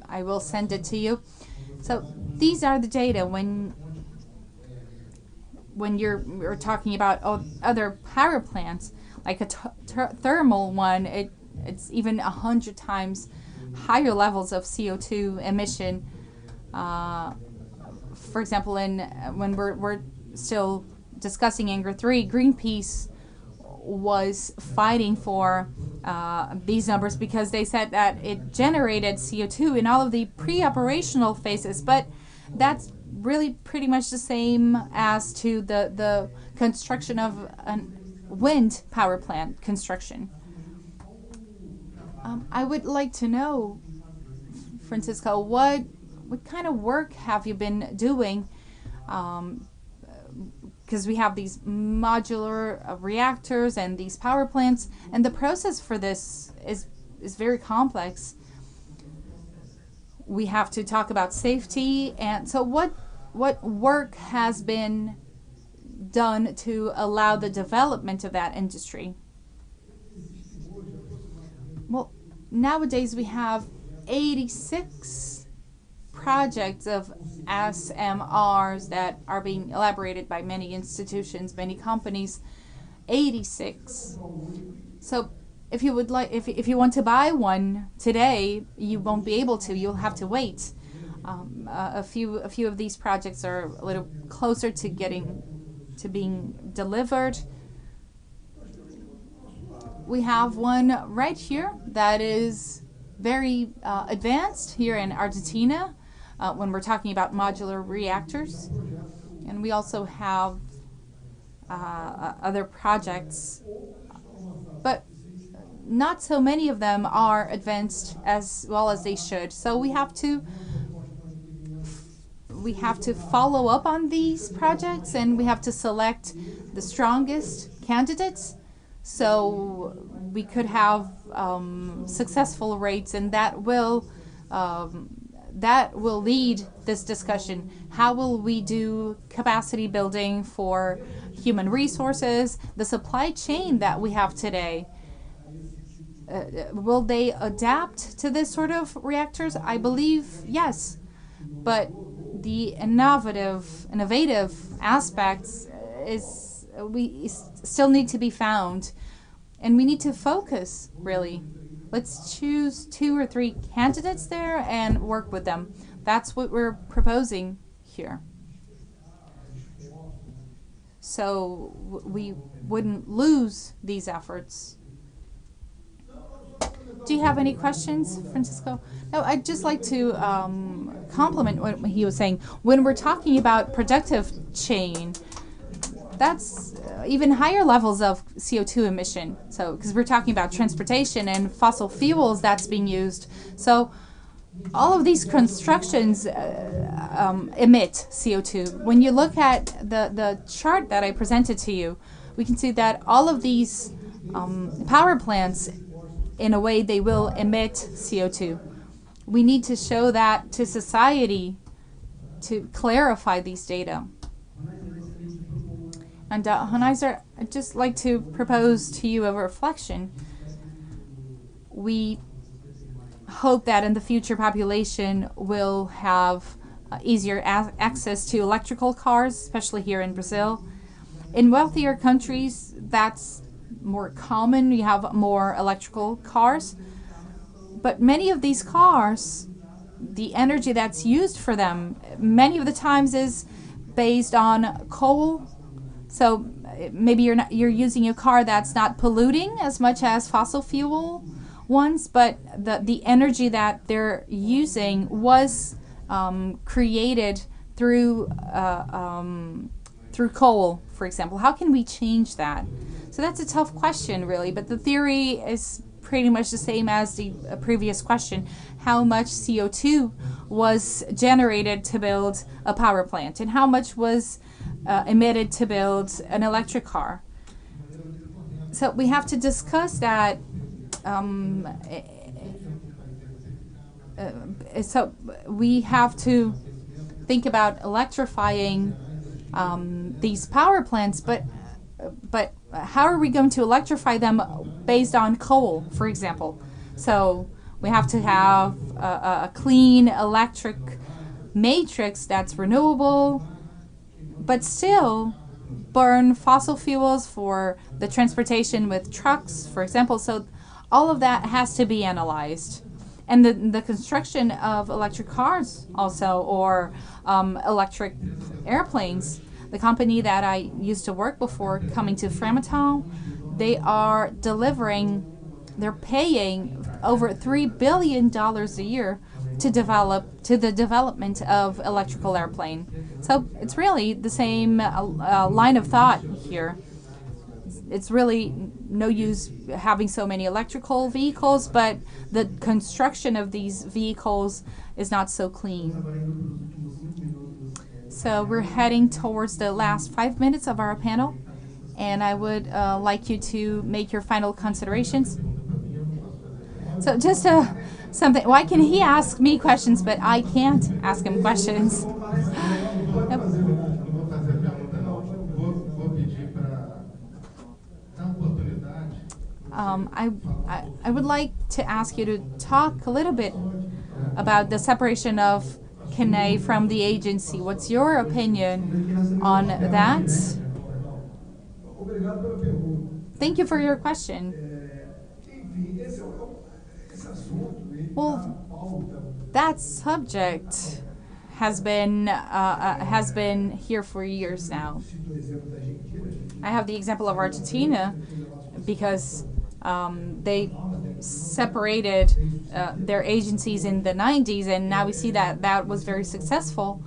[SPEAKER 1] I will send it to you. So these are the data when you're talking about other power plants, like a thermal one, it's even 100 times higher levels of CO2 emission. For example, when we're still discussing Anger 3, Greenpeace was fighting for these numbers because they said that it generated CO2 in all of the pre-operational phases, but that's really pretty much the same as to the construction of a wind power plant construction. I would like to know, Francisco, what kind of work have you been doing? Because we have these modular reactors and these power plants, and the process for this is very complex. We have to talk about safety, and so what work has been done to allow the development of that industry? Well, nowadays we have 86 projects of SMRs that are being elaborated by many institutions, many companies. 86. So if you would like, if you want to buy one today, you won't be able to. You'll have to wait. A few of these projects are a little closer to being delivered. We have one right here that is very advanced here in Argentina when we're talking about modular reactors. And we also have other projects, but not so many of them are advanced as well as they should. So we have to follow up on these projects, and we have to select the strongest candidates so we could have successful rates, and that will lead this discussion. How will we do capacity building for human resources, the supply chain that we have today? Will they adapt to this sort of reactors? I believe yes, but the innovative aspects we still need to be found, and we need to focus really. Let's choose 2 or 3 candidates there and work with them. That's what we're proposing here. So we wouldn't lose these efforts. Do you have any questions, Francisco? No, I'd just like to compliment what he was saying. When we're talking about productive chain, that's even higher levels of CO2 emission. So, because we're talking about transportation and fossil fuels that's being used. So, all of these constructions emit CO2. When you look at the chart that I presented to you, we can see that all of these power plants, in a way, they will emit CO2. We need to show that to society to clarify these data. And Hanaiser, I'd just like to propose to you a reflection. We hope that in the future population will have easier access to electrical cars, especially here in Brazil. In wealthier countries, that's more common. You have more electrical cars. But many of these cars, the energy that's used for them, many of the times is based on coal. So maybe you're using a car that's not polluting as much as fossil fuel ones, but the energy that they're using was created through coal, for example. How can we change that? So that's a tough question, really, but the theory is pretty much the same as the previous question. How much CO2 was generated to build a power plant, and how much was emitted to build an electric car? So we have to discuss that. So we have to think about electrifying these power plants, but how are we going to electrify them based on coal, for example? So We have to have a clean electric matrix that's renewable, but still burn fossil fuels for the transportation with trucks, for example. So all of that has to be analyzed. And the construction of electric cars also, or electric airplanes. The company that I used to work before coming to Framatome, they are delivering, they're paying over $3 billion a year to the development of electrical airplane. So it's really the same line of thought here. It's really no use having so many electrical vehicles, but the construction of these vehicles is not so clean. So we're heading towards the last 5 minutes of our panel, and I would like you to make your final considerations. So just something, why can he ask me questions, but I can't ask him questions? I would like to ask you to talk a little bit about the separation of CNE from the agency. What's your opinion on that? Thank you for your question. Well, that subject has been here for years now. I have the example of Argentina because they separated their agencies in the 90s, and now we see that that was very successful.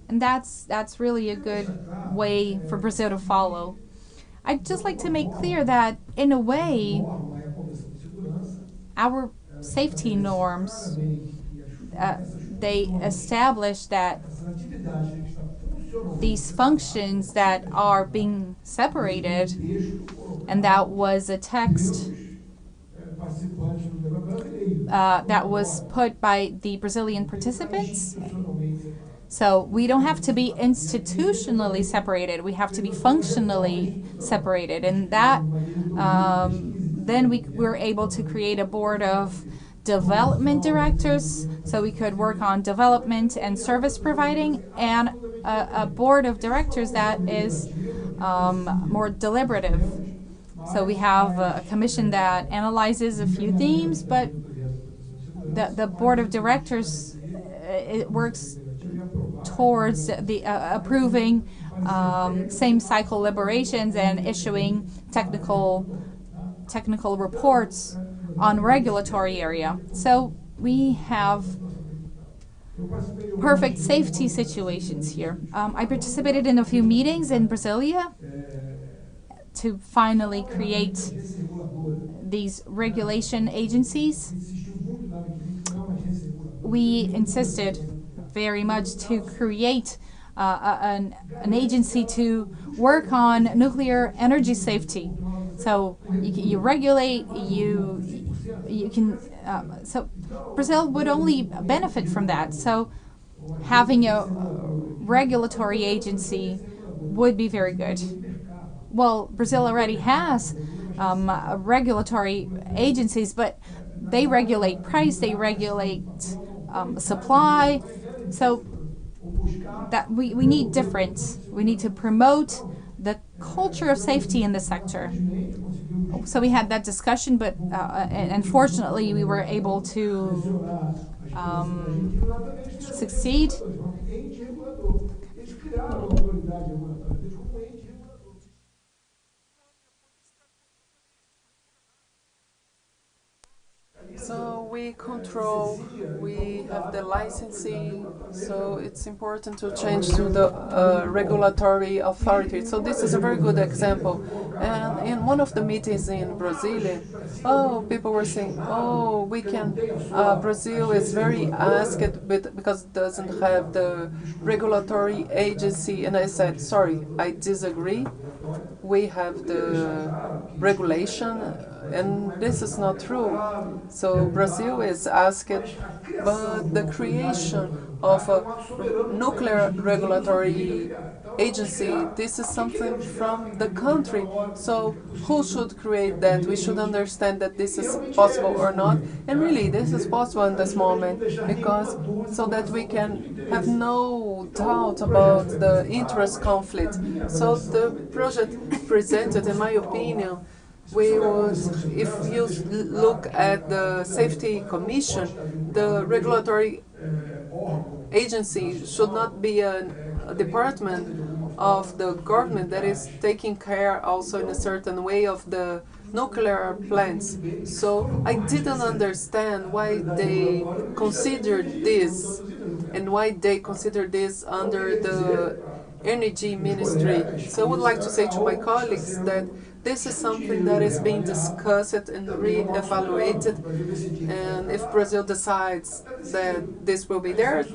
[SPEAKER 1] And that's really a good way for Brazil to follow. I'd just like to make clear that, in a way, our safety norms, they establish that these functions that are being separated, and that was a text that was put by the Brazilian participants. So we don't have to be institutionally separated. We have to be functionally separated. And that, then we were able to create a board of development directors, so we could work on development and service providing, and a board of directors that is more deliberative. So we have a commission that analyzes a few themes, but the board of directors, it works towards the approving same cycle liberations and issuing technical reports on regulatory area. So we have perfect safety situations here. I participated in a few meetings in Brasilia to finally create these regulation agencies. We insisted very much to create an agency to work on nuclear energy safety. So you regulate, you can, so Brazil would only benefit from that. So having a regulatory agency would be very good. Well, Brazil already has regulatory agencies, but they regulate price, they regulate supply. So that we need difference. We need to promote the culture of safety in the sector. So we had that discussion, but unfortunately we were able to succeed.
[SPEAKER 2] So we control, we have the licensing, so it's important to change to the regulatory authority. So this is a very good example. And in one of the meetings in Brazil, people were saying, we can, Brazil is very asked because it doesn't have the regulatory agency. And I said, sorry, I disagree. We have the regulation, and this is not true. So Brazil is asked, but the creation of a nuclear regulatory agency. This is something from the country. So who should create that? We should understand that this is possible or not. And really, this is possible in this moment because so that we can have no doubt about the interest conflict. So the project presented, in my opinion, we would, if you look at the Safety Commission, the regulatory agency should not be a department of the government that is taking care also in a certain way of the nuclear plants. So I didn't understand why they considered this and why they consider this under the energy ministry. So I would like to say to my colleagues that this is something that is being discussed and re-evaluated, and if Brazil decides that this will be there,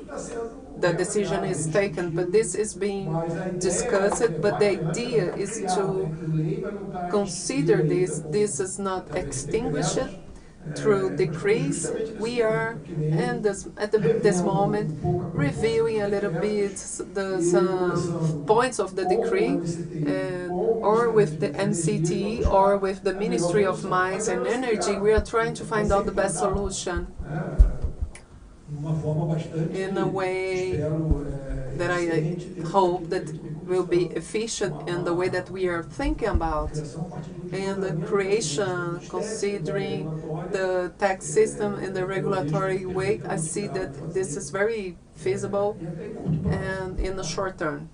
[SPEAKER 2] the decision is taken, but this is being discussed, but the idea is to consider this. This is not extinguished through decrees. We are at this moment reviewing a little bit some points of the decree, or with the nt2e or with the Ministry of Mines and Energy. We are trying to find out the best solution in a way that I hope that will be efficient in the way that we are thinking about, and the creation, considering the tax system in the regulatory way. I see that this is very feasible and in the short term.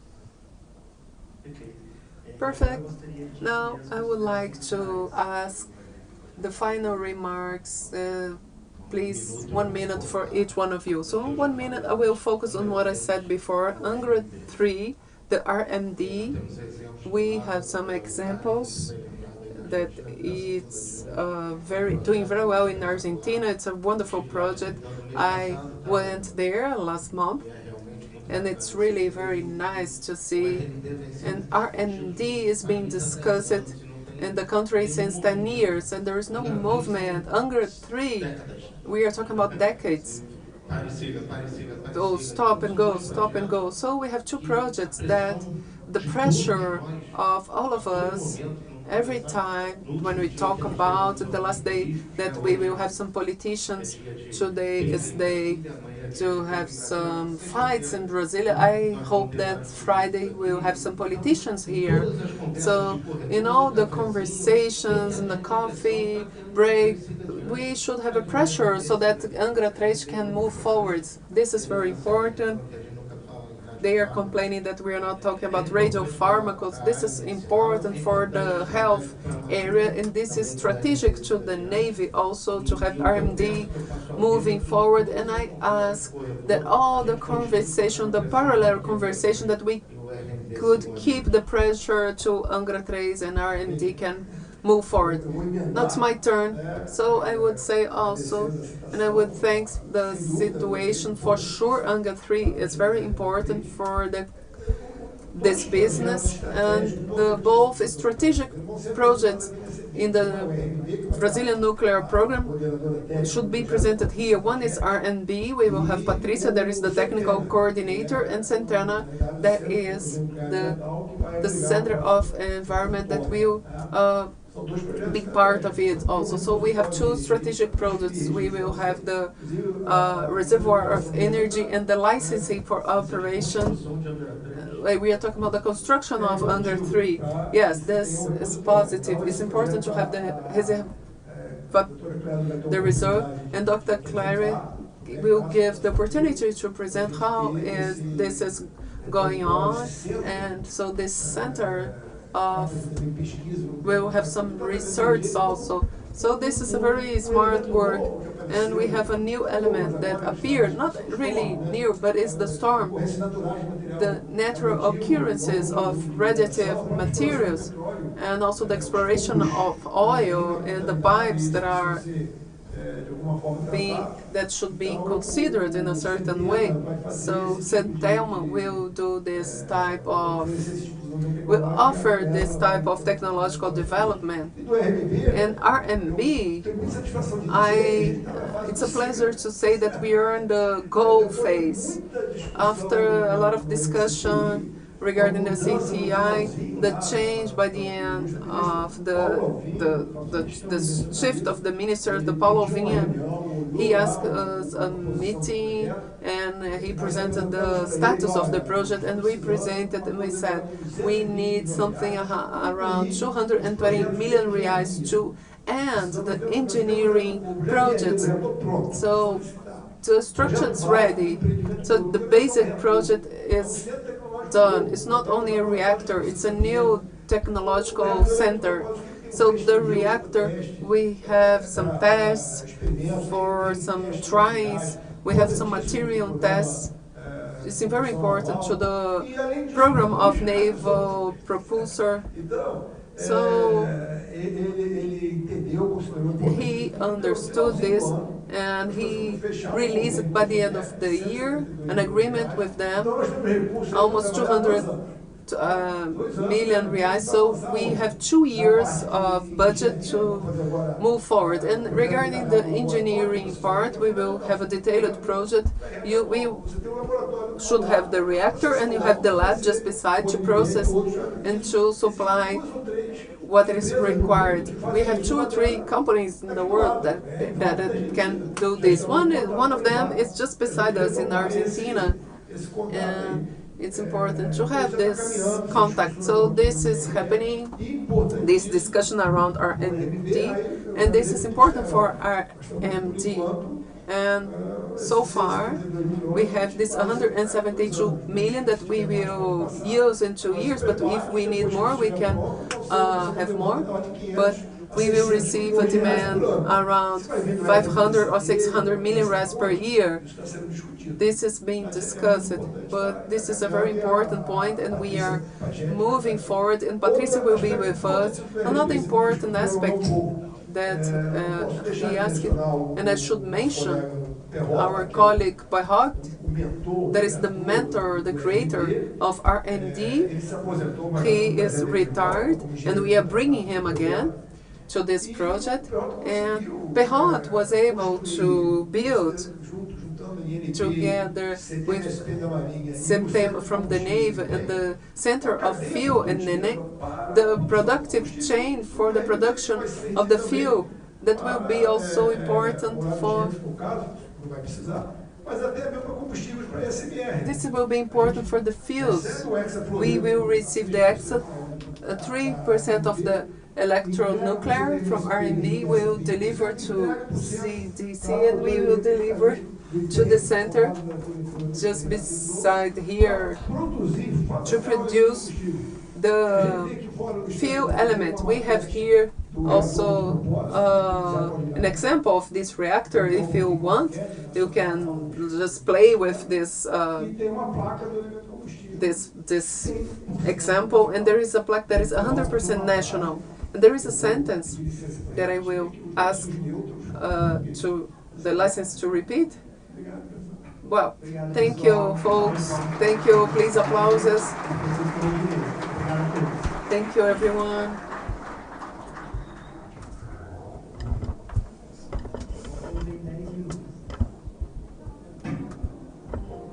[SPEAKER 2] Perfect. Now I would like to ask the final remarks. Please, 1 minute for each one of you. So in 1 minute, I will focus on what I said before. Angra 3, the RMD, we have some examples that it's doing very well in Argentina. It's a wonderful project. I went there last month, and it's really very nice to see. And R&D is being discussed in the country since 10 years, and there is no movement. Angra 3, we are talking about decades. Go, stop and go, stop and go. So we have two projects that the pressure of all of us, every time when we talk about the last day that we will have some politicians, today is day to have some fights in Brazil. I hope that Friday we'll have some politicians here. So in all the conversations, in the coffee break, we should have a pressure so that Angra 3 can move forward. This is very important. They are complaining that we are not talking about radiopharmaceuticals. This is important for the health area, and this is strategic to the Navy also to have RMD moving forward. And I ask that all the conversation, the parallel conversation, that we could keep the pressure to Angra 3 and RMD can move forward. Now it's my turn, so I would say also, and I would thank the situation for sure. Angra 3 is very important for this business, and both strategic projects in the Brazilian nuclear program should be presented here. One is R&B. We will have Patricia, that is the technical coordinator, and Santana, that is the Center of Environment, that will big part of it also. So we have two strategic projects. We will have the reservoir of energy and the licensing for operation. We are talking about the construction of Angra 3. Yes, this is positive. It's important to have the reserve, and Dr. Clary will give the opportunity to present how this is going on, and so this center we'll have some research also. So this is a very smart work, and we have a new element that appeared, not really new, but it's the storm, the natural occurrences of radioactive materials, and also the exploration of oil and the pipes that are that should be considered in a certain way. So Centelma will do this type of, will offer this type of technological development. And RMB, it's a pleasure to say that we are in the goal phase. After a lot of discussion, regarding the CTI, the change by the end of the shift of the minister, the Paulo Vinha, he asked us a meeting and he presented the status of the project, and we presented and we said we need something around 220 million reais to end the engineering projects. So the structure is ready. So the basic project is done. It's not only a reactor, it's a new technological center. So the reactor, we have some tests for some tries, we have some material tests. It's very important to the program of naval propulsor. So he understood this and he released by the end of the year an agreement with them, almost 200 million reais. So we have 2 years of budget to move forward. And regarding the engineering part, we will have a detailed project. We should have the reactor and you have the lab just beside to process and to supply what is required. We have 2 or 3 companies in the world that can do this. One of them is just beside us in Argentina, and it's important to have this contact. So this is happening, this discussion around RMD, and this is important for RMD. And so far, we have this 172 million that we will use in 2 years, but if we need more, we can have more. But we will receive a demand around 500 or 600 million reais per year. This is being discussed, but this is a very important point, and we are moving forward, and Patricia will be with us. Another important aspect that he asked, and I should mention our colleague Bayhot, that is the mentor, the creator of R&D. He is retired, and we are bringing him again to this project. And Bayhot was able to build together with September from the Navy and the Center of Fuel and the productive chain for the production of the fuel that will be also important for. This will be important for the fuels. We will receive the extra 3% of the electronuclear from RMB will deliver to CDC, and we will deliver to the center just beside here to produce the fuel element. We have here also an example of this reactor. If you want, you can just play with this this example, and there is a plaque that is 100% national. And there is a sentence that I will ask to the license to repeat. Well, thank you, folks. Thank you. Please, applauses. Thank you, everyone.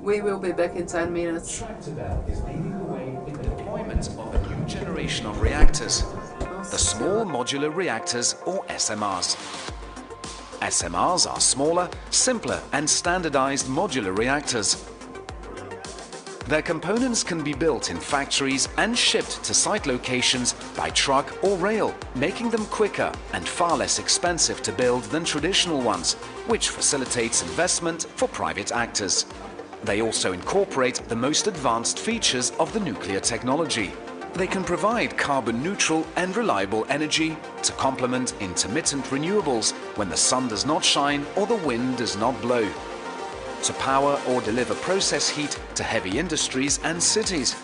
[SPEAKER 2] We will be back in 10 minutes.
[SPEAKER 11] Tractable is leading the way in the deployment of a new generation of reactors, the small modular reactors, or SMRs. SMRs are smaller, simpler and standardized modular reactors. Their components can be built in factories and shipped to site locations by truck or rail, making them quicker and far less expensive to build than traditional ones, which facilitates investment for private actors. They also incorporate the most advanced features of the nuclear technology. They can provide carbon-neutral and reliable energy to complement intermittent renewables when the sun does not shine or the wind does not blow, to power or deliver process heat to heavy industries and cities,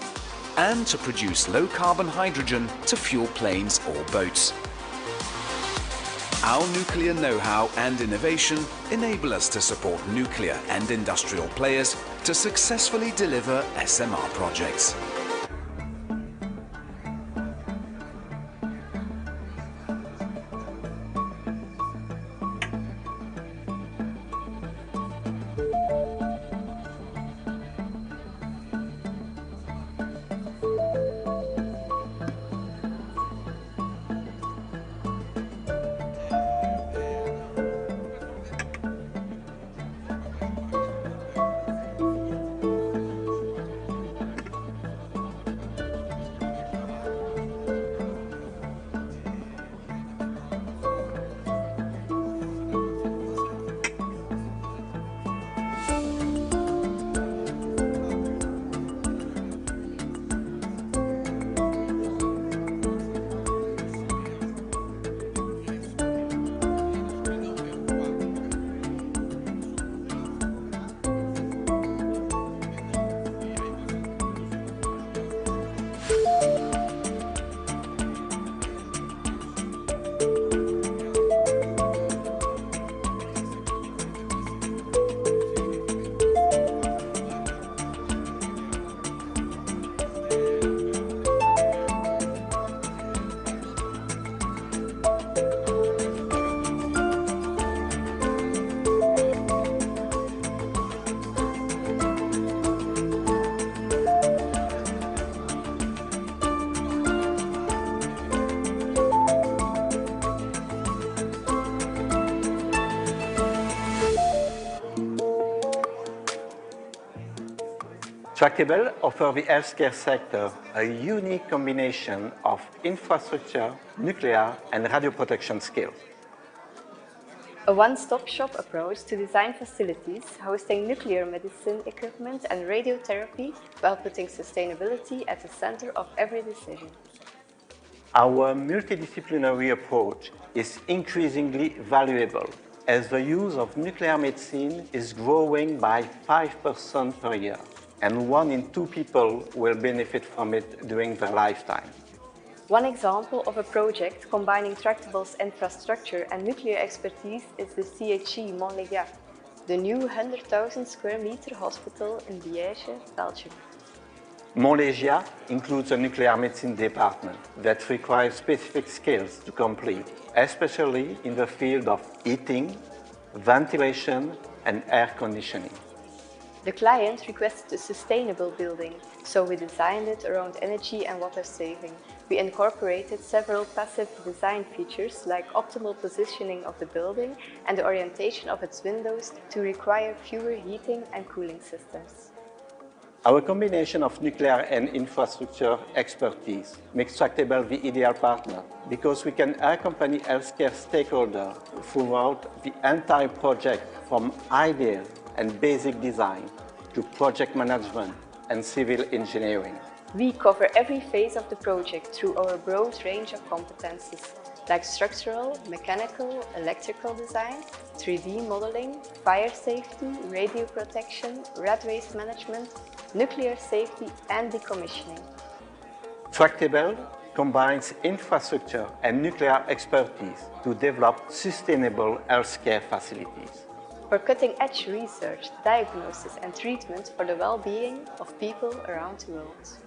[SPEAKER 11] and to produce low-carbon hydrogen to fuel planes or boats. Our nuclear know-how and innovation enable us to support nuclear and industrial players to successfully deliver SMR projects.
[SPEAKER 10] Tractable offers the healthcare sector a unique combination of infrastructure, nuclear, and radioprotection skills.
[SPEAKER 12] A one-stop shop approach to design facilities hosting nuclear medicine equipment and radiotherapy while putting sustainability at the center of every decision.
[SPEAKER 10] Our multidisciplinary approach is increasingly valuable as the use of nuclear medicine is growing by 5% per year, and 1 in 2 people will benefit from it during their lifetime.
[SPEAKER 12] One example of a project combining Tractable's infrastructure and nuclear expertise is the CHE Montlégat, the new 100,000 square meter hospital in Liège, Belgium.
[SPEAKER 10] Montlégat includes a nuclear medicine department that requires specific skills to complete, especially in the field of heating, ventilation, and air conditioning.
[SPEAKER 12] The client requested a sustainable building, so we designed it around energy and water saving. We incorporated several passive design features like optimal positioning of the building and the orientation of its windows to require fewer heating and cooling systems.
[SPEAKER 10] Our combination of nuclear and infrastructure expertise makes Tractable the ideal partner because we can accompany healthcare stakeholders throughout the entire project from idea and basic design to project management and civil engineering.
[SPEAKER 12] We cover every phase of the project through our broad range of competences like structural, mechanical, electrical design, 3D modeling, fire safety, radio protection, rat waste management, nuclear safety and decommissioning.
[SPEAKER 10] Tractable combines infrastructure and nuclear expertise to develop sustainable healthcare facilities.
[SPEAKER 12] For cutting-edge research, diagnosis and treatment for the well-being of people around the world.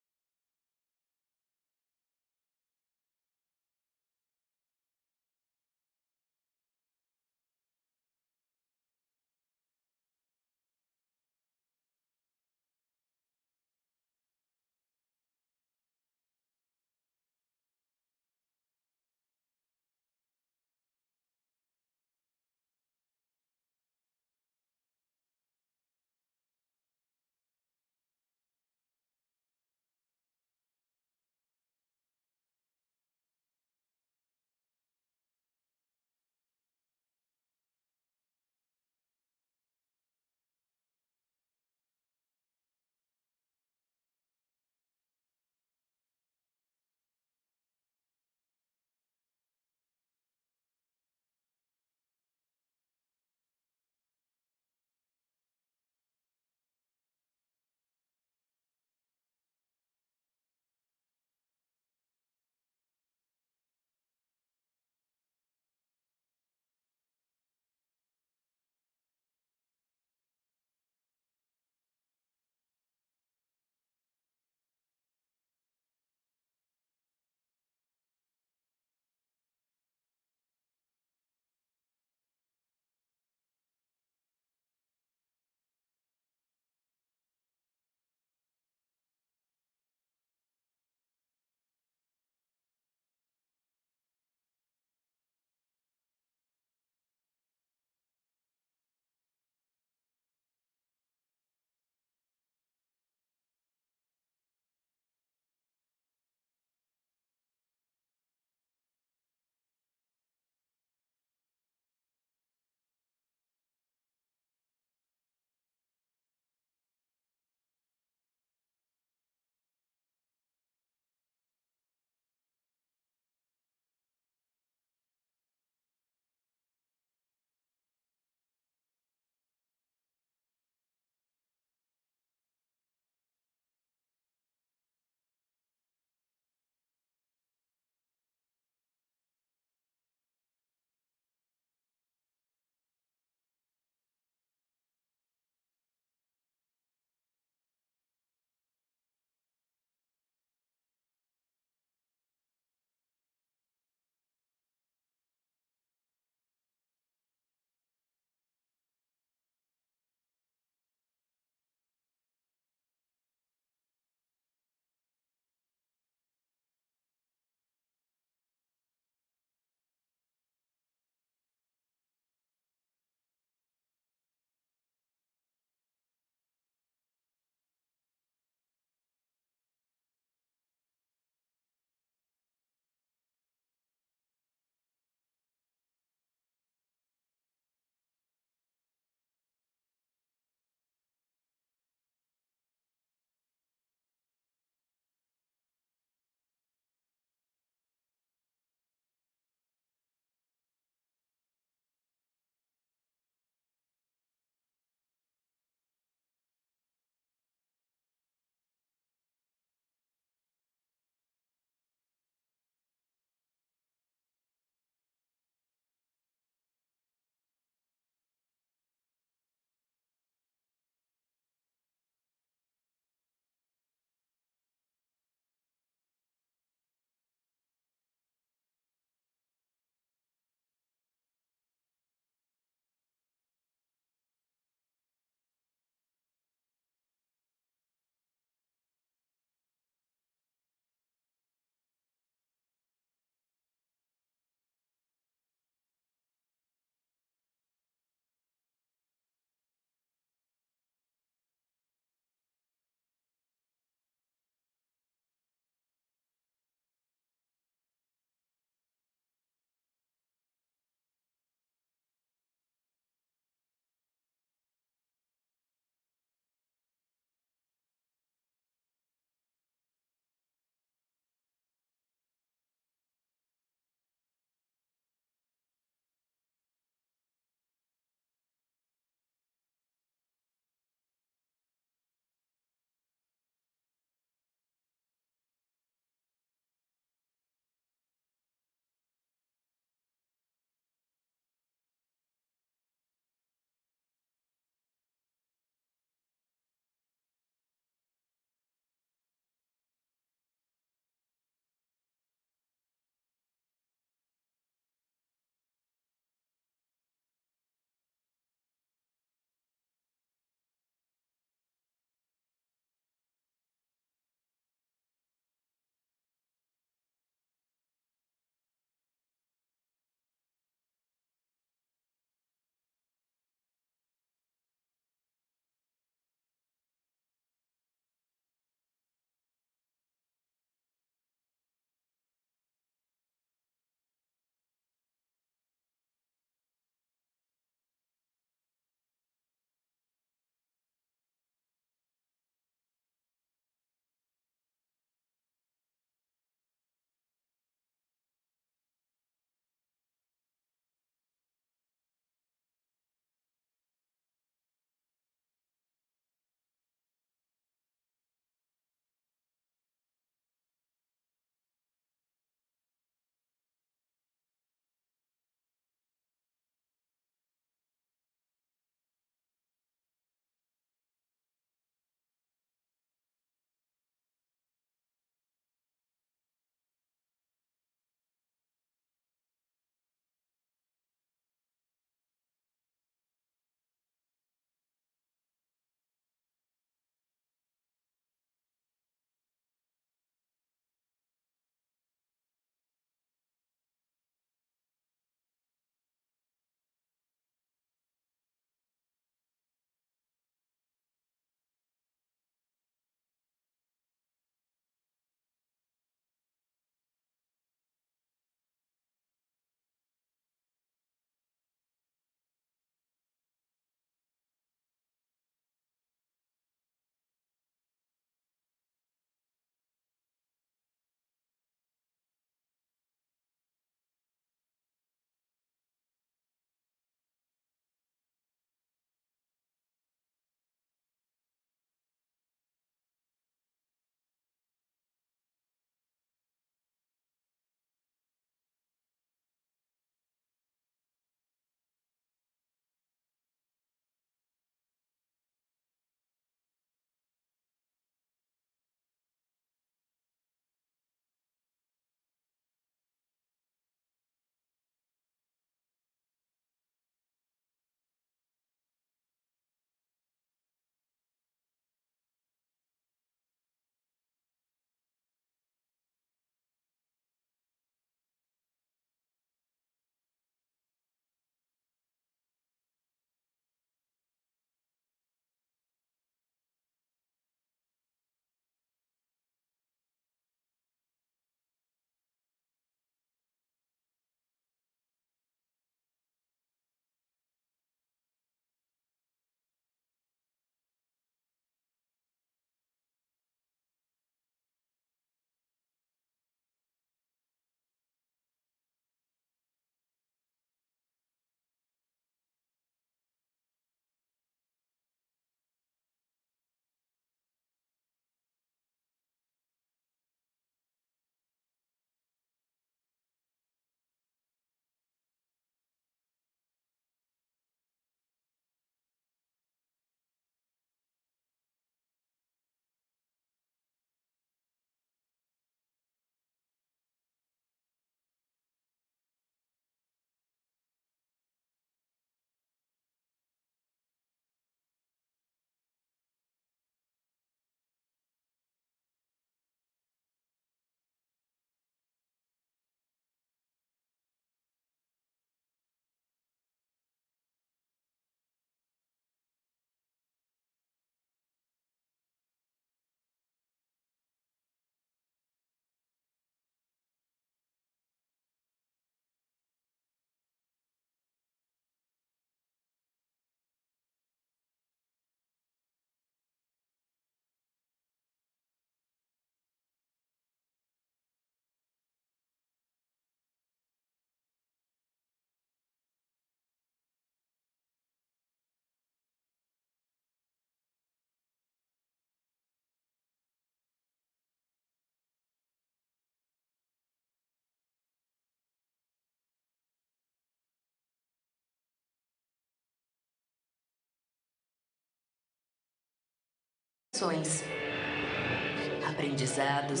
[SPEAKER 17] aprendizados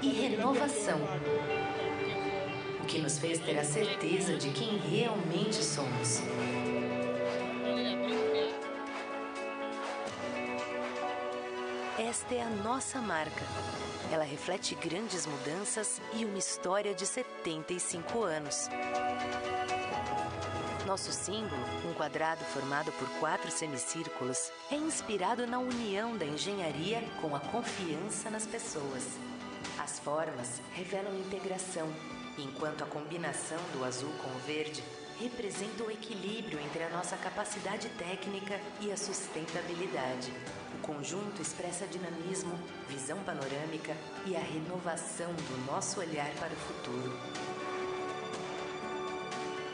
[SPEAKER 17] e renovação, o que nos fez ter a certeza de quem realmente somos. Esta é a nossa marca. Ela reflete grandes mudanças e uma história de 75 anos. Nosso símbolo, um quadrado formado por 4 semicírculos, é inspirado na união da engenharia com a confiança nas pessoas. As formas revelam integração, enquanto a combinação do azul com o verde representa o equilíbrio entre a nossa capacidade técnica e a sustentabilidade. O conjunto expressa dinamismo, visão panorâmica e a renovação do nosso olhar para o futuro.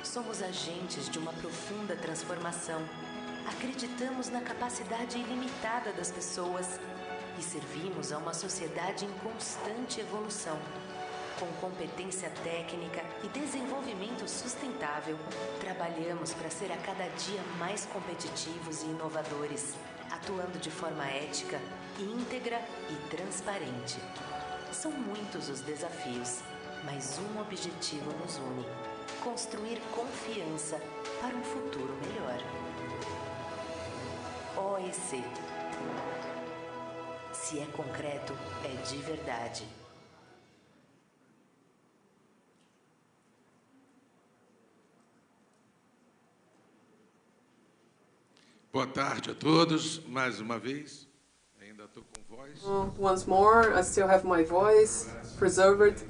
[SPEAKER 17] Somos agentes de uma profunda transformação. Acreditamos na capacidade ilimitada das pessoas e servimos a uma sociedade em constante evolução. Com competência técnica e desenvolvimento sustentável, trabalhamos para ser a cada dia mais competitivos e inovadores, atuando de forma ética, íntegra e transparente. São muitos os desafios, mas um objetivo nos une: construir confiança para um futuro melhor. OEC. Se é concreto, é de verdade.
[SPEAKER 18] Boa tarde a todos, mais uma vez. Ainda estou com voz.
[SPEAKER 2] Once more, I still have my voice preserved.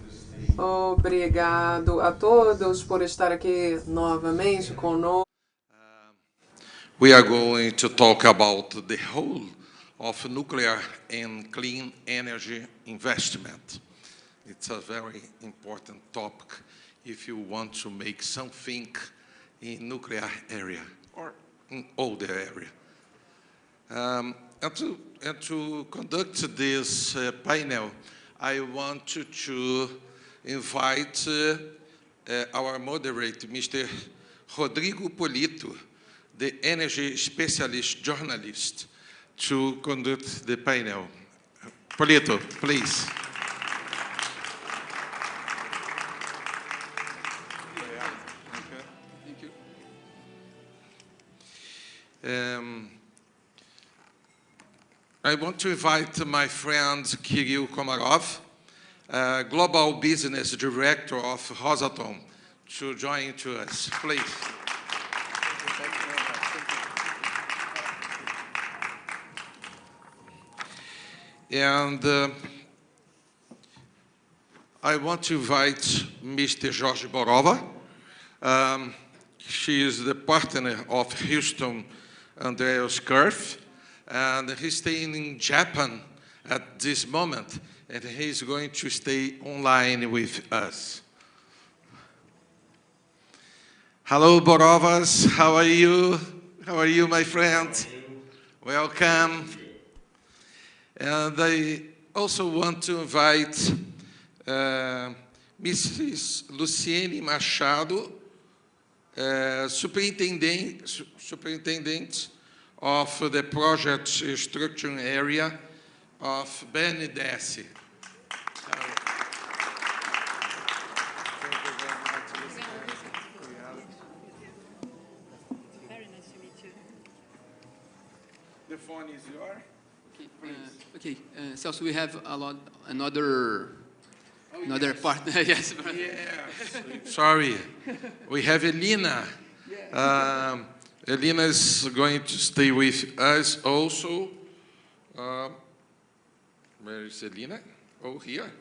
[SPEAKER 2] Obrigado a todos por estar aqui novamente conosco.
[SPEAKER 18] We are going to talk about the whole of nuclear and clean energy investment. It's a very important topic if you want to make something in nuclear area or in older area. And to conduct this panel, I want to invite our moderator, Mr. Rodrigo Polito, the energy specialist journalist, to conduct the panel. Polito, please. Thank you. I want to invite my friend Kirill Komarov, Global Business Director of Rosatom, to join to us, please. And I want to invite Mr. Jorge Borova. She is the partner of Houston Andreas Curve, and he's staying in Japan at this moment, and he's going to stay online with us. Hello, Borovas. How are you? How are you, my friend? Welcome. And I also want to invite Mrs. Luciene Machado, superintendent of the project structuring area of BNDES.
[SPEAKER 8] Very nice to meet you.
[SPEAKER 18] The phone is yours.
[SPEAKER 8] Okay, Celso, we have another partner. Yes.
[SPEAKER 18] Yes. Sorry, we have Elina. Elina is going to stay with us also. Where is Elina? Oh, here.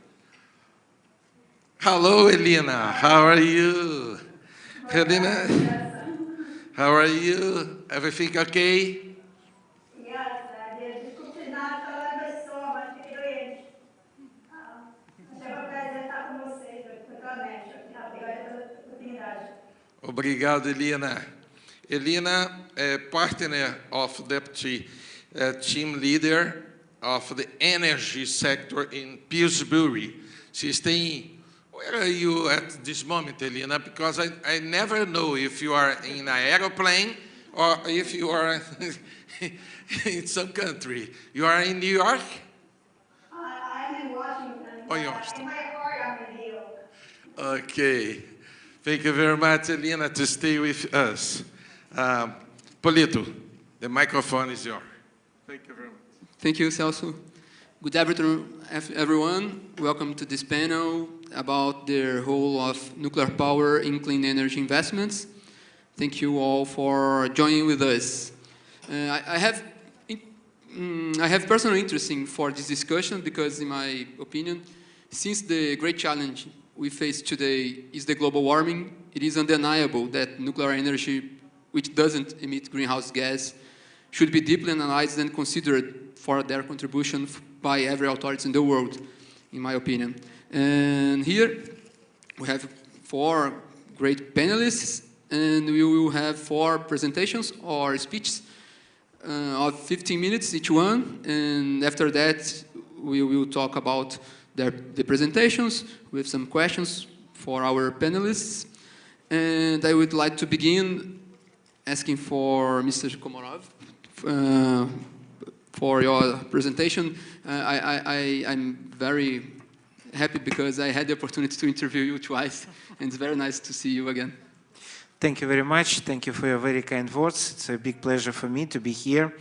[SPEAKER 18] Hello, Elina. How are you? Elina, how are you? Everything okay? Obrigado, Elina. Elina, partner of deputy team leader of the energy sector in Pillsbury. She's staying. Where are you at this moment, Elina? Because I never know if you are in an aeroplane or if you are in some country. You are in New York?
[SPEAKER 13] I'm in Washington.
[SPEAKER 18] Or Washington?
[SPEAKER 13] In my heart, I'm in Rio.
[SPEAKER 18] Okay. Thank you very much, Elena, to stay with us. Polito, the microphone is yours. Thank you very much.
[SPEAKER 8] Thank you, Celso. Good afternoon, everyone. Welcome to this panel about the role of nuclear power in clean energy investments. Thank you all for joining with us. I have personal interest for this discussion because, in my opinion, since the great challenge we face today is the global warming, it is undeniable that nuclear energy, which doesn't emit greenhouse gas, should be deeply analyzed and considered for their contribution by every authority in the world, in my opinion. And here we have 4 great panelists, and we will have 4 presentations or speeches of 15 minutes each one, and after that we will talk about the presentations with some questions for our panelists. And I would like to begin asking for Mr. Komorov for your presentation. I'm very happy because I had the opportunity to interview you twice, and it's very nice to see you again.
[SPEAKER 14] Thank you very much. Thank you for your very kind words. It's a big pleasure for me to be here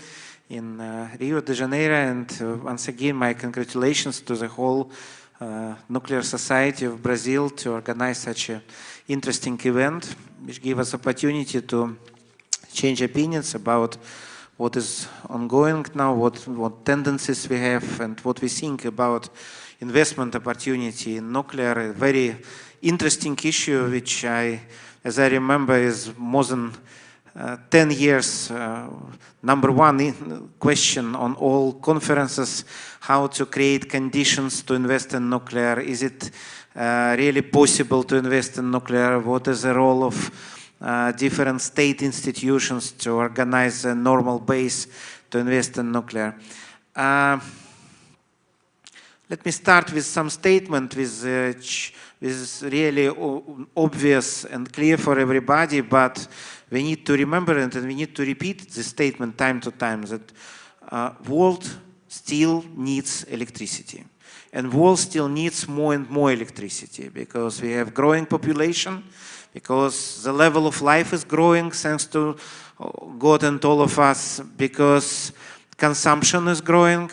[SPEAKER 14] in Rio de Janeiro, and once again, my congratulations to the whole Nuclear Society of Brazil to organize such an interesting event, which gives us opportunity to change opinions about what is ongoing now, what tendencies we have, and what we think about investment opportunity in nuclear. A very interesting issue, which as I remember, is more than 10 years, number one question on all conferences, how to create conditions to invest in nuclear. Is it really possible to invest in nuclear? What is the role of different state institutions to organize a normal base to invest in nuclear? Let me start with some statement which is really obvious and clear for everybody, but we need to remember it and we need to repeat this statement time to time, that world still needs electricity. And world still needs more and more electricity because we have growing population, because the level of life is growing thanks to God and all of us, because consumption is growing.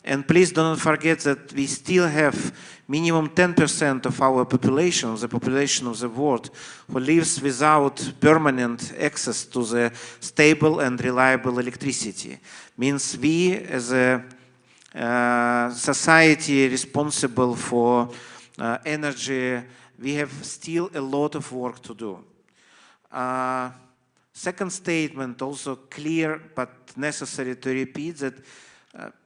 [SPEAKER 14] And please do not forget that we still have minimum 10% of our population, the population of the world, who lives without permanent access to the stable and reliable electricity. Means we, as a society responsible for energy, we have still a lot of work to do. Second statement, also clear but necessary to repeat, that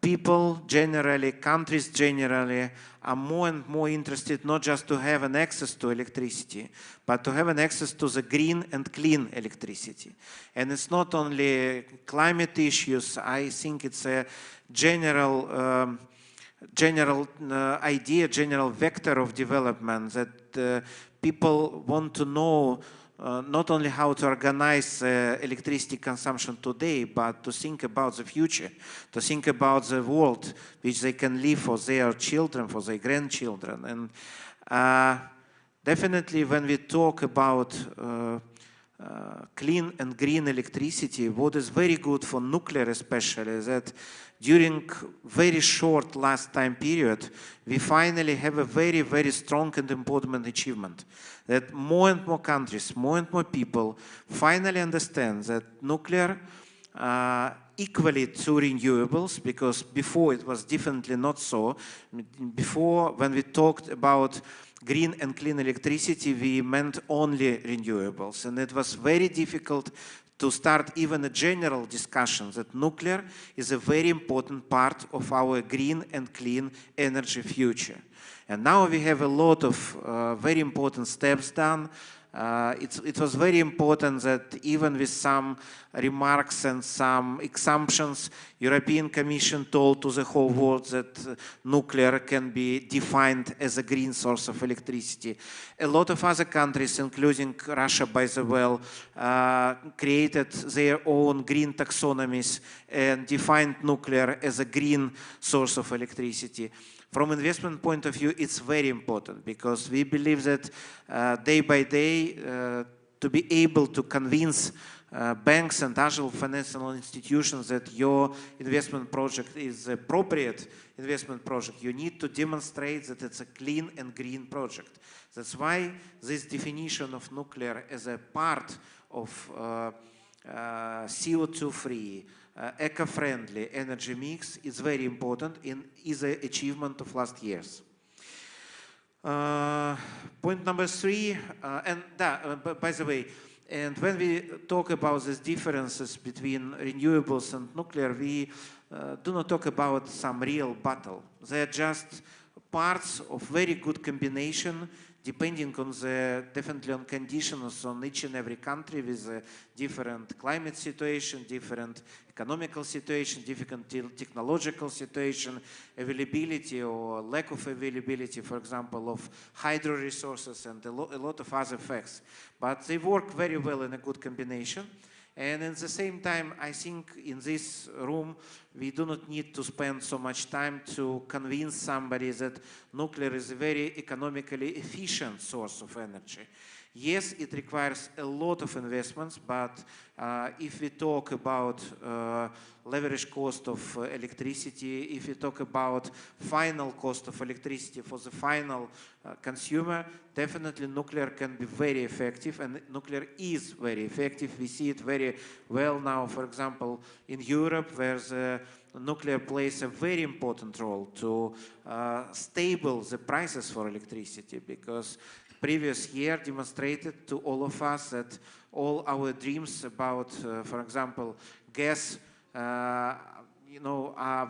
[SPEAKER 14] people generally, countries generally, are more and more interested not just to have an access to electricity, but to have an access to the green and clean electricity. And it's not only climate issues. I think it's a general idea, general vector of development that people want to know not only how to organize electricity consumption today, but to think about the future, to think about the world which they can live for their children, for their grandchildren. And definitely when we talk about clean and green electricity, what is very good for nuclear especially is that during very short last time period, we finally have a very, very strong and important achievement. That more and more countries, more and more people finally understand that nuclear equally to renewables, because before it was definitely not so. Before, when we talked about green and clean electricity, we meant only renewables. And it was very difficult to start even a general discussion that nuclear is a very important part of our green and clean energy future. And now we have a lot of very important steps done. it was very important that even with some remarks and some assumptions, European Commission told to the whole world that nuclear can be defined as a green source of electricity. A lot of other countries, including Russia, by the way, created their own green taxonomies and defined nuclear as a green source of electricity. From investment point of view, it's very important because we believe that day by day, to be able to convince banks and other financial institutions that your investment project is appropriate investment project, you need to demonstrate that it's a clean and green project. That's why this definition of nuclear as a part of CO2-free, eco-friendly energy mix is very important and is an achievement of last years. Point number 3, by the way, and when we talk about these differences between renewables and nuclear, we do not talk about some real battle. They are just parts of very good combination depending on definitely on conditions on each and every country with a different climate situation, different economical situation, different technological situation, availability or lack of availability, for example, of hydro resources and a lot of other facts. But they work very well in a good combination. And at the same time, I think in this room, we do not need to spend so much time to convince somebody that nuclear is a very economically efficient source of energy. Yes, it requires a lot of investments, but if we talk about leverage cost of electricity, if we talk about final cost of electricity for the final consumer, definitely nuclear can be very effective, and nuclear is very effective. We see it very well now, for example, in Europe, where the nuclear plays a very important role to stable the prices for electricity, because previous year demonstrated to all of us that all our dreams about, for example, gas, are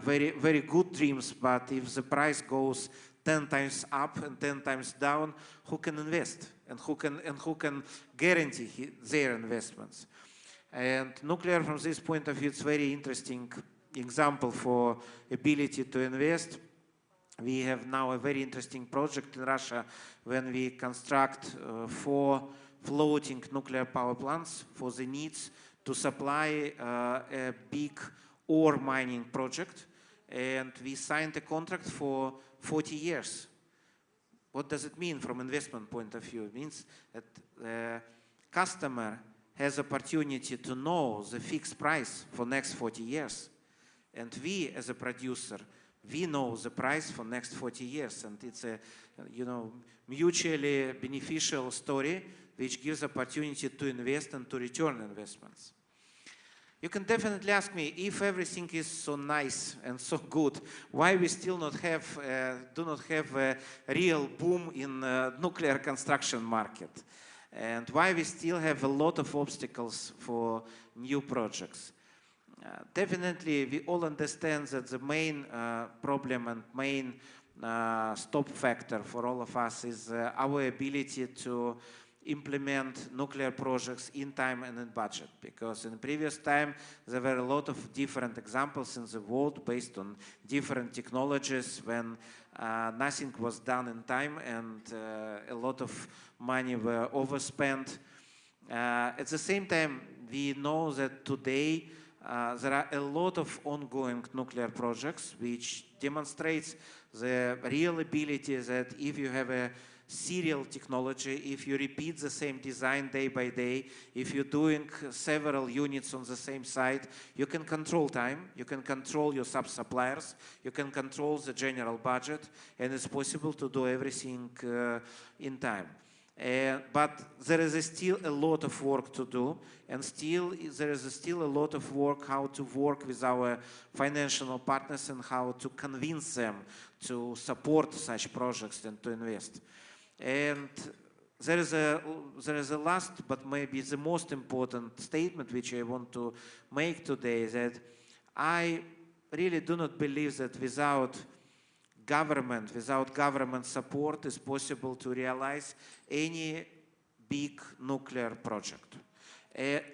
[SPEAKER 14] very, very good dreams, but if the price goes 10 times up and 10 times down, who can invest and who can guarantee their investments? And nuclear, from this point of view, it's very interesting example for ability to invest. We have now a very interesting project in Russia when we construct 4 floating nuclear power plants for the needs to supply a big ore mining project. And we signed a contract for 40 years. What does it mean from investment point of view? It means that the customer has opportunity to know the fixed price for next 40 years. And we, as a producer, we know the price for next 40 years, and it's a, mutually beneficial story which gives opportunity to invest and to return investments. You can definitely ask me, if everything is so nice and so good, why we still do not have a real boom in nuclear construction market, and why we still have a lot of obstacles for new projects. Definitely, we all understand that the main problem and main stop factor for all of us is our ability to implement nuclear projects in time and in budget. Because in the previous time, there were a lot of different examples in the world based on different technologies when nothing was done in time and a lot of money were overspent. At the same time, we know that today there are a lot of ongoing nuclear projects which demonstrates the real ability that if you have a serial technology, if you repeat the same design day by day, if you're doing several units on the same site, you can control time, you can control your sub-suppliers, you can control the general budget, and it's possible to do everything in time. But there is still a lot of work to do, and there is still a lot of work how to work with our financial partners and how to convince them to support such projects and to invest. And there is a last, but maybe the most important statement which I want to make today, that I really do not believe that without government support, it's possible to realize any big nuclear project.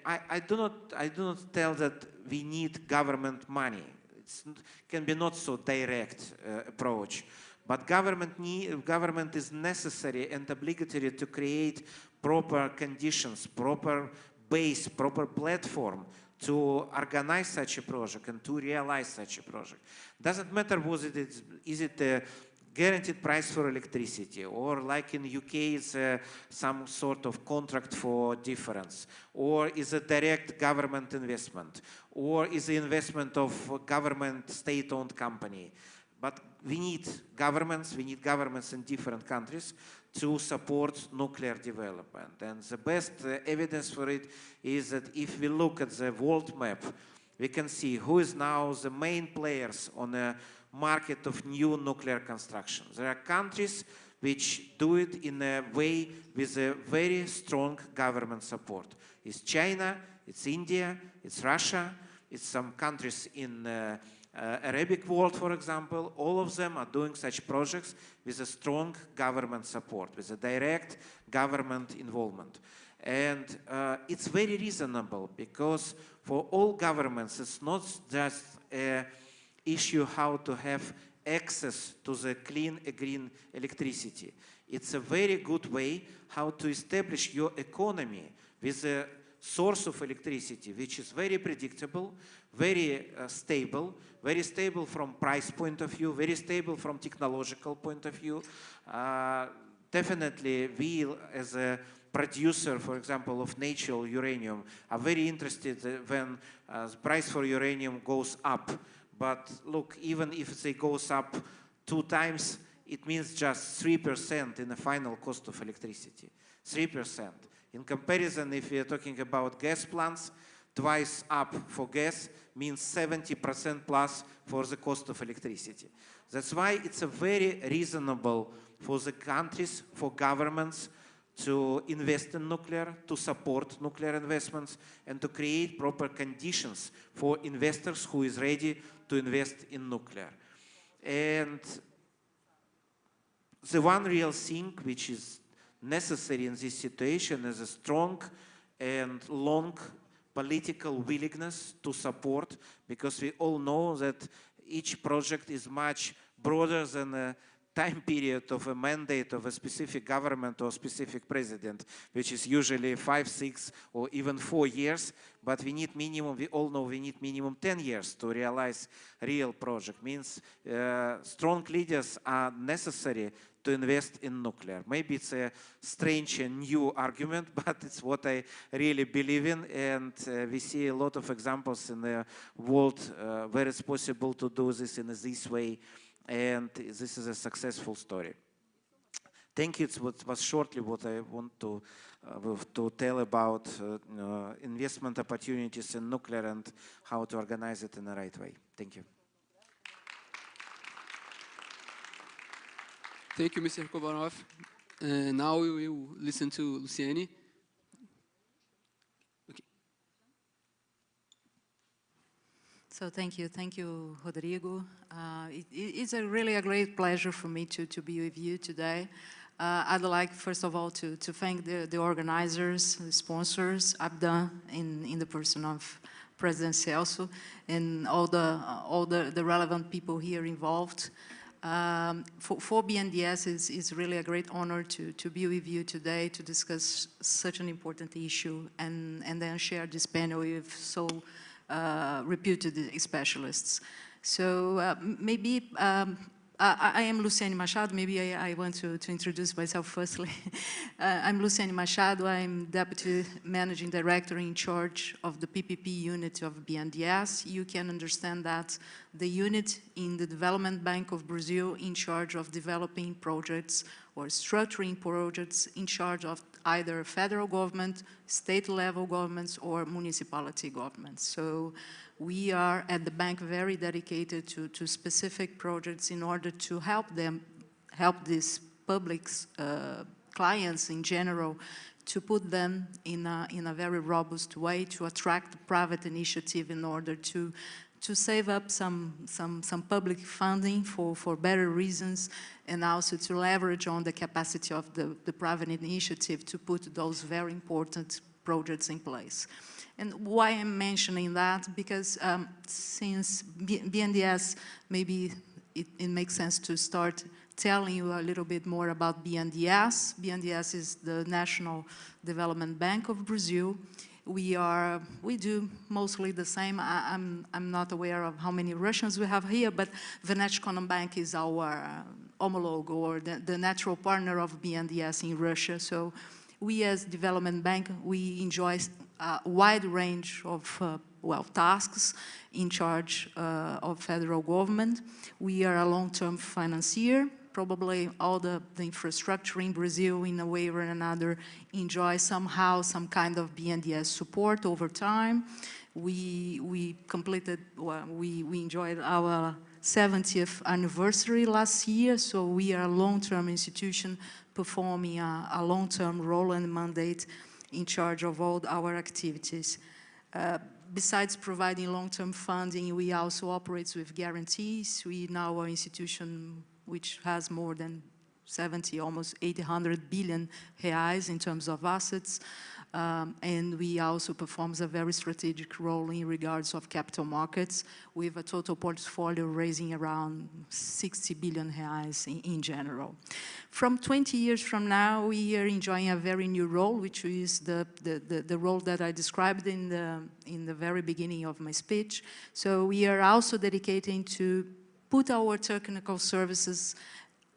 [SPEAKER 14] I do not tell that we need government money. It can be not so direct approach, but government is necessary and obligatory to create proper conditions, proper base, proper platform to organize such a project and to realize such a project. Doesn't matter is it a guaranteed price for electricity, or like in the UK it's some sort of contract for difference, or is a direct government investment, or is the investment of a government state-owned company. But we need governments in different countries to support nuclear development. And the best evidence for it is that if we look at the world map, we can see who is now the main players on a market of new nuclear construction. There are countries which do it in a way with a very strong government support. It's China, it's India, it's Russia, it's some countries in Arabic world, for example. All of them are doing such projects with a strong government support, with a direct government involvement. And it's very reasonable, because for all governments, it's not just an issue how to have access to the clean, green electricity. It's a very good way how to establish your economy with a source of electricity which is very predictable, very stable from price point of view, very stable from technological point of view. Definitely we as a producer, for example, of natural uranium are very interested when the price for uranium goes up. But look, even if it goes up 2 times, it means just 3% in the final cost of electricity. 3%. In comparison, if we are talking about gas plants, twice up for gas means 70% plus for the cost of electricity. That's why it's a very reasonable for the countries, for governments to invest in nuclear, to support nuclear investments, and to create proper conditions for investors who is ready to invest in nuclear. And the one real thing which is necessary in this situation is a strong and long political willingness to support, because we all know that each project is much broader than a time period of a mandate of a specific government or specific president, which is usually 5, 6, or even 4 years. But we need minimum, we all know we need minimum 10 years to realize real project. Means strong leaders are necessary to invest in nuclear. Maybe it's a strange and new argument, but it's what I really believe in. And we see a lot of examples in the world where it's possible to do this in this way. And this is a successful story. Thank you. It was shortly what I want to tell about investment opportunities in nuclear and how to organize it in the right way. Thank you.
[SPEAKER 8] Thank you, Mr. Kovarov. Now we will listen to Luciane.
[SPEAKER 15] So thank you, Rodrigo. It's really a great pleasure for me to be with you today. I'd like, first of all, to thank the organizers, the sponsors, ABDAN, in the person of President Celso, and all the relevant people here involved. For BNDES, it's really a great honor to be with you today to discuss such an important issue and then share this panel with so reputed specialists. So maybe I am Luciane Machado. Maybe I want to introduce myself firstly. I'm Luciane Machado. I'm Deputy Managing Director in charge of the PPP unit of BNDES. You can understand that the unit in the Development Bank of Brazil in charge of developing projects or structuring projects in charge of either federal government, state level governments, or municipality governments. So we are at the bank very dedicated to specific projects in order to help these public clients in general, to put them in a very robust way to attract private initiative in order to to save up some public funding for better reasons, and also to leverage on the capacity of the private initiative to put those very important projects in place. And why I'm mentioning that, because since BNDES, maybe it makes sense to start telling you a little bit more about BNDES. BNDES is the National Development Bank of Brazil. We do mostly the same. I'm not aware of how many Russians we have here, but Bank is our homologue, or the natural partner of BNDES in Russia. So we as Development Bank, we enjoy a wide range of tasks in charge of federal government. We are a long-term financier. Probably all the infrastructure in Brazil, in a way or another, enjoy somehow some kind of BNDES support over time. We completed, we enjoyed our 70th anniversary last year, so we are a long-term institution performing a long-term role and mandate in charge of all our activities. Besides providing long-term funding, we also operate with guarantees. We now are an institution which has more than 70, almost 800 billion reais in terms of assets. And we also perform a very strategic role in regards of capital markets, with a total portfolio raising around 60 billion reais in general. From 20 years from now, we are enjoying a very new role, which is the role that I described in the very beginning of my speech. So we are also dedicating to put our technical services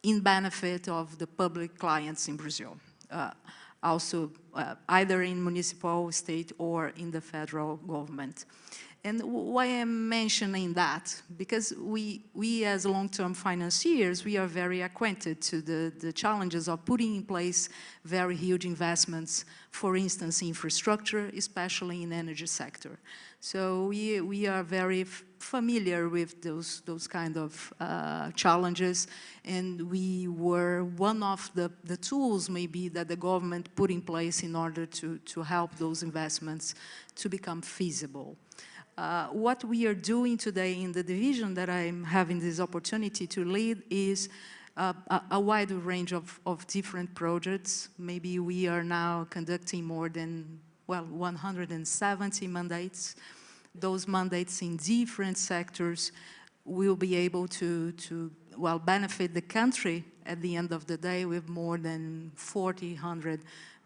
[SPEAKER 15] in benefit of the public clients in Brazil, also either in municipal, state, or in the federal government. And why I'm mentioning that? Because we as long-term financiers, we are very acquainted to the challenges of putting in place very huge investments, for instance, infrastructure, especially in the energy sector. So we are very familiar with those kind of challenges, and we were one of the tools maybe that the government put in place in order to help those investments to become feasible. What we are doing today in the division that I'm having this opportunity to lead is a wide range of different projects. Maybe we are now conducting more than 170 mandates. Those mandates in different sectors will be able to benefit the country at the end of the day with more than 400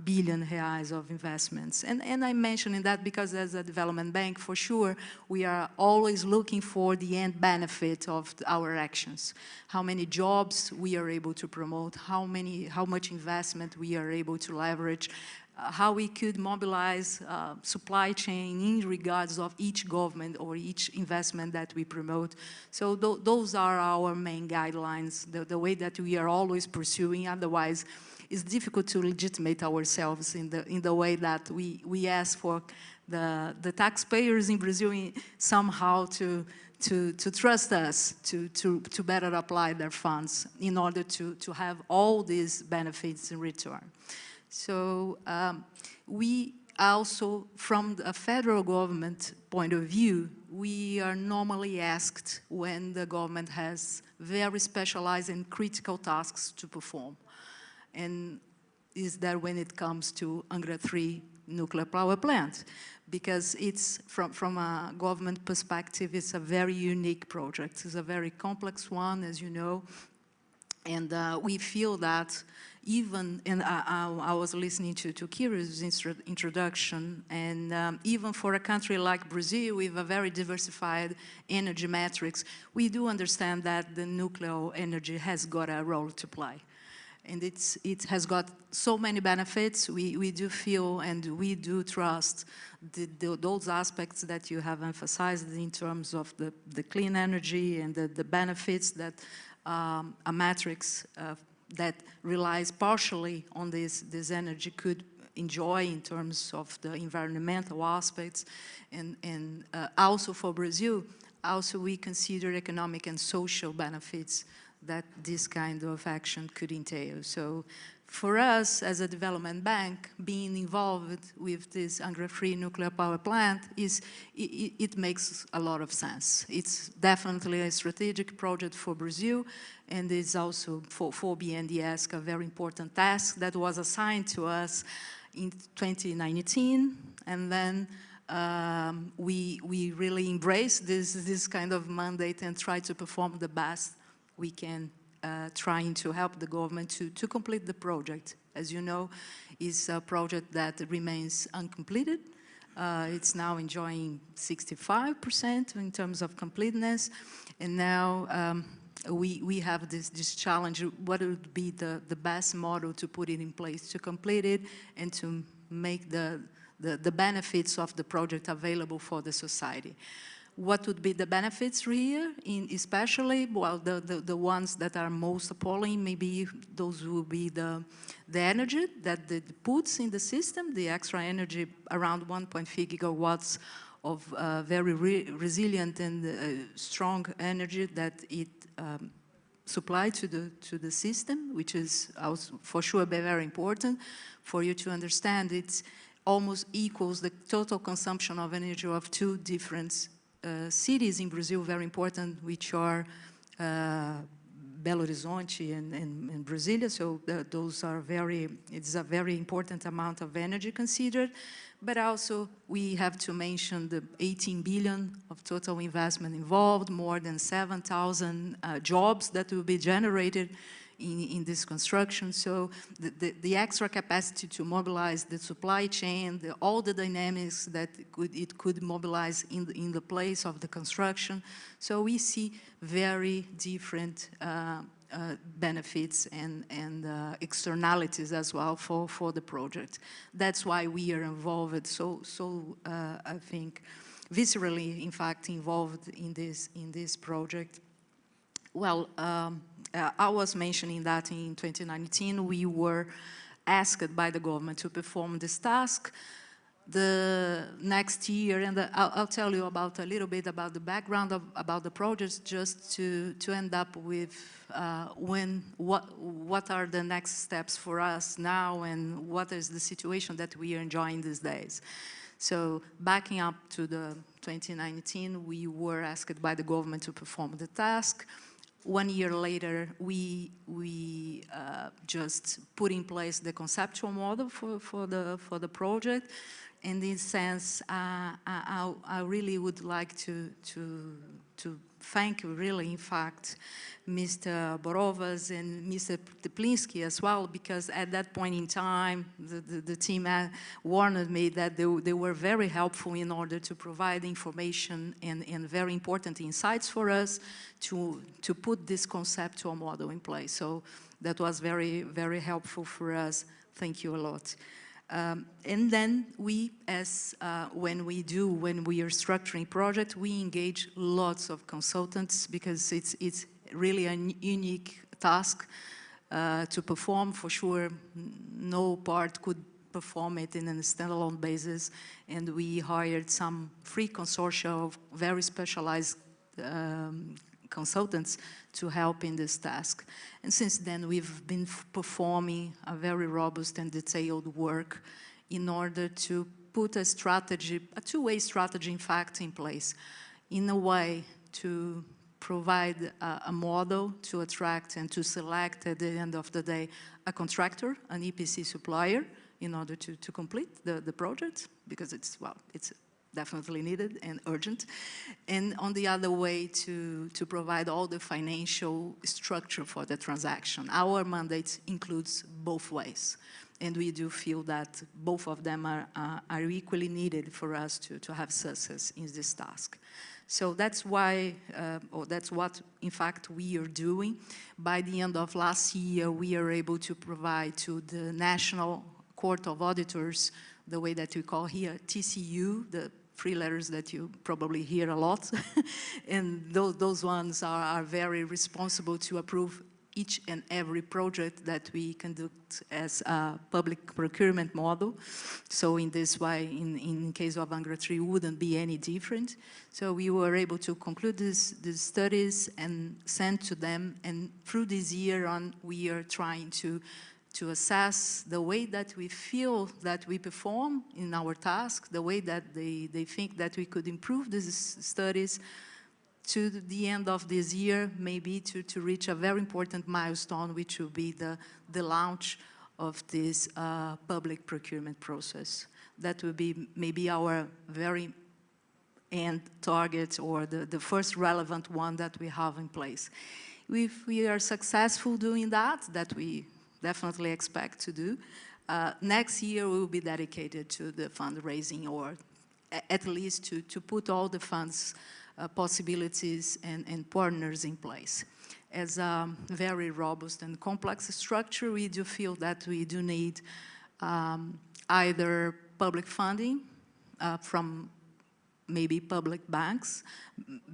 [SPEAKER 15] billion reais of investments. And I'm mentioning that because as a development bank, for sure, we are always looking for the end benefit of our actions. How many jobs we are able to promote, how much investment we are able to leverage, how we could mobilize supply chain in regards of each government or each investment that we promote. So those are our main guidelines, the way that we are always pursuing. Otherwise, it's difficult to legitimate ourselves in the way that we ask for the taxpayers in Brazil somehow to trust us to better apply their funds in order to have all these benefits in return. So we also, from a federal government point of view, we are normally asked when the government has very specialized and critical tasks to perform. And is that when it comes to Angra 3 nuclear power plant? Because it's, from a government perspective, it's a very unique project. It's a very complex one, as you know. And we feel that even, and I was listening to Kiri's introduction, and even for a country like Brazil with a very diversified energy matrix, we do understand that the nuclear energy has got a role to play. And it has got so many benefits. We do feel and we do trust those aspects that you have emphasized in terms of the clean energy and the benefits that a matrix that relies partially on this energy could enjoy in terms of the environmental aspects. And also for Brazil, also we consider economic and social benefits that this kind of action could entail. So for us, as a development bank, being involved with this Angra-free nuclear power plant, it makes a lot of sense. It's definitely a strategic project for Brazil, and it's also for BNDES a very important task that was assigned to us in 2019, and then we really embrace this kind of mandate and try to perform the best we can, trying to help the government to complete the project. As you know, it's a project that remains uncompleted. It's now enjoying 65% in terms of completeness, and now we have this challenge: what would be the best model to put it in place to complete it and to make the benefits of the project available for the society. What would be the benefits here, especially, well, the ones that are most appalling, maybe those will be the energy that it puts in the system, the extra energy, around 1.5 gigawatts of very resilient and strong energy that it supplied to the system, which is also for sure very important. For you to understand, it's almost equals the total consumption of energy of two different cities in Brazil, very important, which are Belo Horizonte and Brasilia. So those are it's a very important amount of energy considered. But also we have to mention the 18 billion of total investment involved, more than 7,000 jobs that will be generated in this construction. So the extra capacity to mobilize the supply chain, all the dynamics that it could mobilize in the place of the construction. So we see very different benefits and externalities as well for the project. That's why we are involved I think, viscerally, in fact, involved in this project. Well, I was mentioning that in 2019 we were asked by the government to perform this task. The next year, and I'll tell you a little bit about the background about the project, just to end up with what are the next steps for us now, and what is the situation that we are enjoying these days. So backing up to the 2019, we were asked by the government to perform the task. 1 year later, we just put in place the conceptual model for the project. In this sense, I really would like to thank, really, in fact, Mr. Borovas and Mr. Teplinsky as well, because at that point in time, the team warned me that they were very helpful in order to provide information and very important insights for us to put this conceptual model in place. So that was very, very helpful for us. Thank you a lot. And then we, when we are structuring project, we engage lots of consultants, because it's really a unique task to perform. For sure, no part could perform it in a standalone basis, and we hired some free consortia of very specialized consultants to help in this task. And since then, we've been performing a very robust and detailed work in order to put a strategy, a two-way strategy, in fact, in place, in a way to provide a model to attract and to select, at the end of the day, a contractor, an EPC supplier, in order to complete the project, because it's definitely needed and urgent. And on the other way, to provide all the financial structure for the transaction. Our mandate includes both ways, and we do feel that both of them are equally needed for us to have success in this task. So that's why, or that's what, in fact, we are doing. By the end of last year, we are able to provide to the National Court of Auditors, the way that we call here TCU, the three letters that you probably hear a lot. And those ones are very responsible to approve each and every project that we conduct as a public procurement model. So in this way, in case of Angra-3, wouldn't be any different. So we were able to conclude these studies and send to them. And through this year on, we are trying to to assess the way that we feel that we perform in our task, the way that they think that we could improve these studies to the end of this year, maybe to reach a very important milestone, which will be the launch of this public procurement process. That will be maybe our very end target, or the first relevant one that we have in place. If we are successful doing that we definitely expect to do, next year we will be dedicated to the fundraising, or at least to put all the funds possibilities and partners in place. As a very robust and complex structure, we do feel that we do need either public funding from maybe public banks.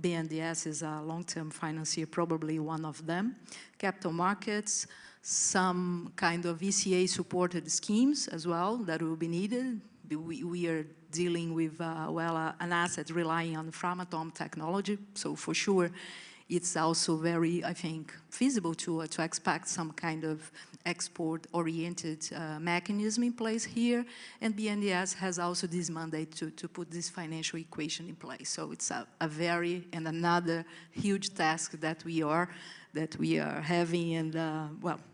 [SPEAKER 15] BNDES is a long-term financier, probably one of them. Capital markets, some kind of ECA-supported schemes as well that will be needed. We are dealing with, an asset relying on Framatome technology, so for sure it's also very, I think, feasible to expect some kind of export-oriented mechanism in place here, and BNDES has also this mandate to put this financial equation in place. So it's a very, and another huge task that we are having, and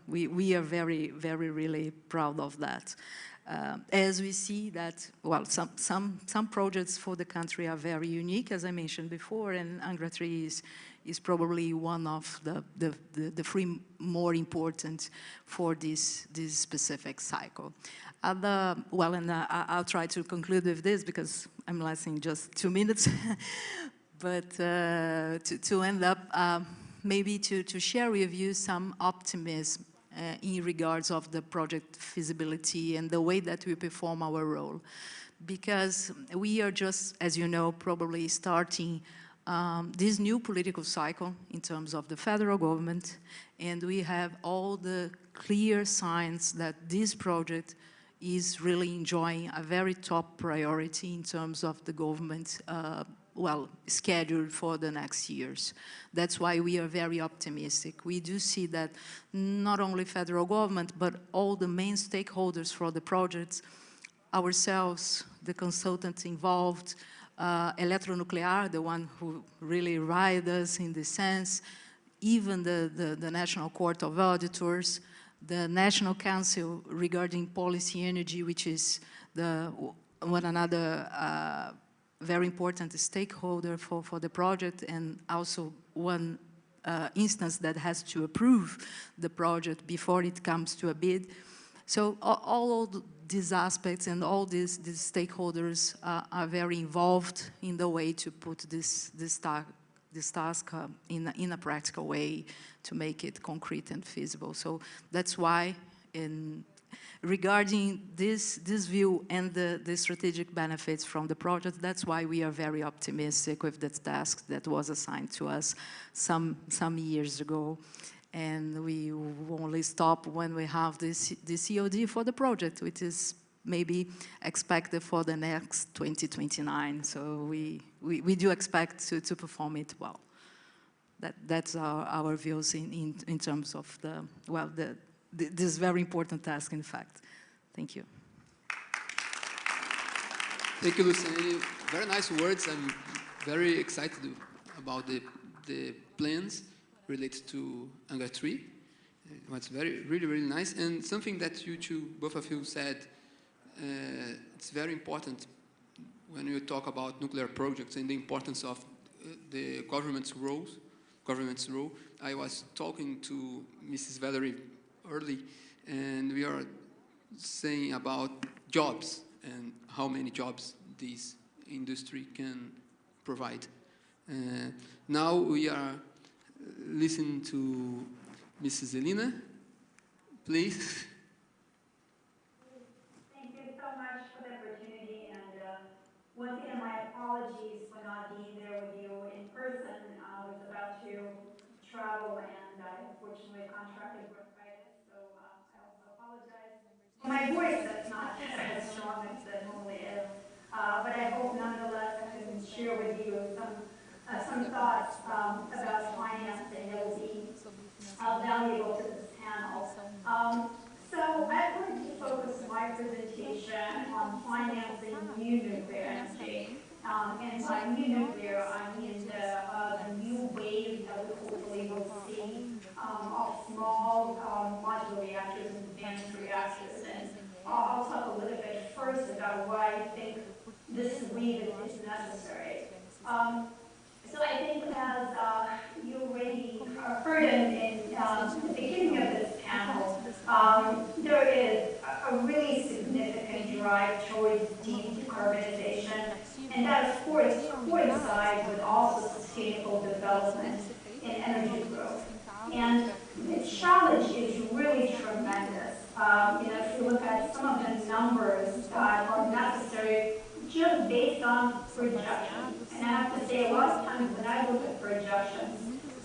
[SPEAKER 15] we are very, very, really proud of that. As we see that, some projects for the country are very unique, as I mentioned before, and Angra 3 is probably one of the three more important for this specific cycle. And I'll try to conclude with this because I'm lasting just 2 minutes. But to end up, maybe to share with you some optimism in regards of the project feasibility and the way that we perform our role. Because we are just, as you know, probably starting this new political cycle in terms of the federal government, and we have all the clear signs that this project is really enjoying a very top priority in terms of the government scheduled for the next years. That's why we are very optimistic. We do see that not only federal government, but all the main stakeholders for the projects, ourselves, the consultants involved, Electronuclear, the one who really rides us in this sense, even the National Court of Auditors, the National Council regarding Policy Energy, which is one another very important stakeholder for the project, and also one instance that has to approve the project before it comes to a bid. So all these aspects and all these stakeholders are very involved in the way to put this task in a practical way to make it concrete and feasible. So that's why, regarding this view and the strategic benefits from the project, that's why we are very optimistic with the task that was assigned to us some years ago. And we only stop when we have this COD for the project, which is maybe expected for the next 2029. So we do expect to perform it well. That's our views in terms of this very important task, in fact. Thank you.
[SPEAKER 8] Thank you, Luciane. Very nice words. I'm very excited about the plans related to Angra 3. It's really nice. And something that you two, both of you said, it's very important when you talk about nuclear projects and the importance of the government's role. I was talking to Mrs. Valerie early, and we are saying about jobs and how many jobs this industry can provide. Now we are listening to Mrs. Elena, please.
[SPEAKER 13] Thank you so much for the opportunity, and once again, my apologies for not being there with you in person. I was about to travel, and I unfortunately contracted bronchitis, so I also apologize for my voice that's not as strong as it normally is. But I hope nonetheless I can share with you some thoughts about financing that will be valuable to this panel. So So I'd like to focus my presentation on financing new nuclear energy. And by new nuclear, I mean the new wave that we hopefully will see of small modular reactors and advanced reactors. And I'll talk a little bit first about why I think this wave is necessary. So I think as you already heard in the beginning of this panel, there is a really significant drive towards deep decarbonization, and that of course coincides with also sustainable development in energy growth. And the challenge is really tremendous. If we look at some of the numbers that are necessary just based on projections. And I have to say, a lot of times when I look at projections,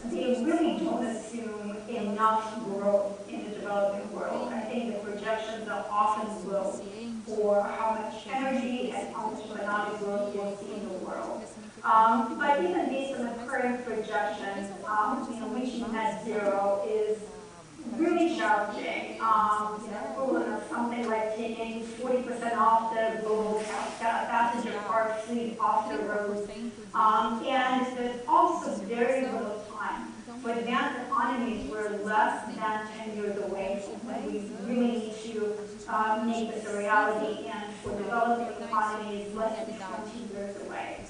[SPEAKER 13] they really don't assume enough growth in the developing world. I think the projections are often low for how much energy and how much economic growth we'll see in the world. But even based on the current projections, reaching net zero is really challenging, equivalent of something like taking 40% off the global passenger car fleet off the roads. And there's also very little time. For advanced economies, we're less than 10 years away from when we really need to make this a reality, and for developing economies, less than 20 years away.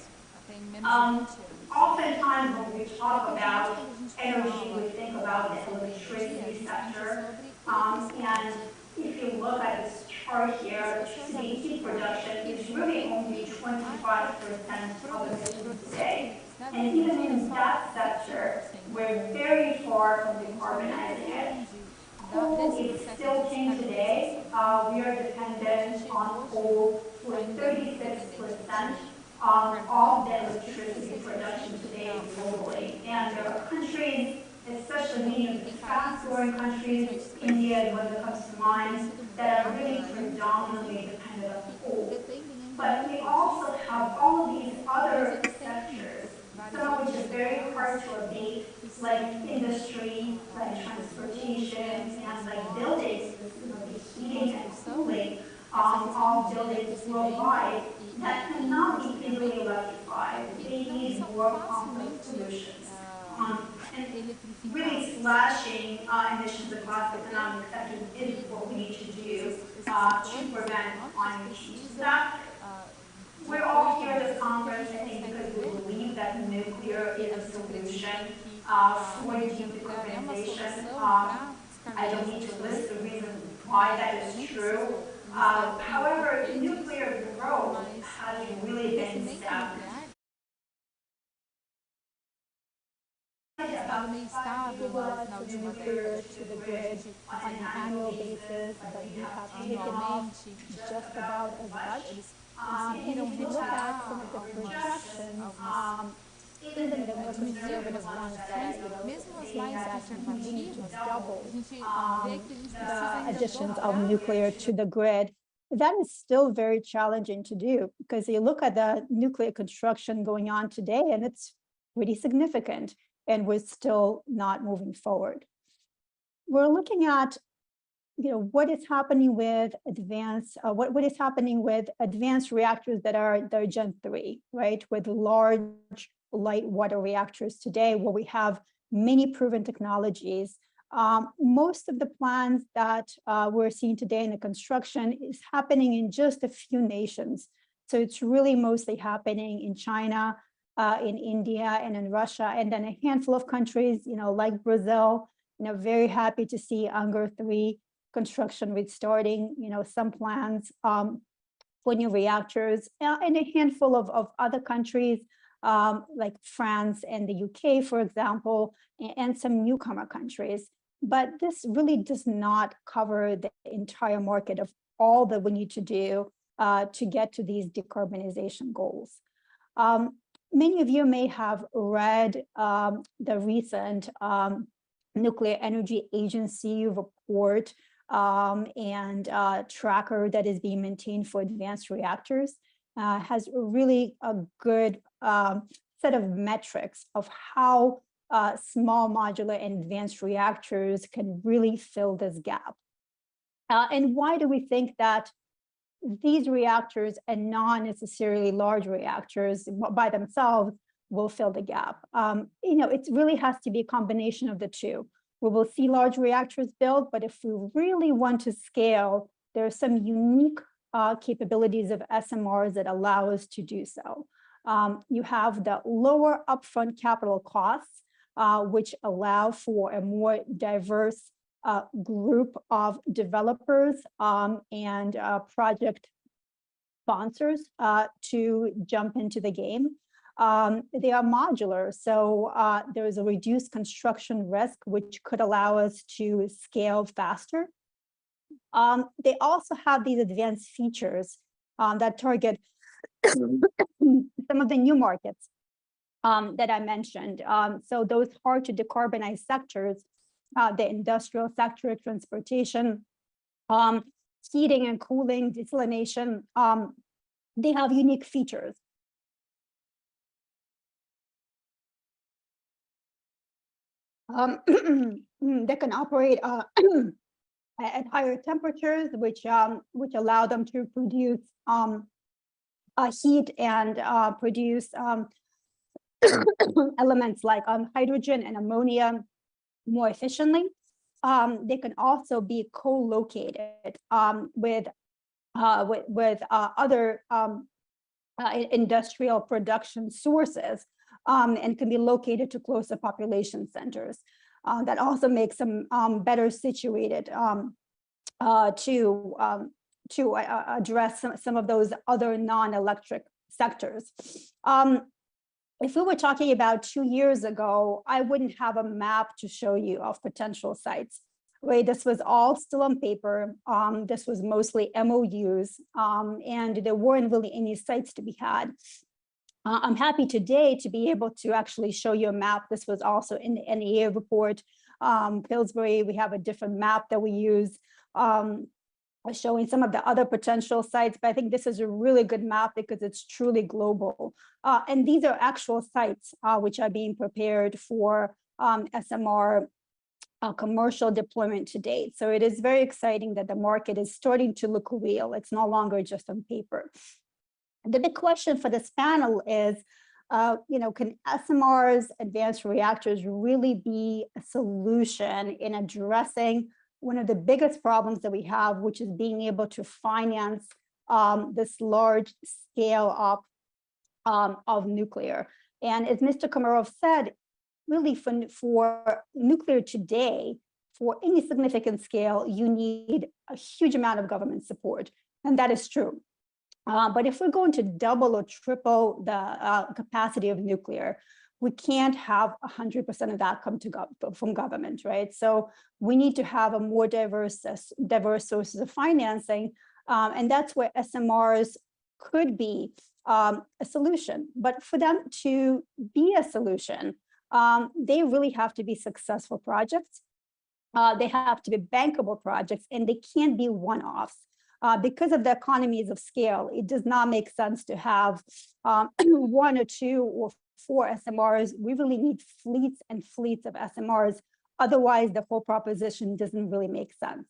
[SPEAKER 13] Oftentimes when we talk about energy, we think about the electricity sector. And if you look at this chart here, electricity heat production is really only 25% of emissions today. And even in that sector, we're very far from decarbonizing it. Coal is still king today. We are dependent on coal for 36% of the electricity production today globally. And there are countries, especially many of the fast-growing countries, India is one that comes to mind, that are really predominantly dependent on coal. But we also have all of these other sectors, some of which is very hard to abate, like industry, like transportation, and like buildings, the heating and cooling of buildings worldwide that cannot be easily electrified. They need more complex solutions. And really slashing emissions across the economic sectors is what we need to do to prevent climate change. So we're all here at this conference, I think, because we believe that nuclear is a solution for deep decarbonization. I don't need to list the reasons why that is true. However, nuclear growth has really been stagnant. About 5 gigawatts of nuclear to the grid on an annual basis, but we have taken off just about as much. And if you look at some of the projections, even the more conservative ones that saying that we need to double the additions of nuclear to the grid, that is still very challenging to do, because you look at the nuclear construction going on today, and it's pretty significant, and we're still not moving forward. We're looking at what is happening with what is happening with advanced reactors that are Gen 3, right? With large light water reactors today, where we have many proven technologies. Most of the plans that we're seeing today in the construction is happening in just a few nations. So it's really mostly happening in China, in India, and in Russia, and then a handful of countries, like Brazil. Very happy to see UNGER 3 construction restarting, some plans for new reactors, and a handful of other countries, like France and the UK, for example, and some newcomer countries. But this really does not cover the entire market of all that we need to do to get to these decarbonization goals. Many of you may have read the recent Nuclear Energy Agency report and tracker that is being maintained for advanced reactors. Has really a good set of metrics of how small modular and advanced reactors can really fill this gap. And why do we think that these reactors and not necessarily large reactors by themselves will fill the gap? It really has to be a combination of the two. We will see large reactors built, but if we really want to scale, there are some unique capabilities of SMRs that allow us to do so. You have the lower upfront capital costs, which allow for a more diverse group of developers and project sponsors to jump into the game. They are modular, so there is a reduced construction risk, which could allow us to scale faster. They also have these advanced features that target some of the new markets that I mentioned. So those hard to decarbonize sectors, the industrial sector, transportation, heating and cooling, desalination, they have unique features. They can operate at higher temperatures, which allow them to produce heat and produce elements like hydrogen and ammonia more efficiently. They can also be co-located with other industrial production sources and can be located to closer population centers. That also makes them better situated to address some of those other non-electric sectors. If we were talking about 2 years ago, I wouldn't have a map to show you of potential sites. Right, this was all still on paper. This was mostly MOUs, and there weren't really any sites to be had. I'm happy today to be able to actually show you a map. This was also in the NEA report. Pillsbury, we have a different map that we use showing some of the other potential sites, but I think this is a really good map because it's truly global. And these are actual sites which are being prepared for SMR commercial deployment to date. So it is very exciting that the market is starting to look real. It's no longer just on paper. The big question for this panel is, can SMRs, advanced reactors, really be a solution in addressing one of the biggest problems that we have, which is being able to finance this large scale up of nuclear? And as Mr. Komarov said, really for nuclear today, for any significant scale, you need a huge amount of government support, and that is true. But if we're going to double or triple the capacity of nuclear, we can't have 100% of that come from government, right? So we need to have a more diverse sources of financing, and that's where SMRs could be a solution. But for them to be a solution, they really have to be successful projects. They have to be bankable projects, and they can't be one-offs. Because of the economies of scale, it does not make sense to have 1 or 2 or 4 SMRs. We really need fleets and fleets of SMRs. Otherwise, the whole proposition doesn't really make sense.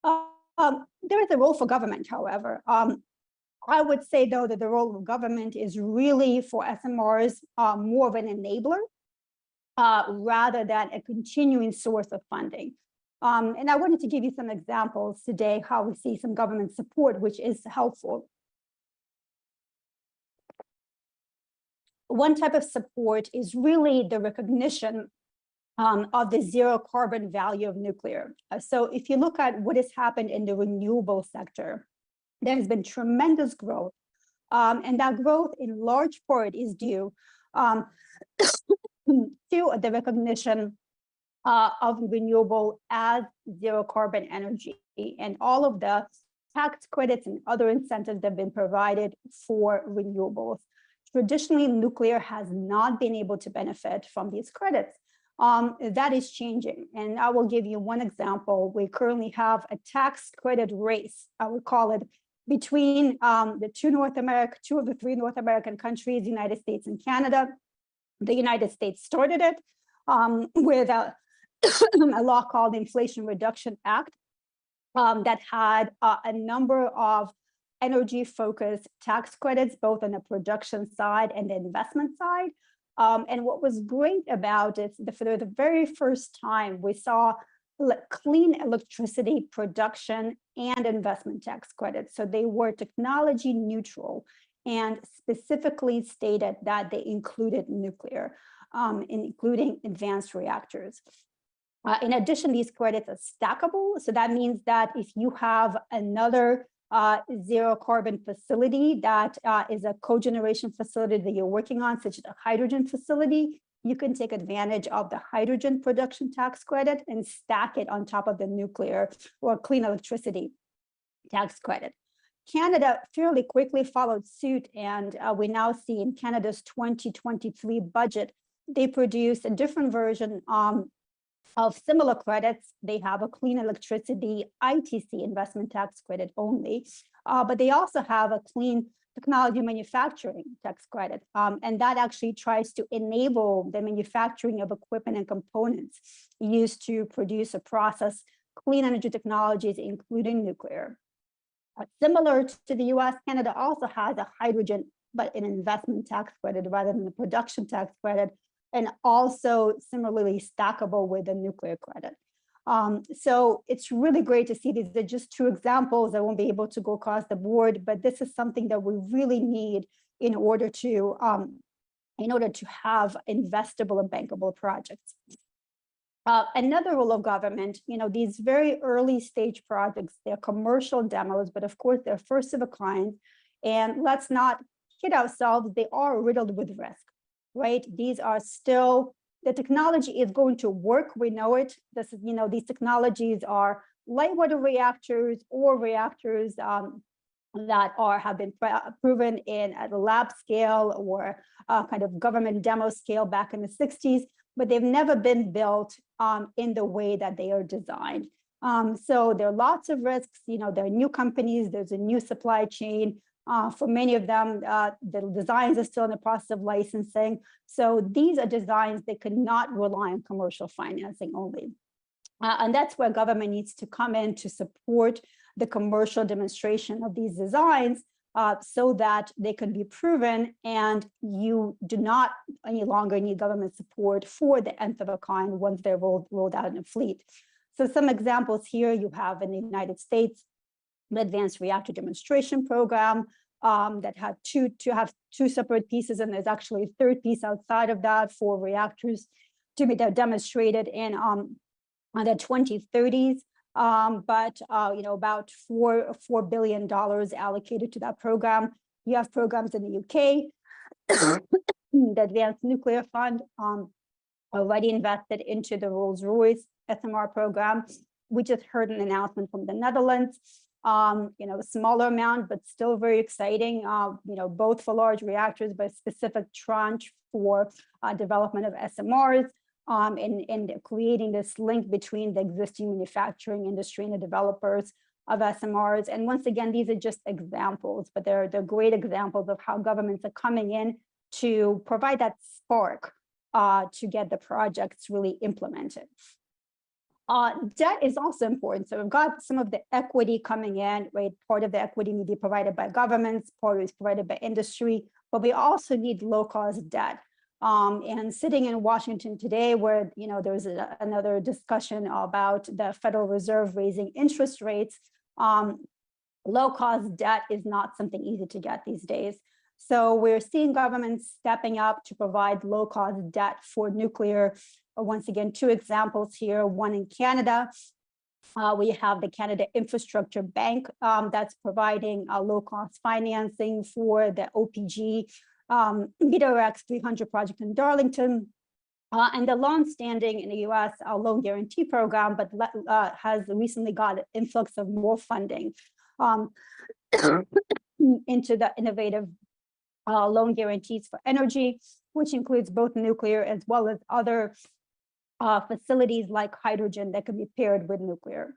[SPEAKER 13] There is a role for government, however. I would say, though, that the role of government is really for SMRs more of an enabler rather than a continuing source of funding. And I wanted to give you some examples today how we see some government support, which is helpful. One type of support is really the recognition of the zero carbon value of nuclear. So if you look at what has happened in the renewable sector, there has been tremendous growth. And that growth in large part is due to the recognition of renewable as zero carbon energy and all of the tax credits and other incentives that have been provided for renewables. Traditionally, nuclear has not been able to benefit from these credits. That is changing. And I will give you one example. We currently have a tax credit race, I would call it, between the two of the 3 North American countries, the United States and Canada. The United States started it with a law called the Inflation Reduction Act. that had a number of energy-focused tax credits, both on the production side and the investment side. And what was great about it, for the very first time, we saw clean electricity production and investment tax credits. So they were technology neutral and specifically stated that they included nuclear, including advanced reactors. In addition, these credits are stackable. So that means that if you have another zero carbon facility that is a cogeneration facility that you're working on, such as a hydrogen facility, you can take advantage of the hydrogen production tax credit and stack it on top of the nuclear or clean electricity tax credit. Canada fairly quickly followed suit, and we now see in Canada's 2023 budget, they produced a different version of similar credits. They have a clean electricity ITC investment tax credit only, but they also have a clean technology manufacturing tax credit. And that actually tries to enable the manufacturing of equipment and components used to produce or process clean energy technologies, including nuclear. Similar to the US, Canada also has a hydrogen, but an investment tax credit rather than the production tax credit, and also similarly stackable with a nuclear credit. So it's really great to see these. They're just two examples. I won't be able to go across the board, but this is something that we really need in order to have investable and bankable projects. Another role of government, these very early stage projects, they're commercial demos, but of course they're first of a kind. And let's not kid ourselves, they are riddled with risk, right? These are still, the technology is going to work, we know it. This is, these technologies are light water reactors or reactors that have been proven at a lab scale or kind of government demo scale back in the 60s, but they've never been built in the way that they are designed. So there are lots of risks. There are new companies, there's a new supply chain. For many of them, the designs are still in the process of licensing. So these are designs that could not rely on commercial financing only. And that's where government needs to come in to support the commercial demonstration of these designs so that they can be proven and you do not any longer need government support for the nth of a kind once they're rolled out in a fleet. So some examples here you have in the United States, the Advanced Reactor Demonstration Program that had two separate pieces, and there's actually a third piece outside of that for reactors to be demonstrated in the 2030s. But about $4 billion allocated to that program. You have programs in the UK, the Advanced Nuclear Fund already invested into the Rolls-Royce SMR program. We just heard an announcement from the Netherlands, a smaller amount, but still very exciting, both for large reactors, but a specific tranche for development of SMRs. And creating this link between the existing manufacturing industry and the developers of SMRs. And once again, these are just examples, but they're great examples of how governments are coming in to provide that spark to get the projects really implemented. Debt is also important. So we've got some of the equity coming in, right? Part of the equity may be provided by governments, part is provided by industry, but we also need low-cost debt. And sitting in Washington today, where there's another discussion about the Federal Reserve raising interest rates, low-cost debt is not something easy to get these days. So we're seeing governments stepping up to provide low-cost debt for nuclear. Once again, two examples here, one in Canada. We have the Canada Infrastructure Bank that's providing low-cost financing for the OPG BWX 300 project in Darlington, and the long-standing in the U.S. loan guarantee program, but has recently got an influx of more funding into the innovative loan guarantees for energy, which includes both nuclear as well as other facilities like hydrogen that can be paired with nuclear.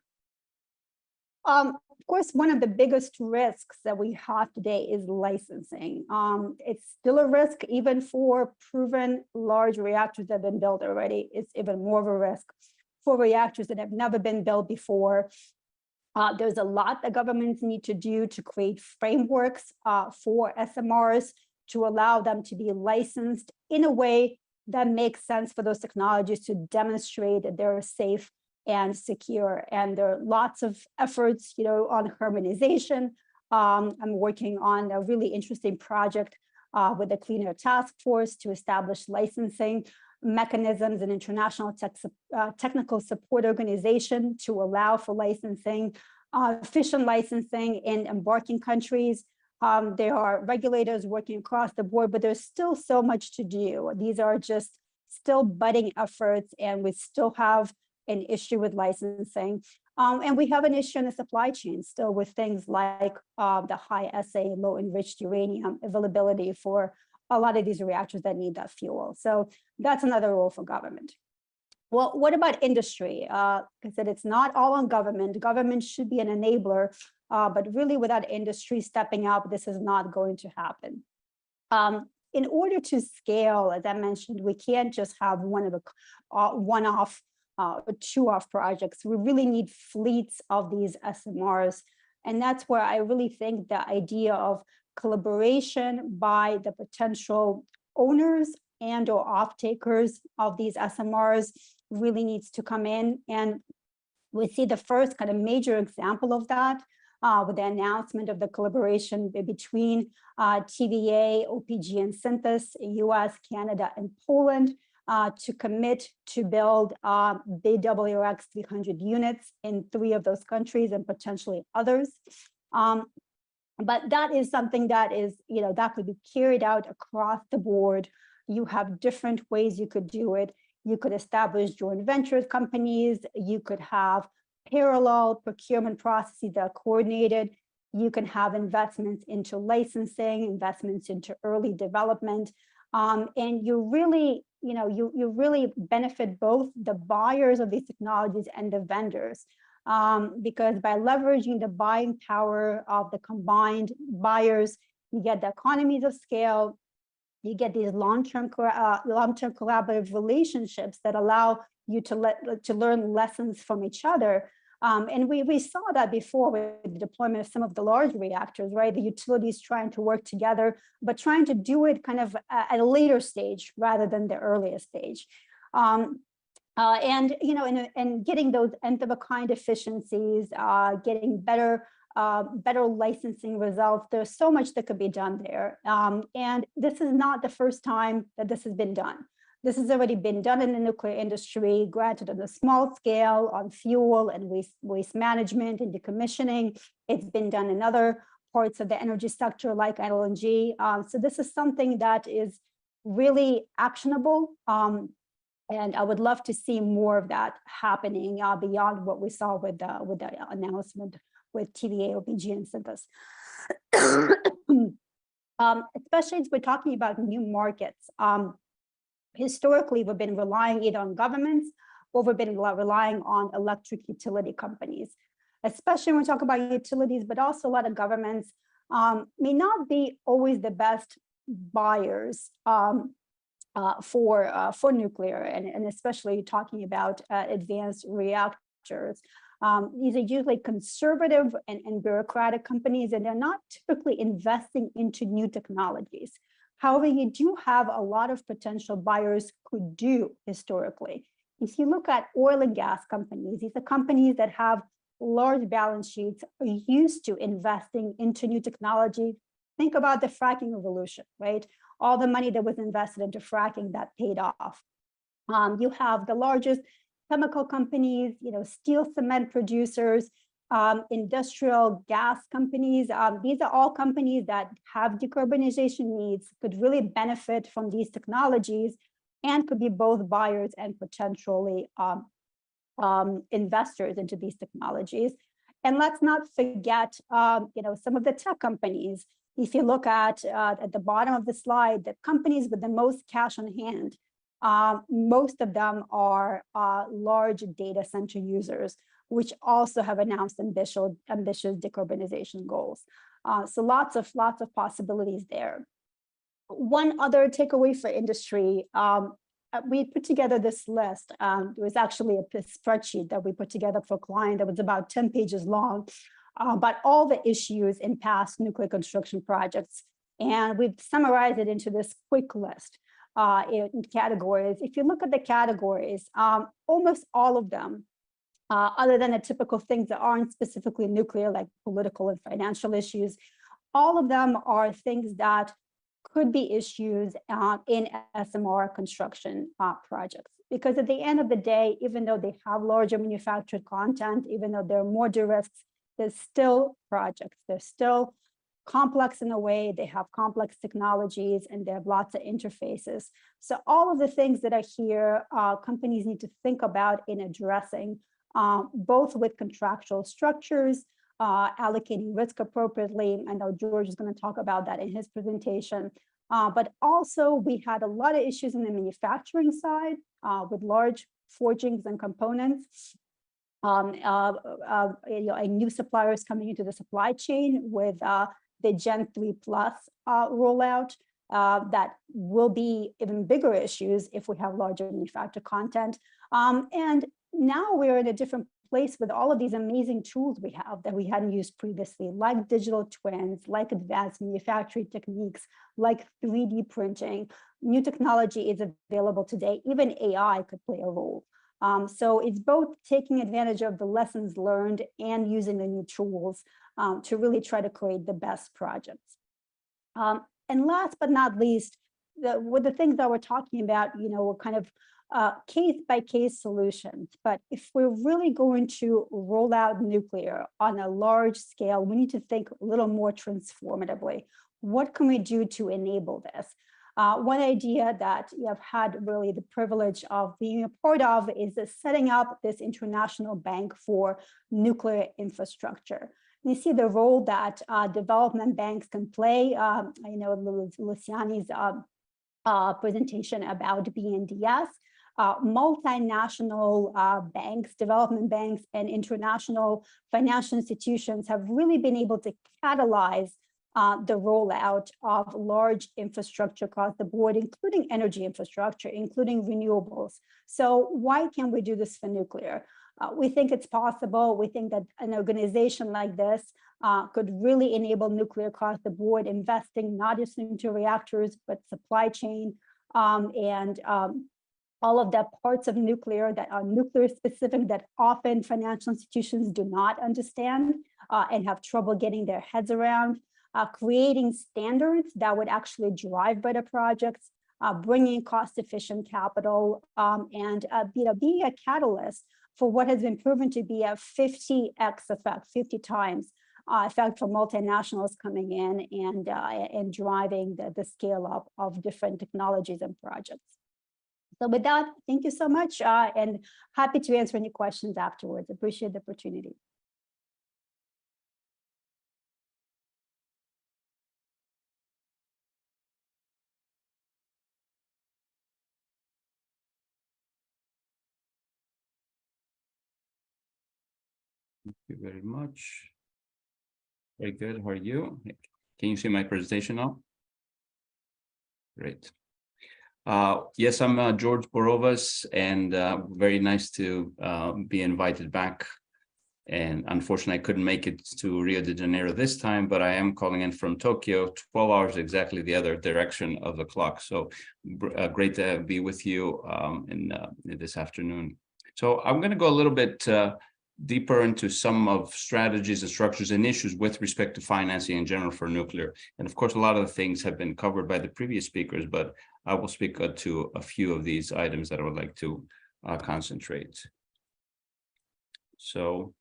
[SPEAKER 13] Of course, one of the biggest risks that we have today is licensing. It's still a risk, even for proven large reactors that have been built already. It's even more of a risk for reactors that have never been built before.
[SPEAKER 16] There's a lot that governments need to do to create frameworks for SMRs to allow them to be licensed in a way that makes sense for those technologies to demonstrate that they're safe and secure. And there are lots of efforts, on harmonization. I'm working on a really interesting project with the Clean Air Task Force to establish licensing mechanisms and international technical support organization to allow for licensing, efficient licensing in embarking countries. There are regulators working across the board, but there's still so much to do. These are just still budding efforts, and we still have an issue with licensing. And we have an issue in the supply chain still with things like the high assay, low enriched uranium availability for a lot of these reactors that need that fuel. So that's another role for government. Well, what about industry? I said it's not all on government. Government should be an enabler, but really without industry stepping up, this is not going to happen. In order to scale, as I mentioned, we can't just have one-off or two-off projects. We really need fleets of these SMRs. And that's where I really think the idea of collaboration by the potential owners and or off-takers of these SMRs really needs to come in. And we see the first kind of major example of that with the announcement of the collaboration between TVA, OPG, and Synthos, US, Canada, and Poland to commit to build BWRX 300 units in 3 of those countries and potentially others. But that is something that is, that could be carried out across the board. You have different ways you could do it. You could establish joint venture companies. You could have parallel procurement processes that are coordinated. You can have investments into licensing, investments into early development. And you really, you really benefit both the buyers of these technologies and the vendors. Because by leveraging the buying power of the combined buyers, you get the economies of scale, you get these long-term collaborative relationships that allow you to learn lessons from each other. And we saw that before with the deployment of some of the large reactors, right? The utilities trying to work together, but trying to do it kind of at a later stage rather than the earliest stage. And getting those nth-of-a-kind efficiencies, getting better licensing results. There's so much that could be done there. And this is not the first time that this has been done. This has already been done in the nuclear industry, granted on a small scale on fuel and waste management and decommissioning. It's been done in other parts of the energy sector like LNG. So this is something that is really actionable. And I would love to see more of that happening beyond what we saw with the announcement with TVA, OPG, and Synthos. Especially as we're talking about new markets. Historically, we've been relying either on governments or we've been relying on electric utility companies, especially when we talk about utilities, but also a lot of governments may not be always the best buyers for nuclear, and especially talking about advanced reactors. These are usually conservative and bureaucratic companies, and they're not typically investing into new technologies. However, you do have a lot of potential buyers could do historically. If you look at oil and gas companies, these are companies that have large balance sheets, are used to investing into new technology. Think about the fracking revolution, right? All the money that was invested into fracking that paid off. You have the largest chemical companies, steel cement producers, industrial gas companies. These are all companies that have decarbonization needs, could really benefit from these technologies, and could be both buyers and potentially investors into these technologies. And let's not forget, some of the tech companies. If you look at the bottom of the slide, the companies with the most cash on hand, most of them are large data center users, which also have announced ambitious decarbonization goals. So lots of possibilities there. One other takeaway for industry, we put together this list. It was actually a spreadsheet that we put together for a client that was about 10 pages long, about all the issues in past nuclear construction projects. And we've summarized it into this quick list in categories. If you look at the categories, almost all of them, other than the typical things that aren't specifically nuclear, like political and financial issues, all of them are things that could be issues in SMR construction projects. Because at the end of the day, even though they have larger manufactured content, even though there are more risks, there's still projects. They're still complex in a way, they have complex technologies, and they have lots of interfaces. So all of the things that are here, companies need to think about in addressing, both with contractual structures, allocating risk appropriately. I know George is going to talk about that in his presentation. But also, we had a lot of issues in the manufacturing side with large forgings and components. New suppliers coming into the supply chain with the Gen 3 Plus rollout that will be even bigger issues if we have larger manufactured content. And now we're in a different place with all of these amazing tools we have that we hadn't used previously, like digital twins, like advanced manufacturing techniques, like 3D printing. New technology is available today. Even AI could play a role. So it's both taking advantage of the lessons learned and using the new tools to really try to create the best projects. And last but not least, with the things that we're talking about, we're kind of case-by-case solutions. But if we're really going to roll out nuclear on a large scale, we need to think a little more transformatively. What can we do to enable this? One idea that I've had really the privilege of being a part of is setting up this international bank for nuclear infrastructure. You see the role that development banks can play. I know Luciani's presentation about BNDES. Multinational banks, development banks, and international financial institutions have really been able to catalyze the rollout of large infrastructure across the board, including energy infrastructure, including renewables. So why can't we do this for nuclear? We think it's possible. We think that an organization like this could really enable nuclear across the board, investing not just into reactors, but supply chain and all of the parts of nuclear that are nuclear specific that often financial institutions do not understand and have trouble getting their heads around. Creating standards that would actually drive better projects, bringing cost-efficient capital, and being a catalyst for what has been proven to be a 50x effect, 50 times effect for multinationals coming in and driving the scale up of different technologies and projects. So with that, thank you so much, and happy to answer any questions afterwards. Appreciate the opportunity.
[SPEAKER 5] Thank you very much. Very good. How are you? Can you see my presentation now? Great. Yes, I'm George Borovas, and very nice to be invited back. And unfortunately, I couldn't make it to Rio de Janeiro this time, but I am calling in from Tokyo, 12 hours exactly the other direction of the clock. So great to be with you in this afternoon. So I'm going to go a little bit deeper into some of strategies and structures and issues with respect to financing in general for nuclear. And of course, a lot of the things have been covered by the previous speakers, but I will speak to a few of these items that I would like to concentrate. So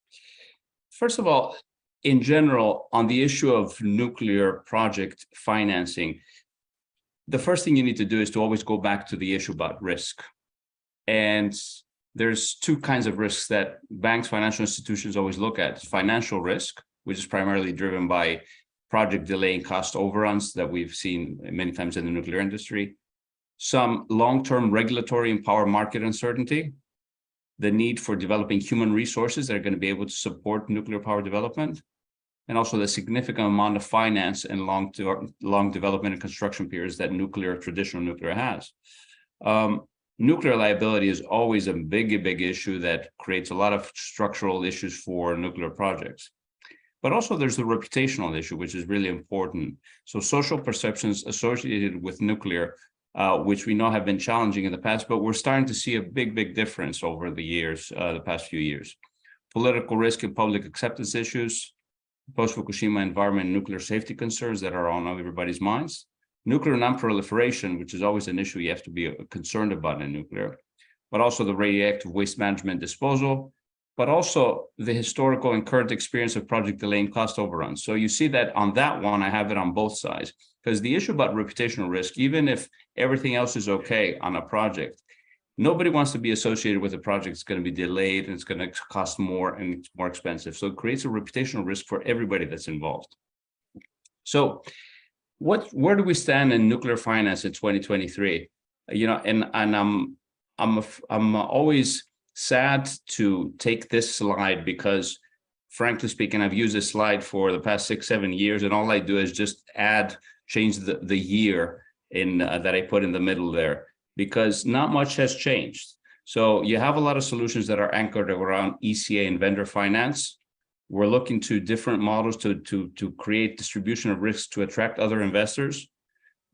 [SPEAKER 5] first of all, in general, on the issue of nuclear project financing, the first thing you need to do is to always go back to the issue about risk. And there's two kinds of risks that banks, financial institutions always look at. Financial risk, which is primarily driven by project delay and cost overruns that we've seen many times in the nuclear industry. Some long-term regulatory and power market uncertainty, the need for developing human resources that are going to be able to support nuclear power development, and also the significant amount of finance and long development and construction periods that traditional nuclear has. nuclear liability is always a big issue that creates a lot of structural issues for nuclear projects. But also there's the reputational issue, which is really important. So social perceptions associated with nuclear, which we know have been challenging in the past, but we're starting to see a big difference over the years, the past few years. Political risk and public acceptance issues, post-Fukushima environment and nuclear safety concerns that are on everybody's minds. Nuclear non-proliferation, which is always an issue you have to be concerned about in nuclear, but also the radioactive waste management disposal, but also the historical and current experience of project delay and cost overruns. So you see that on that one, I have it on both sides, because the issue about reputational risk, even if everything else is okay on a project, nobody wants to be associated with a project that's going to be delayed and it's going to cost more and it's more expensive. So it creates a reputational risk for everybody that's involved. So where do we stand in nuclear finance in 2023? You know, and I'm always sad to take this slide because, frankly speaking, I've used this slide for the past 6-7 years, and all I do is just change the year in that I put in the middle there, because not much has changed. So you have a lot of solutions that are anchored around ECA and vendor finance. We're looking to different models to create distribution of risk to attract other investors.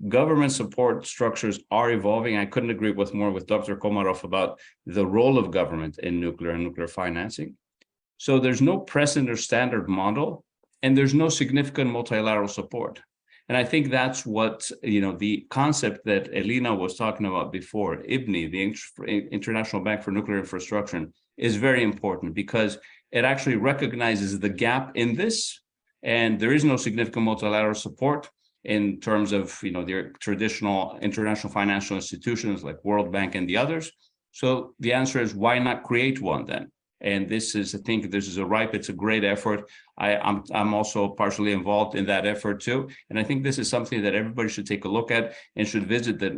[SPEAKER 5] Government support structures are evolving. I couldn't agree more with Dr. Komarov about the role of government in nuclear and nuclear financing. So there's no precedent or standard model, and there's no significant multilateral support. And I think that's what, you know, the concept that Elina was talking about before, IBNI, the International Bank for Nuclear Infrastructure, is very important because it actually recognizes the gap in this, and there is no significant multilateral support in terms of, you know, their traditional international financial institutions like World Bank and the others. So the answer is, why not create one then? And this is, I think this is it's a great effort. I'm also partially involved in that effort too. And I think this is something that everybody should take a look at and should visit the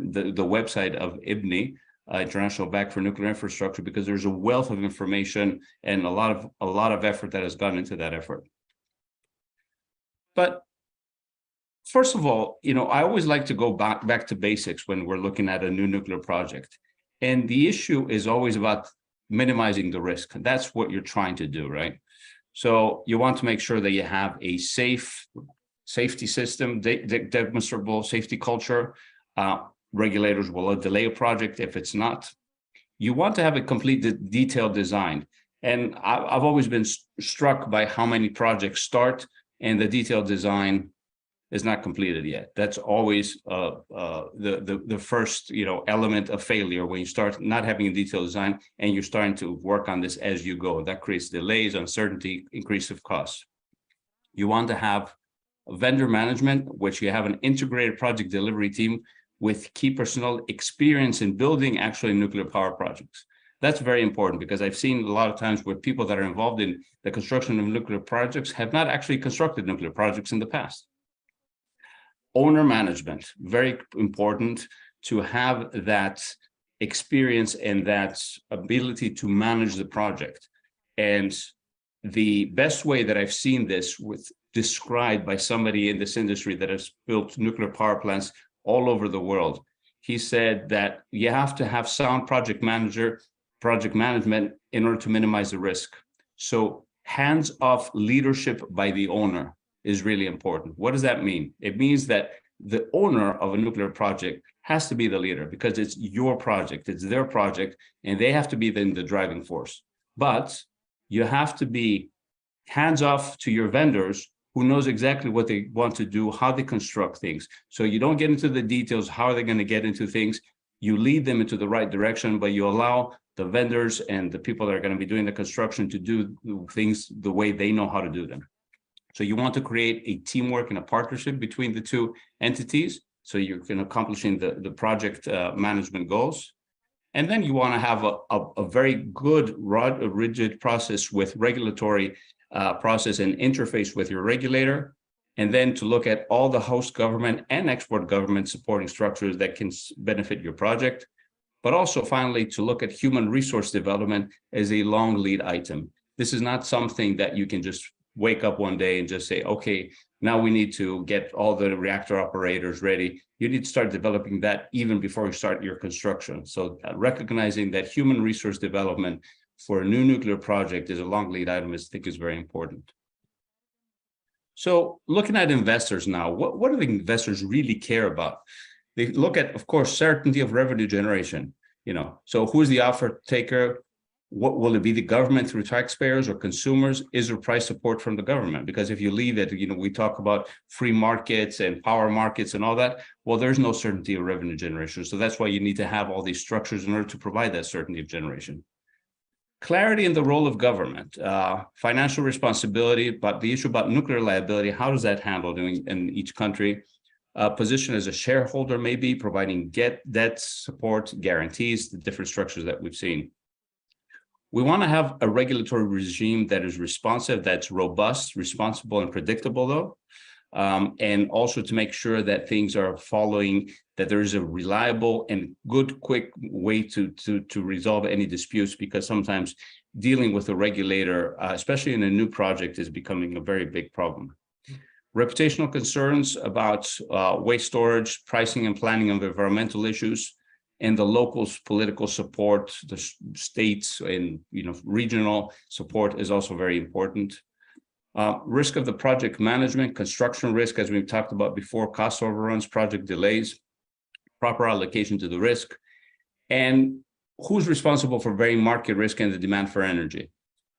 [SPEAKER 5] website of IBNI, International Bank for Nuclear Infrastructure, because there's a wealth of information and a lot of effort that has gone into that effort. But first of all, you know, I always like to go back to basics when we're looking at a new nuclear project. And the issue is always about minimizing the risk. That's what you're trying to do, right? So you want to make sure that you have a safety system, demonstrable safety culture. Regulators will delay a project if it's not. You want to have a complete detailed design. And I've always been struck by how many projects start and the detailed design is not completed yet. That's always the first, you know, element of failure when you start not having a detailed design and you're starting to work on this as you go. That creates delays, uncertainty, increase of costs. You want to have vendor management, which you have an integrated project delivery team with key personnel experience in building actually nuclear power projects. That's very important because I've seen a lot of times where people that are involved in the construction of nuclear projects have not actually constructed nuclear projects in the past. Owner management, very important to have that experience and that ability to manage the project. And the best way that I've seen this described by somebody in this industry that has built nuclear power plants all over the world, he said that you have to have sound project management in order to minimize the risk. So hands-off leadership by the owner is really important. What does that mean? It means that the owner of a nuclear project has to be the leader because it's your project, it's their project, and they have to be the driving force. But you have to be hands-off to your vendors who knows exactly what they want to do, how they construct things. So you don't get into the details, how are they going to get into things. You lead them into the right direction, but you allow the vendors and the people that are going to be doing the construction to do things the way they know how to do them. So you want to create a teamwork and a partnership between the two entities so you can accomplishing the project management goals. And then you want to have a very good, rigid process with regulatory process and interface with your regulator. And then to look at all the host government and export government supporting structures that can benefit your project. But also finally, to look at human resource development as a long lead item. This is not something that you can just wake up one day and just say, okay, now we need to get all the reactor operators ready. You need to start developing that even before you start your construction. So recognizing that human resource development for a new nuclear project is a long lead item, I think is very important. So looking at investors now, what do the investors really care about? They look at, of course, certainty of revenue generation. So who is the offer taker? What will it be, the government through taxpayers or consumers? Is there price support from the government? Because if you leave it, we talk about free markets and power markets and all that. Well, there's no certainty of revenue generation. So that's why you need to have all these structures in order to provide that certainty of generation. Clarity in the role of government, financial responsibility, but the issue about nuclear liability, how does that handled in each country? Position as a shareholder, maybe providing debt support, guarantees, the different structures that we've seen. We want to have a regulatory regime that is responsive, that's robust, responsible, and predictable, though. And also to make sure that things are following, that there is a reliable and good, quick way to resolve any disputes, because sometimes dealing with a regulator, especially in a new project, is becoming a very big problem. Reputational concerns about waste storage, pricing and planning of environmental issues, and the locals' political support, the states and regional support is also very important. Risk of the project management, construction risk, as we've talked about before, cost overruns, project delays, proper allocation to the risk, and who's responsible for varying market risk and the demand for energy,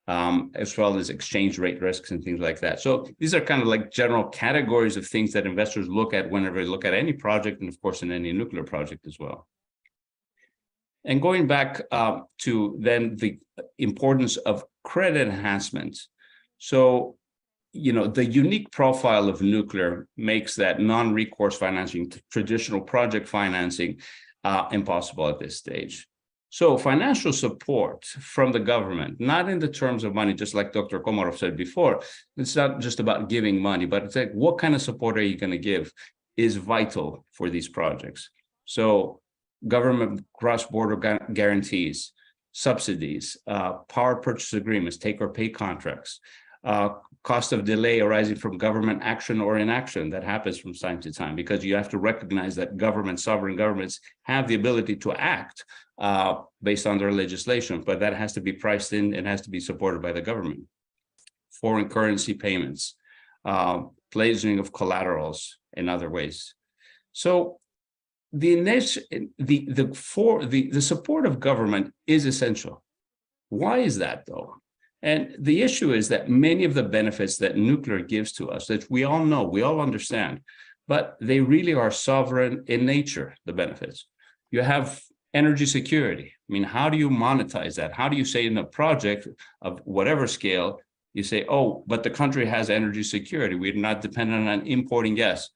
[SPEAKER 5] as well as exchange rate risks and things like that. So these are kind of like general categories of things that investors look at whenever they look at any project, and of course in any nuclear project as well. And going back to then the importance of credit enhancements. So, the unique profile of nuclear makes that non-recourse financing, traditional project financing, impossible at this stage. So financial support from the government, not in the terms of money, just like Dr. Komarov said before, it's not just about giving money, but it's like, what kind of support are you going to give is vital for these projects. So government cross-border guarantees, subsidies, power purchase agreements, take or pay contracts, cost of delay arising from government action or inaction that happens from time to time, because you have to recognize that sovereign governments have the ability to act based on their legislation, but that has to be priced in and has to be supported by the government. Foreign currency payments, placing of collaterals in other ways. So the support of government is essential. Why is that, though? And the issue is that many of the benefits that nuclear gives to us, that we all know, we all understand, but they really are sovereign in nature, the benefits. You have energy security. I mean, how do you monetize that? How do you say in a project of whatever scale, you say, oh, but the country has energy security. We're not dependent on importing gas.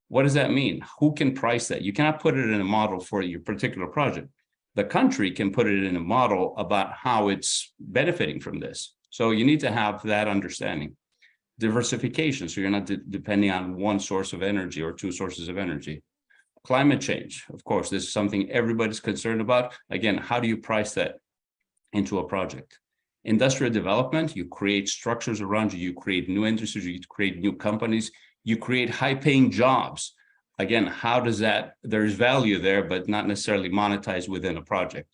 [SPEAKER 5] What does that mean? Who can price that? You cannot put it in a model for your particular project. The country can put it in a model about how it's benefiting from this. So you need to have that understanding. Diversification, so you're not depending on one source of energy or two sources of energy. Climate change, of course, this is something everybody's concerned about. Again, how do you price that into a project? Industrial development, you create structures around you, you create new industries, you create new companies, you create high-paying jobs. Again, how does that, there's value there, but not necessarily monetized within a project.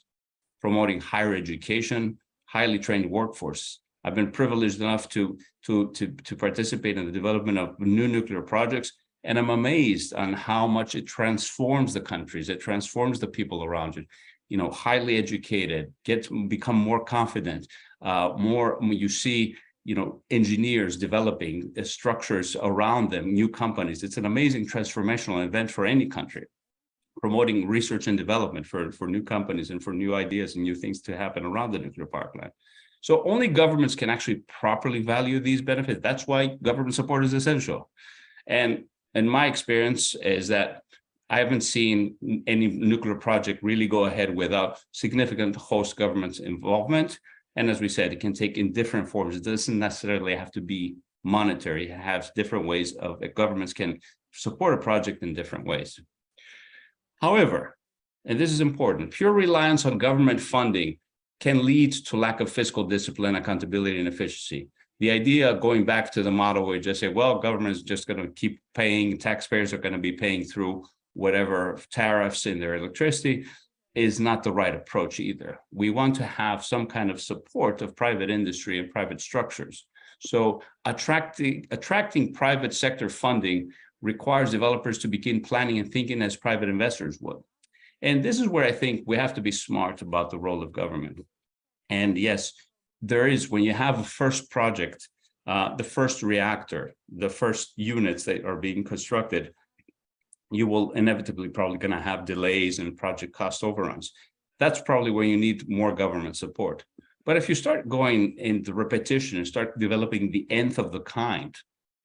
[SPEAKER 5] Promoting higher education, highly trained workforce. I've been privileged enough to participate in the development of new nuclear projects, and I'm amazed on how much it transforms the countries, it transforms the people around it. Highly educated, become more confident, you see, engineers developing structures around them, new companies. It's an amazing transformational event for any country. Promoting research and development for new companies and for new ideas and new things to happen around the nuclear power plant. So only governments can actually properly value these benefits. That's why government support is essential. And in my experience is that I haven't seen any nuclear project really go ahead without significant host government's involvement. And as we said, it can take in different forms. It doesn't necessarily have to be monetary. It has different ways of governments can support a project in different ways. However, and this is important, pure reliance on government funding can lead to lack of fiscal discipline, accountability, and efficiency. The idea going back to the model where you just say, well, government is just going to keep paying, taxpayers are going to be paying through whatever tariffs in their electricity is not the right approach either. We want to have some kind of support of private industry and private structures. So attracting private sector funding requires developers to begin planning and thinking as private investors would. And this is where I think we have to be smart about the role of government. And yes, there is, when you have a first project, the first reactor, the first units that are being constructed, you will inevitably probably going to have delays and project cost overruns. That's probably where you need more government support. But if you start going into repetition and start developing the nth of the kind,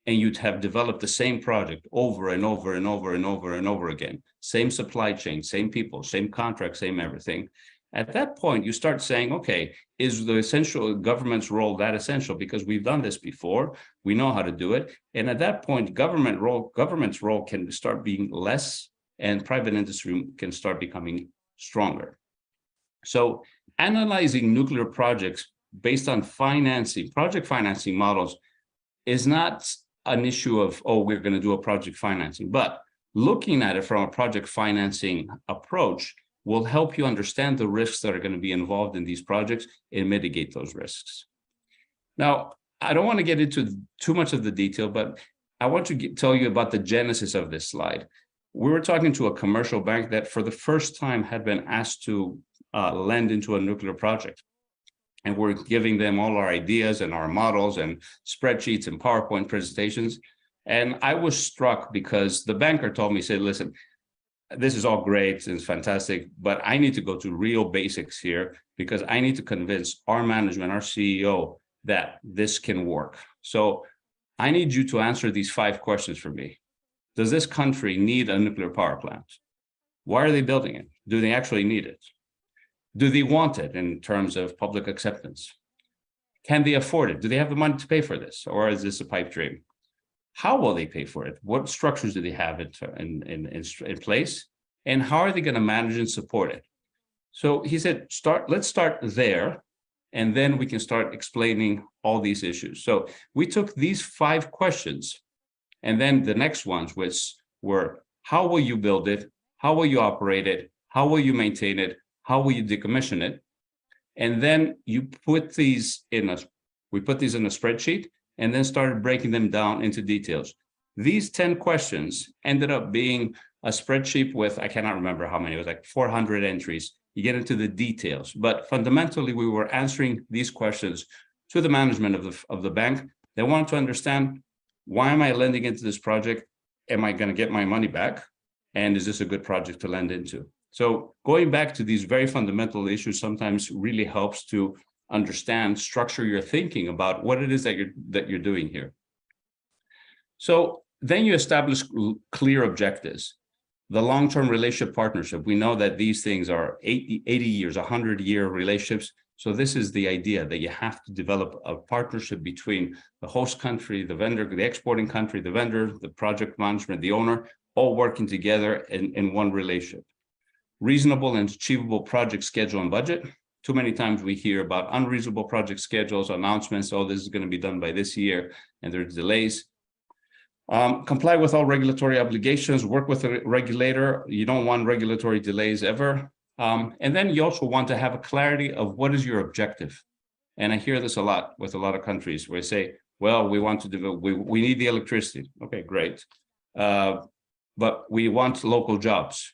[SPEAKER 5] and you'd have developed the same project over and over and over and over and over again, same supply chain, same people, same contract, same everything. At that point, you start saying, okay, is the essential government's role that essential? Because we've done this before, we know how to do it. And at that point, government's role can start being less and private industry can start becoming stronger. So analyzing nuclear projects based on financing, project financing models is not an issue of, oh, we're going to do a project financing, but looking at it from a project financing approach will help you understand the risks that are going to be involved in these projects and mitigate those risks. Now, I don't want to get into too much of the detail, but I want to tell you about the genesis of this slide. We were talking to a commercial bank that for the first time had been asked to lend into a nuclear project. And we're giving them all our ideas and our models and spreadsheets and PowerPoint presentations. And I was struck because the banker told me, said, listen, this is all great and it's fantastic, but I need to go to real basics here because I need to convince our management, our CEO, that this can work. So I need you to answer these 5 questions for me. Does this country need a nuclear power plant? Why are they building it? Do they actually need it? Do they want it in terms of public acceptance? Can they afford it? Do they have the money to pay for this? Or is this a pipe dream? How will they pay for it? What structures do they have in place? And how are they going to manage and support it? So he said, let's start there, and then we can start explaining all these issues. So we took these 5 questions, and then the next ones, which were, how will you build it? How will you operate it? How will you maintain it? How will you decommission it? And then you put these we put these in a spreadsheet and then started breaking them down into details. These 10 questions ended up being a spreadsheet with, I cannot remember how many, it was like 400 entries. You get into the details, but fundamentally we were answering these questions to the management of the bank. They wanted to understand, why am I lending into this project? Am I going to get my money back? And is this a good project to lend into? So going back to these very fundamental issues sometimes really helps to understand, structure your thinking about what it is that you're doing here. So then you establish clear objectives. The long-term relationship partnership, we know that these things are 80 years, 100-year relationships. So this is the idea that you have to develop a partnership between the host country, the vendor, the exporting country, the vendor, the project management, the owner, all working together in one relationship. Reasonable and achievable project schedule and budget. Too many times we hear about unreasonable project schedules, announcements, oh, this is going to be done by this year, and there's delays. Comply with all regulatory obligations, work with a regulator. You don't want regulatory delays ever. And then you also want to have a clarity of what is your objective. And I hear this a lot with a lot of countries where they say, well, we want to develop, we need the electricity. Okay, great. But we want local jobs.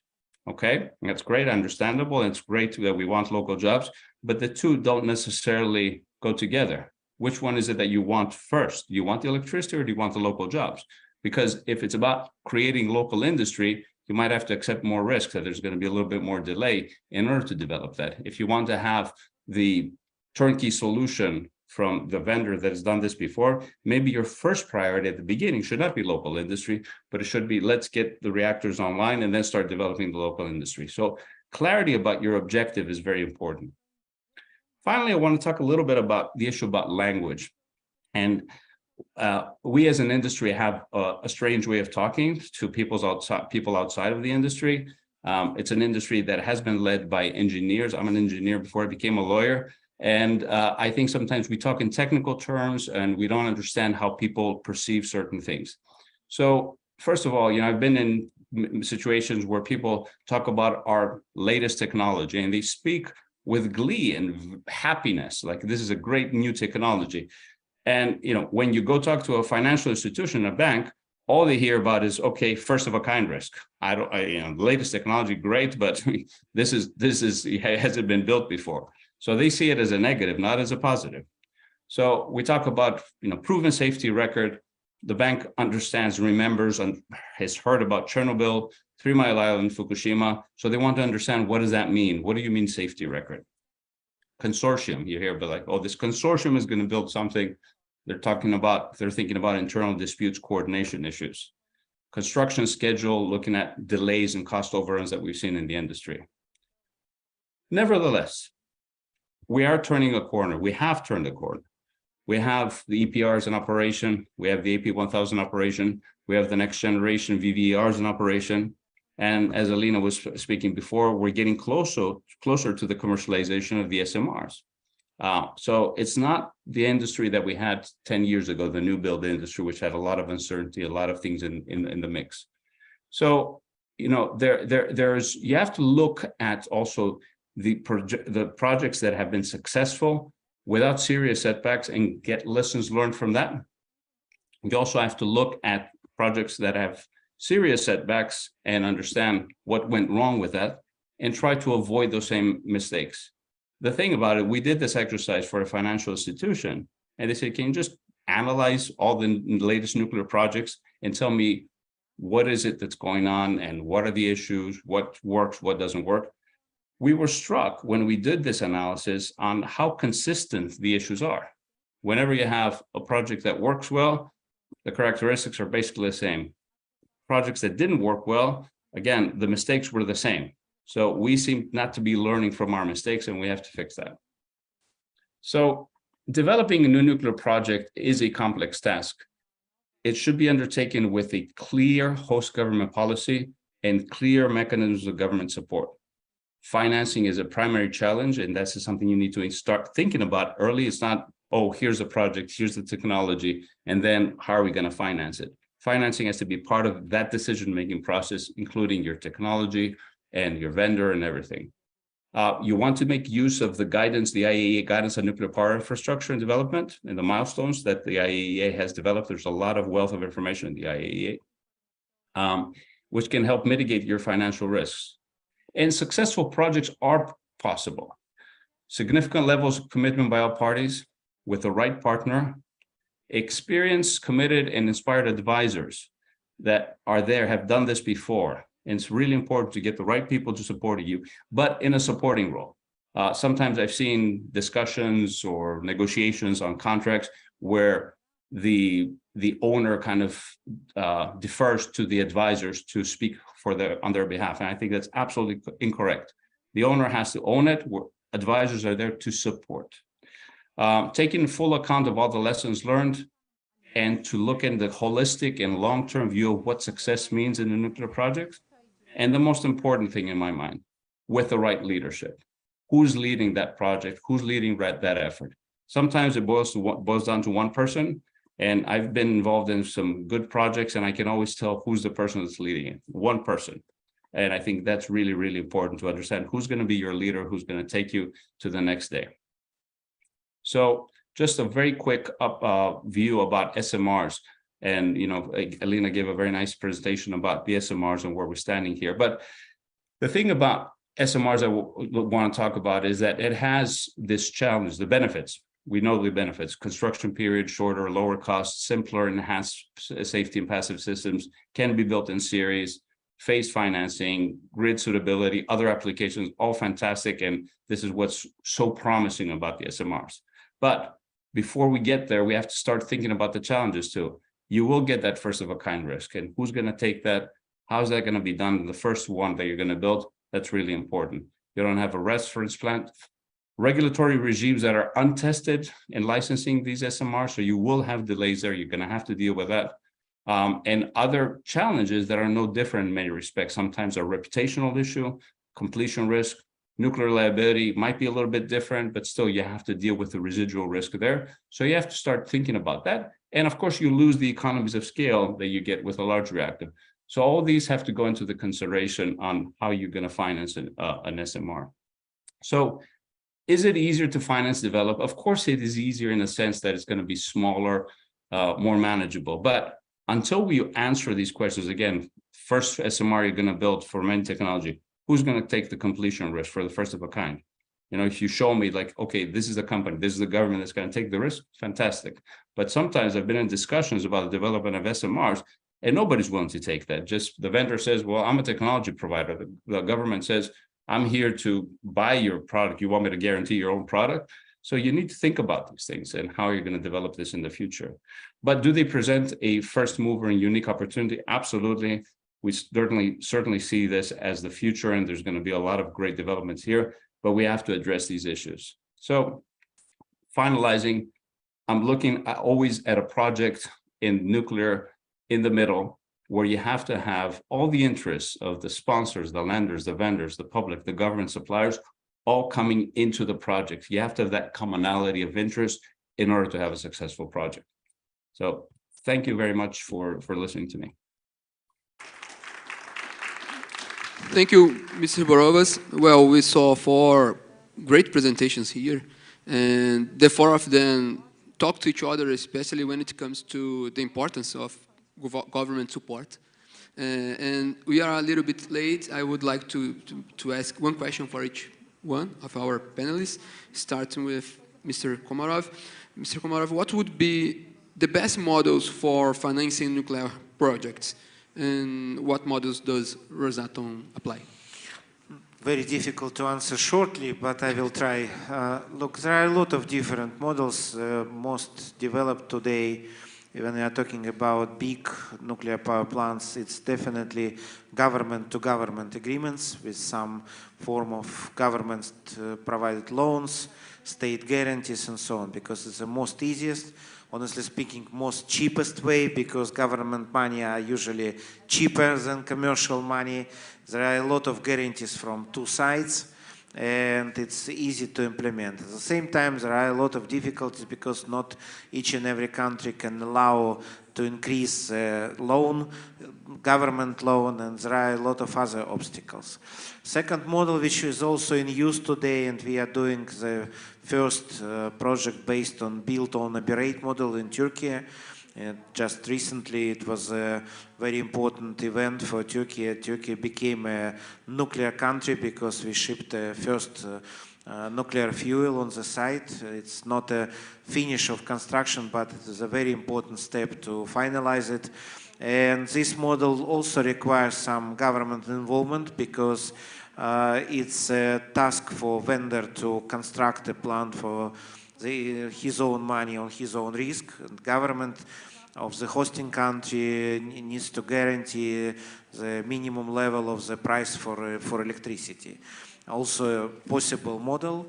[SPEAKER 5] Okay, that's great, understandable. It's great that we want local jobs, but the two don't necessarily go together. Which one is it that you want first? Do you want the electricity or do you want the local jobs? Because if it's about creating local industry, you might have to accept more risk, that there's going to be a little bit more delay in order to develop that. If you want to have the turnkey solution from the vendor that has done this before, maybe your first priority at the beginning should not be local industry, but it should be, let's get the reactors online and then start developing the local industry. So clarity about your objective is very important. Finally, I want to talk a little bit about the issue about language. And we as an industry have a strange way of talking to people outside of the industry. It's an industry that has been led by engineers. I'm an engineer before I became a lawyer. And I think sometimes we talk in technical terms and we don't understand how people perceive certain things. So first of all, I've been in situations where people talk about our latest technology and they speak with glee and happiness, like this is a great new technology. And when you go talk to a financial institution, a bank, all they hear about is, okay, first of a kind risk. The latest technology, great, but this hasn't been built before. So they see it as a negative, not as a positive. So we talk about, proven safety record. The bank understands, remembers, and has heard about Chernobyl, 3 Mile Island, Fukushima. So they want to understand, what does that mean? What do you mean safety record? Consortium, you hear, but like, oh, this consortium is going to build something. They're thinking about internal disputes, coordination issues. Construction schedule, looking at delays and cost overruns that we've seen in the industry. Nevertheless, we are turning a corner. We have turned a corner. We have the EPRs in operation. We have the AP1000 operation. We have the next generation VVERs in operation. And as Alina was speaking before, we're getting closer to the commercialization of the SMRs. So it's not the industry that we had 10 years ago, the new build industry, which had a lot of uncertainty, a lot of things in the mix. So, you have to look at also the projects that have been successful without serious setbacks and get lessons learned from that. You also have to look at projects that have serious setbacks and understand what went wrong with that and try to avoid those same mistakes. The thing about it, we did this exercise for a financial institution, and they said, can you just analyze all the latest nuclear projects and tell me what is it that's going on and what are the issues, what works, what doesn't work? We were struck when we did this analysis on how consistent the issues are. Whenever you have a project that works well, the characteristics are basically the same. Projects that didn't work well, again, the mistakes were the same. So we seem not to be learning from our mistakes, and we have to fix that. So developing a new nuclear project is a complex task. It should be undertaken with a clear host government policy and clear mechanisms of government support. Financing is a primary challenge, and that's something you need to start thinking about early. It's not, oh, here's a project, here's the technology, and then how are we going to finance it? Financing has to be part of that decision-making process, including your technology and your vendor and everything. You want to make use of the guidance, the IAEA guidance on nuclear power infrastructure and development, and the milestones that the IAEA has developed. There's a lot of wealth of information in the IAEA, which can help mitigate your financial risks. And successful projects are possible. Significant levels of commitment by all parties with the right partner, experienced, committed, and inspired advisors that are there, have done this before. And it's really important to get the right people to support you, but in a supporting role. Sometimes I've seen discussions or negotiations on contracts where the owner kind of defers to the advisors to speak on their behalf. And I think that's absolutely incorrect. The owner has to own it. Advisors are there to support. Taking full account of all the lessons learned and to look at the holistic and long-term view of what success means in a nuclear project. And the most important thing in my mind, with the right leadership. Who's leading that project? Who's leading that effort? Sometimes it boils down to one person. And I've been involved in some good projects, and I can always tell who's the person that's leading it. One person. And I think that's really, really important to understand who's going to be your leader, who's going to take you to the next day. So just a very quick view about SMRs. And, Alina gave a very nice presentation about the SMRs and where we're standing here. But the thing about SMRs I want to talk about is that it has this challenge, the benefits. We know the benefits: construction period, shorter, lower cost, simpler, enhanced safety and passive systems, can be built in series, phased financing, grid suitability, other applications, all fantastic. And this is what's so promising about the SMRs. But before we get there, we have to start thinking about the challenges too. You will get that first of a kind risk. And who's going to take that? How's that going to be done? The first one that you're going to build, that's really important. You don't have a reference plant. Regulatory regimes that are untested in licensing these SMRs, so you will have delays there. You're going to have to deal with that. And other challenges that are no different in many respects. Sometimes a reputational issue, completion risk, Nuclear liability might be a little bit different, but still you have to deal with the residual risk there. So you have to start thinking about that. And of course, you lose the economies of scale that you get with a large reactor. So all these have to go into the consideration on how you're going to finance an SMR. So is it easier to finance develop? Of course, it is easier in the sense that it's going to be smaller, more manageable. But until we answer these questions, again, first SMR you're going to build for many technology, who's going to take the completion risk for the first of a kind? You know, if you show me like, okay, this is the company, this is the government that's going to take the risk, fantastic. But sometimes I've been in discussions about the development of SMRs, and nobody's willing to take that. Just the vendor says, well, I'm a technology provider. The government says, I'm here to buy your product. You want me to guarantee your own product? So you need to think about these things and how you're going to develop this in the future. But do they present a first mover and unique opportunity? Absolutely. We certainly see this as the future, and there's going to be a lot of great developments here, but we have to address these issues. So finalizing, I'm looking always at a project in nuclear in the middle, where you have to have all the interests of the sponsors, the lenders, the vendors, the public, the government suppliers, all coming into the project. You have to have that commonality of interest in order to have a successful project. So thank you very much for listening to me.
[SPEAKER 8] Thank you, Mr. Borovas. Well, we saw 4 great presentations here, and the 4 of them talk to each other, especially when it comes to the importance of government support. And we are a little bit late. I would like to ask one question for each one of our panelists, starting with Mr. Komarov. Mr. Komarov, what would be the best models for financing nuclear projects, and what models does Rosatom apply?
[SPEAKER 14] Very difficult to answer shortly, but I will try. Look, there are a lot of different models. Most developed today, when we are talking about big nuclear power plants, it's definitely government-to-government agreements with some form of government-provided loans, state guarantees, and so on, because it's the most easiest, honestly speaking, most cheapest way, because government money are usually cheaper than commercial money. There are a lot of guarantees from 2 sides, and it's easy to implement. At the same time, there are a lot of difficulties because not each and every country can allow to increase loan, government loan, and there are a lot of other obstacles. Second model, which is also in use today, and we are doing the first project based on build-own-operate model in Turkey. Just recently, it was a very important event for Turkey. Turkey became a nuclear country because we shipped the first nuclear fuel on the site. It's not a finish of construction, but it is a very important step to finalize it. And this model also requires some government involvement, because it's a task for vendor to construct a plant for his own money on his own risk. And government of the hosting country needs to guarantee the minimum level of the price for electricity. Also a possible model.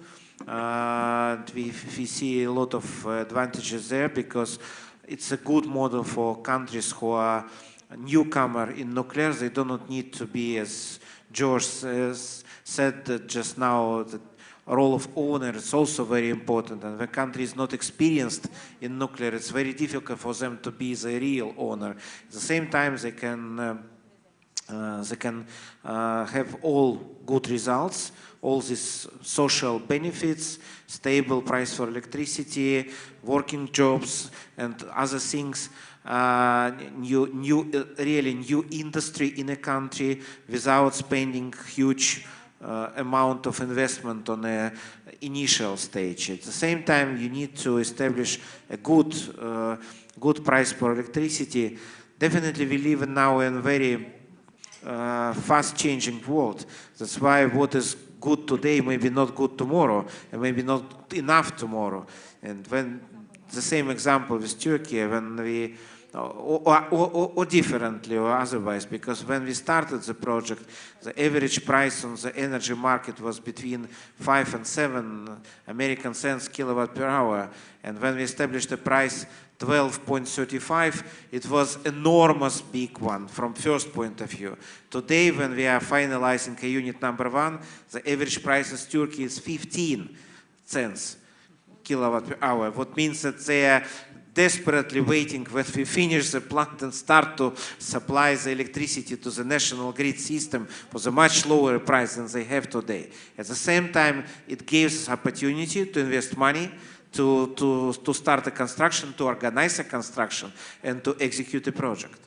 [SPEAKER 14] We see a lot of advantages there, because it's a good model for countries who are a newcomer in nuclear. They do not need to be, as George said just now, the role of owner is also very important. And when a country is not experienced in nuclear, it's very difficult for them to be the real owner. At the same time, they can have all good results, all these social benefits, stable price for electricity, working jobs, and other things. Really new industry in a country without spending huge amount of investment on an initial stage. At the same time, you need to establish a good price for electricity. Definitely, we live now in a very fast-changing world. That's why what is good today may be not good tomorrow, and maybe not enough tomorrow. And when the same example with Turkey, when we or differently or otherwise, because when we started the project, the average price on the energy market was between 5 and 7 American cents kilowatt per hour. And when we established the price 12.35, it was enormous big one from first point of view. Today, when we are finalizing a unit number 1, the average price in Turkey is 15 cents kilowatt per hour. What means that they are desperately waiting when we finish the plant and start to supply the electricity to the national grid system for the much lower price than they have today. At the same time, it gives opportunity to invest money to start a construction, to organize a construction, and to execute a project.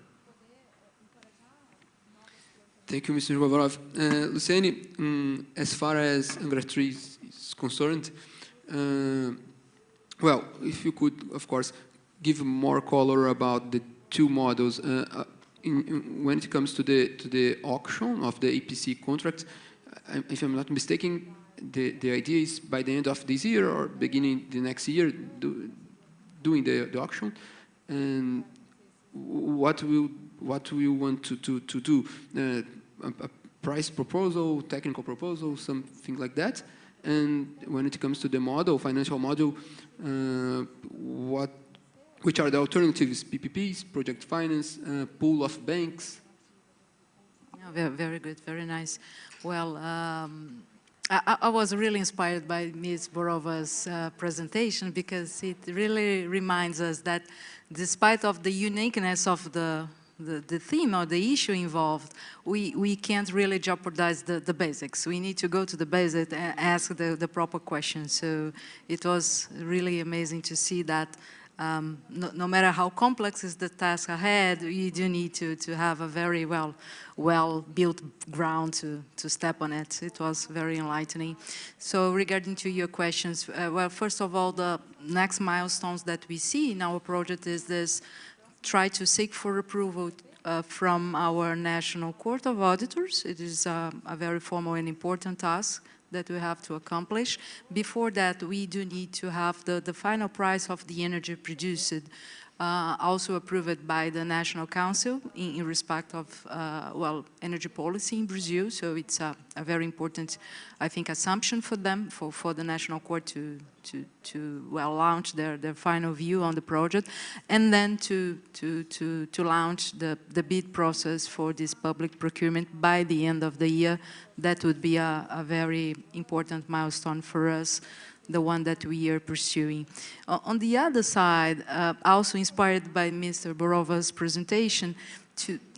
[SPEAKER 8] Thank you, Mr. Babarov. Luciani, as far as Angra 3 is concerned, well, if you could, of course, give more color about the two models. When it comes to the auction of the EPC contract, if I'm not mistaken, the idea is by the end of this year or beginning the next year doing the auction. And what we want to do? A price proposal, technical proposal, something like that. And when it comes to the model, financial model, which are the alternatives? PPPs, project finance, pool of banks?
[SPEAKER 15] Yeah, very good, very nice. Well, I was really inspired by Ms. Borova's presentation because it really reminds us that despite of the uniqueness of the theme or the issue involved, we can't really jeopardize the basics. We need to go to the basics and ask the proper questions. So it was really amazing to see that no matter how complex is the task ahead, you do need to have a very well-built ground to step on it. It was very enlightening. So regarding to your questions, well, first of all, the next milestones that we see in our project is this: try to seek for approval from our National Court of Auditors. It is a very formal and important task that we have to accomplish. Before that, we do need to have the final price of the energy produced also approved by the National Council in respect of, well, energy policy in Brazil. So it's a very important, I think, assumption for them, for the National Court to well, launch their final view on the project, and then to launch the bid process for this public procurement by the end of the year. That would be a very important milestone for us, the one that we are pursuing. On the other side, also inspired by Mr. Borova's presentation,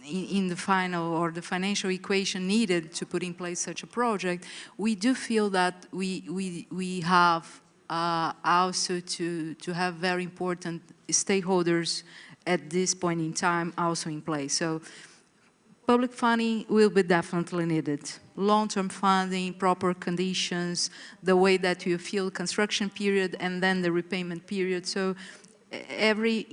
[SPEAKER 15] in the final or the financial equation needed to put in place such a project, we do feel that we have also to have very important stakeholders at this point in time also in place. So public funding will be definitely needed. Long-term funding, proper conditions, the way that you feel construction period and then the repayment period. So every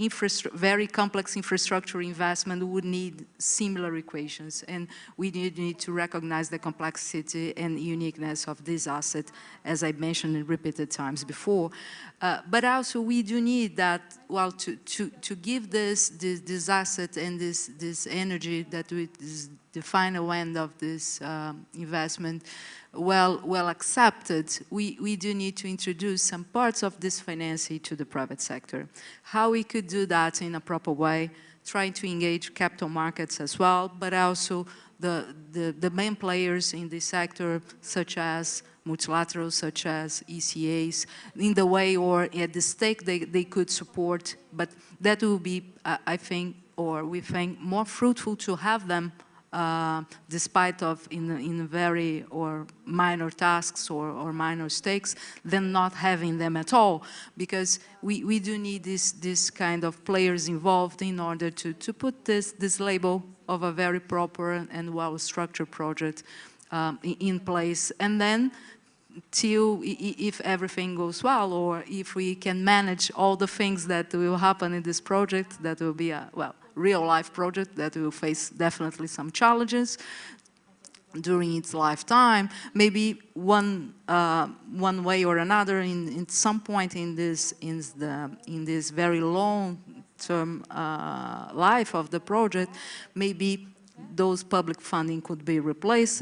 [SPEAKER 15] very complex infrastructure investment would need similar equations, and we need to recognize the complexity and uniqueness of this asset, as I mentioned repeated times before. But also we do need that, well, to give this asset and this energy that is the final end of this investment well accepted, we do need to introduce some parts of this financing to the private sector. How we could do that in a proper way, trying to engage capital markets as well, but also the main players in this sector, such as multilaterals, such as ECAs, in the way or at the stake they could support. But that will be, I think, or we think, more fruitful to have them despite of in very or minor tasks or minor stakes than not having them at all, because we do need this kind of players involved in order to put this label of a very proper and well-structured project in place. And then till, if everything goes well, or if we can manage all the things that will happen in this project, that will be a, well, real-life project that will face definitely some challenges during its lifetime. Maybe one way or another, in some point in this very long-term life of the project, maybe those public funding could be replaced.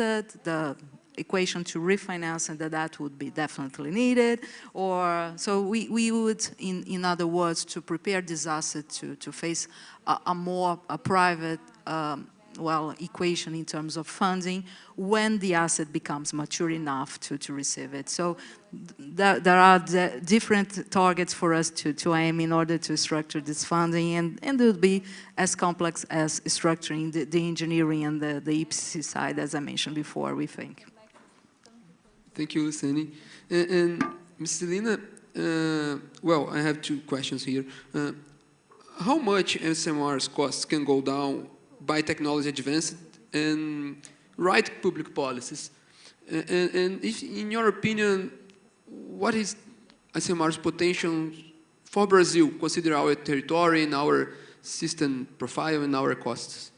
[SPEAKER 15] equation to refinance, and that would be definitely needed. Or so we would, in other words, to prepare this asset to face a more private equation in terms of funding when the asset becomes mature enough to receive it. So there are different targets for us to aim in order to structure this funding, and it will be as complex as structuring the engineering and the EPC side, as I mentioned before, we think.
[SPEAKER 8] Thank you, Luciane. And Ms. Celina, well, I have two questions here. How much SMR's costs can go down by technology advance and right public policies? And if, in your opinion, what is SMR's potential for Brazil, consider our territory and our system profile and our costs?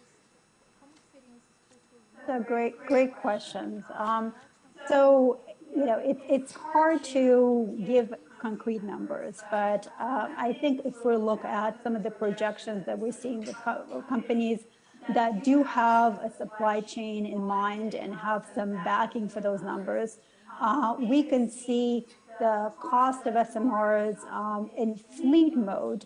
[SPEAKER 16] That's a great questions. So, you know, it's hard to give concrete numbers, but I think if we look at some of the projections that we're seeing with companies that do have a supply chain in mind and have some backing for those numbers, we can see the cost of SMRs in fleet mode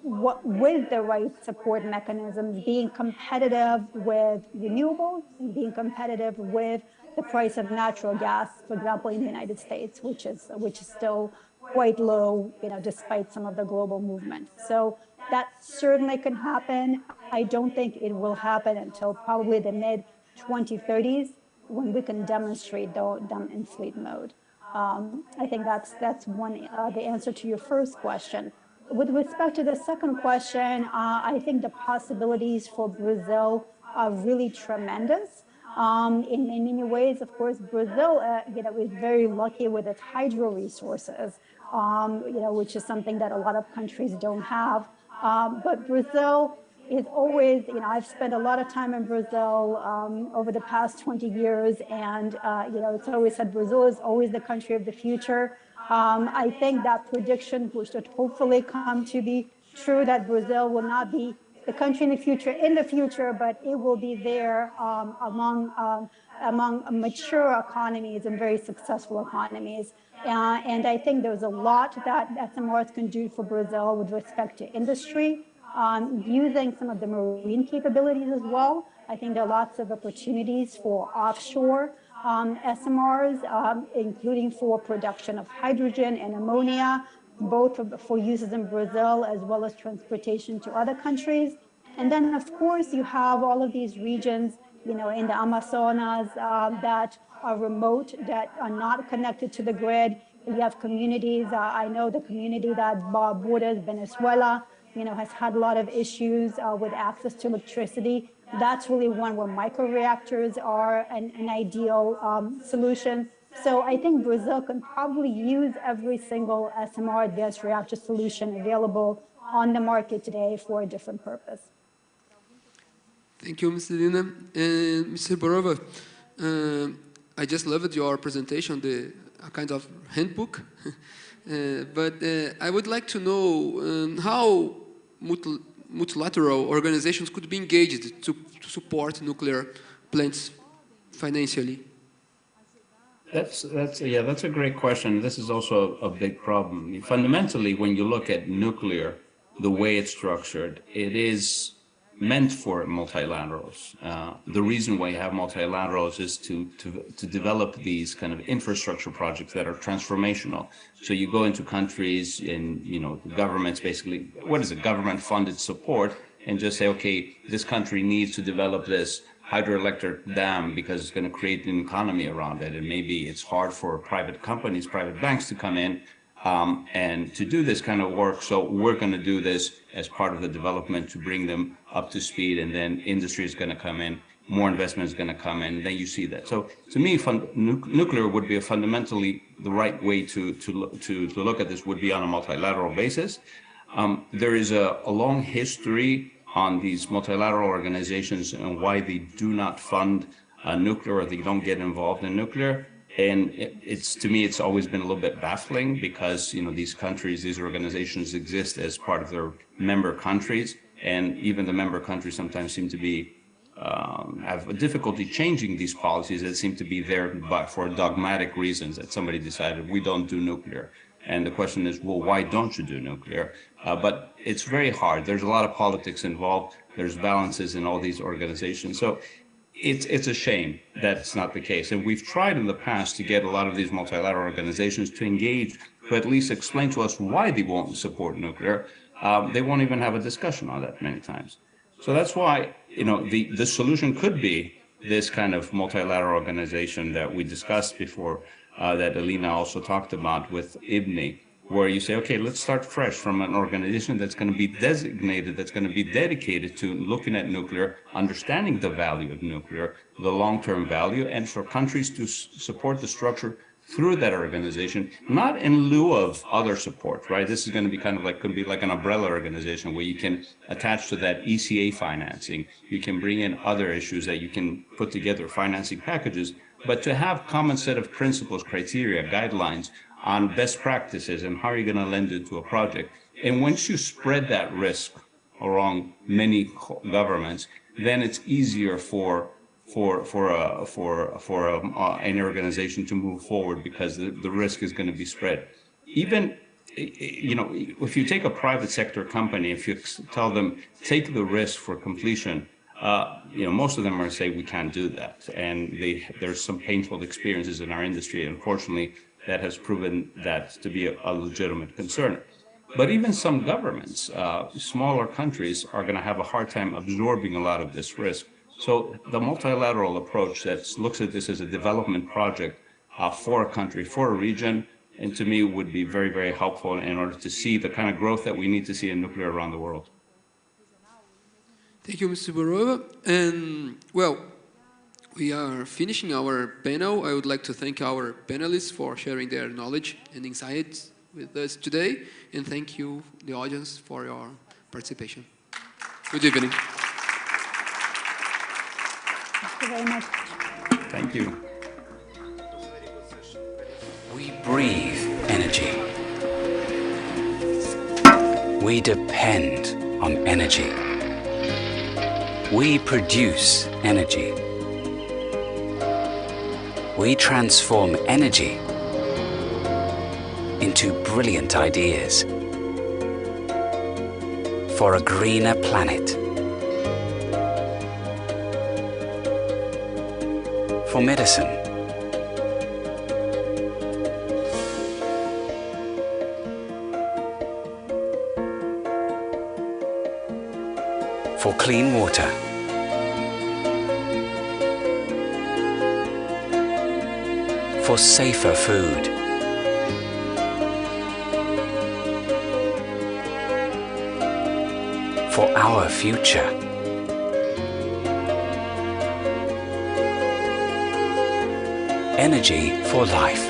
[SPEAKER 16] with the right support mechanisms, being competitive with renewables and being competitive with the price of natural gas, for example, in the United States, which is still quite low, you know, despite some of the global movement. So that certainly can happen. I don't think it will happen until probably the mid-2030s when we can demonstrate them in fleet mode. I think that's one the answer to your first question. With respect to the second question, I think the possibilities for Brazil are really tremendous. In many ways, of course, Brazil, you know, is very lucky with its hydro resources, you know, which is something that a lot of countries don't have. But Brazil is always, you know, I've spent a lot of time in Brazil over the past 20 years, and, you know, it's always said Brazil is always the country of the future. I think that prediction should hopefully come to be true, that Brazil will not be the country in the future, but it will be there among mature economies and very successful economies. And I think there's a lot that SMRs can do for Brazil with respect to industry, using some of the marine capabilities as well. I think there are lots of opportunities for offshore SMRs, including for production of hydrogen and ammonia, both for uses in Brazil as well as transportation to other countries. And then, of course, you have all of these regions, you know, in the Amazonas that are remote, that are not connected to the grid. You have communities. I know the community that borders Venezuela, you know, has had a lot of issues with access to electricity. That's really one where microreactors are an ideal solution. So I think Brazil can probably use every single SMR advanced reactor solution available on the market today for a different purpose.
[SPEAKER 8] Thank you, Ms. Celina. And Mr. Borova, I just loved your presentation, a kind of handbook. But I would like to know how multilateral organizations could be engaged to support nuclear plants financially.
[SPEAKER 5] That's a great question. This is also a big problem. Fundamentally, when you look at nuclear, the way it's structured, it is meant for multilaterals. The reason why you have multilaterals is to develop these kind of infrastructure projects that are transformational. So you go into countries and, you know, governments basically, what is it, government-funded support, and just say, okay, this country needs to develop this hydroelectric dam because it's going to create an economy around it, and maybe it's hard for private companies, private banks to come in and to do this kind of work. So we're going to do this as part of the development to bring them up to speed, and then industry is going to come in, more investment is going to come in, then you see that. So to me, nuclear would be fundamentally the right way to look at this would be on a multilateral basis. There is a long history on these multilateral organizations and why they do not fund nuclear, or they don't get involved in nuclear. And to me, it's always been a little bit baffling because, you know, these countries, these organizations exist as part of their member countries, and even the member countries sometimes seem to be have a difficulty changing these policies that seem to be there but for dogmatic reasons, that somebody decided we don't do nuclear. And the question is, well, why don't you do nuclear? But it's very hard. There's a lot of politics involved. There's balances in all these organizations. So it's a shame that's not the case. And we've tried in the past to get a lot of these multilateral organizations to engage, to at least explain to us why they won't support nuclear. They won't even have a discussion on that many times. So that's why, the solution could be this kind of multilateral organization that we discussed before, that Alina also talked about with IBNI, where you say, okay, let's start fresh from an organization that's going to be designated, that's going to be dedicated to looking at nuclear, understanding the value of nuclear, the long-term value, and for countries to support the structure through that organization, not in lieu of other support, right? This is going to be kind of like, could be like an umbrella organization where you can attach to that ECA financing. You can bring in other issues that you can put together, financing packages, but to have common set of principles, criteria, guidelines on best practices and how you're going to lend it to a project. And once you spread that risk along many governments, then it's easier for any organization to move forward because the risk is going to be spread. Even, if you take a private sector company, if you tell them, take the risk for completion, most of them are saying we can't do that. And there's some painful experiences in our industry. Unfortunately, that has proven that to be a legitimate concern. But even some governments, smaller countries, are going to have a hard time absorbing a lot of this risk. So the multilateral approach that looks at this as a development project for a country, for a region, and to me would be very, very helpful in order to see the kind of growth that we need to see in nuclear around the world.
[SPEAKER 8] Thank you, Mr. Borova. And, well, we are finishing our panel. I would like to thank our panelists for sharing their knowledge and insights with us today. And thank you, the audience, for your participation. Good evening.
[SPEAKER 16] Thank you very much.
[SPEAKER 5] Thank you.
[SPEAKER 19] We breathe energy. We depend on energy. We produce energy. We transform energy into brilliant ideas for a greener planet. For medicine. For clean water. For safer food. For our future. Energy for life.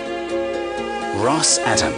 [SPEAKER 19] Rosatom.